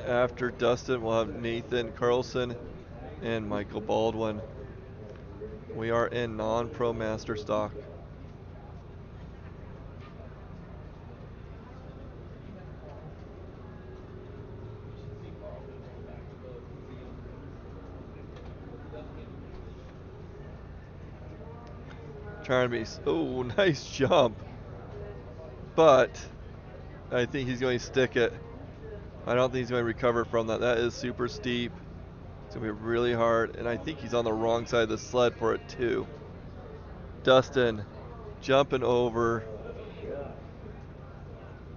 After Dustin, we'll have Nathan Carlson and Michael Baldwin. We are in non-pro master stock. Trying to be, oh, nice jump. But I think he's going to stick it. I don't think he's going to recover from that. That is super steep. It's going to be really hard. And I think he's on the wrong side of the sled for it too. Dustin jumping over.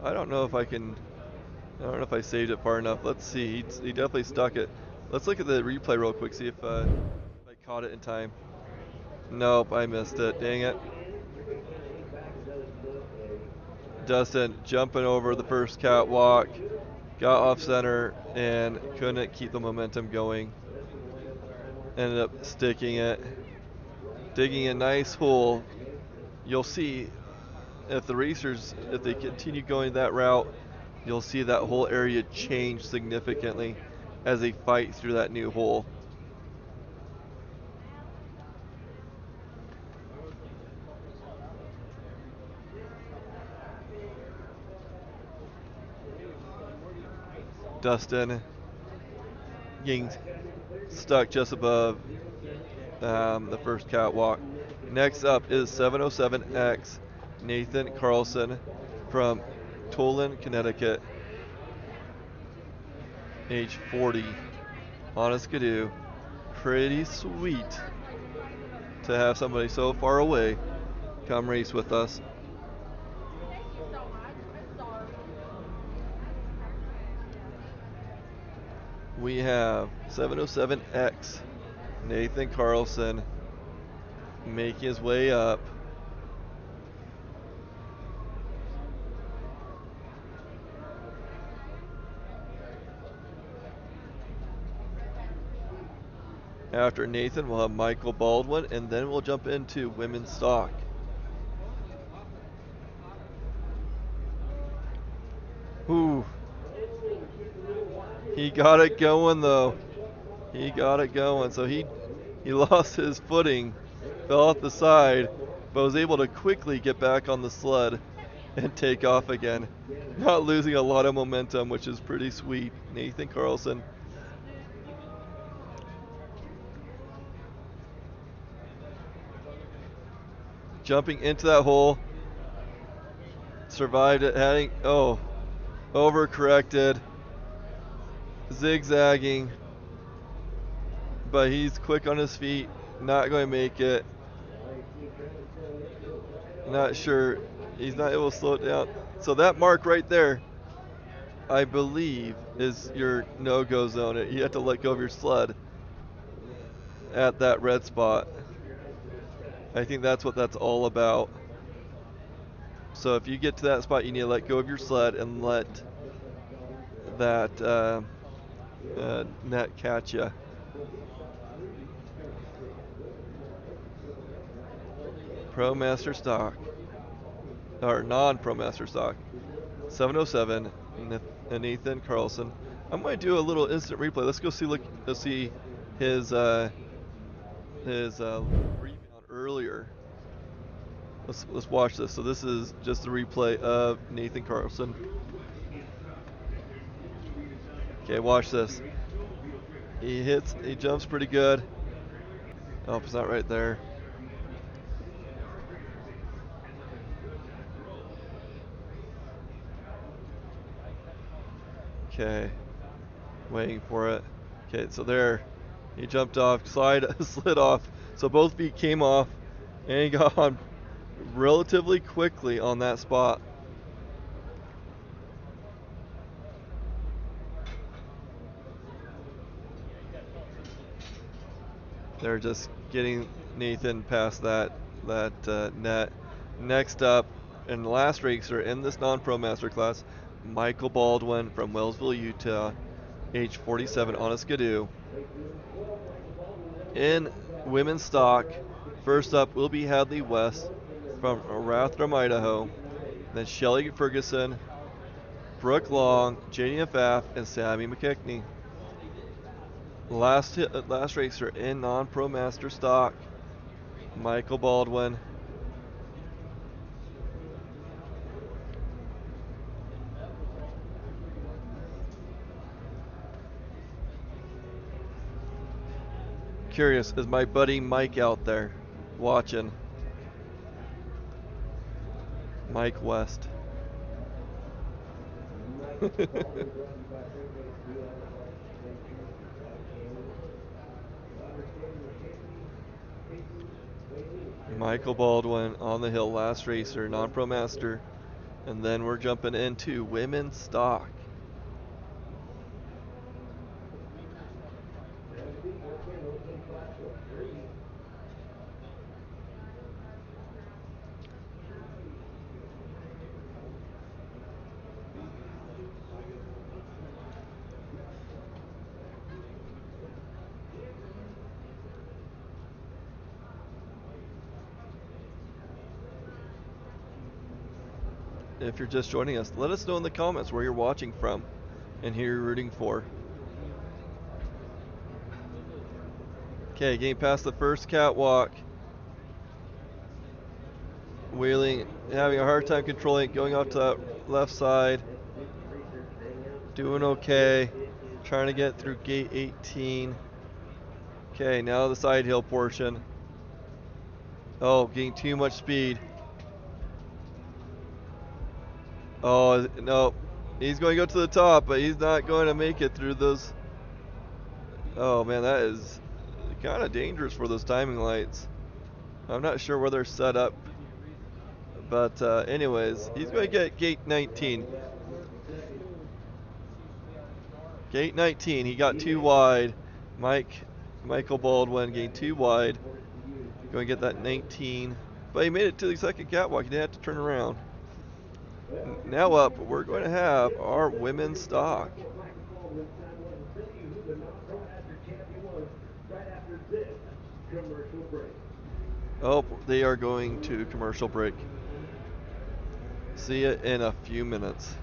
I don't know if I saved it far enough. Let's see. He definitely stuck it. Let's look at the replay real quick, see if I caught it in time. Nope, I missed it. Dang it. Dustin jumping over the first catwalk, got off center and couldn't keep the momentum going. Ended up sticking it, digging a nice hole. You'll see if the racers, if they continue going that route, you'll see that whole area change significantly as they fight through that new hole. Dustin getting stuck just above the first catwalk. Next up is 707X Nathan Carlson from Tolan, Connecticut, age 40, on a Skidoo. Pretty sweet. to have somebody so far away come race with us. We have 707X, Nathan Carlson, making his way up. After Nathan, we'll have Michael Baldwin, and then we'll jump into women's stock. Ooh. He got it going though. He got it going. So he lost his footing, fell off the side, but was able to quickly get back on the sled and take off again. Not losing a lot of momentum, which is pretty sweet. Nathan Carlson. Jumping into that hole. Survived it, heading, overcorrected. Zigzagging. But he's quick on his feet. Not going to make it. Not sure. He's not able to slow it down. So that mark right there, I believe, is your no-go zone. You have to let go of your sled at that red spot. I think that's what that's all about. So if you get to that spot, you need to let go of your sled and let that net catch you. Pro Master Stock, or non-Pro Master Stock, 707, Nathan Carlson. I'm going to do a little instant replay. Let's go see his rebound earlier. Let's watch this. So this is just the replay of Nathan Carlson. Okay, watch this. He jumps pretty good. Oh, it's not right there. Okay, waiting for it. Okay, so there, he jumped off, slid off. So both feet came off, and he got on relatively quickly on that spot. They're just getting Nathan past that net. Next up, and the last racer in this non-pro master class, Michael Baldwin from Wellsville, Utah, age 47, on a skidoo. In women's stock, first up will be Hadley West from Rathdrum, Idaho. Then Shelly Ferguson, Brooke Long, Janie Pfaff, and Sammy McKechnie. Last racer in non-pro master stock, Michael Baldwin. Curious, is my buddy Mike out there watching? Mike West. Michael Baldwin on the hill, last racer, non-pro master. And then we're jumping into women's stock. If you're just joining us, let us know in the comments where you're watching from and who you're rooting for. Okay, getting past the first catwalk. Wheeling, having a hard time controlling, going off to that left side. Doing okay. Trying to get through gate 18. Okay, now the side hill portion. Oh, getting too much speed. Oh, no. He's going to go to the top, but he's not going to make it through those. Oh, man, that is kind of dangerous for those timing lights. I'm not sure where they're set up, but anyways, he's going to get gate 19. Gate 19, he got too wide. Michael Baldwin getting too wide. Going to get that 19, but he made it to the second catwalk. He didn't have to turn around. Now up, we're going to have our women's stock. Oh, they are going to commercial break. See you in a few minutes.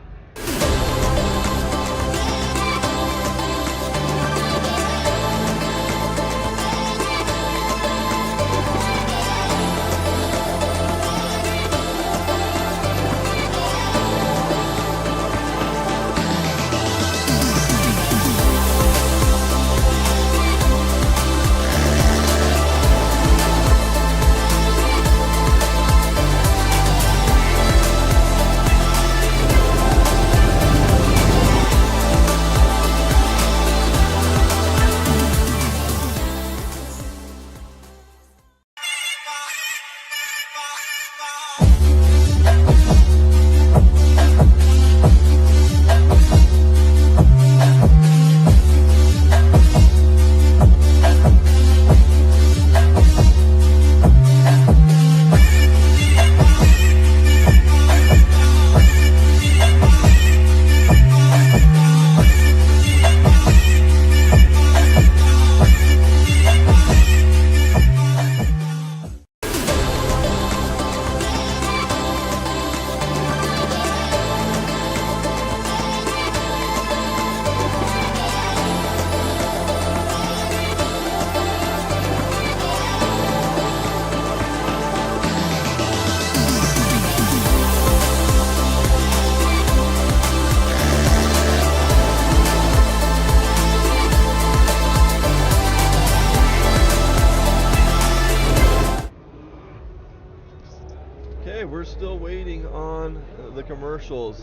Okay, we're still waiting on the commercials.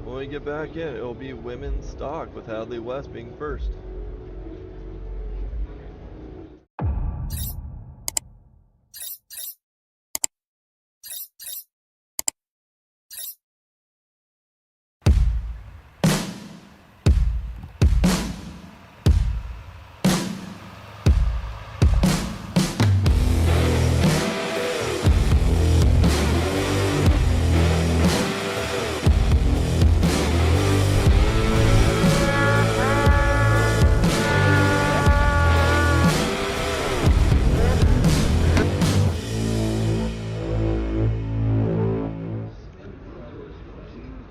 When we get back in, it will be women's stock with Hadley West being first.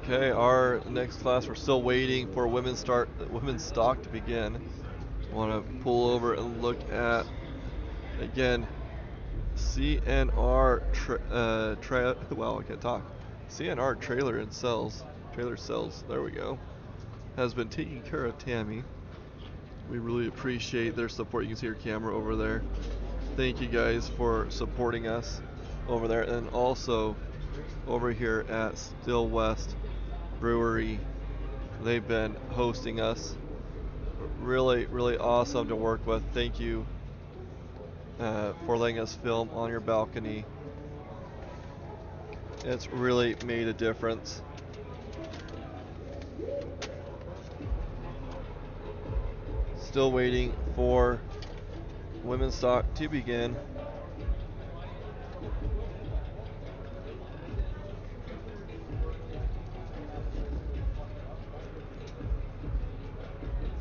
Okay, our next class, we're still waiting for women's stock to begin. Want to pull over and look at, again, CNR wow, I can't talk. CNR trailer sales, there we go, has been taking care of Tammy. We really appreciate their support. You can see her camera over there. Thank you guys for supporting us over there, and also over here at Still West Brewery. They've been hosting us. Really, really awesome to work with. Thank you for letting us film on your balcony. It's really made a difference. Still waiting for women's stock to begin.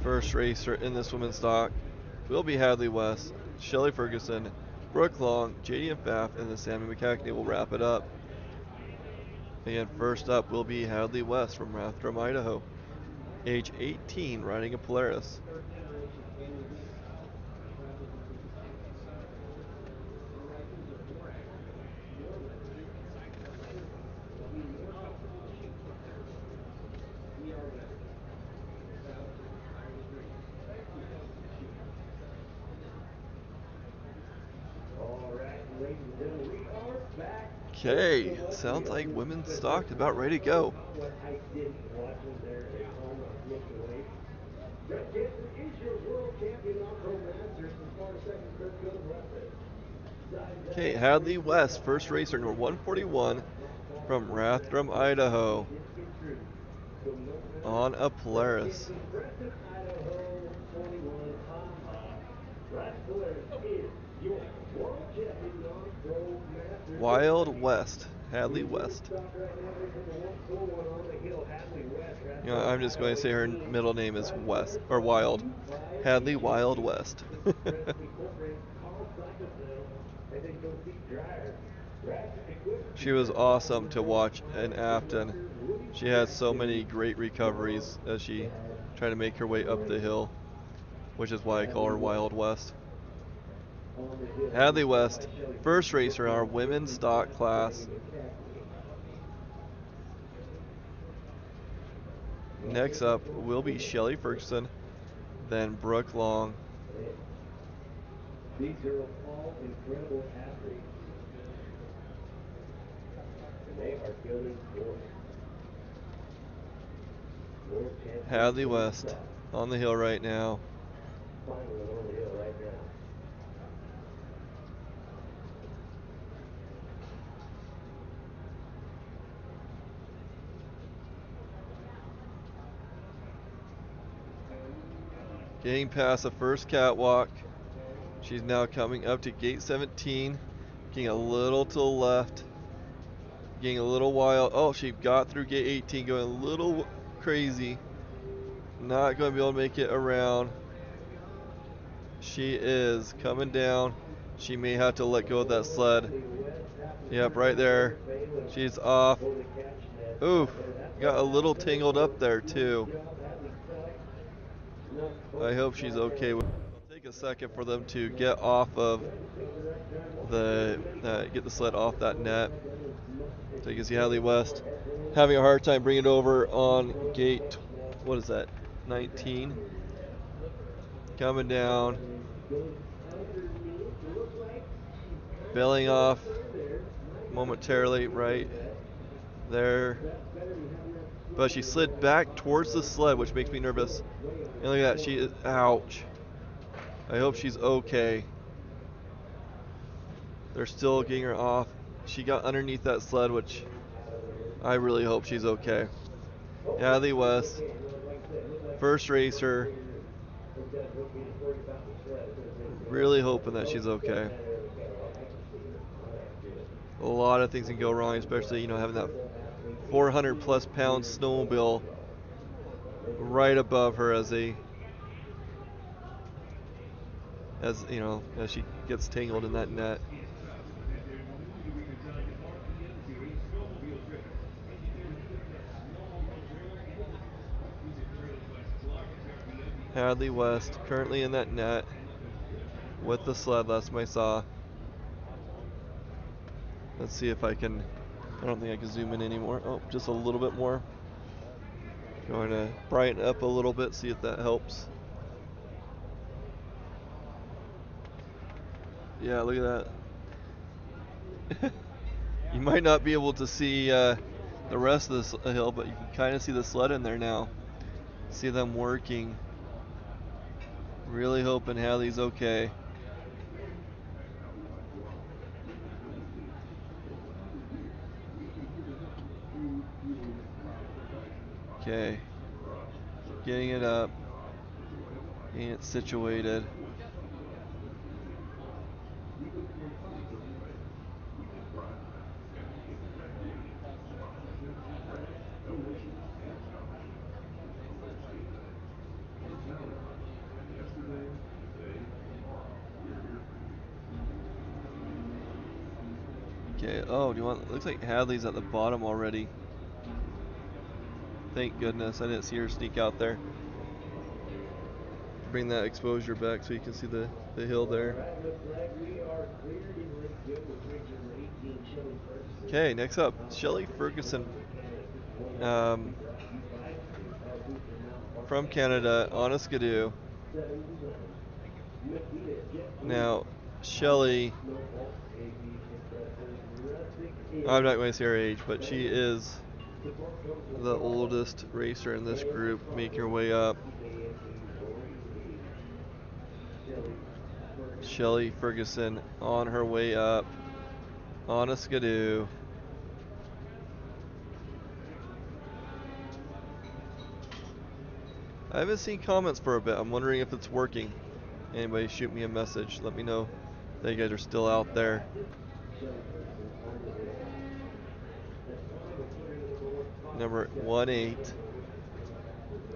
First racer in this women's stock will be Hadley West, Shelly Ferguson, Brooke Long, JD and Pfaff, and then Sammy McCackney will wrap it up. And first up will be Hadley West from Rathdrum, Idaho, age 18, riding a Polaris. Okay, sounds like women's stock is about ready to go. Okay, Hadley West, first racer, number 141 from Rathdrum, Idaho, on a Polaris. Wild West, Hadley West. You know, I'm just going to say her middle name is West or Wild. Hadley Wild West. She was awesome to watch in Afton. She had so many great recoveries as she tried to make her way up the hill, which is why I call her Wild West. Hadley West, first racer in our women's stock class. Next up will be Shelly Ferguson, then Brooke Long. These are all incredible athletes. And they are killing sports. Hadley West on the hill right now. Finally on the hill right now. Getting past the first catwalk. She's now coming up to gate 17. Getting a little to the left. Getting a little wild. Oh, she got through gate 18, going a little crazy. Not going to be able to make it around. She is coming down. She may have to let go of that sled. Yep, right there. She's off. Oof, got a little tangled up there too. I hope she's okay with it. It'll take a second for them to get off of get the sled off that net. So you can see Hadley West having a hard time bringing it over on gate, what is that, 19? Coming down, bailing off momentarily right there. But she slid back towards the sled, which makes me nervous. And look at that, she is, ouch. I hope she's okay. They're still getting her off. She got underneath that sled, which I really hope she's okay. Hadley West, first racer. Really hoping that she's okay. A lot of things can go wrong, especially, you know, having that 400 plus pound snowmobile right above her as you know, as she gets tangled in that net. Hadley West currently in that net with the sled last time I saw. Let's see if I can, I don't think I can zoom in anymore. Oh, just a little bit more. Going to brighten up a little bit, see if that helps. Yeah, look at that. You might not be able to see the rest of this hill, but you can kind of see the sled in there now. See them working. Really hoping Hadley's okay. Okay. Getting it up. Getting it situated. Okay, oh, do you want, looks like Hadley's at the bottom already. Thank goodness, I didn't see her sneak out there. Bring that exposure back so you can see the hill there. Okay, next up, Shelly Ferguson from Canada on a Skidoo. Now, Shelly, I'm not going to say her age, but she is the oldest racer in this group, making her way up. Shelly Ferguson on her way up on a skidoo. I haven't seen comments for a bit. I'm wondering if it's working. Anybody shoot me a message. Let me know that you guys are still out there. Number 1-8.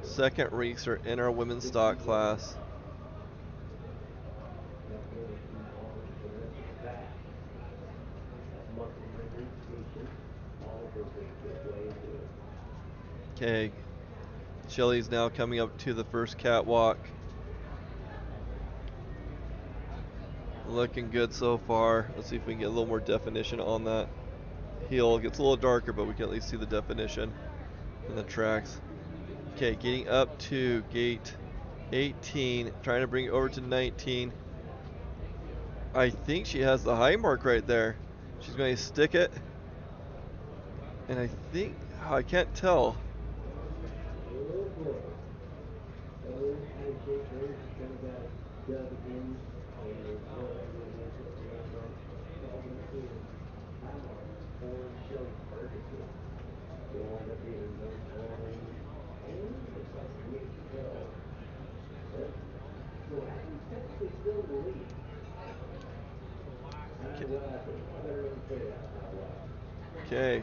Second racer in our women's stock class. Okay, Shelly's now coming up to the first catwalk. Looking good so far. Let's see if we can get a little more definition on that hill. It gets a little darker, but we can at least see the definition in the tracks. Okay, getting up to gate 18, trying to bring it over to 19. I think she has the high mark right there. She's going to stick it. And I think, I can't tell. Okay,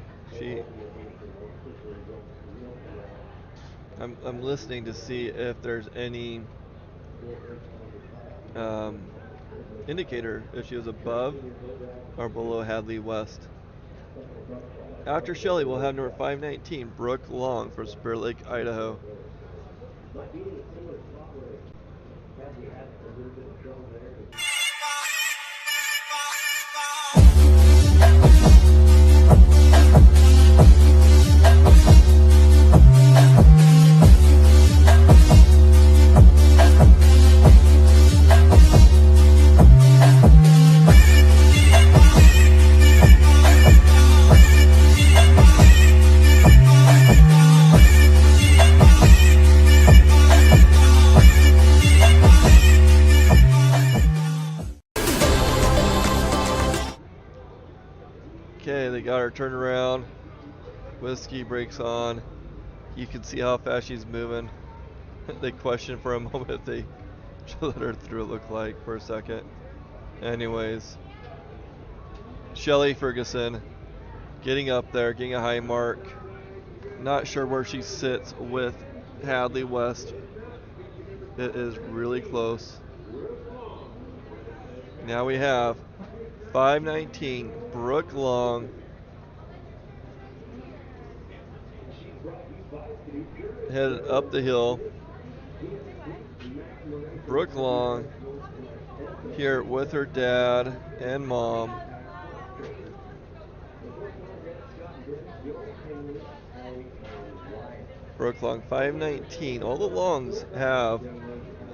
I'm listening to see if there's any indicator if she was above or below Hadley West. After Shelly, we'll have number 519, Brooke Long from Spirit Lake, Idaho. Okay, they got her turned around. Whiskey brakes on. You can see how fast she's moving. They questioned for a moment if they should let her through, it looked like, for a second. Anyways, Shelly Ferguson getting up there, getting a high mark. Not sure where she sits with Hadley West. It is really close. Now we have 519, Brooke Long. Headed up the hill. Brooke Long here with her dad and mom. Brooke Long, 519. All the Longs have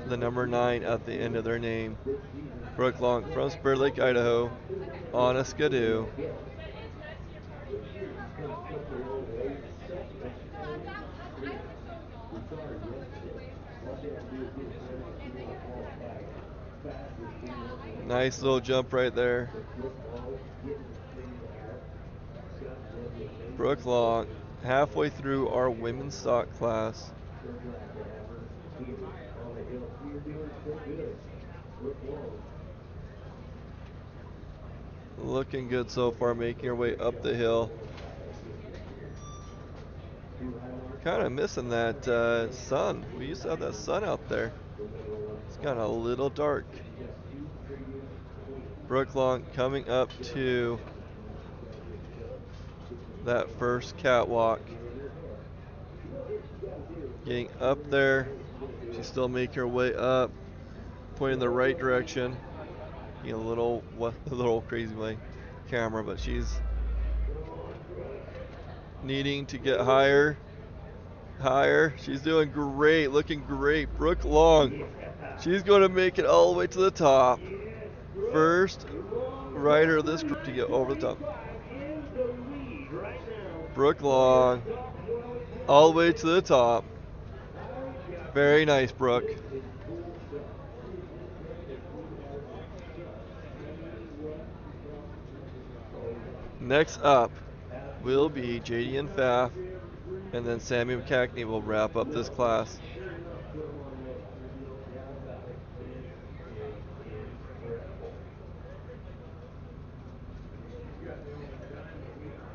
the number 9 at the end of their name. Brooke Long from Spirit Lake, Idaho, on a skidoo. Nice little jump right there. Brooke Long, halfway through our women's stock class. Looking good so far, making her way up the hill. Kind of missing that sun. We used to have that sun out there. It's gotten a little dark. Brooke Long coming up to that first catwalk. Getting up there. She's still making her way up. Pointing in the right direction. A little crazy my camera, but she's needing to get higher. Higher. She's doing great. Looking great. Brooke Long. She's going to make it all the way to the top. First rider of this group to get over the top. Brooke Long. All the way to the top. Very nice, Brooke. Next up will be JD and Faf, and then Sammy McCackney will wrap up this class. Sure enough, put them on notes. There's no doubt about it.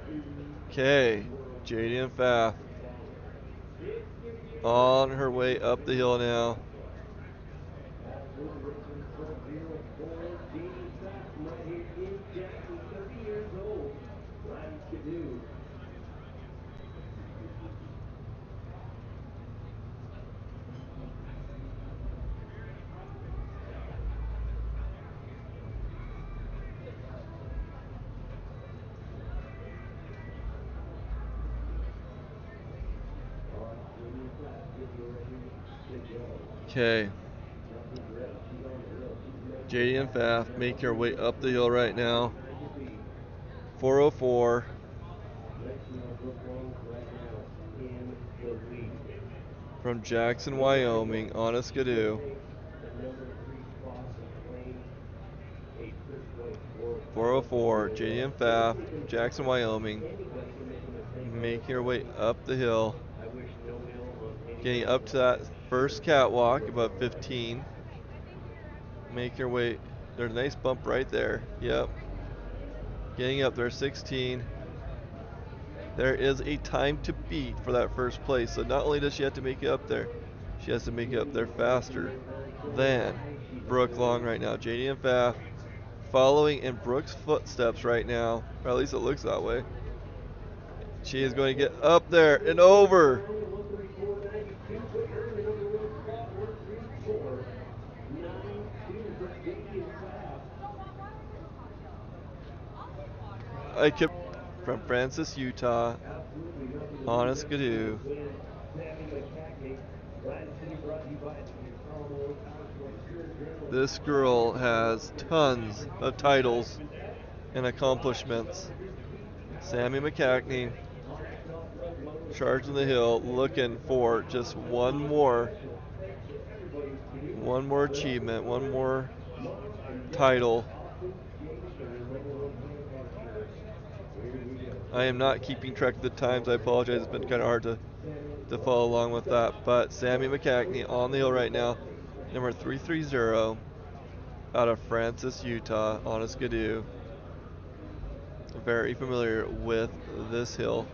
This is incredible. Okay, JD and Faf on her way up the hill now. Absolutely racing Sub-Zero for J.D. Fast right here in Jackson, 30 years old, riding Skidoo. Okay, JD and Faf make your way up the hill right now. 404 from Jackson, Wyoming on a Skidoo. 404, JD and Faf, Jackson, Wyoming. Make your way up the hill. Getting up to that first catwalk, about 15. Make your way. There's a nice bump right there. Yep. Getting up there, 16. There is a time to beat for that first place. So not only does she have to make it up there, she has to make it up there faster than Brooke Long right now. JD and Faf following in Brooke's footsteps right now, or at least it looks that way. She is going to get up there and over. I kept from Francis, Utah, on a Skidoo. This girl has tons of titles and accomplishments. Sammy McCackney charging the hill, looking for just one more achievement, one more title. I am not keeping track of the times. I apologize. It's been kind of hard to follow along with that. But Sammy McCackney on the hill right now, number 330, out of Francis, Utah, on a Skidoo. Very familiar with this hill.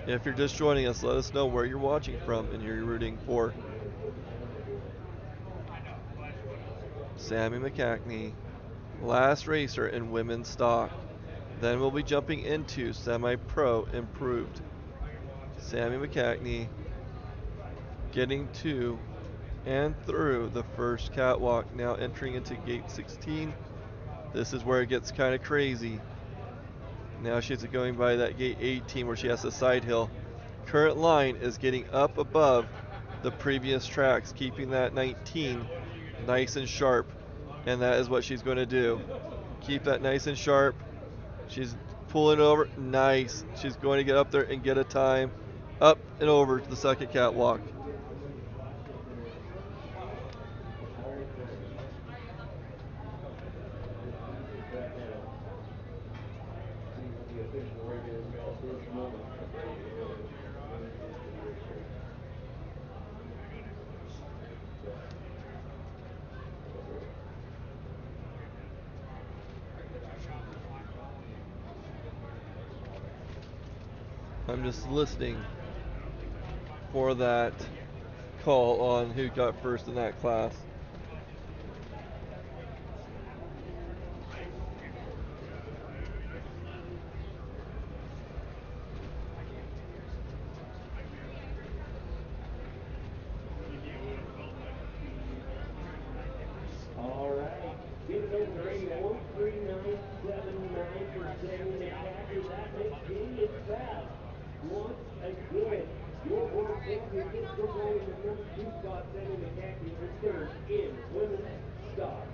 If you're just joining us, let us know where you're watching from and who you're rooting for. Sammy McCackney, last racer in women's stock. Then we'll be jumping into semi-pro improved. Sammy McCackney getting to and through the first catwalk, now entering into gate 16. This is where it gets kind of crazy. Now she's going by that gate 18 where she has a side hill. Current line is getting up above the previous tracks, keeping that 19 nice and sharp. And that is what she's going to do. Keep that nice and sharp. She's pulling over. Nice. She's going to get up there and get a time. Up and over to the second catwalk. I'm just listening for that call on who got first in that class. All right. Get it over radio 13979 for Sammy McCackney. That makes J.D. Fast once again. Your world championship still going in the number 2 spot. Sammy McCackney for third in women's stock.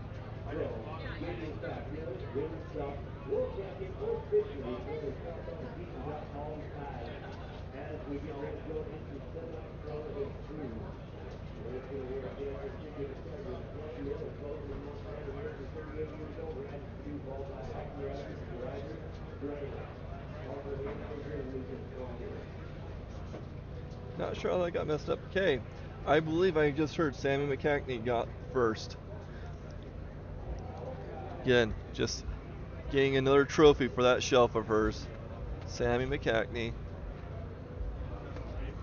So, J.D. Fast, women's stock world champion officially for the season got all tied as we get ready to go into semi-pro improved. Not sure how that got messed up. Okay, I believe I just heard Sammy McCackney got first. Again, just getting another trophy for that shelf of hers. Sammy McCackney,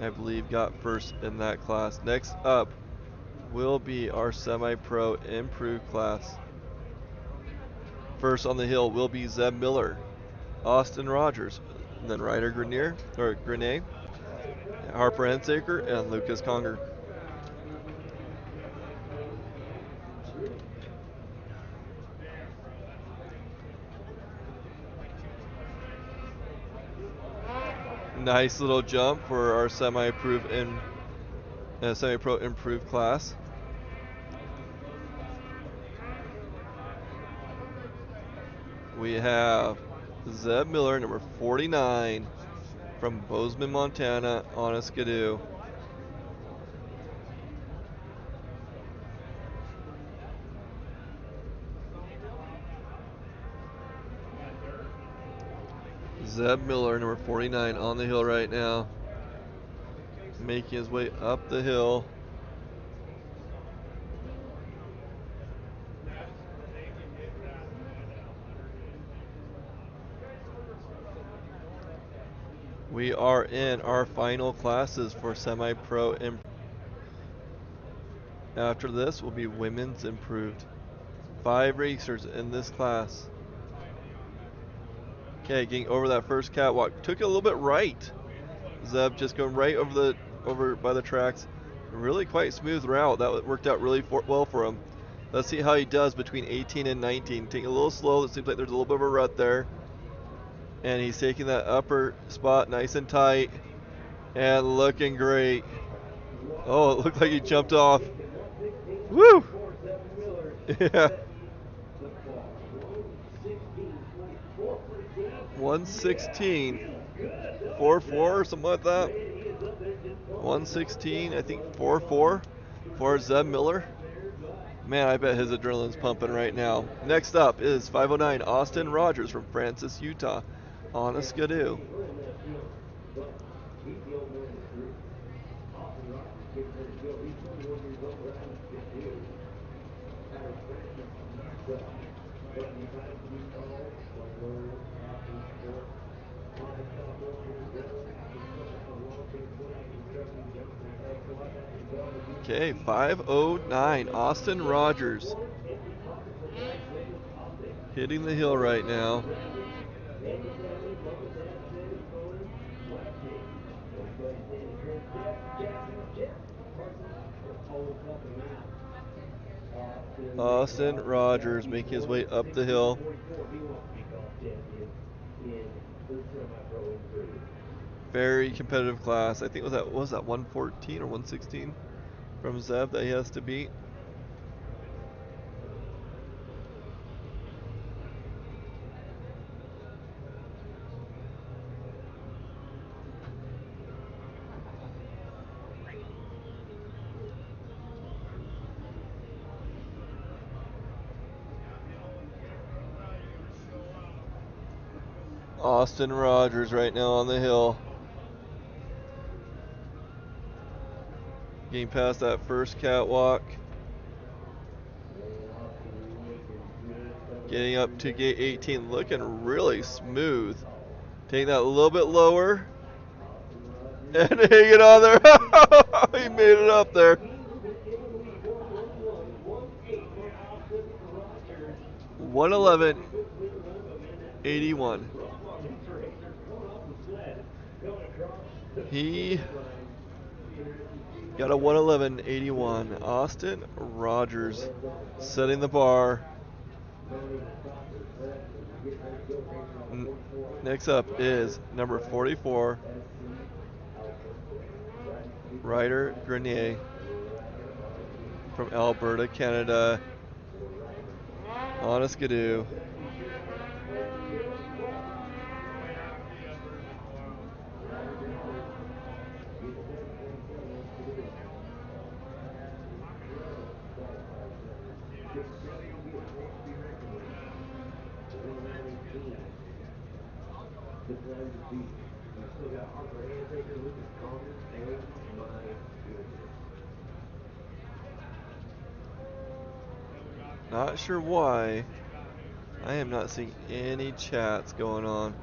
I believe, got first in that class. Next up will be our semi-pro improved class. First on the hill will be Zeb Miller, Austin Rogers, then Ryder Grenier, Harper Hensaker, and Lucas Conger. Nice little jump for our semi-pro improved class. We have Zeb Miller, number 49, from Bozeman, Montana, on a skidoo. Zeb Miller, number 49, on the hill right now, making his way up the hill. We are in our final classes for semi-pro. After this will be women's improved. 5 racers in this class. Okay, getting over that first catwalk. Took it a little bit right. Zeb just going right over by the tracks. Really quite smooth route. That worked out really well for him. Let's see how he does between 18 and 19. Taking a little slow. It seems like there's a little bit of a rut there. And he's taking that upper spot nice and tight. And looking great. Oh, it looked like he jumped off. Woo! Yeah. 116. 4-4 or something like that. 116, I think 4-4 for Zeb Miller. Man, I bet his adrenaline's pumping right now. Next up is 509 Austin Rogers from Francis, Utah, on a skidoo. Okay, 509 Austin Rogers. Hitting the hill right now. Austin Rogers making his way up the hill. Very competitive class. I think what was that 114 or 116 from Zeb that he has to beat. Austin Rogers right now on the hill. Getting past that first catwalk. Getting up to gate 18, looking really smooth. Taking that a little bit lower. And hanging on there. He made it up there. 111.81. He got a 111.81. Austin Rogers setting the bar. Next up is number 44, Ryder Grenier from Alberta, Canada, on a skidoo. You still got Harper Handtaker, Lucas Conger. Oh my goodness. Not sure why. I am not seeing any chats going on.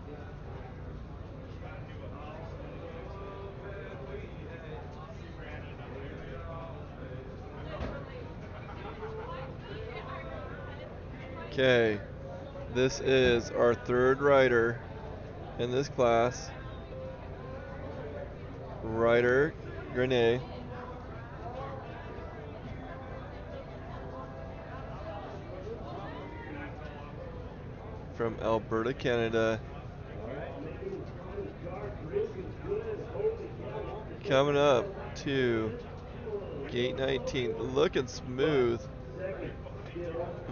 Okay, this is our third rider in this class. Rider Grenade from Alberta, Canada. Coming up to gate 19, looking smooth.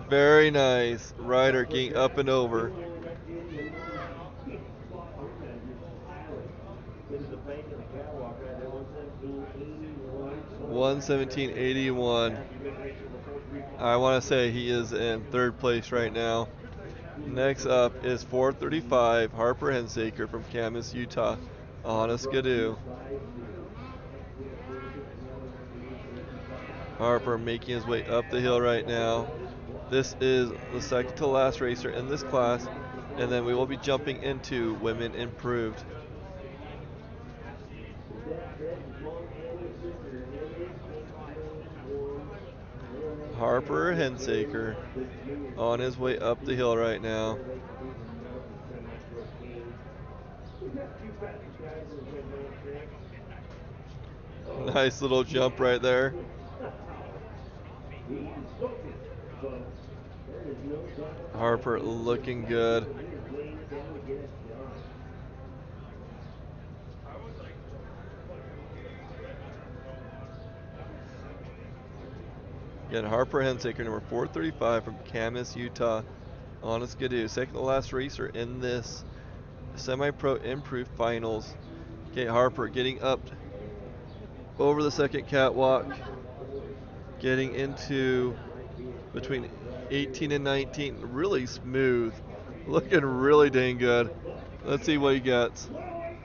Very nice. Rider getting up and over. Into the bank of the catwalk right there, 117.81. 117.81. I want to say he is in third place right now. Next up is 435 Harper Hensaker from Camas, Utah, on a skidoo. Harper making his way up the hill right now. This is the second to last racer in this class, and then we will be jumping into Women Improved. Harper Hensaker on his way up the hill right now. Nice little jump right there. Harper looking good. Again, Harper Hensaker, number 435 from Camas, Utah, on a skidoo. Second to last racer in this semi-pro improved finals. Okay, Harper getting up over the second catwalk, getting into between 18 and 19, really smooth, looking really dang good. Let's see what he gets. I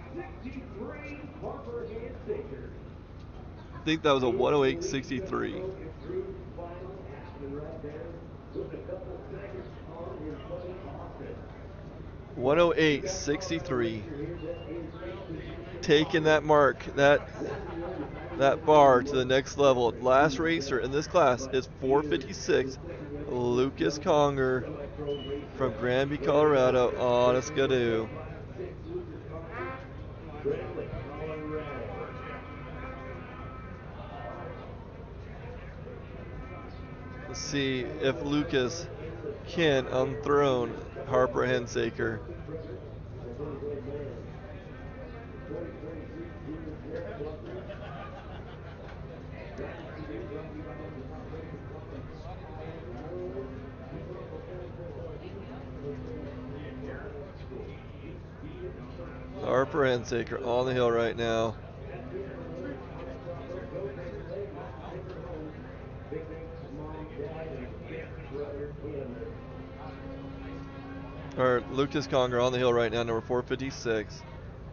think that was a 108.63. 108.63. Taking that mark, that bar to the next level. Last racer in this class is 456 Lucas Conger from Granby, Colorado, on a skidoo. Let's see if Lucas can unthrone Harper Hensaker. Harper Hensaker on the hill right now. Or Lucas Conger on the hill right now, number 456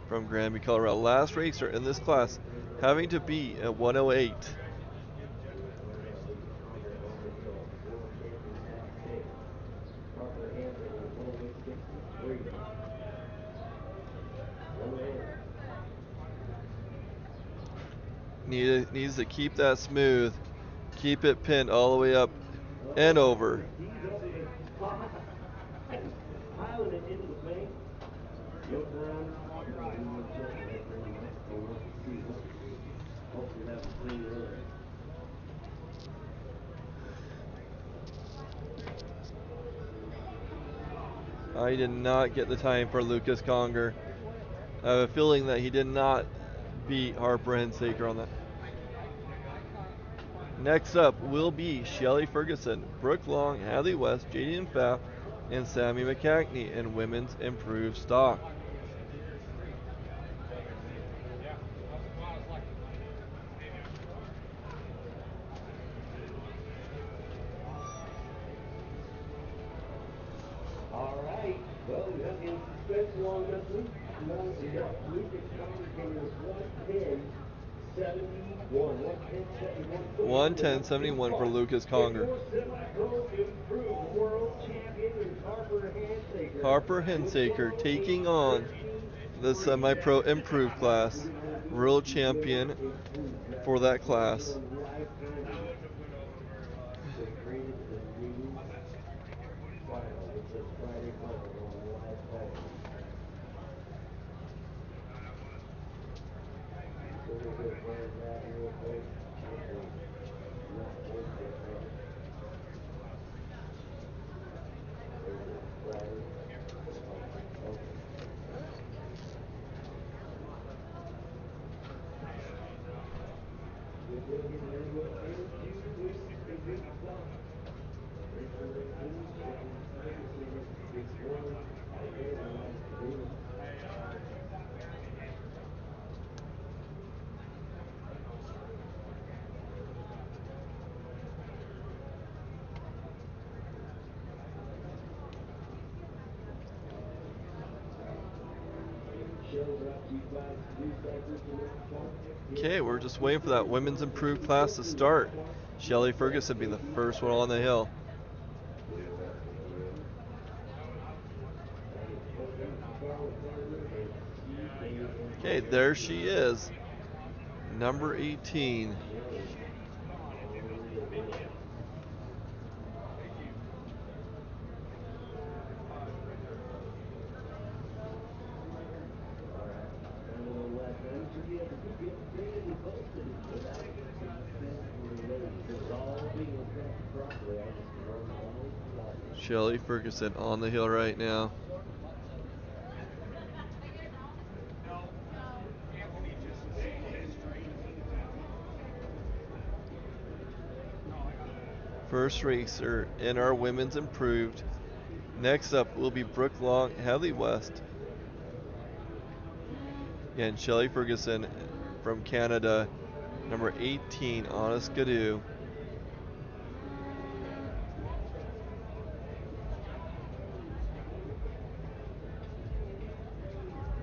from Granby, Colorado. Last racer in this class having to be at 108. Needs to keep that smooth. Keep it pinned all the way up and over. I did not get the time for Lucas Conger. I have a feeling that he did not beat Harper Hensaker on that. Next up will be Shelly Ferguson, Brooke Long, Hadley West, Jaden Pfaff, and Sammy McCackney in women's improved stock. All right. Well, we got in suspense long enough. Lucas Conger came in with 110.71. 110.71. 110.71 for Lucas Conger. For semi-pro improved world champion is Harper Handsaker. Harper Hensaker taking on the semi-pro improved class, world champion for that class. They created a new final. It says Friday final on live calling. So we'll go find that real quick. Hopefully not bullshit there. There's it, Friday. Oh, okay. Good deal, getting ready to go into women's and big stock. Race number 18, Shelly Ferguson, big 20, out there in the last two. Okay, we're just waiting for that women's improved class to start. Shelly Ferguson being the first one on the hill. Okay, there she is. Number 18. Shelly Ferguson on the hill right now. First racer in our women's improved. Next up will be Brooke Long, Heather West. And Shelly Ferguson from Canada, number 18 on a skidoo.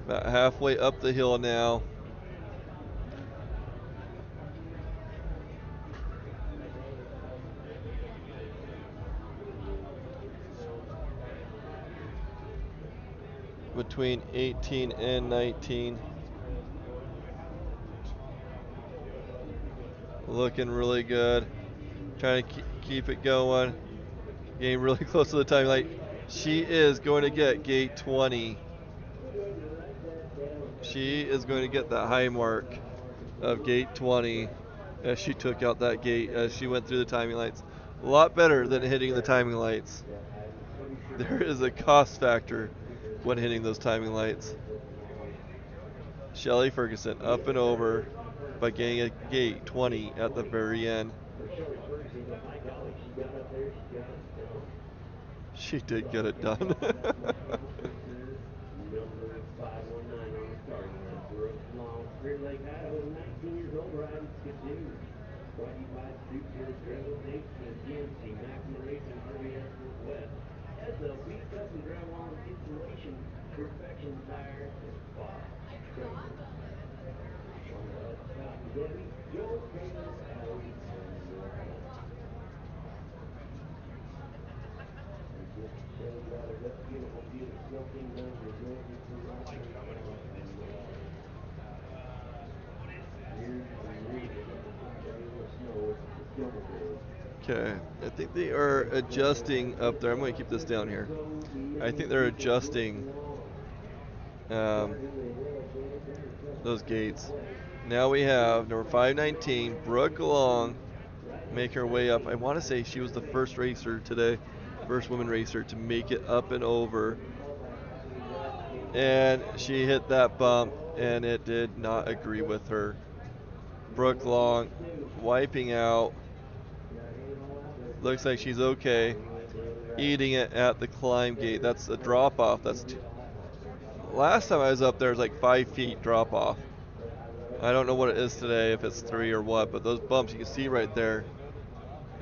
About halfway up the hill now. Between 18 and 19. Looking really good. Trying to keep it going. Getting really close to the time light. She is going to get gate 20. She is going to get that high mark of gate 20 as she took out that gate as she went through the timing lights. A lot better than hitting the timing lights. There is a cost factor when hitting those timing lights. Shelly Ferguson up and over by getting a gate 20 at the very end. She did get it done. Number 519 on the starting line. Brooke Long, Clear Lake, Idaho, 19 years old, riding skidoo. Brought to you by Superior Trails, AT&T, Maximum Racing, Harvey Airport West, SLP Custom Drywall and Insulation, Perfection Tires, and Fox Trailer. On the top is Debbie, Joe, Caleb, Allie, and Wyatt. We just showed gathered up. Beautiful field of snow came down from Georgia to last night down from years and years of getting top of the snow with the snowmobiles. Okay, I think they are adjusting up there. I'm going to keep this down here. I think they're adjusting those gates. Now we have number 519, Brooke Long, make her way up. I want to say she was the first racer today, first woman racer to make it up and over. And she hit that bump, and it did not agree with her. Brooke Long wiping out. Looks like she's okay. Eating it at the climb gate. That's a drop off. Last time I was up there, it was like 5 feet drop off. I don't know what it is today, if it's 3 or what, but those bumps you can see right there,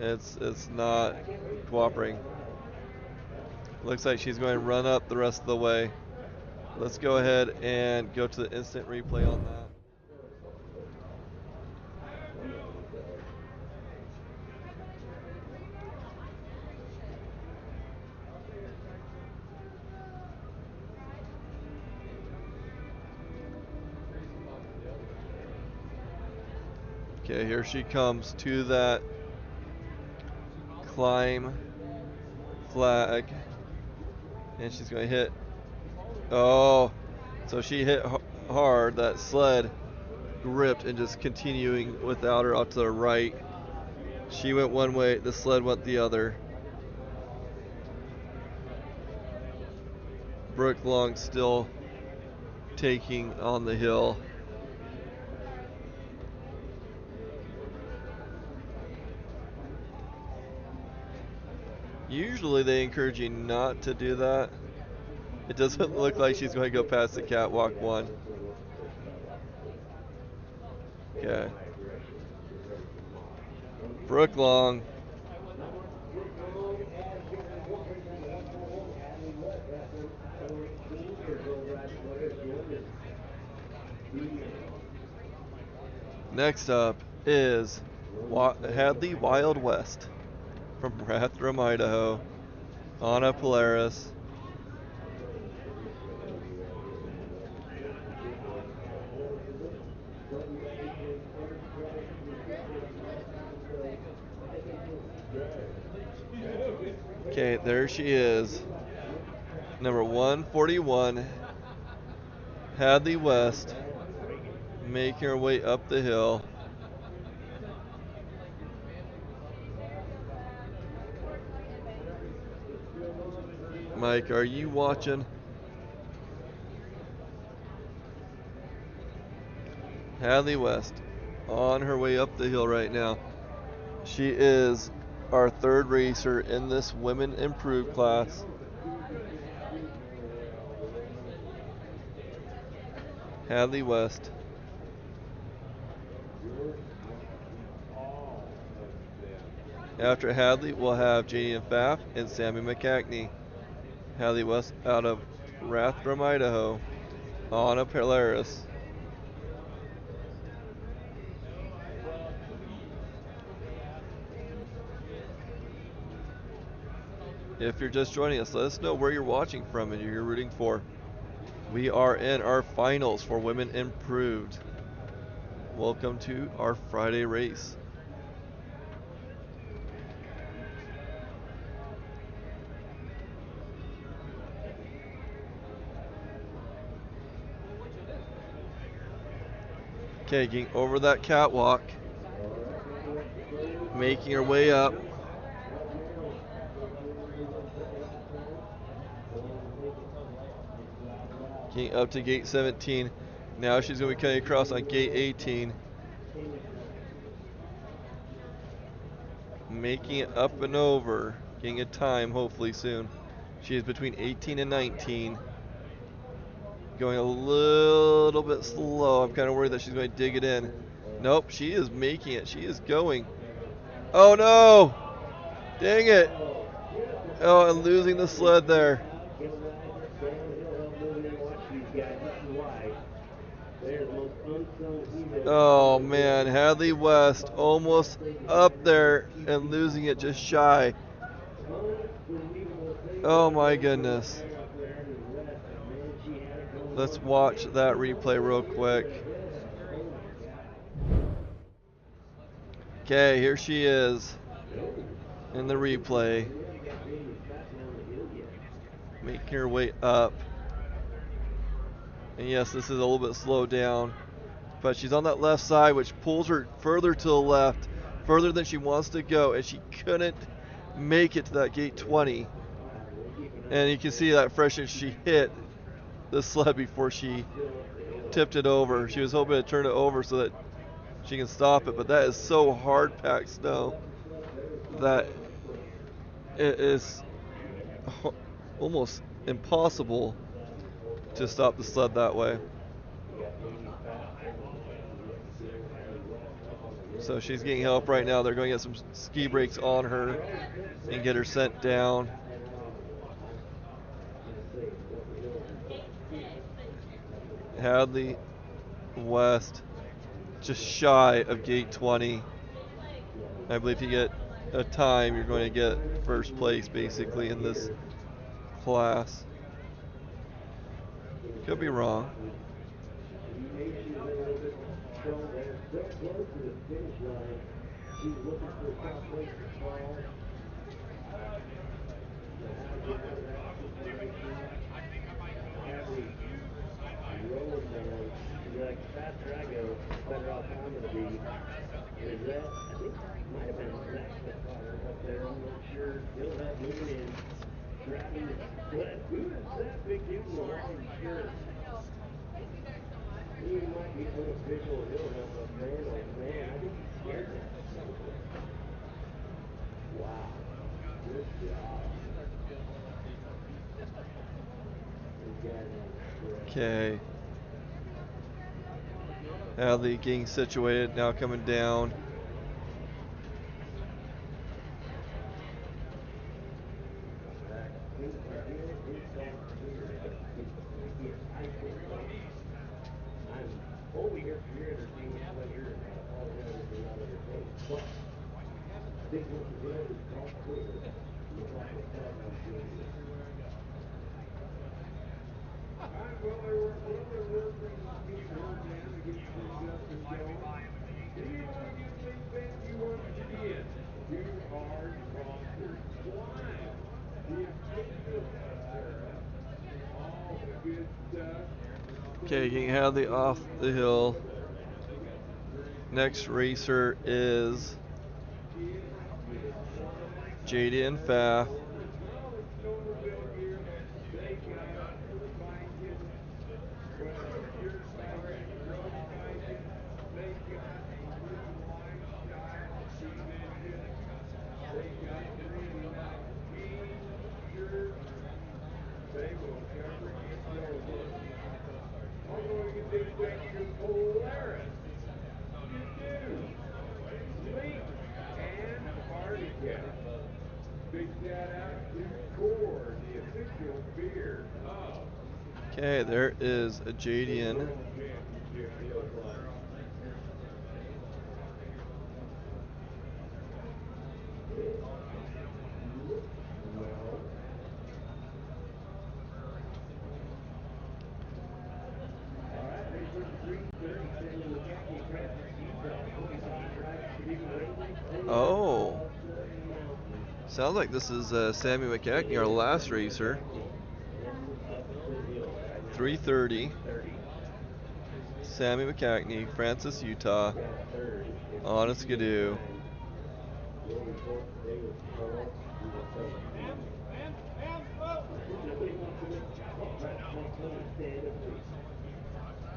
it's not cooperating. Looks like she's going to run up the rest of the way. let's go ahead and go to the instant replay on that. Okay, here she comes to that climb flag, and she's going to hit. Oh, so she hit hard. That sled gripped and just continuing without her out to the right. She went one way, the sled went the other. Brooke Long still taking on the hill. Usually they encourage you not to do that. It doesn't look like she's going to go past the catwalk one. Okay. Brooke Long. Next up is Hadley Wild West from Rathdrum, Idaho. Anna Polaris. Okay, there she is. Number 141, Hadley West, making her way up the hill. Mike, are you watching? Hadley West on her way up the hill right now. She is our third racer in this Women Improved class. Hadley West. After Hadley, we'll have Janie and Pfaff and Sammy McCackney. Hadley West out of Rathdrum, Idaho. Anna Polaris. If you're just joining us, let us know where you're watching from and who you're rooting for. We are in our finals for Women Improved. Welcome to our Friday race. Okay, getting over that catwalk, making her way up. Getting up to gate 17. Now she's going to be cutting across on gate 18. Making it up and over. Getting a time hopefully soon. She is between 18 and 19. Going a little bit slow. I'm kind of worried that she's going to dig it in. Nope, she is making it. She is going. Oh no! Dang it! Oh, and losing the sled there. Oh man, Hadley West almost up there and losing it just shy. Oh my goodness. Let's watch that replay real quick. Okay, here she is in the replay. Making her way up. And yes, this is a little bit slowed down. But she's on that left side, which pulls her further to the left, further than she wants to go, and she couldn't make it to that gate 20. And you can see that freshness, she hit the sled before she tipped it over. She was hoping to turn it over so that she can stop it, but that is so hard packed snow that it is almost impossible to stop the sled that way. So she's getting help right now. They're going to get some ski brakes on her and get her sent down. Hadley West just shy of gate 20. I believe if you get a time, you're going to get first place basically in this class. Could be wrong. Maybe she's in a little bit of trouble there. Still close to the finish line. She's looking for a soft place to fall. So how to get out of that situation? Hadley rolling down. She's like, the faster I go, the better off I'm going to be. Is that, I think, might have been Zach that caught her up there. I'm not sure. Hillclimb moving in. Travis, but who is that big dude in the long shirt? He might be unofficial Hillclimb, but man, oh man, I think he's scared of that thing. Wow. Good job. Okay. Hadley getting situated, now coming down. I'm only here for your entertainment pleasure, and I apologize if you're not entertained. But I think once again, it's called clear. Looks like we're starting on Jamie. All right, well, they're working, getting her down to get tuned up and going. Do you want to get things back you want to begin? Two hard crossers. Climb. The official Sarah. All the good stuff. Okay, getting Hadley off the hill. Next racer is JD and Pfaff. Big shout out to Core, the official beer of Okay, there is a Jadian. Oh. Sounds like this is Sammy McCackney, our last racer. 3:30. Sammy McCackney, Francis, Utah. On a Skidoo.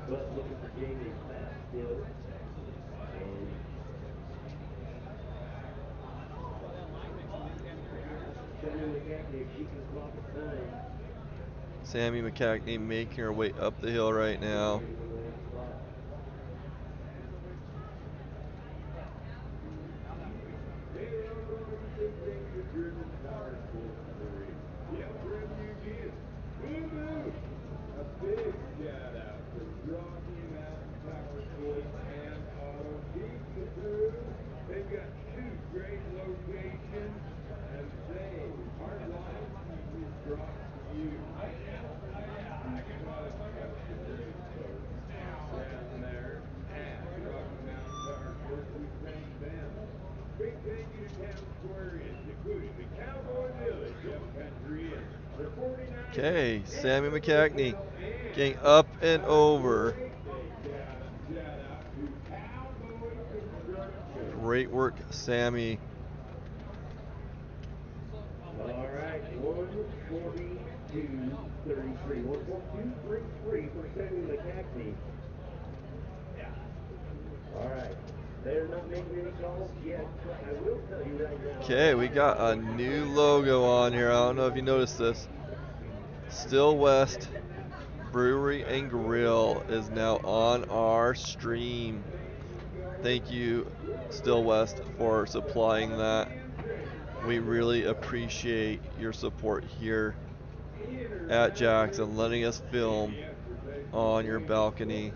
But looking for Jamie Fast still. And Sammy McCackney, if she can clock a time. Sammy McCackney making her way up the hill right now. A big shout out to Rocky Mountain Power Sports and Auto Keep. They've got two great locations, and they are live brought to you because of the great folks down there at Rocky Mountain Power Sports. We thank them. Big thank you to Town Square Inns, including the Cowboy Village of Country Inn. Okay, Sammy McCackney getting up and over. Great work, Sammy. All right, 1:42:33. 1:42:33 for Sammy McCackney. All right. They're not making any calls yet, but I will tell you right now. Okay, we got a new logo on here. I don't know if you noticed this. Still West Brewery and Grill is now on our stream. Thank you, Still West, for supplying that. We really appreciate your support here at Jackson, letting us film on your balcony.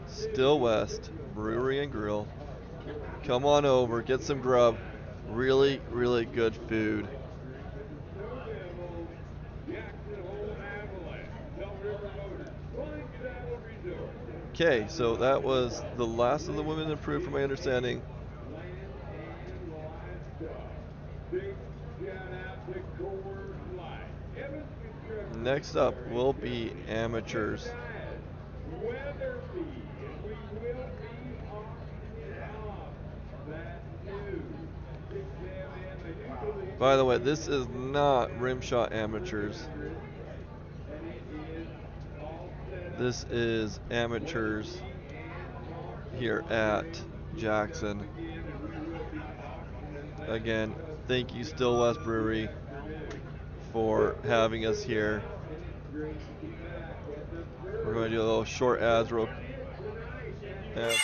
Still West Brewery and Grill. Come on over, get some grub. Really, really good food. Okay, so that was the last of the women approved, from my understanding. Next up will be amateurs. By the way, this is not Rimshot Amateurs. This is amateurs here at Jackson. Again, thank you Still West Brewery for having us here. We're going to do a little short ads real quick.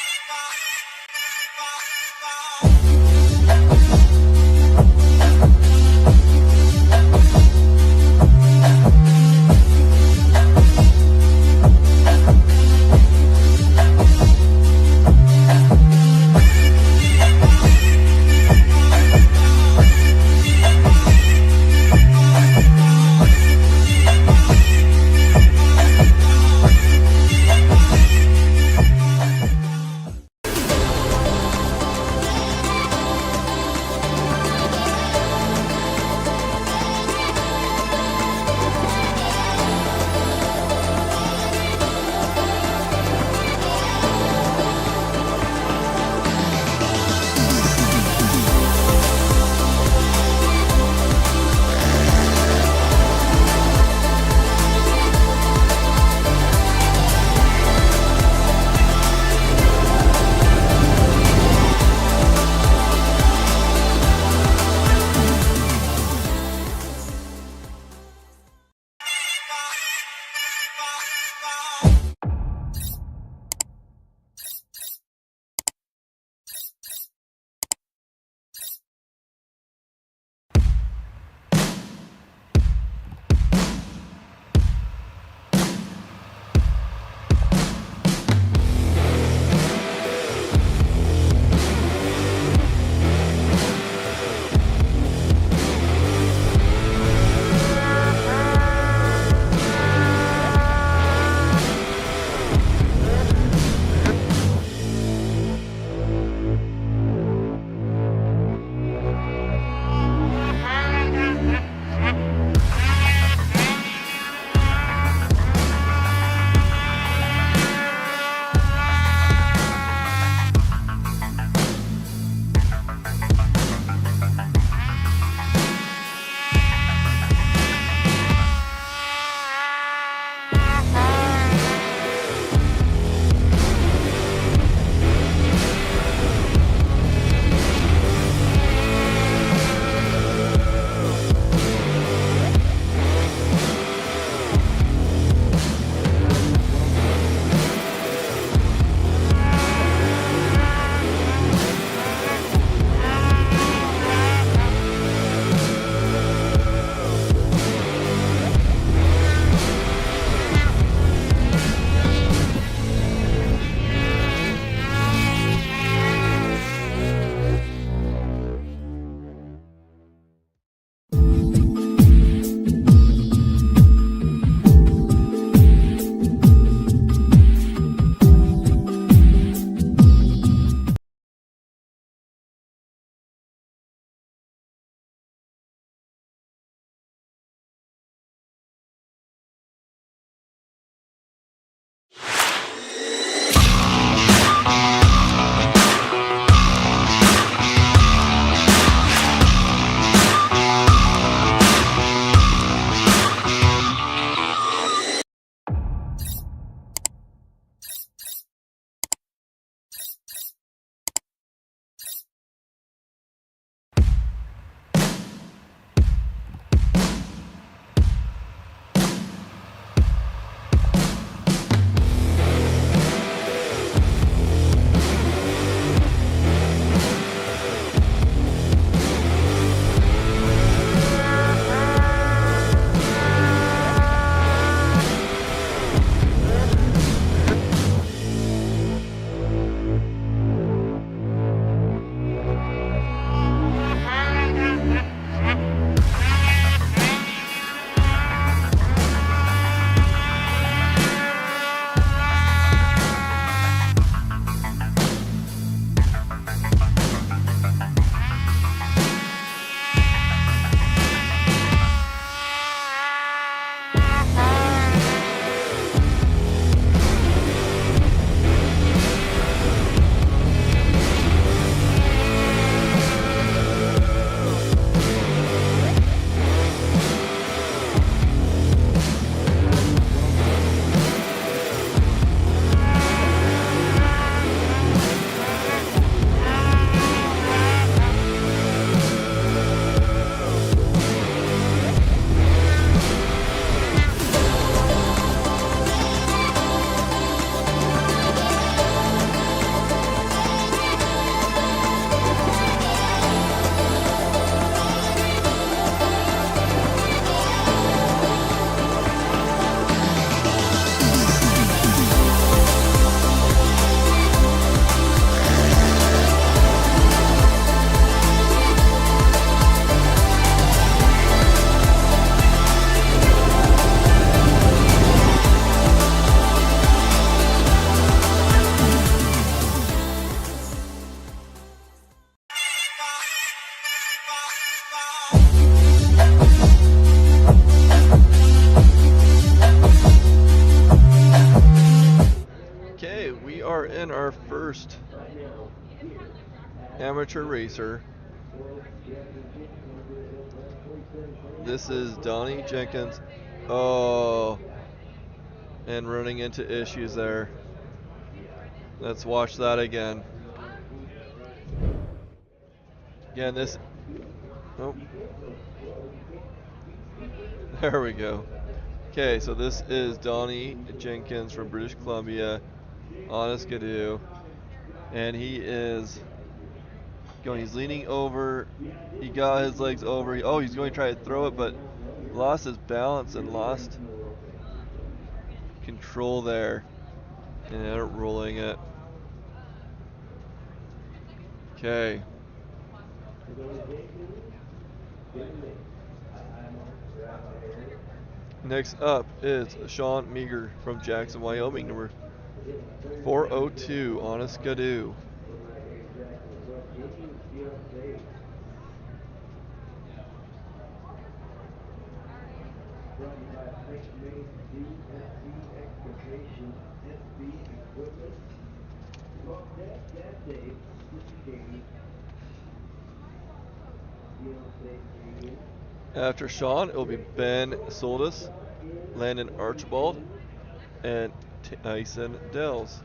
amateur racer. This is Donnie Jenkins. Oh, and running into issues there. Let's watch that again. Again, this. Oh, there we go. Okay, so this is Donnie Jenkins from British Columbia on a skidoo, and he is going. He's leaning over. He got his legs over. Oh, he's going to try to throw it, but lost his balance and lost control there, and ended up rolling it. Okay. Next up is Sean Meager from Jackson, Wyoming, number 402 on a skidoo. After Sean, it will be Ben Soldis, Landon Archibald, and Tyson Dells.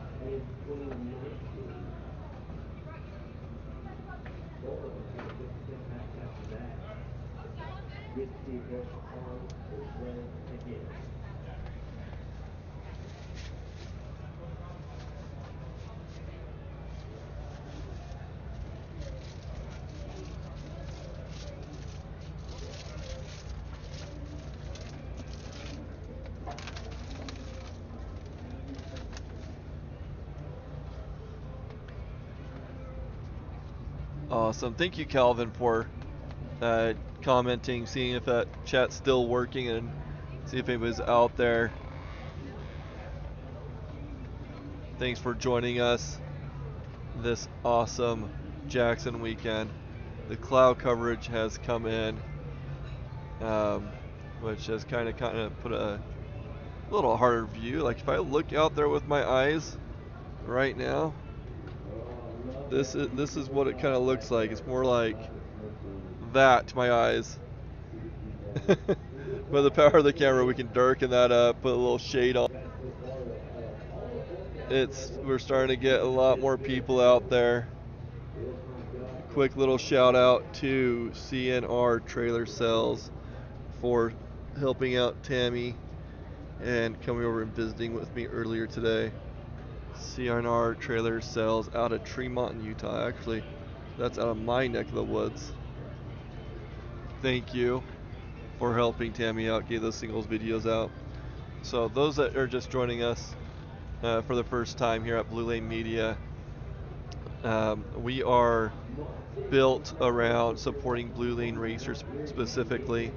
Awesome. Thank you, Calvin, for commenting, seeing if that chat's still working, and see if anybody's out there. Thanks for joining us this awesome Jackson weekend. The cloud coverage has come in, which has kind of put a little harder view. Like if I look out there with my eyes right now, this is what it kind of looks like. It's more like that to my eyes. With the power of the camera, we can darken that up, put a little shade on. We're starting to get a lot more people out there. Quick little shout out to CNR Trailer Sales for helping out Tammy and coming over and visiting with me earlier today. CNR Trailer Sales out of Tremont, Utah. Actually, that's out of my neck of the woods. Thank you for helping Tammy out, get those singles videos out. So those that are just joining us for the first time here at Blue Lane Media, we are built around supporting Blue Lane racers specifically.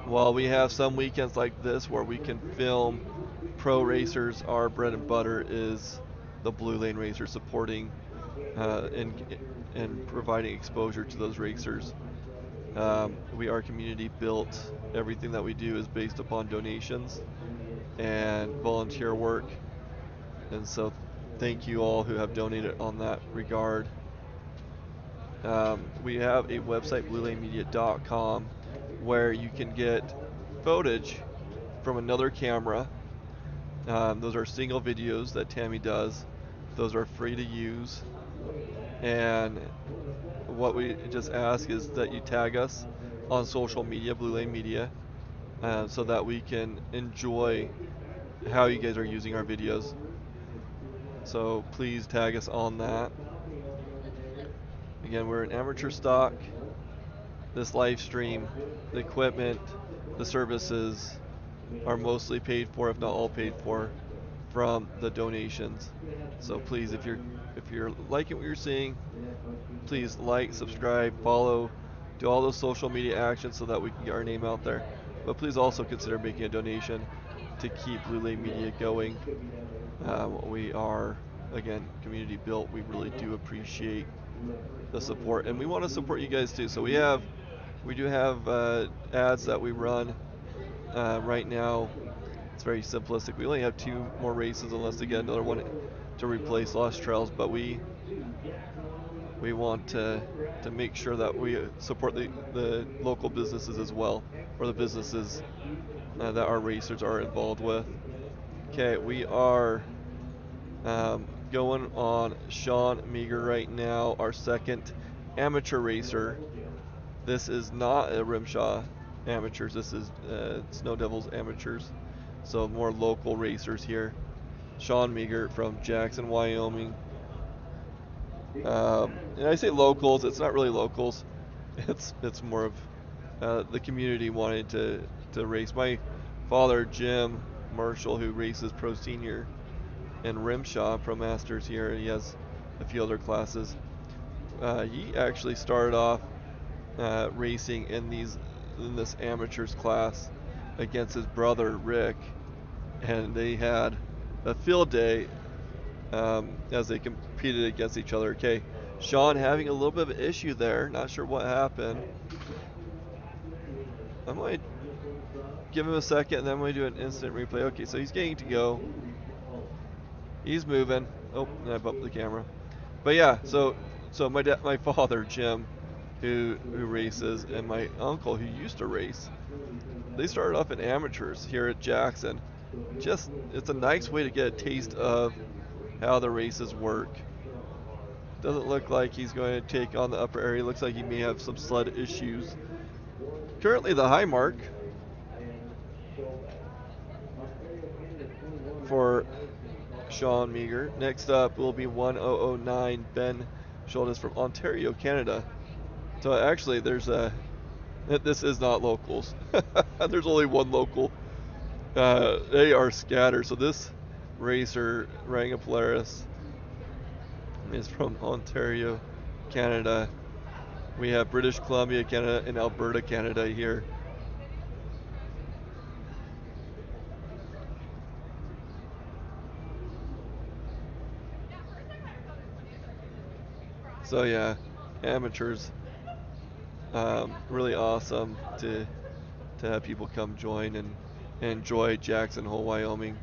While we have some weekends like this where we can film pro racers, our bread and butter is the Blue Lane racers, supporting and providing exposure to those racers. We are community built. Everything that we do is based upon donations and volunteer work. And so thank you all who have donated on that regard. We have a website, bluelanemedia.com, where you can get footage from another camera. Those are single videos that Tammy does. Those are free to use. And what we just ask is that you tag us on social media, Blue Lane Media, so that we can enjoy how you guys are using our videos. So please tag us on that. Again, we're an amateur stock. This live stream, the equipment, the services are mostly paid for, if not all paid for, from the donations. So please, if you're liking what you're seeing, please like, subscribe, follow, do all those social media actions so that we can get our name out there. But please also consider making a donation to keep Blue Lane Media going. We are, again, community built. We really do appreciate the support, and we want to support you guys too. So we do have ads that we run right now. It's very simplistic. We only have 2 more races unless they get another one to replace Lost Trails, but we we want to make sure that we support the local businesses as well, or the businesses that our racers are involved with. Okay, we are going on Sean Meager right now, our second amateur racer. This is not a Rimshaw amateurs. This is Snow Devils amateurs. So more local racers here. Sean Meager from Jackson, Wyoming. And I say locals. It's not really locals. It's more of the community wanting to race. My father, Jim Marshall, who races Pro Senior and Rimshaw Pro Masters here, he has a few other classes. He actually started off racing in this amateurs class against his brother Rick, and they had a field day as they competed against each other. Okay, Sean having a little bit of an issue there. Not sure what happened. I might give him a second, and then we do an instant replay. Okay, so he's getting to go. He's moving. Oh, and I bumped the camera. But yeah, so my father Jim, who races, and my uncle who used to race, they started off in amateurs here at Jackson. Just it's a nice way to get a taste of how the races work. Doesn't look like he's going to take on the upper area. Looks like he may have some sled issues. Currently the high mark for Sean Meager. Next up will be 1009 Ben Schultes from Ontario, Canada. So actually this is not locals. There's only one local. They are scattered. So this racer, Ranga Polaris, is from Ontario, Canada. We have British Columbia, Canada, and Alberta, Canada here. So yeah, amateurs. Really awesome to have people come join and enjoy Jackson Hole, Wyoming.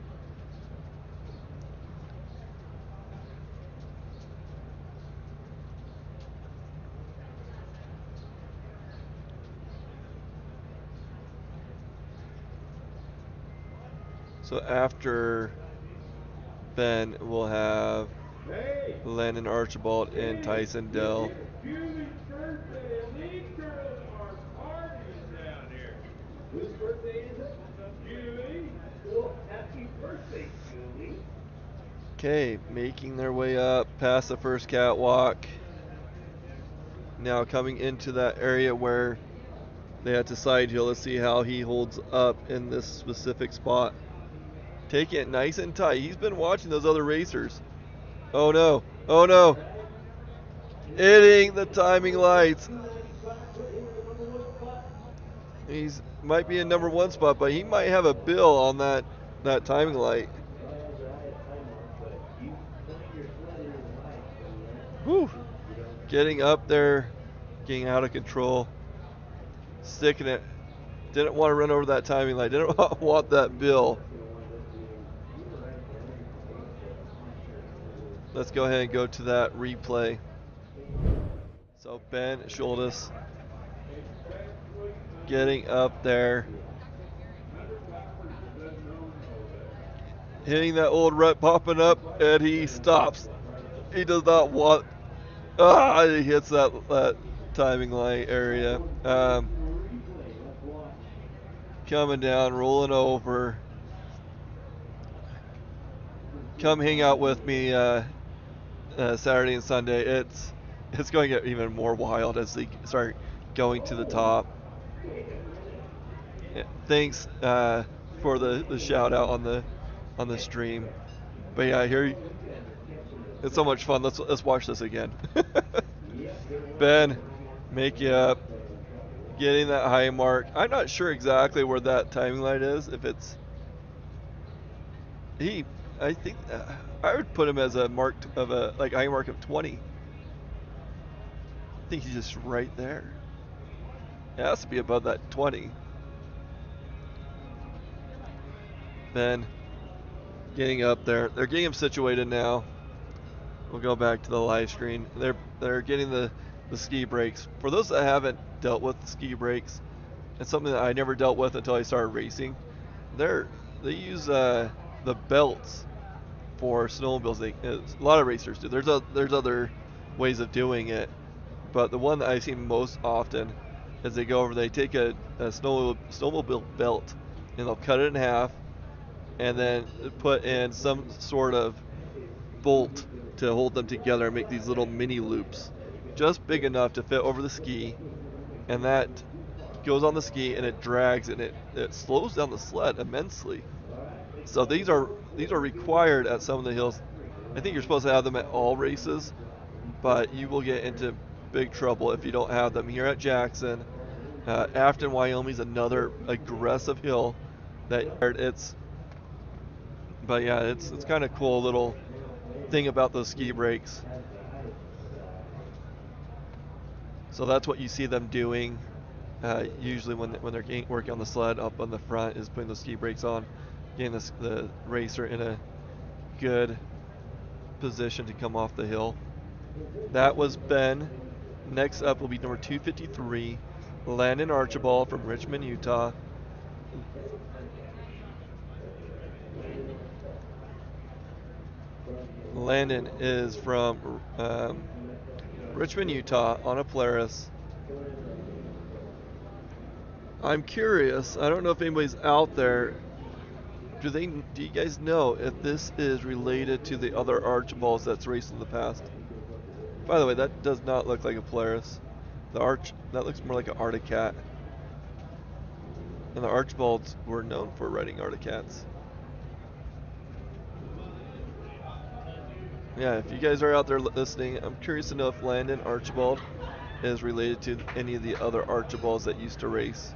So after Ben, we'll have Landon Archibald and Tyson Dell. Julie's birthday, and these girls are partying down here. Whose birthday is it? Julie. Well, happy birthday, Julie. Okay, making their way up past the first catwalk. Now coming into that area where they had to side hill to see how he holds up in this specific spot. Taking it nice and tight. He's been watching those other racers. Oh no, oh no. Hitting the timing lights. He's might be in number one spot, but he might have a bill on that timing light. Whew. Getting up there, getting out of control, sticking it. Didn't want to run over that timing light. Didn't want that bill. Let's go ahead and go to that replay. So Ben Schultes getting up there, hitting that old rut, popping up, and he stops. He does not want. He hits that timing light area. Coming down, rolling over. Come hang out with me Saturday and Sunday. It's going to get even more wild as they start going to the top. Thanks for the shout out on the stream. But yeah, here it's so much fun. Let's watch this again. Ben, make you up, getting that high mark. I'm not sure exactly where that timing light is. If it's I think I would put him as a mark of a high mark of 20. I think he's just right there. It has to be above that 20. Ben getting up there. They're getting him situated now. we'll go back to the live screen. They're getting the ski brakes. For those that haven't dealt with ski brakes, it's something that I never dealt with until I started racing. They use the belts for snowmobiles. A lot of racers do. There's other ways of doing it, but the one that I see most often is they go over. They take a snowmobile belt and they'll cut it in half, and then put in some sort of bolt to hold them together and make these little mini loops, just big enough to fit over the ski, and that goes on the ski and it drags and it slows down the sled immensely. So these are required at some of the hills. I think you're supposed to have them at all races, but you will get into big trouble if you don't have them. Here at Jackson, Afton, Wyoming is another aggressive hill that it's. But yeah, it's kind of cool little thing about those ski brakes. So that's what you see them doing. Usually when they're working on the sled up on the front is putting the ski brakes on, getting the racer in a good position to come off the hill. That was Ben. Next up will be number 253, Landon Archibald from Richmond, Utah. Landon is from Richmond, Utah on a Polaris. I'm curious, I don't know if anybody's out there, do you guys know if this is related to the other Archibalds that's raced in the past? By the way, that does not look like a Polaris. That looks more like an Arctic Cat. And the Archibalds were known for riding Arctic Cats. Yeah, if you guys are out there listening, I'm curious to know if Landon Archibald is related to any of the other Archibalds that used to race.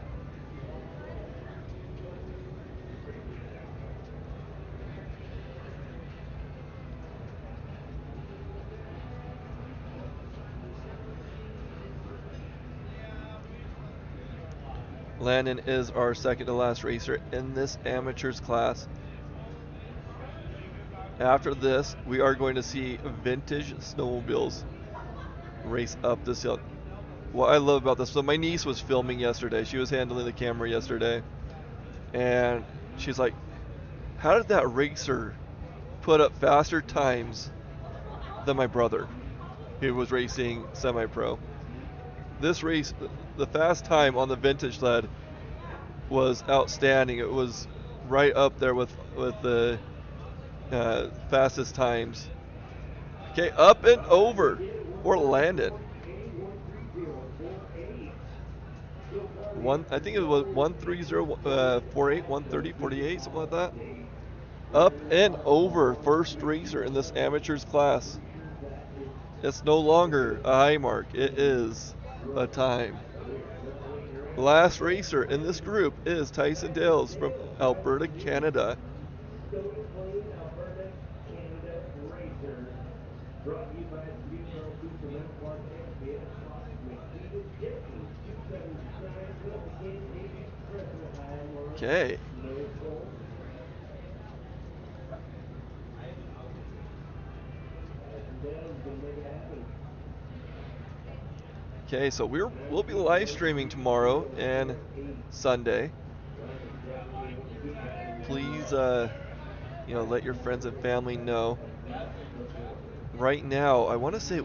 Landon is our second to last racer in this amateurs class. After this, we are going to see vintage snowmobiles race up this hill. What I love about this, so my niece was filming yesterday. She was handling the camera yesterday. And she's like, how did that racer put up faster times than my brother, who was racing semi-pro? This race, the fast time on the vintage sled was outstanding. It was right up there with the fastest times. Okay, up and over for Landon. I think it was 130.48, 130.48, something like that. Up and over, first racer in this amateurs class. It's no longer a high mark, it is a time. Last racer in this group is Tyson Dales from Alberta, Canada. Okay. Okay, so we'll be live streaming tomorrow and Sunday. Please, let your friends and family know. Right now, I want to say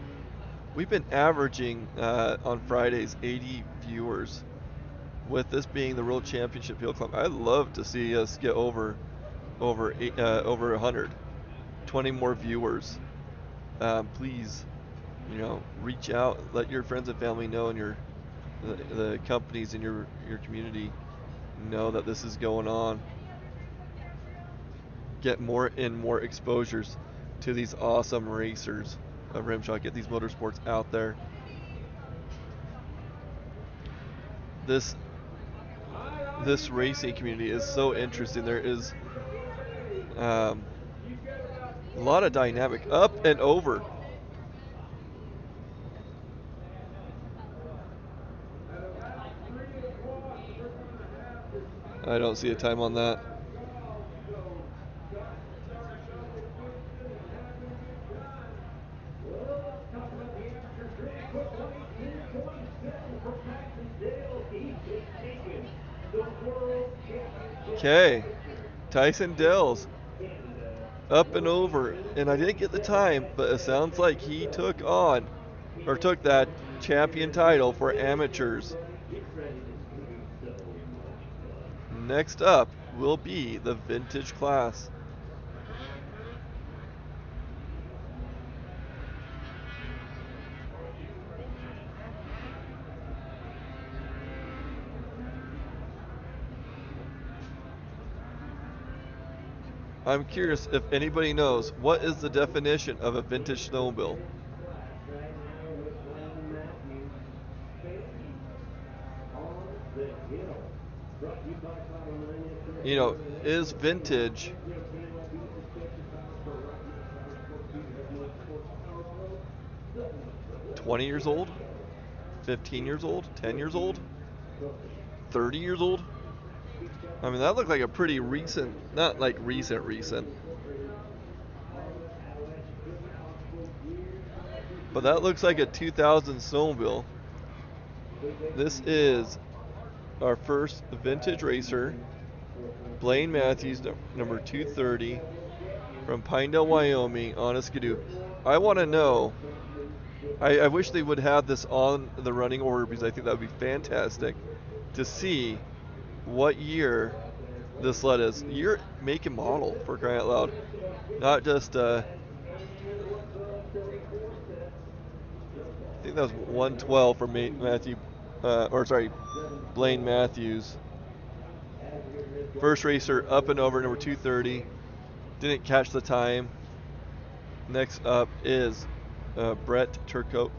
we've been averaging on Fridays 80 viewers. With this being the World Championship Hillclimb, I'd love to see us get over 100, 20 more viewers. Please, reach out, let your friends and family know, and the companies in your community know that this is going on. Get more and more exposures to these awesome racers of Rimshot. Get these motorsports out there. This racing community is so interesting. There is a lot of dynamic up and over. I don't see a time on that. Okay, Tyson Dells up and over, and I didn't get the time, but it sounds like he took that champion title for amateurs. Next up will be the vintage class. I'm curious if anybody knows what is the definition of a vintage snowmobile. You know, is vintage 20 years old, 15 years old, 10 years old, 30 years old? I mean, that looked like a pretty recent, not like recent, but that looks like a 2000 snowmobile. This is our first vintage racer, Blaine Matthews, number 230, from Pinedale, Wyoming, on a Skidoo. I want to know, I wish they would have this on the running order because I think that would be fantastic to see what year this sled is. Year, make, and model, for crying out loud. Not just, I think that was 112 for Blaine Matthews. First racer up and over, number 230. Didn't catch the time. Next up is Brett Turcotte.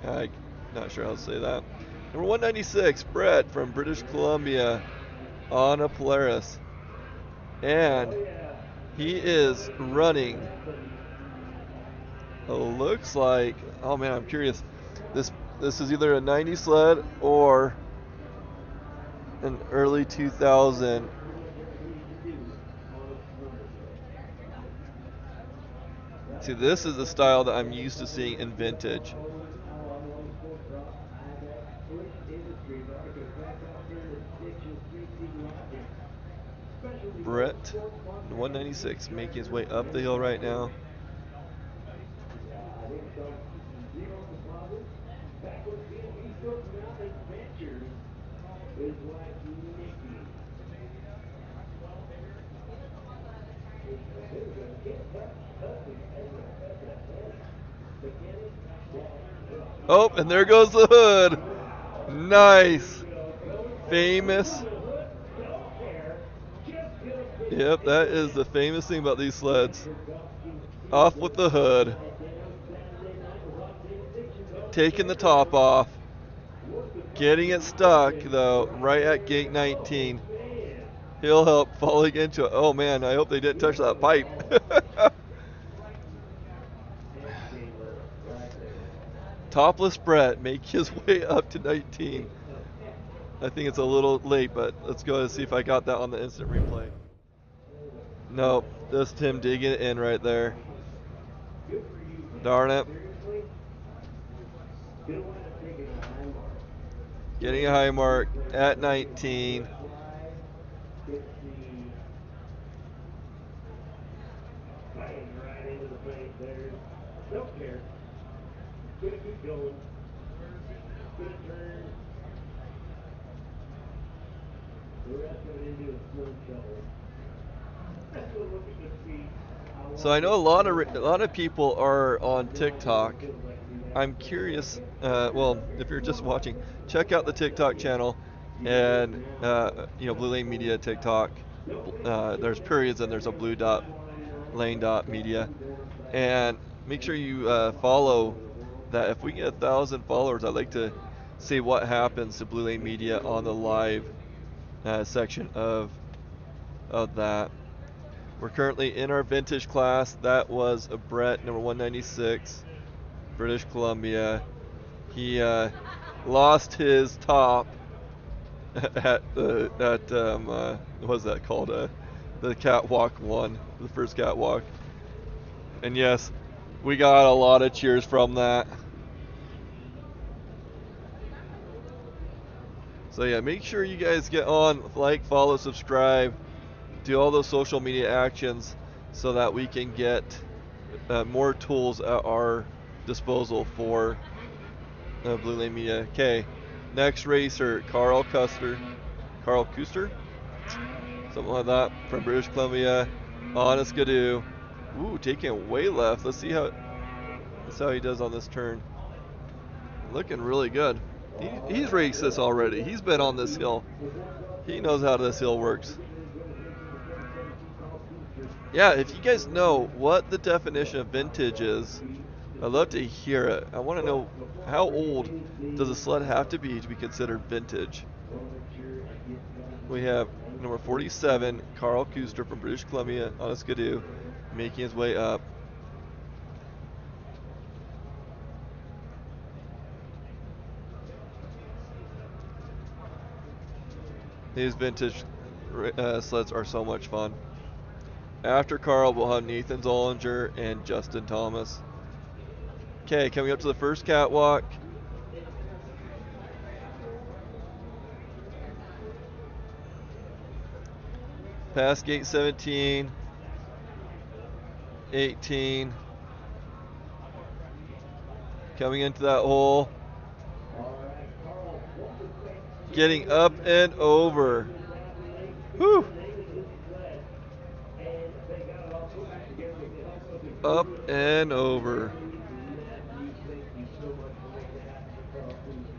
I'm not sure how to say that. Number 196, Brett from British Columbia on a Polaris. And he is running, looks like, oh man, I'm curious. This is either a 90 sled or an early 2000. See, this is the style that I'm used to seeing in vintage. Brett, 196, making his way up the hill right now. Oh, and there goes the hood. Nice. Famous. Yep, that is the famous thing about these sleds. Off with the hood. Taking the top off. Getting it stuck, though, right at gate 19. He'll help falling into it. Oh, man, I hope they didn't touch that pipe. Topless Brett make his way up to 19. I think it's a little late, but let's go and see if I got that on the instant replay. Nope, just him digging it in right there. Darn it. Getting a high mark at 19. So I know a lot of people are on TikTok. I'm curious. Well, if you're just watching, check out the TikTok channel, and Blue Lane Media TikTok. There's periods and there's a blue dot, lane dot media, and make sure you follow that. If we get 1,000 followers, I'd like to see what happens to Blue Lane Media on the live section of that. We're currently in our vintage class. That was a Brett, number 196, British Columbia. He lost his top at what was that called? The catwalk one, the first catwalk. And yes, we got a lot of cheers from that. So yeah, make sure you guys get on, like, follow, subscribe, do all those social media actions so that we can get more tools at our disposal for Blue Lane Media. Okay, next racer, Carl Kuster, something like that, from British Columbia, on a Skidoo. Ooh, taking way left. Let's see how he does on this turn. Looking really good. He's raced this already. He's been on this hill. He knows how this hill works. Yeah, if you guys know what the definition of vintage is, I'd love to hear it. I want to know, how old does a sled have to be considered vintage? We have number 47, Carl Kuster from British Columbia on a Skidoo, making his way up. These vintage sleds are so much fun. After Carl, we'll have Nathan Zollinger and Justin Thomas. Okay, coming up to the first catwalk. Past gate 17, 18. Coming into that hole. Getting up and over. Whew. Up and over.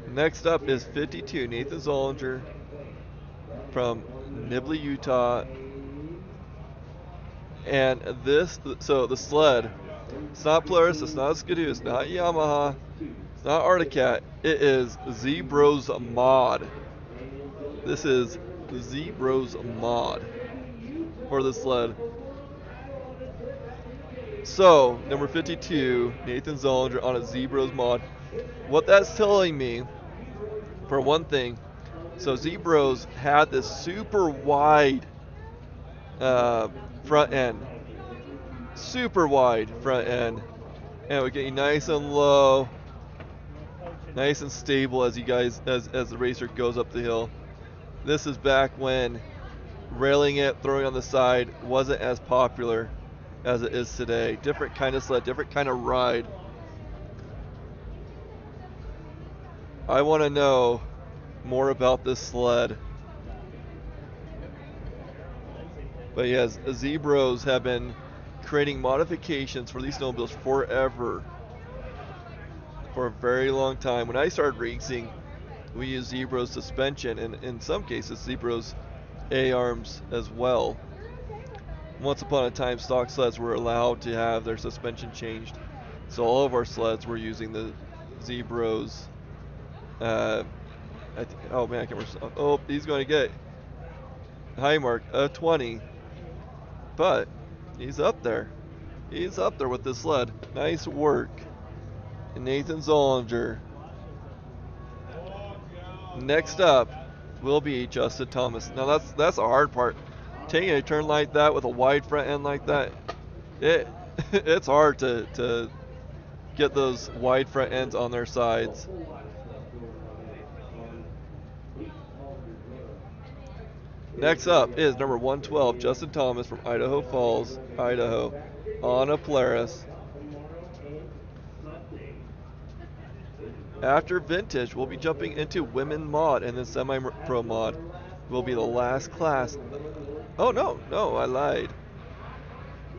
Next up is 52, Nathan Zollinger from Nibley, Utah. And so the sled, it's not Polaris, it's not Skidoo, it's not Yamaha, it's not Arctic. It is Z-Bros Mod. This is Z-Bros Mod for the sled. So, number 52, Nathan Zollinger on a Z-Bros Mod. What that's telling me, for one thing, so Z-Bros had this super wide front end. Super wide front end. And it would get you nice and low, nice and stable as the racer goes up the hill. This is back when railing it, throwing on the side wasn't as popular as it is today. Different kind of sled, different kind of ride. I want to know more about this sled. But yes, Z-Bros have been creating modifications for these snowmobiles forever. For a very long time. When I started racing, we used Z-Bros suspension, and in some cases Z-Bros A-arms as well. Once upon a time, stock sleds were allowed to have their suspension changed, so all of our sleds were using the Z-Bros. Oh man, I can't remember. Oh, he's going to get high mark of 20, but he's up there. He's up there with this sled. Nice work, Nathan Zollinger. Next up will be Justin Thomas. Now that's a hard part. Taking a turn like that with a wide front end like that, it's hard to get those wide front ends on their sides. Next up is number 112, Justin Thomas from Idaho Falls, Idaho, on a Polaris. After vintage, we'll be jumping into women mod, and then semi-pro mod will be the last class. Oh no, I lied.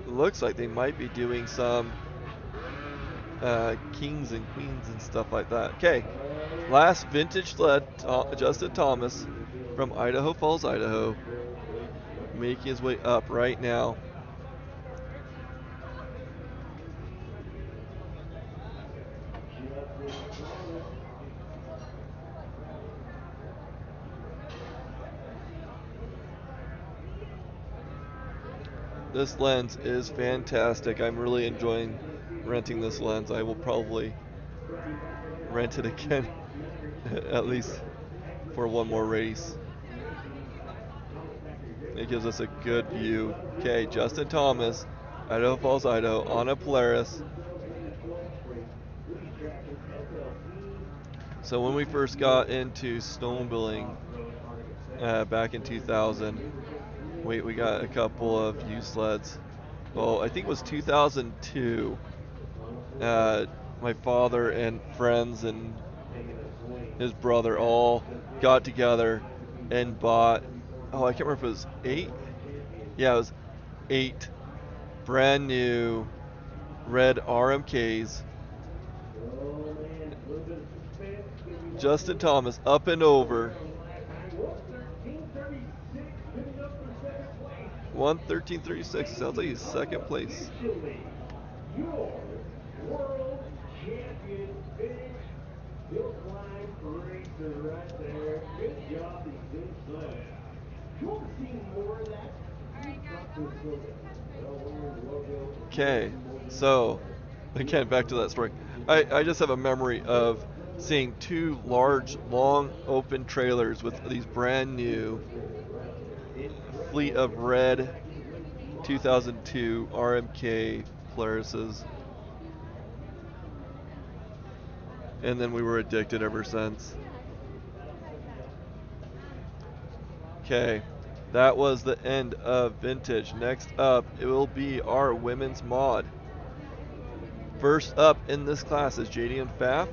It looks like they might be doing some kings and queens and stuff like that. Okay, last vintage sled, Justin Thomas from Idaho Falls, Idaho, making his way up right now. This lens is fantastic. I'm really enjoying renting this lens. I will probably rent it again, at least for one more race. It gives us a good view. Okay, Justin Thomas, Idaho Falls, Idaho, on a Polaris. So when we first got into snowmobiling, back in 2000. Wait, we got a couple of used sleds. Oh, I think it was 2002. My father and friends and his brother all got together and bought, oh, I can't remember if it was 8. Yeah, it was 8 brand new red RMKs. Justin Thomas up and over. 1:13:36. Sounds like he's second place. Your world champion finish. Hillclimb racer right there. Good job, these good sleds. You want to see more of that? Okay, so again, back to that story. I just have a memory of seeing 2 large, long, open trailers with these brand new fleet of red 2002 RMK Polaris's. And then we were addicted ever since. Okay, that was the end of vintage. Next up, it will be our women's mod. First up in this class is JD and Pfaff,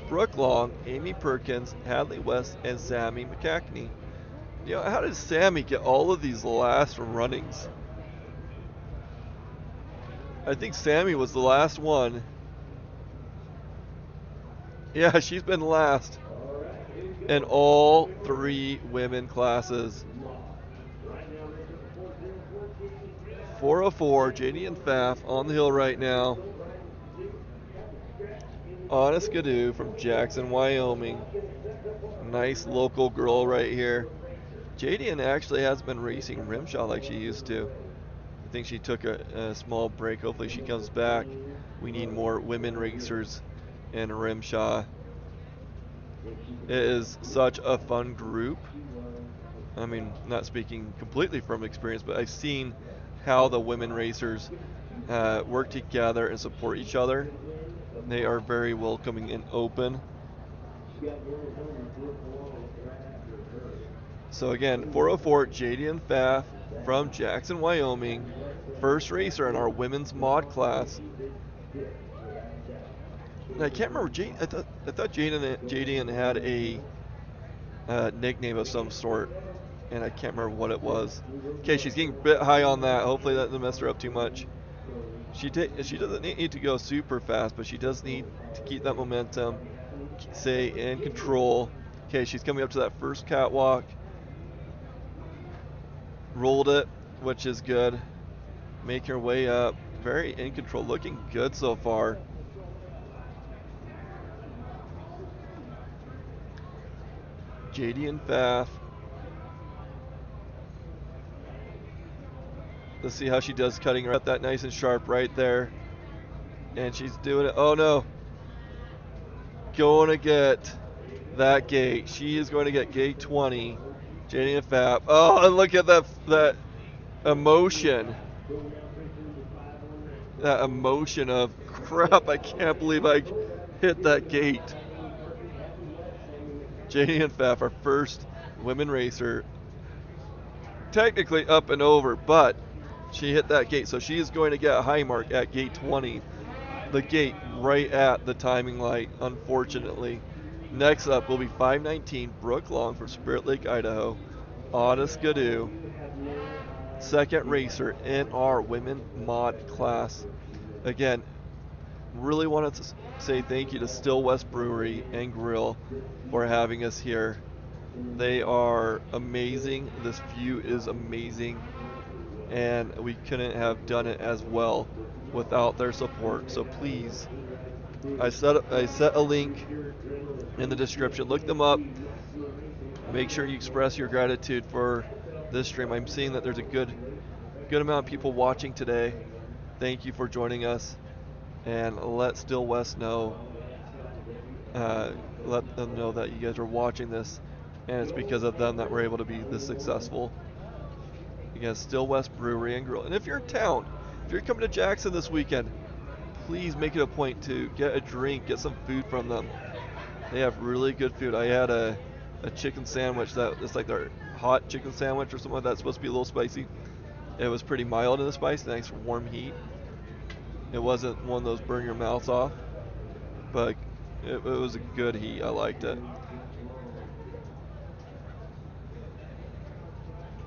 Brooke Long, Amy Perkins, Hadley West, and Sammy McCackney. You know, how did Sammy get all of these last runnings? I think Sammy was the last one. Yeah, she's been last in all 3 women classes. 404, JD and Pfaff on the hill right now. Honest Gadoo from Jackson, Wyoming. Nice local girl right here. Jadian actually hasn't been racing rimshot like she used to. I think she took a small break. Hopefully she comes back. We need more women racers in rimshot. It is such a fun group. I mean, not speaking completely from experience, but I've seen how the women racers work together and support each other. They are very welcoming and open. So again, 404 JD and Pfaff from Jackson, Wyoming. First racer in our women's mod class. And I can't remember, I thought Jaden had a nickname of some sort, and I can't remember what it was. Okay, she's getting a bit high on that. Hopefully that doesn't mess her up too much. She doesn't need to go super fast, but she does need to keep that momentum, stay in control. Okay, she's coming up to that first catwalk. Rolled it, which is good. Make her way up. Very in control. Looking good so far. JD and Pfaff. Let's see how she does cutting her up that nice and sharp right there. And she's doing it. Oh no. Going to get that gate. She is going to get gate 20. JD and Pfaff. Oh, and look at that emotion. That emotion of crap, I can't believe I hit that gate. JD and Pfaff, our first women racer, technically up and over, but she hit that gate, so she is going to get a high mark at gate 20. The gate right at the timing light, unfortunately. Next up will be 519 Brooke Long from Spirit Lake, Idaho. Honest Gadoo, second racer in our women mod class. Again, really wanted to say thank you to Still West Brewery and Grill for having us here. They are amazing. This view is amazing, and we couldn't have done it as well without their support. So please, I set a link in the description. Look them up. Make sure you express your gratitude for this stream. I'm seeing that there's a good amount of people watching today. Thank you for joining us, and let Still West know. Let them know that you guys are watching this, and it's because of them that we're able to be this successful. Again, Still West Brewery and Grill. And if you're in town, if you're coming to Jackson this weekend, please make it a point to get a drink, get some food from them. They have really good food. I had a chicken sandwich that it's like their hot chicken sandwich or something like that. It's supposed to be a little spicy. It was pretty mild in the spice, nice warm heat. It wasn't one of those burn your mouths off, but it was a good heat. I liked it.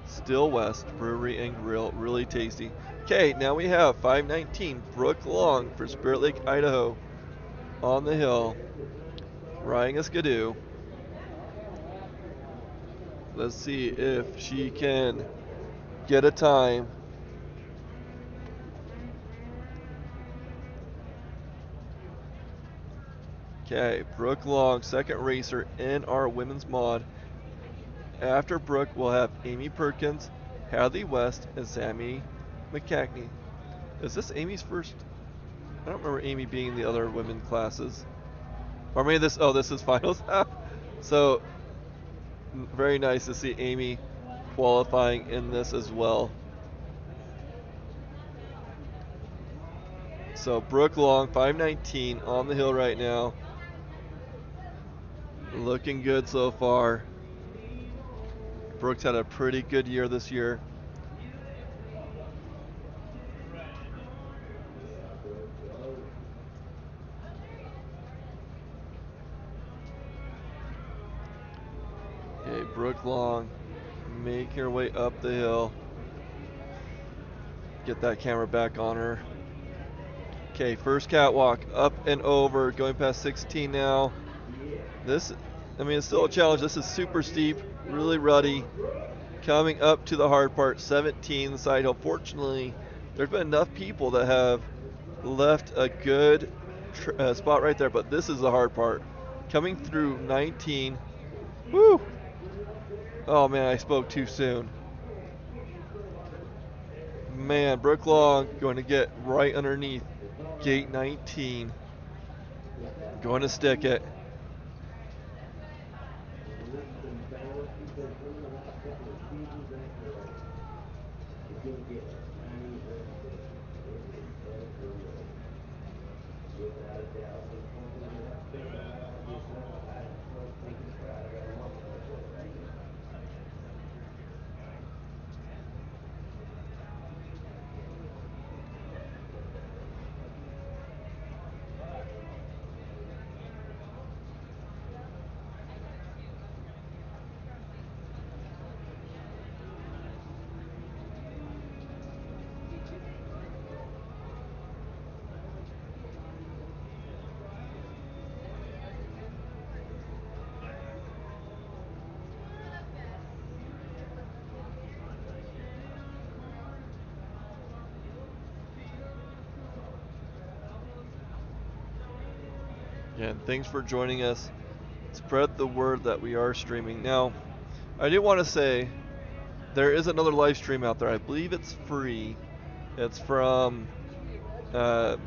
Still West Brewery and Grill, really tasty. Okay, now we have 519 Brook Long for Spirit Lake, Idaho, on the hill, riding a skidoo. Let's see if she can get a time. Okay, Brooke Long, second racer in our women's mod. After Brooke, we'll have Amy Perkins, Hadley West, and Sammy McCackney. Is this Amy's first? I don't remember Amy being in the other women classes. Or maybe this, oh, this is finals. So, very nice to see Amy qualifying in this as well. So, Brooke Long, 519 on the hill right now. Looking good so far. Brooks had a pretty good year this year. Okay, Brooke Long, make her way up the hill. Get that camera back on her. Okay, first catwalk, up and over, going past 16 now. This, I mean, it's still a challenge. This is super steep, really ruddy. Coming up to the hard part, 17 side hill. Fortunately, there's been enough people that have left a good spot right there, but this is the hard part. Coming through 19. Woo! Oh man, I spoke too soon. Man, Brooke Long going to get right underneath gate 19. Going to stick it. Again, thanks for joining us. Spread the word that we are streaming. Now, I do want to say there is another live stream out there. I believe it's free. It's from Snow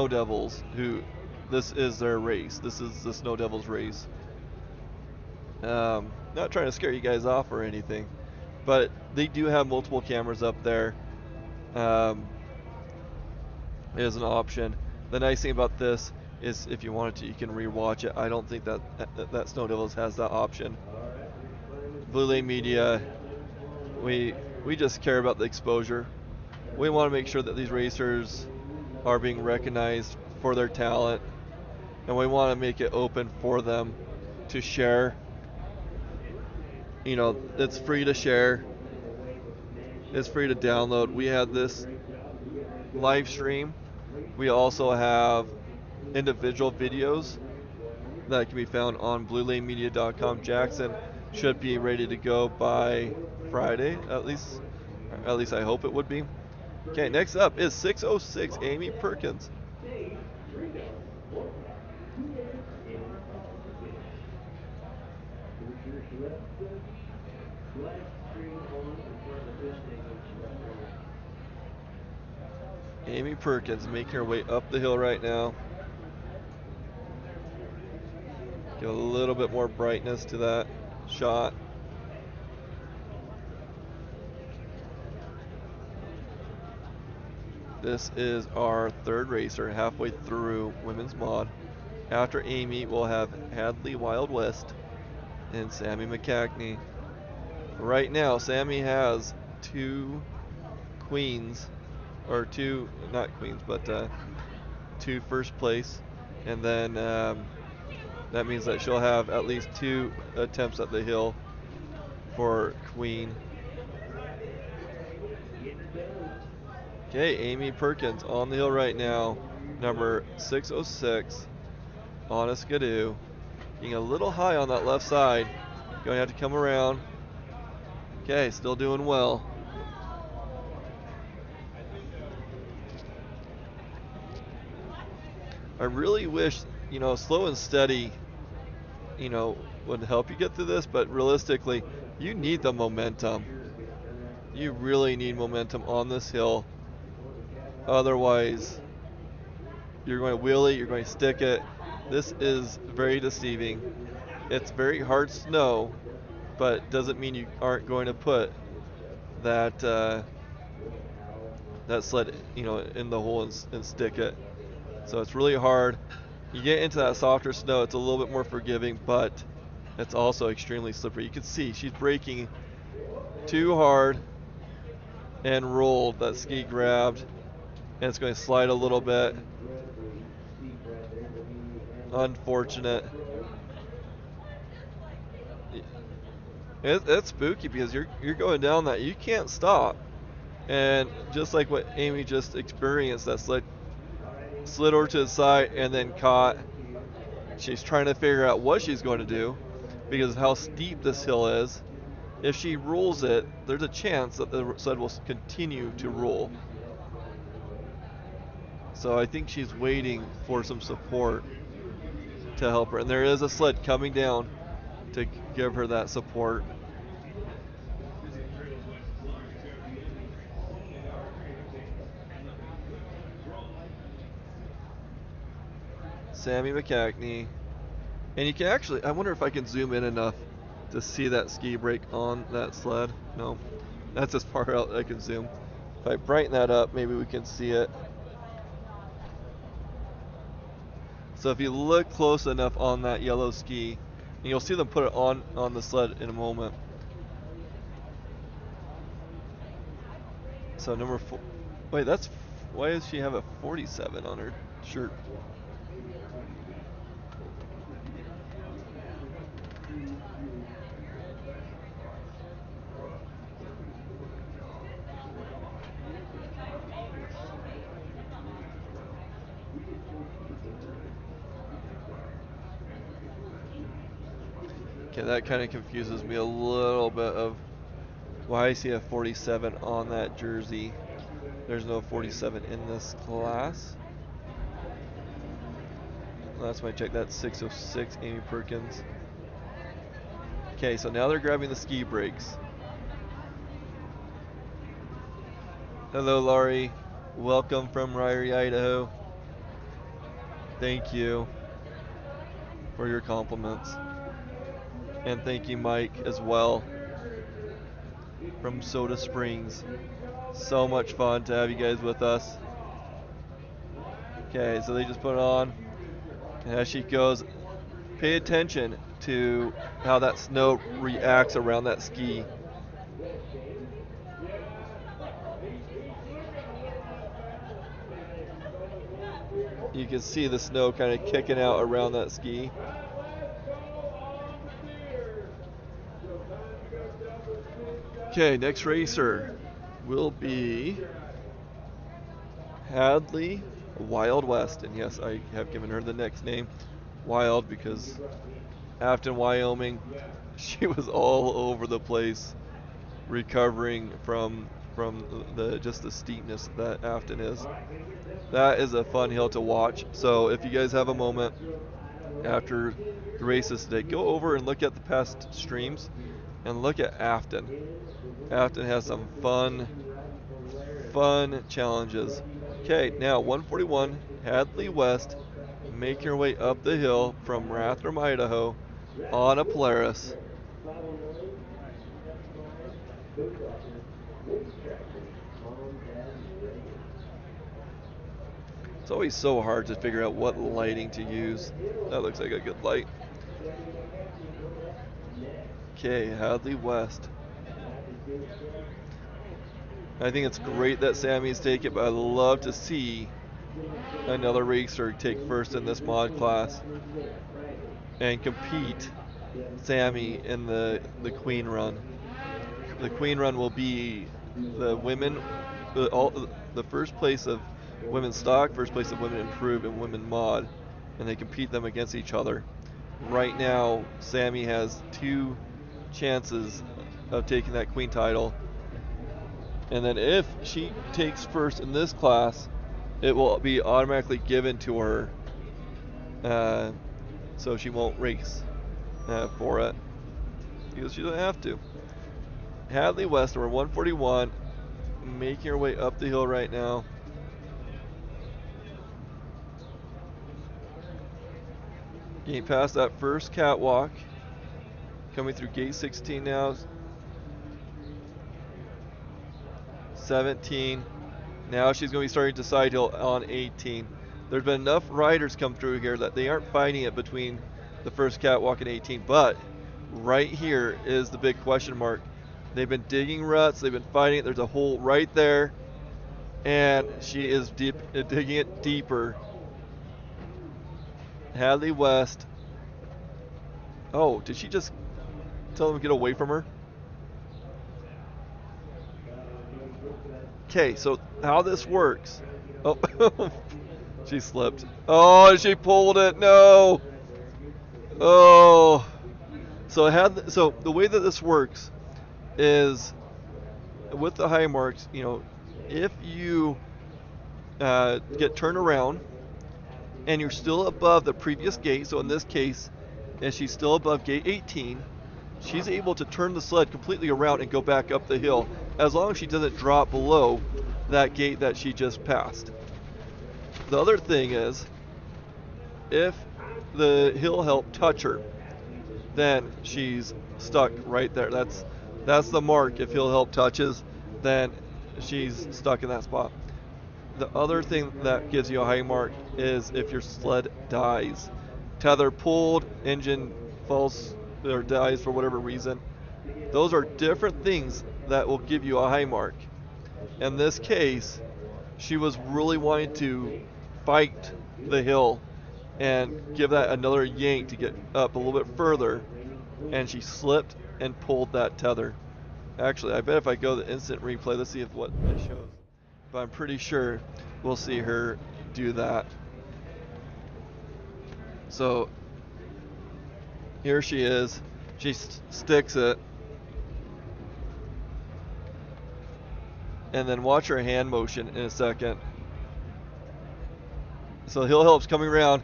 Devils, who this is their race. This is the Snow Devils race. Not trying to scare you guys off or anything, but they do have multiple cameras up there. As an option. The nice thing about this is if you wanted to, you can rewatch it. I don't think that Snow Devils has that option. Blue Lane Media, we just care about the exposure. We want to make sure that these racers are being recognized for their talent, and we want to make it open for them to share. You know, it's free to share. It's free to download. We had this live stream. We also have individual videos that can be found on bluelanemedia.com. Jackson should be ready to go by Friday, at least I hope it would be. Okay, next up is 606 Amy Perkins. Amy Perkins making her way up the hill right now. Give a little bit more brightness to that shot. This is our third racer halfway through women's mod. After Amy, we'll have Hadley Wild West and Sammy McCackney. Right now, Sammy has 2 queens, or 2, not queens, but 2 first place, and then that means that she'll have at least 2 attempts at the hill for queen. Okay, Amy Perkins on the hill right now, number 606 on a skidoo. Getting a little high on that left side. Going to have to come around. Okay, still doing well. I really wish, slow and steady, would help you get through this, but realistically, you need the momentum. You really need momentum on this hill. Otherwise, you're going to wheelie, you're going to stick it. This is very deceiving. It's very hard snow, but doesn't mean you aren't going to put that that sled, in the hole and stick it. So it's really hard. You get into that softer snow, it's a little bit more forgiving, but it's also extremely slippery. You can see she's braking too hard and rolled. That ski grabbed, and it's going to slide a little bit. Unfortunate. It's spooky because you're going down that, you can't stop, and just like what Amy just experienced, that slid over to the side and then caught. She's trying to figure out what she's going to do because of how steep this hill is. If she rolls it, there's a chance that the sled will continue to roll. So I think she's waiting for some support to help her. And there is a sled coming down to give her that support. Sammy McCackney. And you can actually, I wonder if I can zoom in enough to see that ski brake on that sled. No, that's as far out I can zoom. If I brighten that up, maybe we can see it. So if you look close enough on that yellow ski, and you'll see them put it on the sled in a moment. So number 4, wait, why does she have a 47 on her shirt? Okay, that kind of confuses me a little bit of why I see a 47 on that jersey. There's no 47 in this class. Last time I checked, that's 606, Amy Perkins. Okay, so now they're grabbing the ski brakes. Hello, Laurie. Welcome from Ryrie, Idaho. Thank you for your compliments. And thank you, Mike, as well, from Soda Springs. So much fun to have you guys with us. Okay, so they just put it on. And as she goes, pay attention to how that snow reacts around that ski. You can see the snow kind of kicking out around that ski. Okay, next racer will be Hadley Wild West. And yes, I have given her the next name, Wild, because Afton, Wyoming, she was all over the place recovering from just the steepness that Afton is. That is a fun hill to watch. So if you guys have a moment after the races today, go over and look at the past streams and look at Afton. Afton has some fun challenges. Okay, now 141 Hadley West. Make your way up the hill from Rathdrum, Idaho on a Polaris. It's always so hard to figure out what lighting to use. That looks like a good light. Okay, Hadley West. I think it's great that Sammy's taken, but I'd love to see another racer take first in this mod class and compete Sammy in the Queen Run. The Queen Run will be the women, the first place of women stock, first place of women improved, and women mod, and they compete them against each other. Right now, Sammy has 2 chances of taking that Queen title, and then if she takes first in this class, it will be automatically given to her, so she won't race for it because she doesn't have to. Hadley West, number 141, making her way up the hill right now. Getting past that first catwalk. Coming through gate 16 now. 17. Now she's going to be starting to side hill on 18. There's been enough riders come through here that they aren't fighting it between the first catwalk and 18. But right here is the big question mark. They've been digging ruts. They've been fighting it. There's a hole right there. And she is digging it deeper. Hadley West. Oh, did she just tell them to get away from her? Okay, so how this works. Oh, she slipped. Oh, she pulled it. No. Oh. So the way that this works is with the high marks, if you get turned around and you're still above the previous gate, so in this case, and she's still above gate 18, she's able to turn the sled completely around and go back up the hill as long as she doesn't drop below that gate that she just passed. The other thing is, if the hill help touch her, then she's stuck right there. That's the mark. If hill help touches, then she's stuck in that spot. The other thing that gives you a high mark is if your sled dies. Tether pulled, engine falls or dies for whatever reason. Those are different things that will give you a high mark. In this case, she was really wanting to fight the hill and give that another yank to get up a little bit further, and she slipped and pulled that tether. Actually, I bet if I go to the instant replay, let's see if what it shows. But I'm pretty sure we'll see her do that. So here she is. She sticks it. And then watch her hand motion in a second. So hill help's coming around.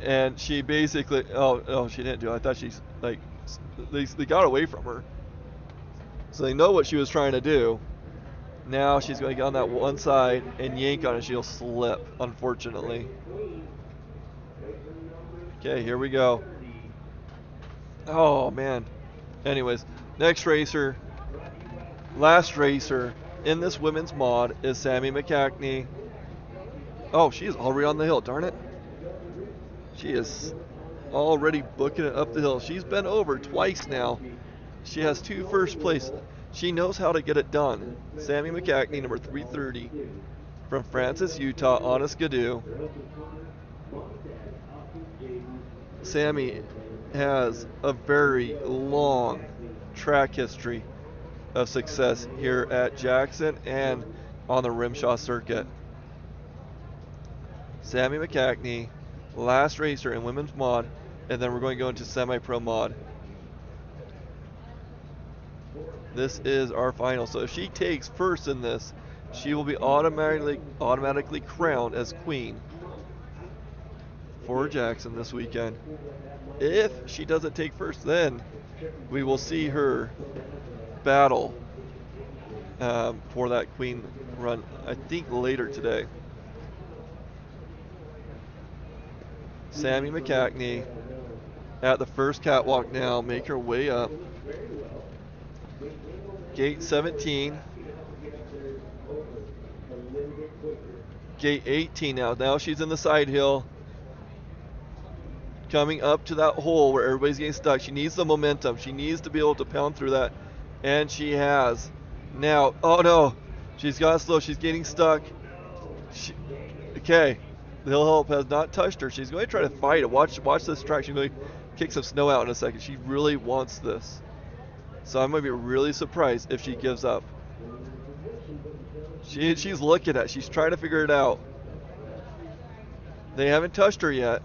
And she basically, oh, she didn't do it. I thought she's like, they got away from her. So they know what she was trying to do. Now she's going to get on that one side and yank on it. She'll slip, unfortunately. Okay, here we go. Oh, man. Anyways, next racer, last racer in this women's mod is Sammy McCackney. Oh, she is already on the hill. Darn it. She is already booking it up the hill. She's been over twice now. She has 2 first place. She knows how to get it done. Sammy McCackney, number 330, from Francis, Utah, on a skidoo. Sammy has a very long track history of success here at Jackson and on the Rimshaw circuit. Sammy McCackney, last racer in women's mod, and then we're going to go into semi-pro mod. This is our final. So if she takes first in this, she will be automatically crowned as queen for Jackson this weekend. If she doesn't take first, then we will see her battle for that queen run, I think, later today. Sammy McCackney at the first catwalk now, make her way up. Gate 17. Gate 18 now. Now she's in the side hill. Coming up to that hole where everybody's getting stuck. She needs the momentum. She needs to be able to pound through that And she has. Now, oh no, she's gone slow. She's getting stuck. Okay, the hill help has not touched her. She's going to try to fight it. Watch this track. She's going to kick some snow out in a second. She really wants this. So I'm going to be really surprised if she gives up. She's looking at it. She's trying to figure it out. They haven't touched her yet.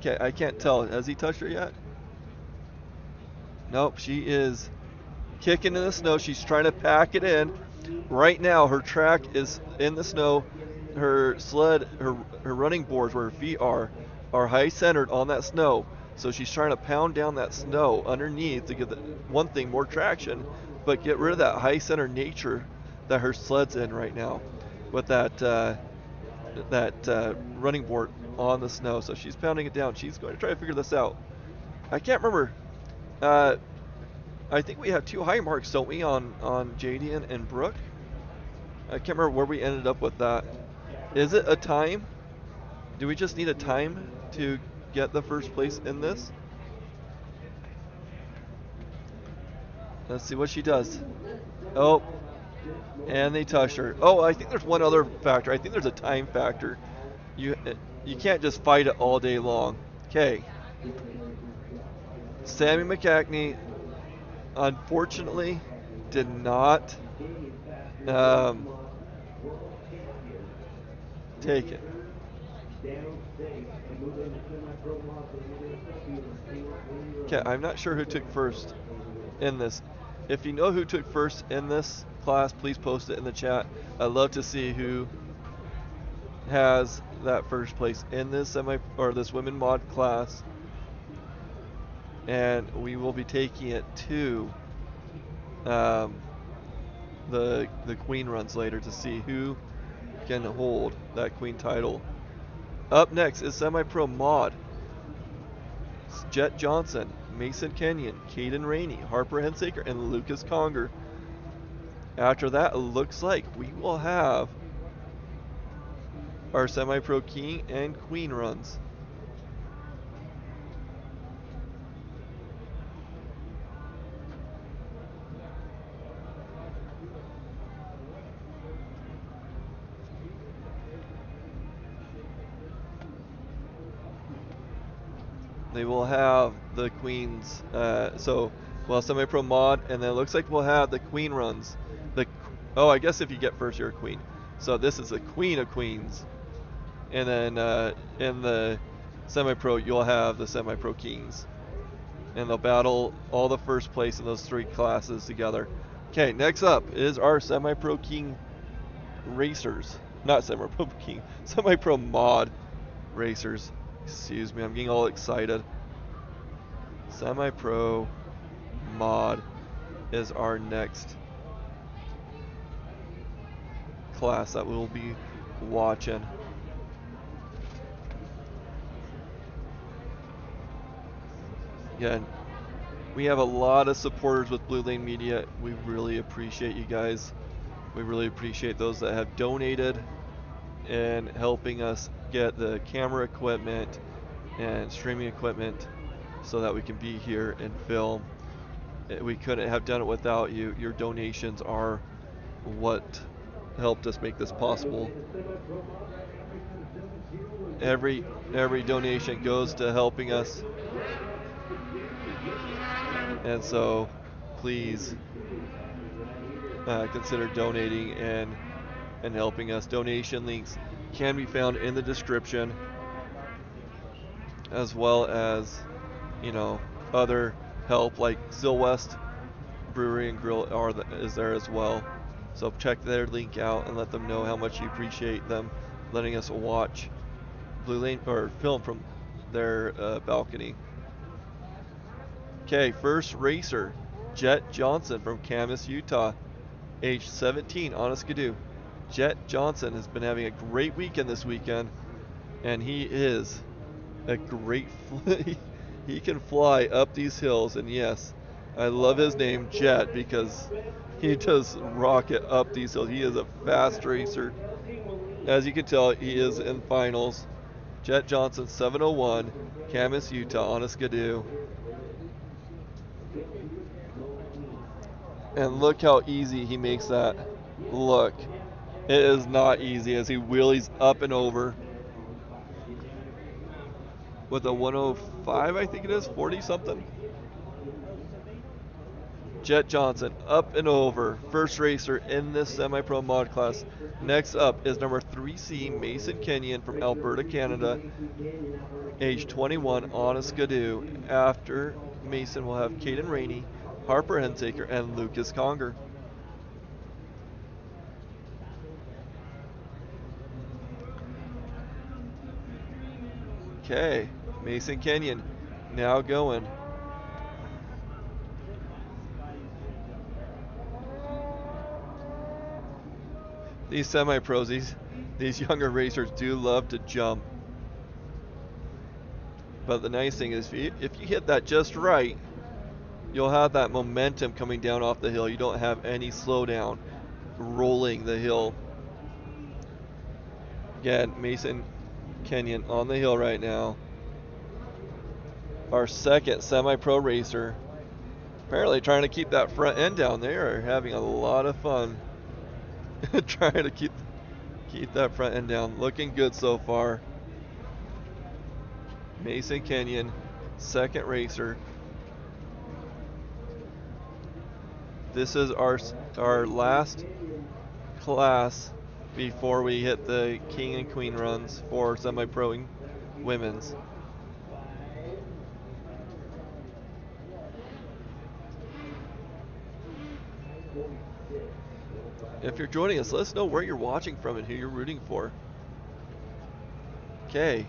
Okay, I can't tell. Has he touched her yet? Nope, she is kicking in the snow. She's trying to pack it in. Right now, her track is in the snow. Her sled, her running boards where her feet are high centered on that snow. So she's trying to pound down that snow underneath to get one thing, more traction, but get rid of that high center nature that her sled's in right now with that running board on the snow. So she's pounding it down. She's going to try to figure this out. I can't remember. I think we have 2 high marks, don't we, on Jadian and Brooke? I can't remember where we ended up with that. Is it a time? Do we just need a time to get the first place in this? Let's see what she does. Oh, and they touch her. Oh, I think there's one other factor. I think there's a time factor. You can't just fight it all day long. Okay. Sammy McCackney, unfortunately, did not take it. Okay, I'm not sure who took first in this. If you know who took first in this class, please post it in the chat. I'd love to see who has that first place in this this women mod class. And we will be taking it to the queen runs later to see who can hold that queen title. Up next is semi-pro mod. Jet Johnson, Mason Kenyon, Caden Rainey, Harper Hensaker, and Lucas Conger. After that, it looks like we will have our semi-pro king and queen runs. They will have the queens, semi-pro mod, and then it looks like we'll have the queen runs. I guess if you get first, you're a queen. So this is the queen of queens, and then in the semi-pro, you'll have the semi-pro kings, and they'll battle all the first place in those 3 classes together. Okay, next up is our semi-pro king racers, not semi-pro king, semi-pro mod racers. Excuse me, I'm getting all excited. Semi-pro mod is our next class that we'll be watching. Again, we have a lot of supporters with Blue Lane Media. We really appreciate you guys. We really appreciate those that have donated and helping us get the camera equipment and streaming equipment so that we can be here and film. We couldn't have done it without you. Your donations are what helped us make this possible. Every donation goes to helping us, and so please consider donating and helping us. Donation links can be found in the description, as well as other help like Still West Brewery and Grill is there as well. So check their link out and let them know how much you appreciate them letting us watch Blue Lane or film from their balcony. Okay, first racer, Jet Johnson from Camas, Utah, age 17, on a skidoo. Jet Johnson has been having a great weekend this weekend, and he is a great he can fly up these hills, and yes, I love his name Jet because he does rocket up these hills. He is a fast racer. As you can tell, he is in finals. Jet Johnson, 701, Camas, Utah, on a skidoo. And look how easy he makes that look. It is not easy as he wheelies up and over with a 105, I think it is, 40 something. Jet Johnson up and over, first racer in this semi-pro mod class. Next up is number 3C Mason Kenyon from Alberta, Canada, age 21, on a Skidoo. After Mason, we'll have Caden Rainey, Harper Hensaker, and Lucas Conger. Okay, Mason Kenyon now going. These semi-pros, these younger racers do love to jump. But the nice thing is if you hit that just right, you'll have that momentum coming down off the hill. You don't have any slowdown rolling the hill. Again, Mason Kenyon on the hill right now. Our second semi-pro racer. Apparently trying to keep that front end down there. Having a lot of fun trying to keep that front end down. Looking good so far. Mason Kenyon, second racer. This is our last class before we hit the King and Queen runs for semi-pro women's. If you're joining us, let us know where you're watching from and who you're rooting for. Okay,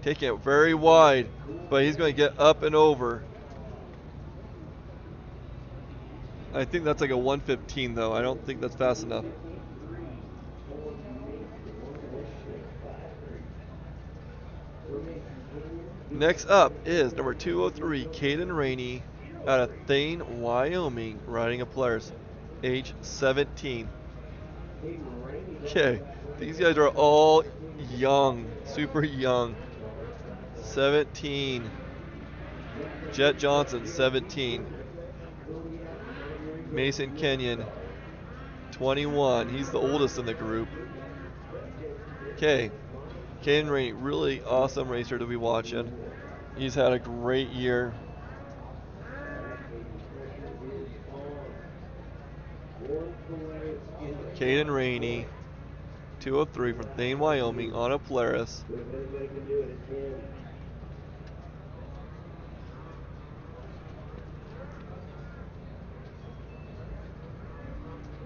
taking it very wide, but he's going to get up and over. I think that's like a 115 though. I don't think that's fast enough. Next up is number 203, Caden Rainey out of Thane, Wyoming, riding a Polaris, age 17. Okay, these guys are all young, super young. 17. Jet Johnson, 17. Mason Kenyon, 21. He's the oldest in the group. Okay, Caden Rainey, really awesome racer to be watching. He's had a great year. Caden Rainey, 203 from Thane, Wyoming, on a Polaris.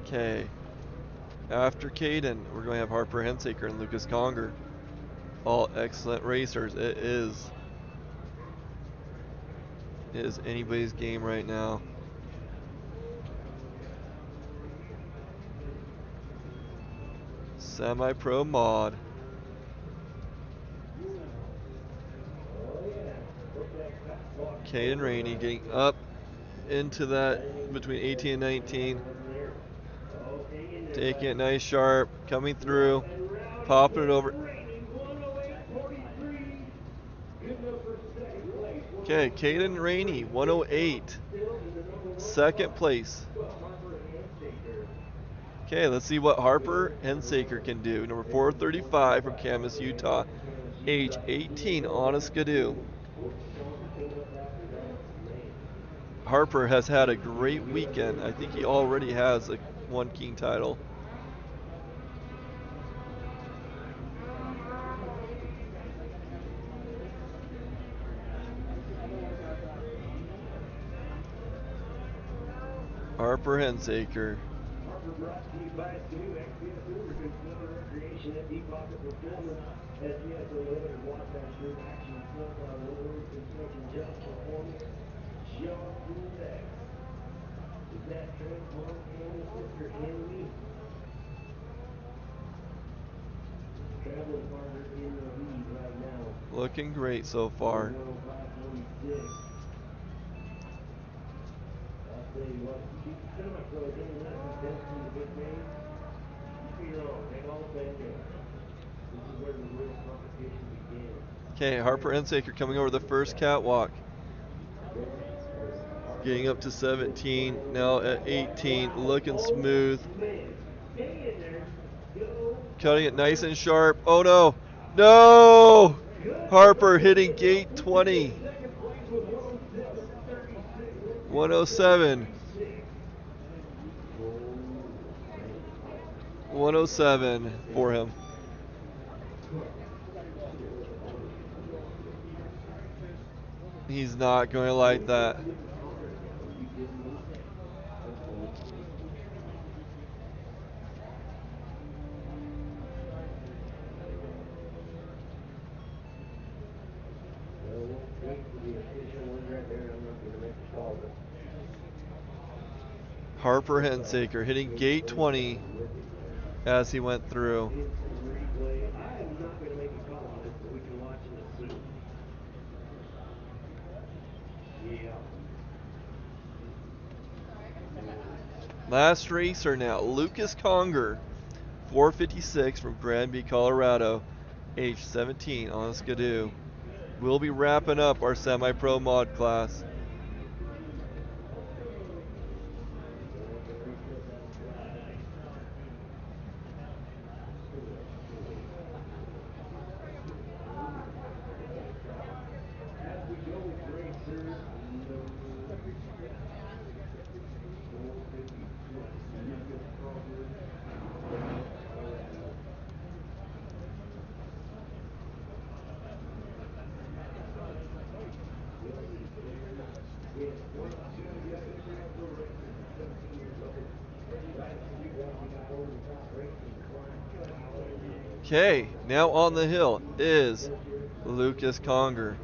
Okay. After Caden, we're going to have Harper Hensaker and Lucas Conger. All excellent racers. It is anybody's game right now. Semi-pro mod. Caden Rainey getting up into that between 18 and 19. Taking it nice sharp, coming through, popping it over. Okay, Caden Rainey, 108. Second place. Okay, let's see what Harper Hensaker can do. Number 435 from Camas, Utah. Age 18 on a Skidoo. Harper has had a great weekend. I think he already has a one King title. Harper Hensaker. Looking great so far. Okay, Harper Hensaker coming over the first catwalk. Getting up to 17, now at 18, looking smooth. Cutting it nice and sharp. Oh no! No! Harper hitting gate 20. 107. 107 for him. He's not going to like that. Harper Hensaker hitting gate 20 as he went through. Last racer now, Lucas Conger, 456 from Granby, Colorado, age 17 on a Skidoo. We'll be wrapping up our semi-pro mod class. Okay, now on the hill is Lucas Conger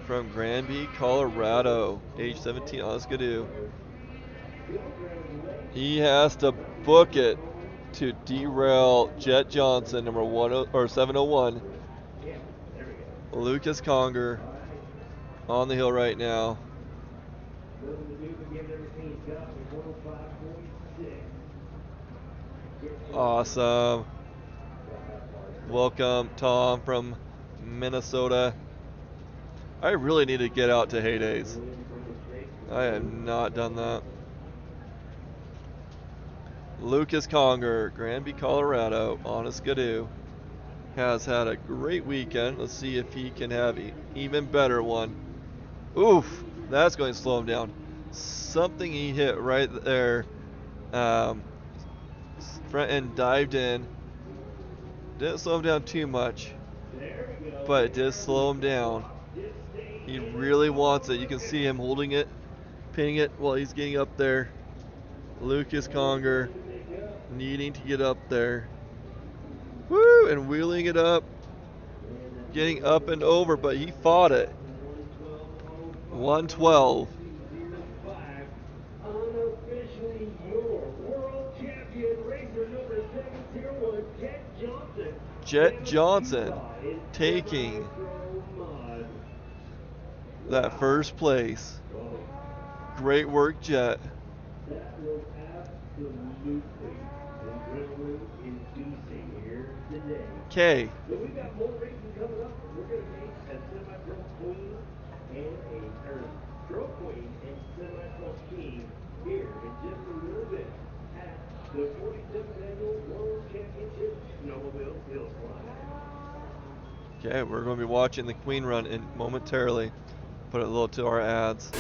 from Granby, Colorado, age 17 on a Skidoo. He has to book it to derail Jet Johnson, number 701. Lucas Conger on the hill right now. Awesome. Welcome, Tom from Minnesota. I really need to get out to Heydays. I have not done that. Lucas Conger, Granby, Colorado, on a Skidoo, has had a great weekend. Let's see if he can have an even better one. Oof, that's going to slow him down. Something he hit right there. Front end dived in. Didn't slow him down too much, but it did slow him down. He really wants it. You can see him holding it, pinning it while he's getting up there. Lucas Conger needing to get up there. Woo! And wheeling it up. Getting up and over, but he fought it. 112. Unofficially your world champion racer number 701, Jet Johnson taking that first place. Great work, Jet. That was absolutely adrenaline-inducing here today. Okay. So we've got more racing coming up. We're going to make a semi-pro queen and a pro queen and semi-pro king here in just a little bit at the 47th Annual World Championship Snowmobile Hillclimb. Okay, we're going to be watching the Queen run in momentarily. Put it a little to our ads.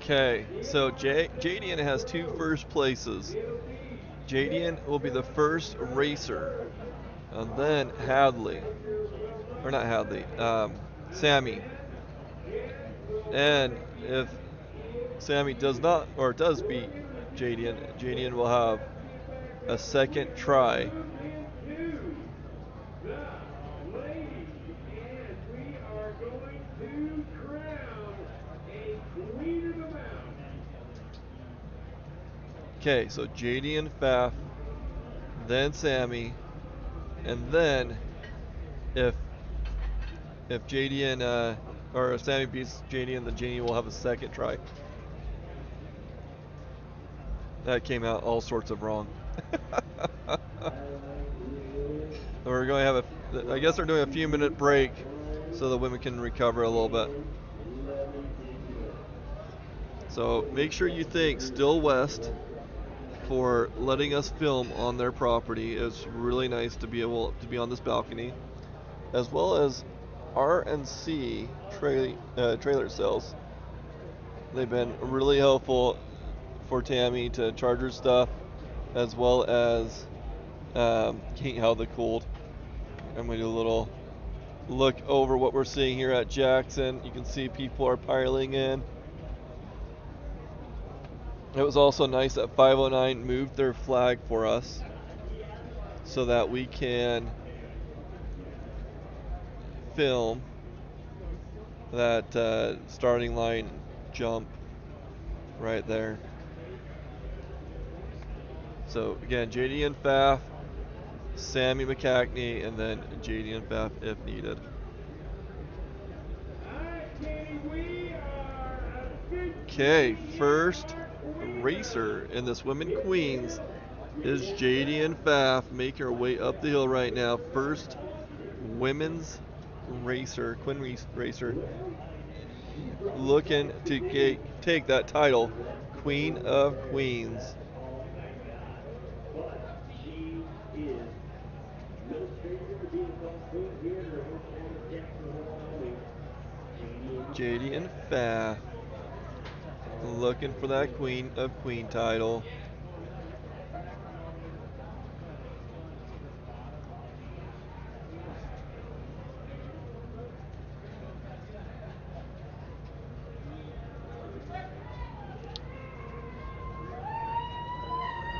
Okay, so Jadian has 2 first places. Jadian will be the first racer, and then Hadley, or not Hadley, Sammy. And if Sammy does not, or does beat Jadian, Jadian will have a second try. Okay, so Jadian, Faf, then Sammy, and then if Jadian or if Sammy beats Jadian, then Jadian will have a second try. That came out all sorts of wrong. We're going to have I guess they're doing a few minute break so the women can recover a little bit. So make sure you thank Still West for letting us film on their property. It's really nice to be able to be on this balcony, as well as R&C trailer sales. They've been really helpful for Tammy to charge her stuff, as well as can't help the cold. I'm going to do a little look over what we're seeing here at Jackson. You can see people are piling in. It was also nice that 509 moved their flag for us so that we can film that starting line jump right there. So again, JD and Faf, Sammy McCackney, and then JD and Faf if needed. Okay, first racer in this Women Queens is JD and Faf making her way up the hill right now. First women's racer, Queen racer, looking to take that title, Queen of Queens. JD and Faf looking for that Queen of Queen title.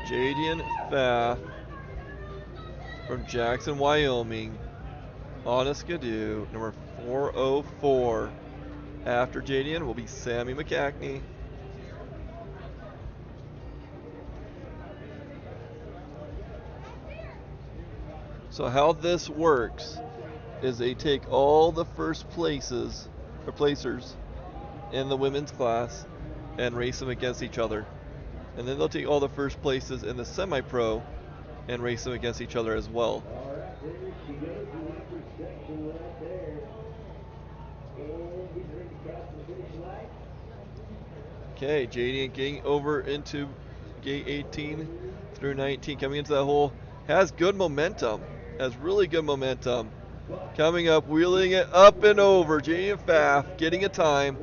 Jadian Faf from Jackson, Wyoming, on a skidoo, number 404. After Jadian will be Sammy McCackney. So how this works is they take all the first places, or placers, in the women's class and race them against each other. And then they'll take all the first places in the semi-pro and race them against each other as well. Okay, JD getting over into gate 18 through 19, coming into that hole, has good momentum, has really good momentum. Coming up, wheeling it up and over, JD and Faf getting a time.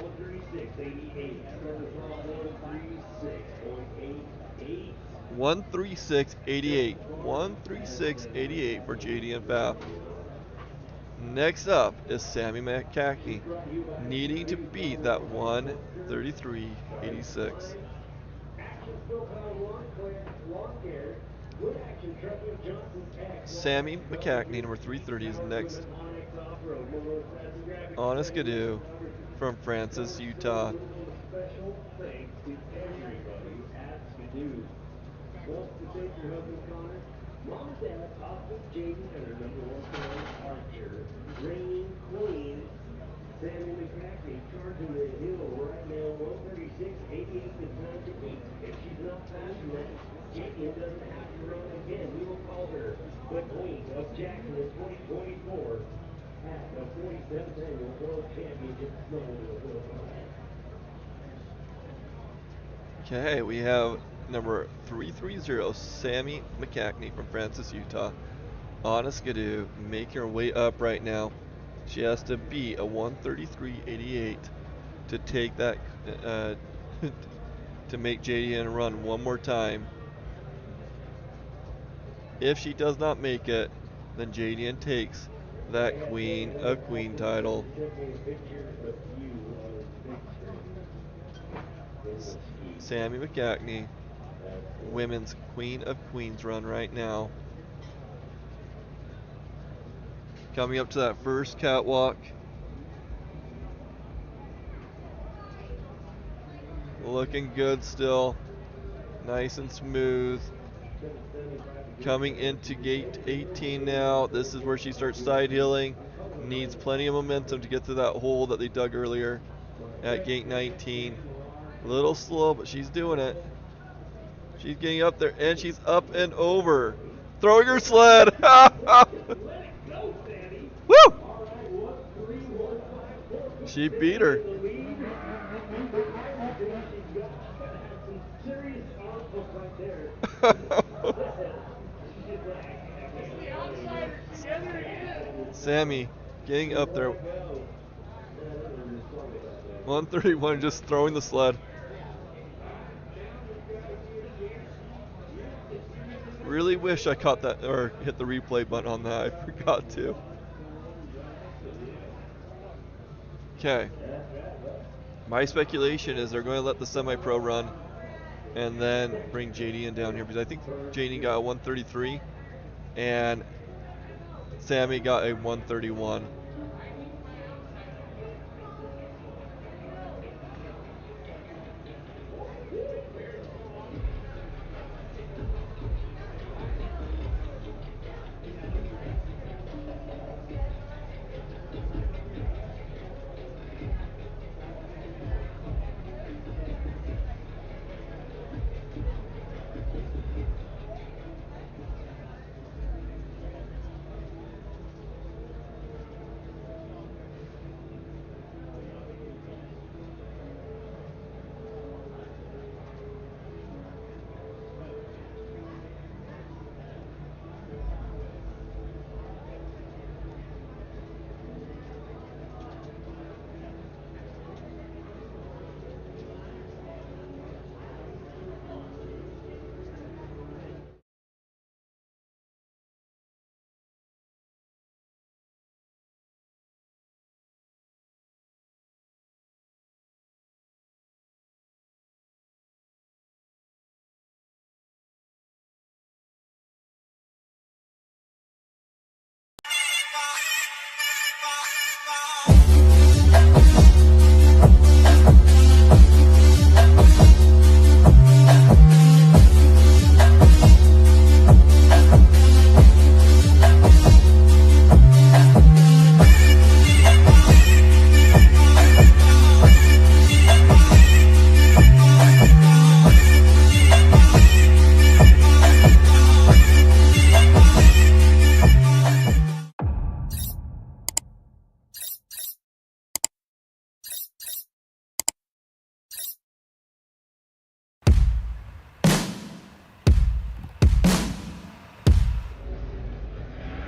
1:36.88. 1:36.88 for JD and Faf. Next up is Sammy McCackney, needing to beat that 1:33.86. Sammy McCackney, number 330, is next on a skidoo from Francis, Utah. Mom, Dad, Austin, Jaden, and her number 1 son, Archer, reigning queen, Sammy McCackney, charging the hill right now, 136.88 the time to beat. If she's not fast enough, Jaden doesn't have to run again. We will call her the Queen of Jackson in 2024 at the 47th Annual World Championship Snowmobile. Okay, we have number 330, Sammy McCackney from Francis, Utah, on a skidoo, making her way up right now. She has to beat a 1:33.88 to take that to make Jadian run one more time. If she does not make it, then Jadian takes that Queen of Queen title. Sammy McGackney, women's Queen of Queens run right now. Coming up to that first catwalk. Looking good still. Nice and smooth. Coming into gate 18 now. This is where she starts side hilling. Needs plenty of momentum to get to that hole that they dug earlier at gate 19. A little slow, but she's doing it. She's getting up there, and she's up and over. Throwing her sled. Woo! She beat her. Sammy getting up there. 131 just throwing the sled. Really wish I caught that or hit the replay button on that. I forgot to. Okay. My speculation is they're going to let the semi-pro run and then bring Jadian down here because I think Jadian got a 133 and Sammy got a 131.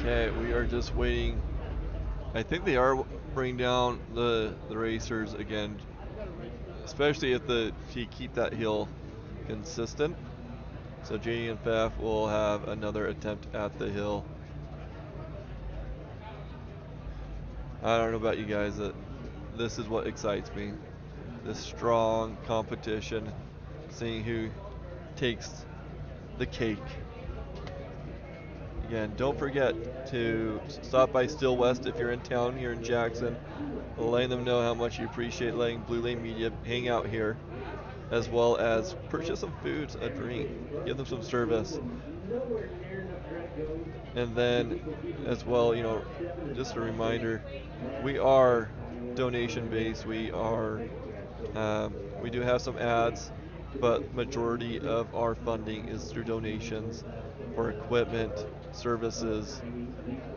Okay, we are just waiting. I think they are bringing down the racers again, especially if she keep that hill consistent. So Janie and Pfaff will have another attempt at the hill. I don't know about you guys, this is what excites me. This strong competition, seeing who takes the cake. Again, don't forget to stop by Still West if you're in town here in Jackson, letting them know how much you appreciate letting Blue Lane Media hang out here, as well as purchase some food, a drink, give them some service. And then, as well, just a reminder, we are donation based. We do have some ads, but majority of our funding is through donations for equipment, services.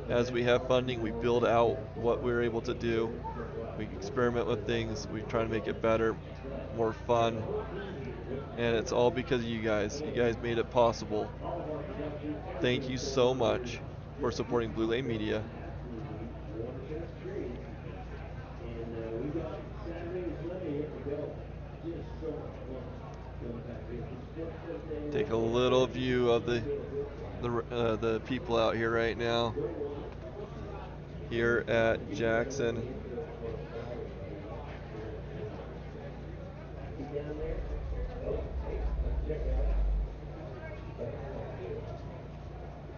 As we have funding, we build out what we're able to do. We experiment with things. We try to make it better, more fun. And it's all because of you guys. You guys made it possible. Thank you so much for supporting Blue Lane Media. little view of the people out here right now here at Jackson.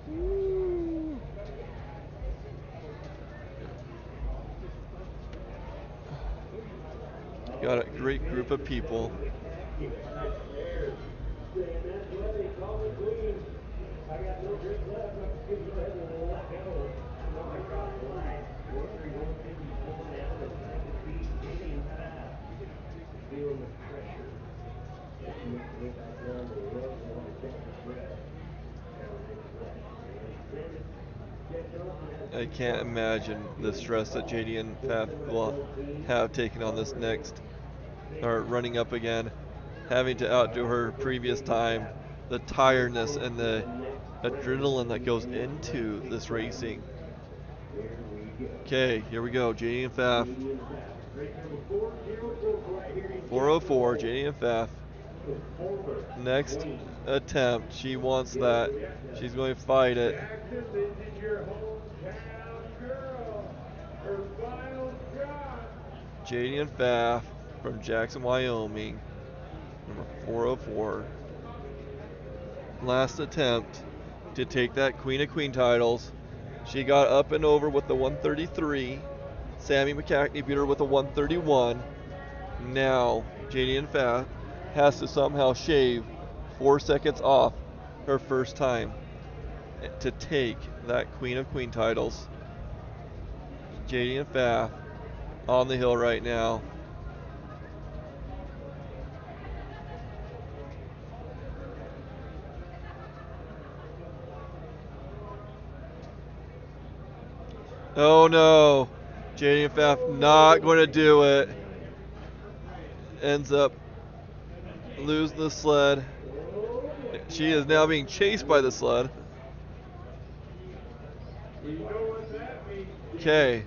Woo. Got a great group of people. I can't imagine the stress that JD and Faf will have taken on this next, or running up again, having to outdo her previous time, the tiredness and the adrenaline that goes into this racing. Okay, here we go, JD and Faf. 404, JD and Faf. Next attempt, she wants that. She's going to fight it. JD and Faf from Jackson, Wyoming, number 404. Last attempt to take that Queen of Queen titles. She got up and over with the 133. Sammy McCackney beat her with a 131. Now, JD and Faf has to somehow shave 4 seconds off her first time to take that Queen of Queen titles. JD and Faf on the hill right now. Oh no, JD and Faf not going to do it. Ends up losing the sled. She is now being chased by the sled. Okay.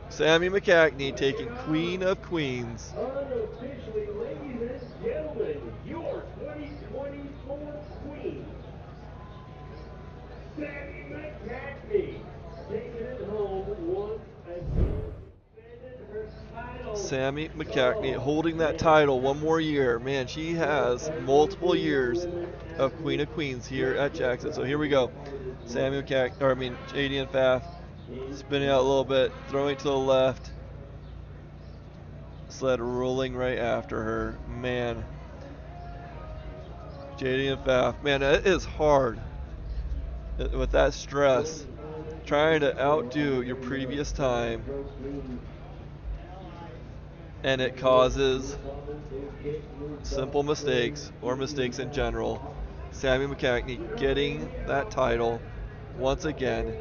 Sammy McCackney taking Queen of Queens. Unofficially, ladies and gentlemen, your 2024 Queen, Sammy McCackney, taking it home once again. Defended her title. Sammy McCackney holding that title one more year. Man, she has multiple years of Queen of Queens here at Jackson. So here we go. Sammy McCackney, or I mean JD and Faf, spinning out a little bit, throwing to the left. Sled rolling right after her. Man, JD and Faf, man, it is hard with that stress, trying to outdo your previous time, and it causes simple mistakes or mistakes in general. Sammy McCackney getting that title once again.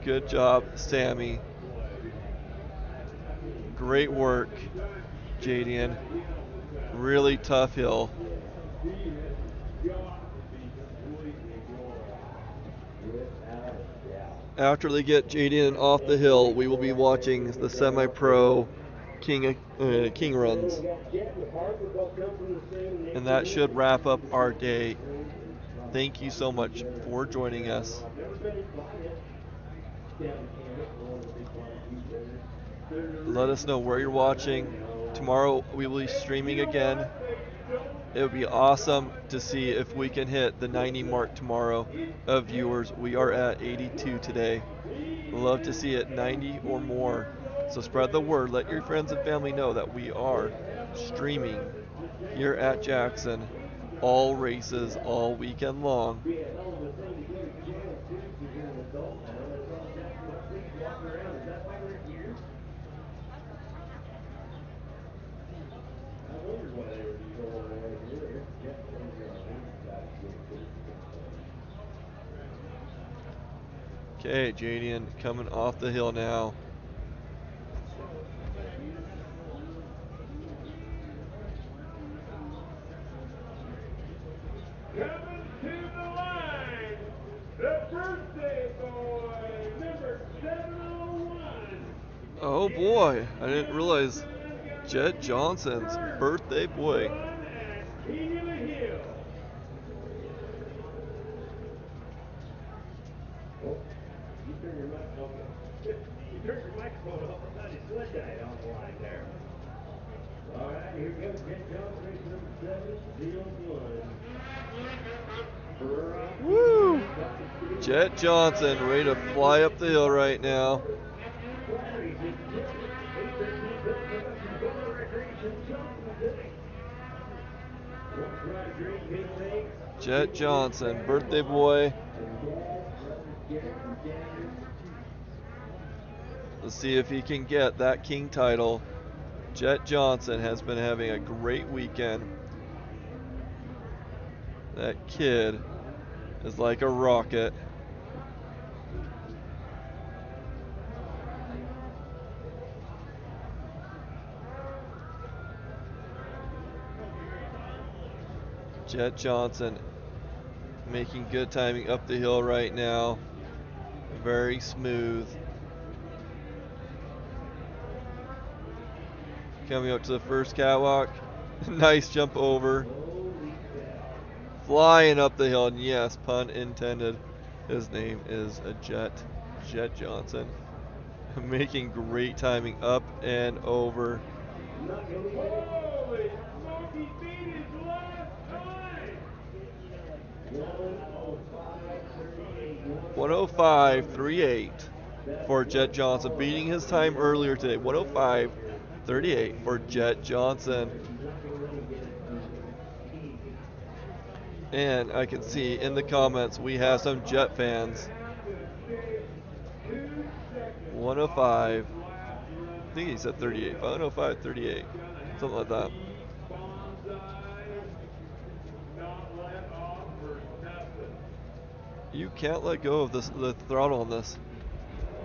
Good job, Sammy. Great work, Jadian. Really tough hill. After they get Jadian off the hill, we will be watching the semi-pro King runs. And that should wrap up our day. Thank you so much for joining us. Let us know where you're watching. Tomorrow we will be streaming again. It would be awesome to see if we can hit the 90 mark tomorrow of viewers. We are at 82 today. Love to see it 90 or more. So spread the word. Let your friends and family know that we are streaming here at Jackson. All races all weekend long. Okay, Jadian coming off the hill now. Coming to the line, the birthday boy, number 701. Oh boy, I didn't realize Jed Johnson's birthday boy. King of the Hill. Oh, you turn your mic, okay. You turned your microphone off. I thought his sled died on the line there. All right, here goes Jet Johnson, race number 7, Field 1. Woo! Jet Johnson ready to fly up the hill right now. Jet Johnson, birthday boy. Let's see if he can get that King title. Jet Johnson has been having a great weekend. That kid is like a rocket. Jet Johnson making good timing up the hill right now. Very smooth. Coming up to the first catwalk. Nice jump over. Flying up the hill, and yes, pun intended. His name is a Jet Johnson. Making great timing up and over. Holy smoky, beat his last time! 105.38 for Jet Johnson, beating his time earlier today. 105.38 for Jet Johnson. And I can see in the comments we have some Jet fans. 105. I think he said 38. 105.38. Something like that. You can't let go of the throttle on this.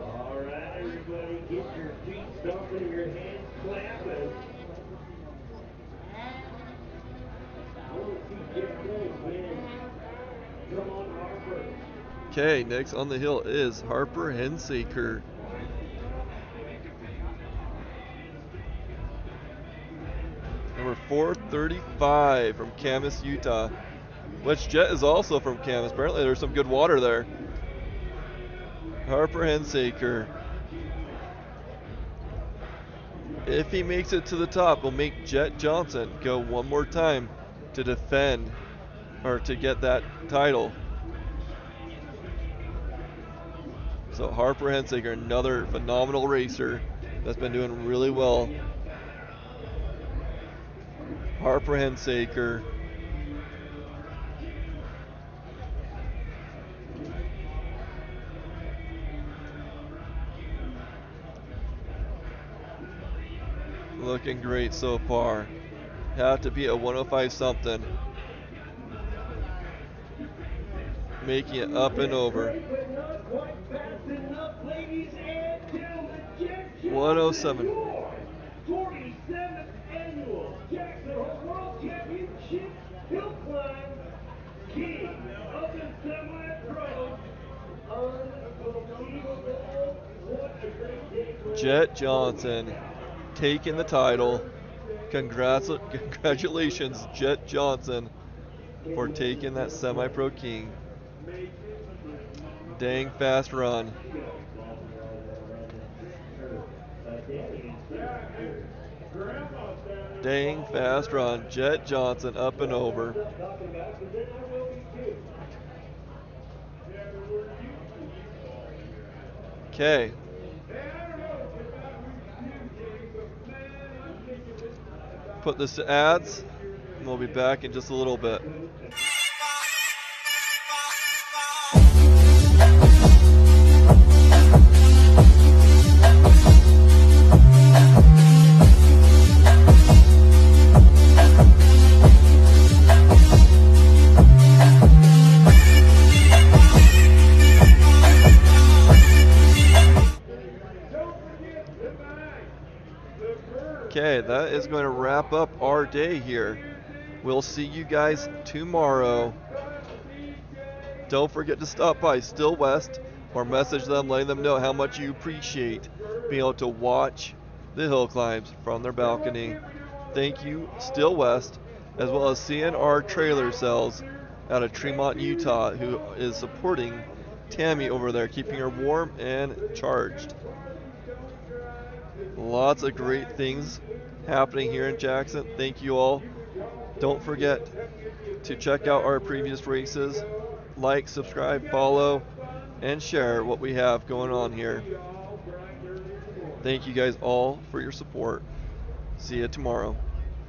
All right, everybody, get your feet stomping and your hands clapping. I want to see Jet Jones win. Come on, Harper. Okay, next on the hill is Harper Hensaker. Number 435 from Camas, Utah. Which Jet is also from Camas. Apparently there's some good water there. Harper Hensaker. If he makes it to the top, will make Jet Johnson go one more time to defend or to get that title. So Harper Hensaker, another phenomenal racer that's been doing really well. Harper Hensaker. Looking great so far. Have to be a 105 something. Making it up and over. 107. 47th annual Jackson Hole World Championship Hillclimb King of the Semi-Pro. Unbelievable. What a great day for Jet Johnson taking the title. Congratulations, Jet Johnson, for taking that Semi-Pro King. Dang fast run. Dang fast run. Jet Johnson up and over. Okay. Put this to ads, and we'll be back in just a little bit. Okay, that is going to wrap up our day here. We'll see you guys tomorrow. Don't forget to stop by Still West or message them letting them know how much you appreciate being able to watch the hill climbs from their balcony. Thank you, Still West, as well as CNR Trailer Sales out of Tremont, Utah, who is supporting Tammy over there, keeping her warm and charged. Lots of great things happening here in Jackson. Thank you all. Don't forget to check out our previous races. Like, subscribe, follow, and share what we have going on here. Thank you guys all for your support. See you tomorrow.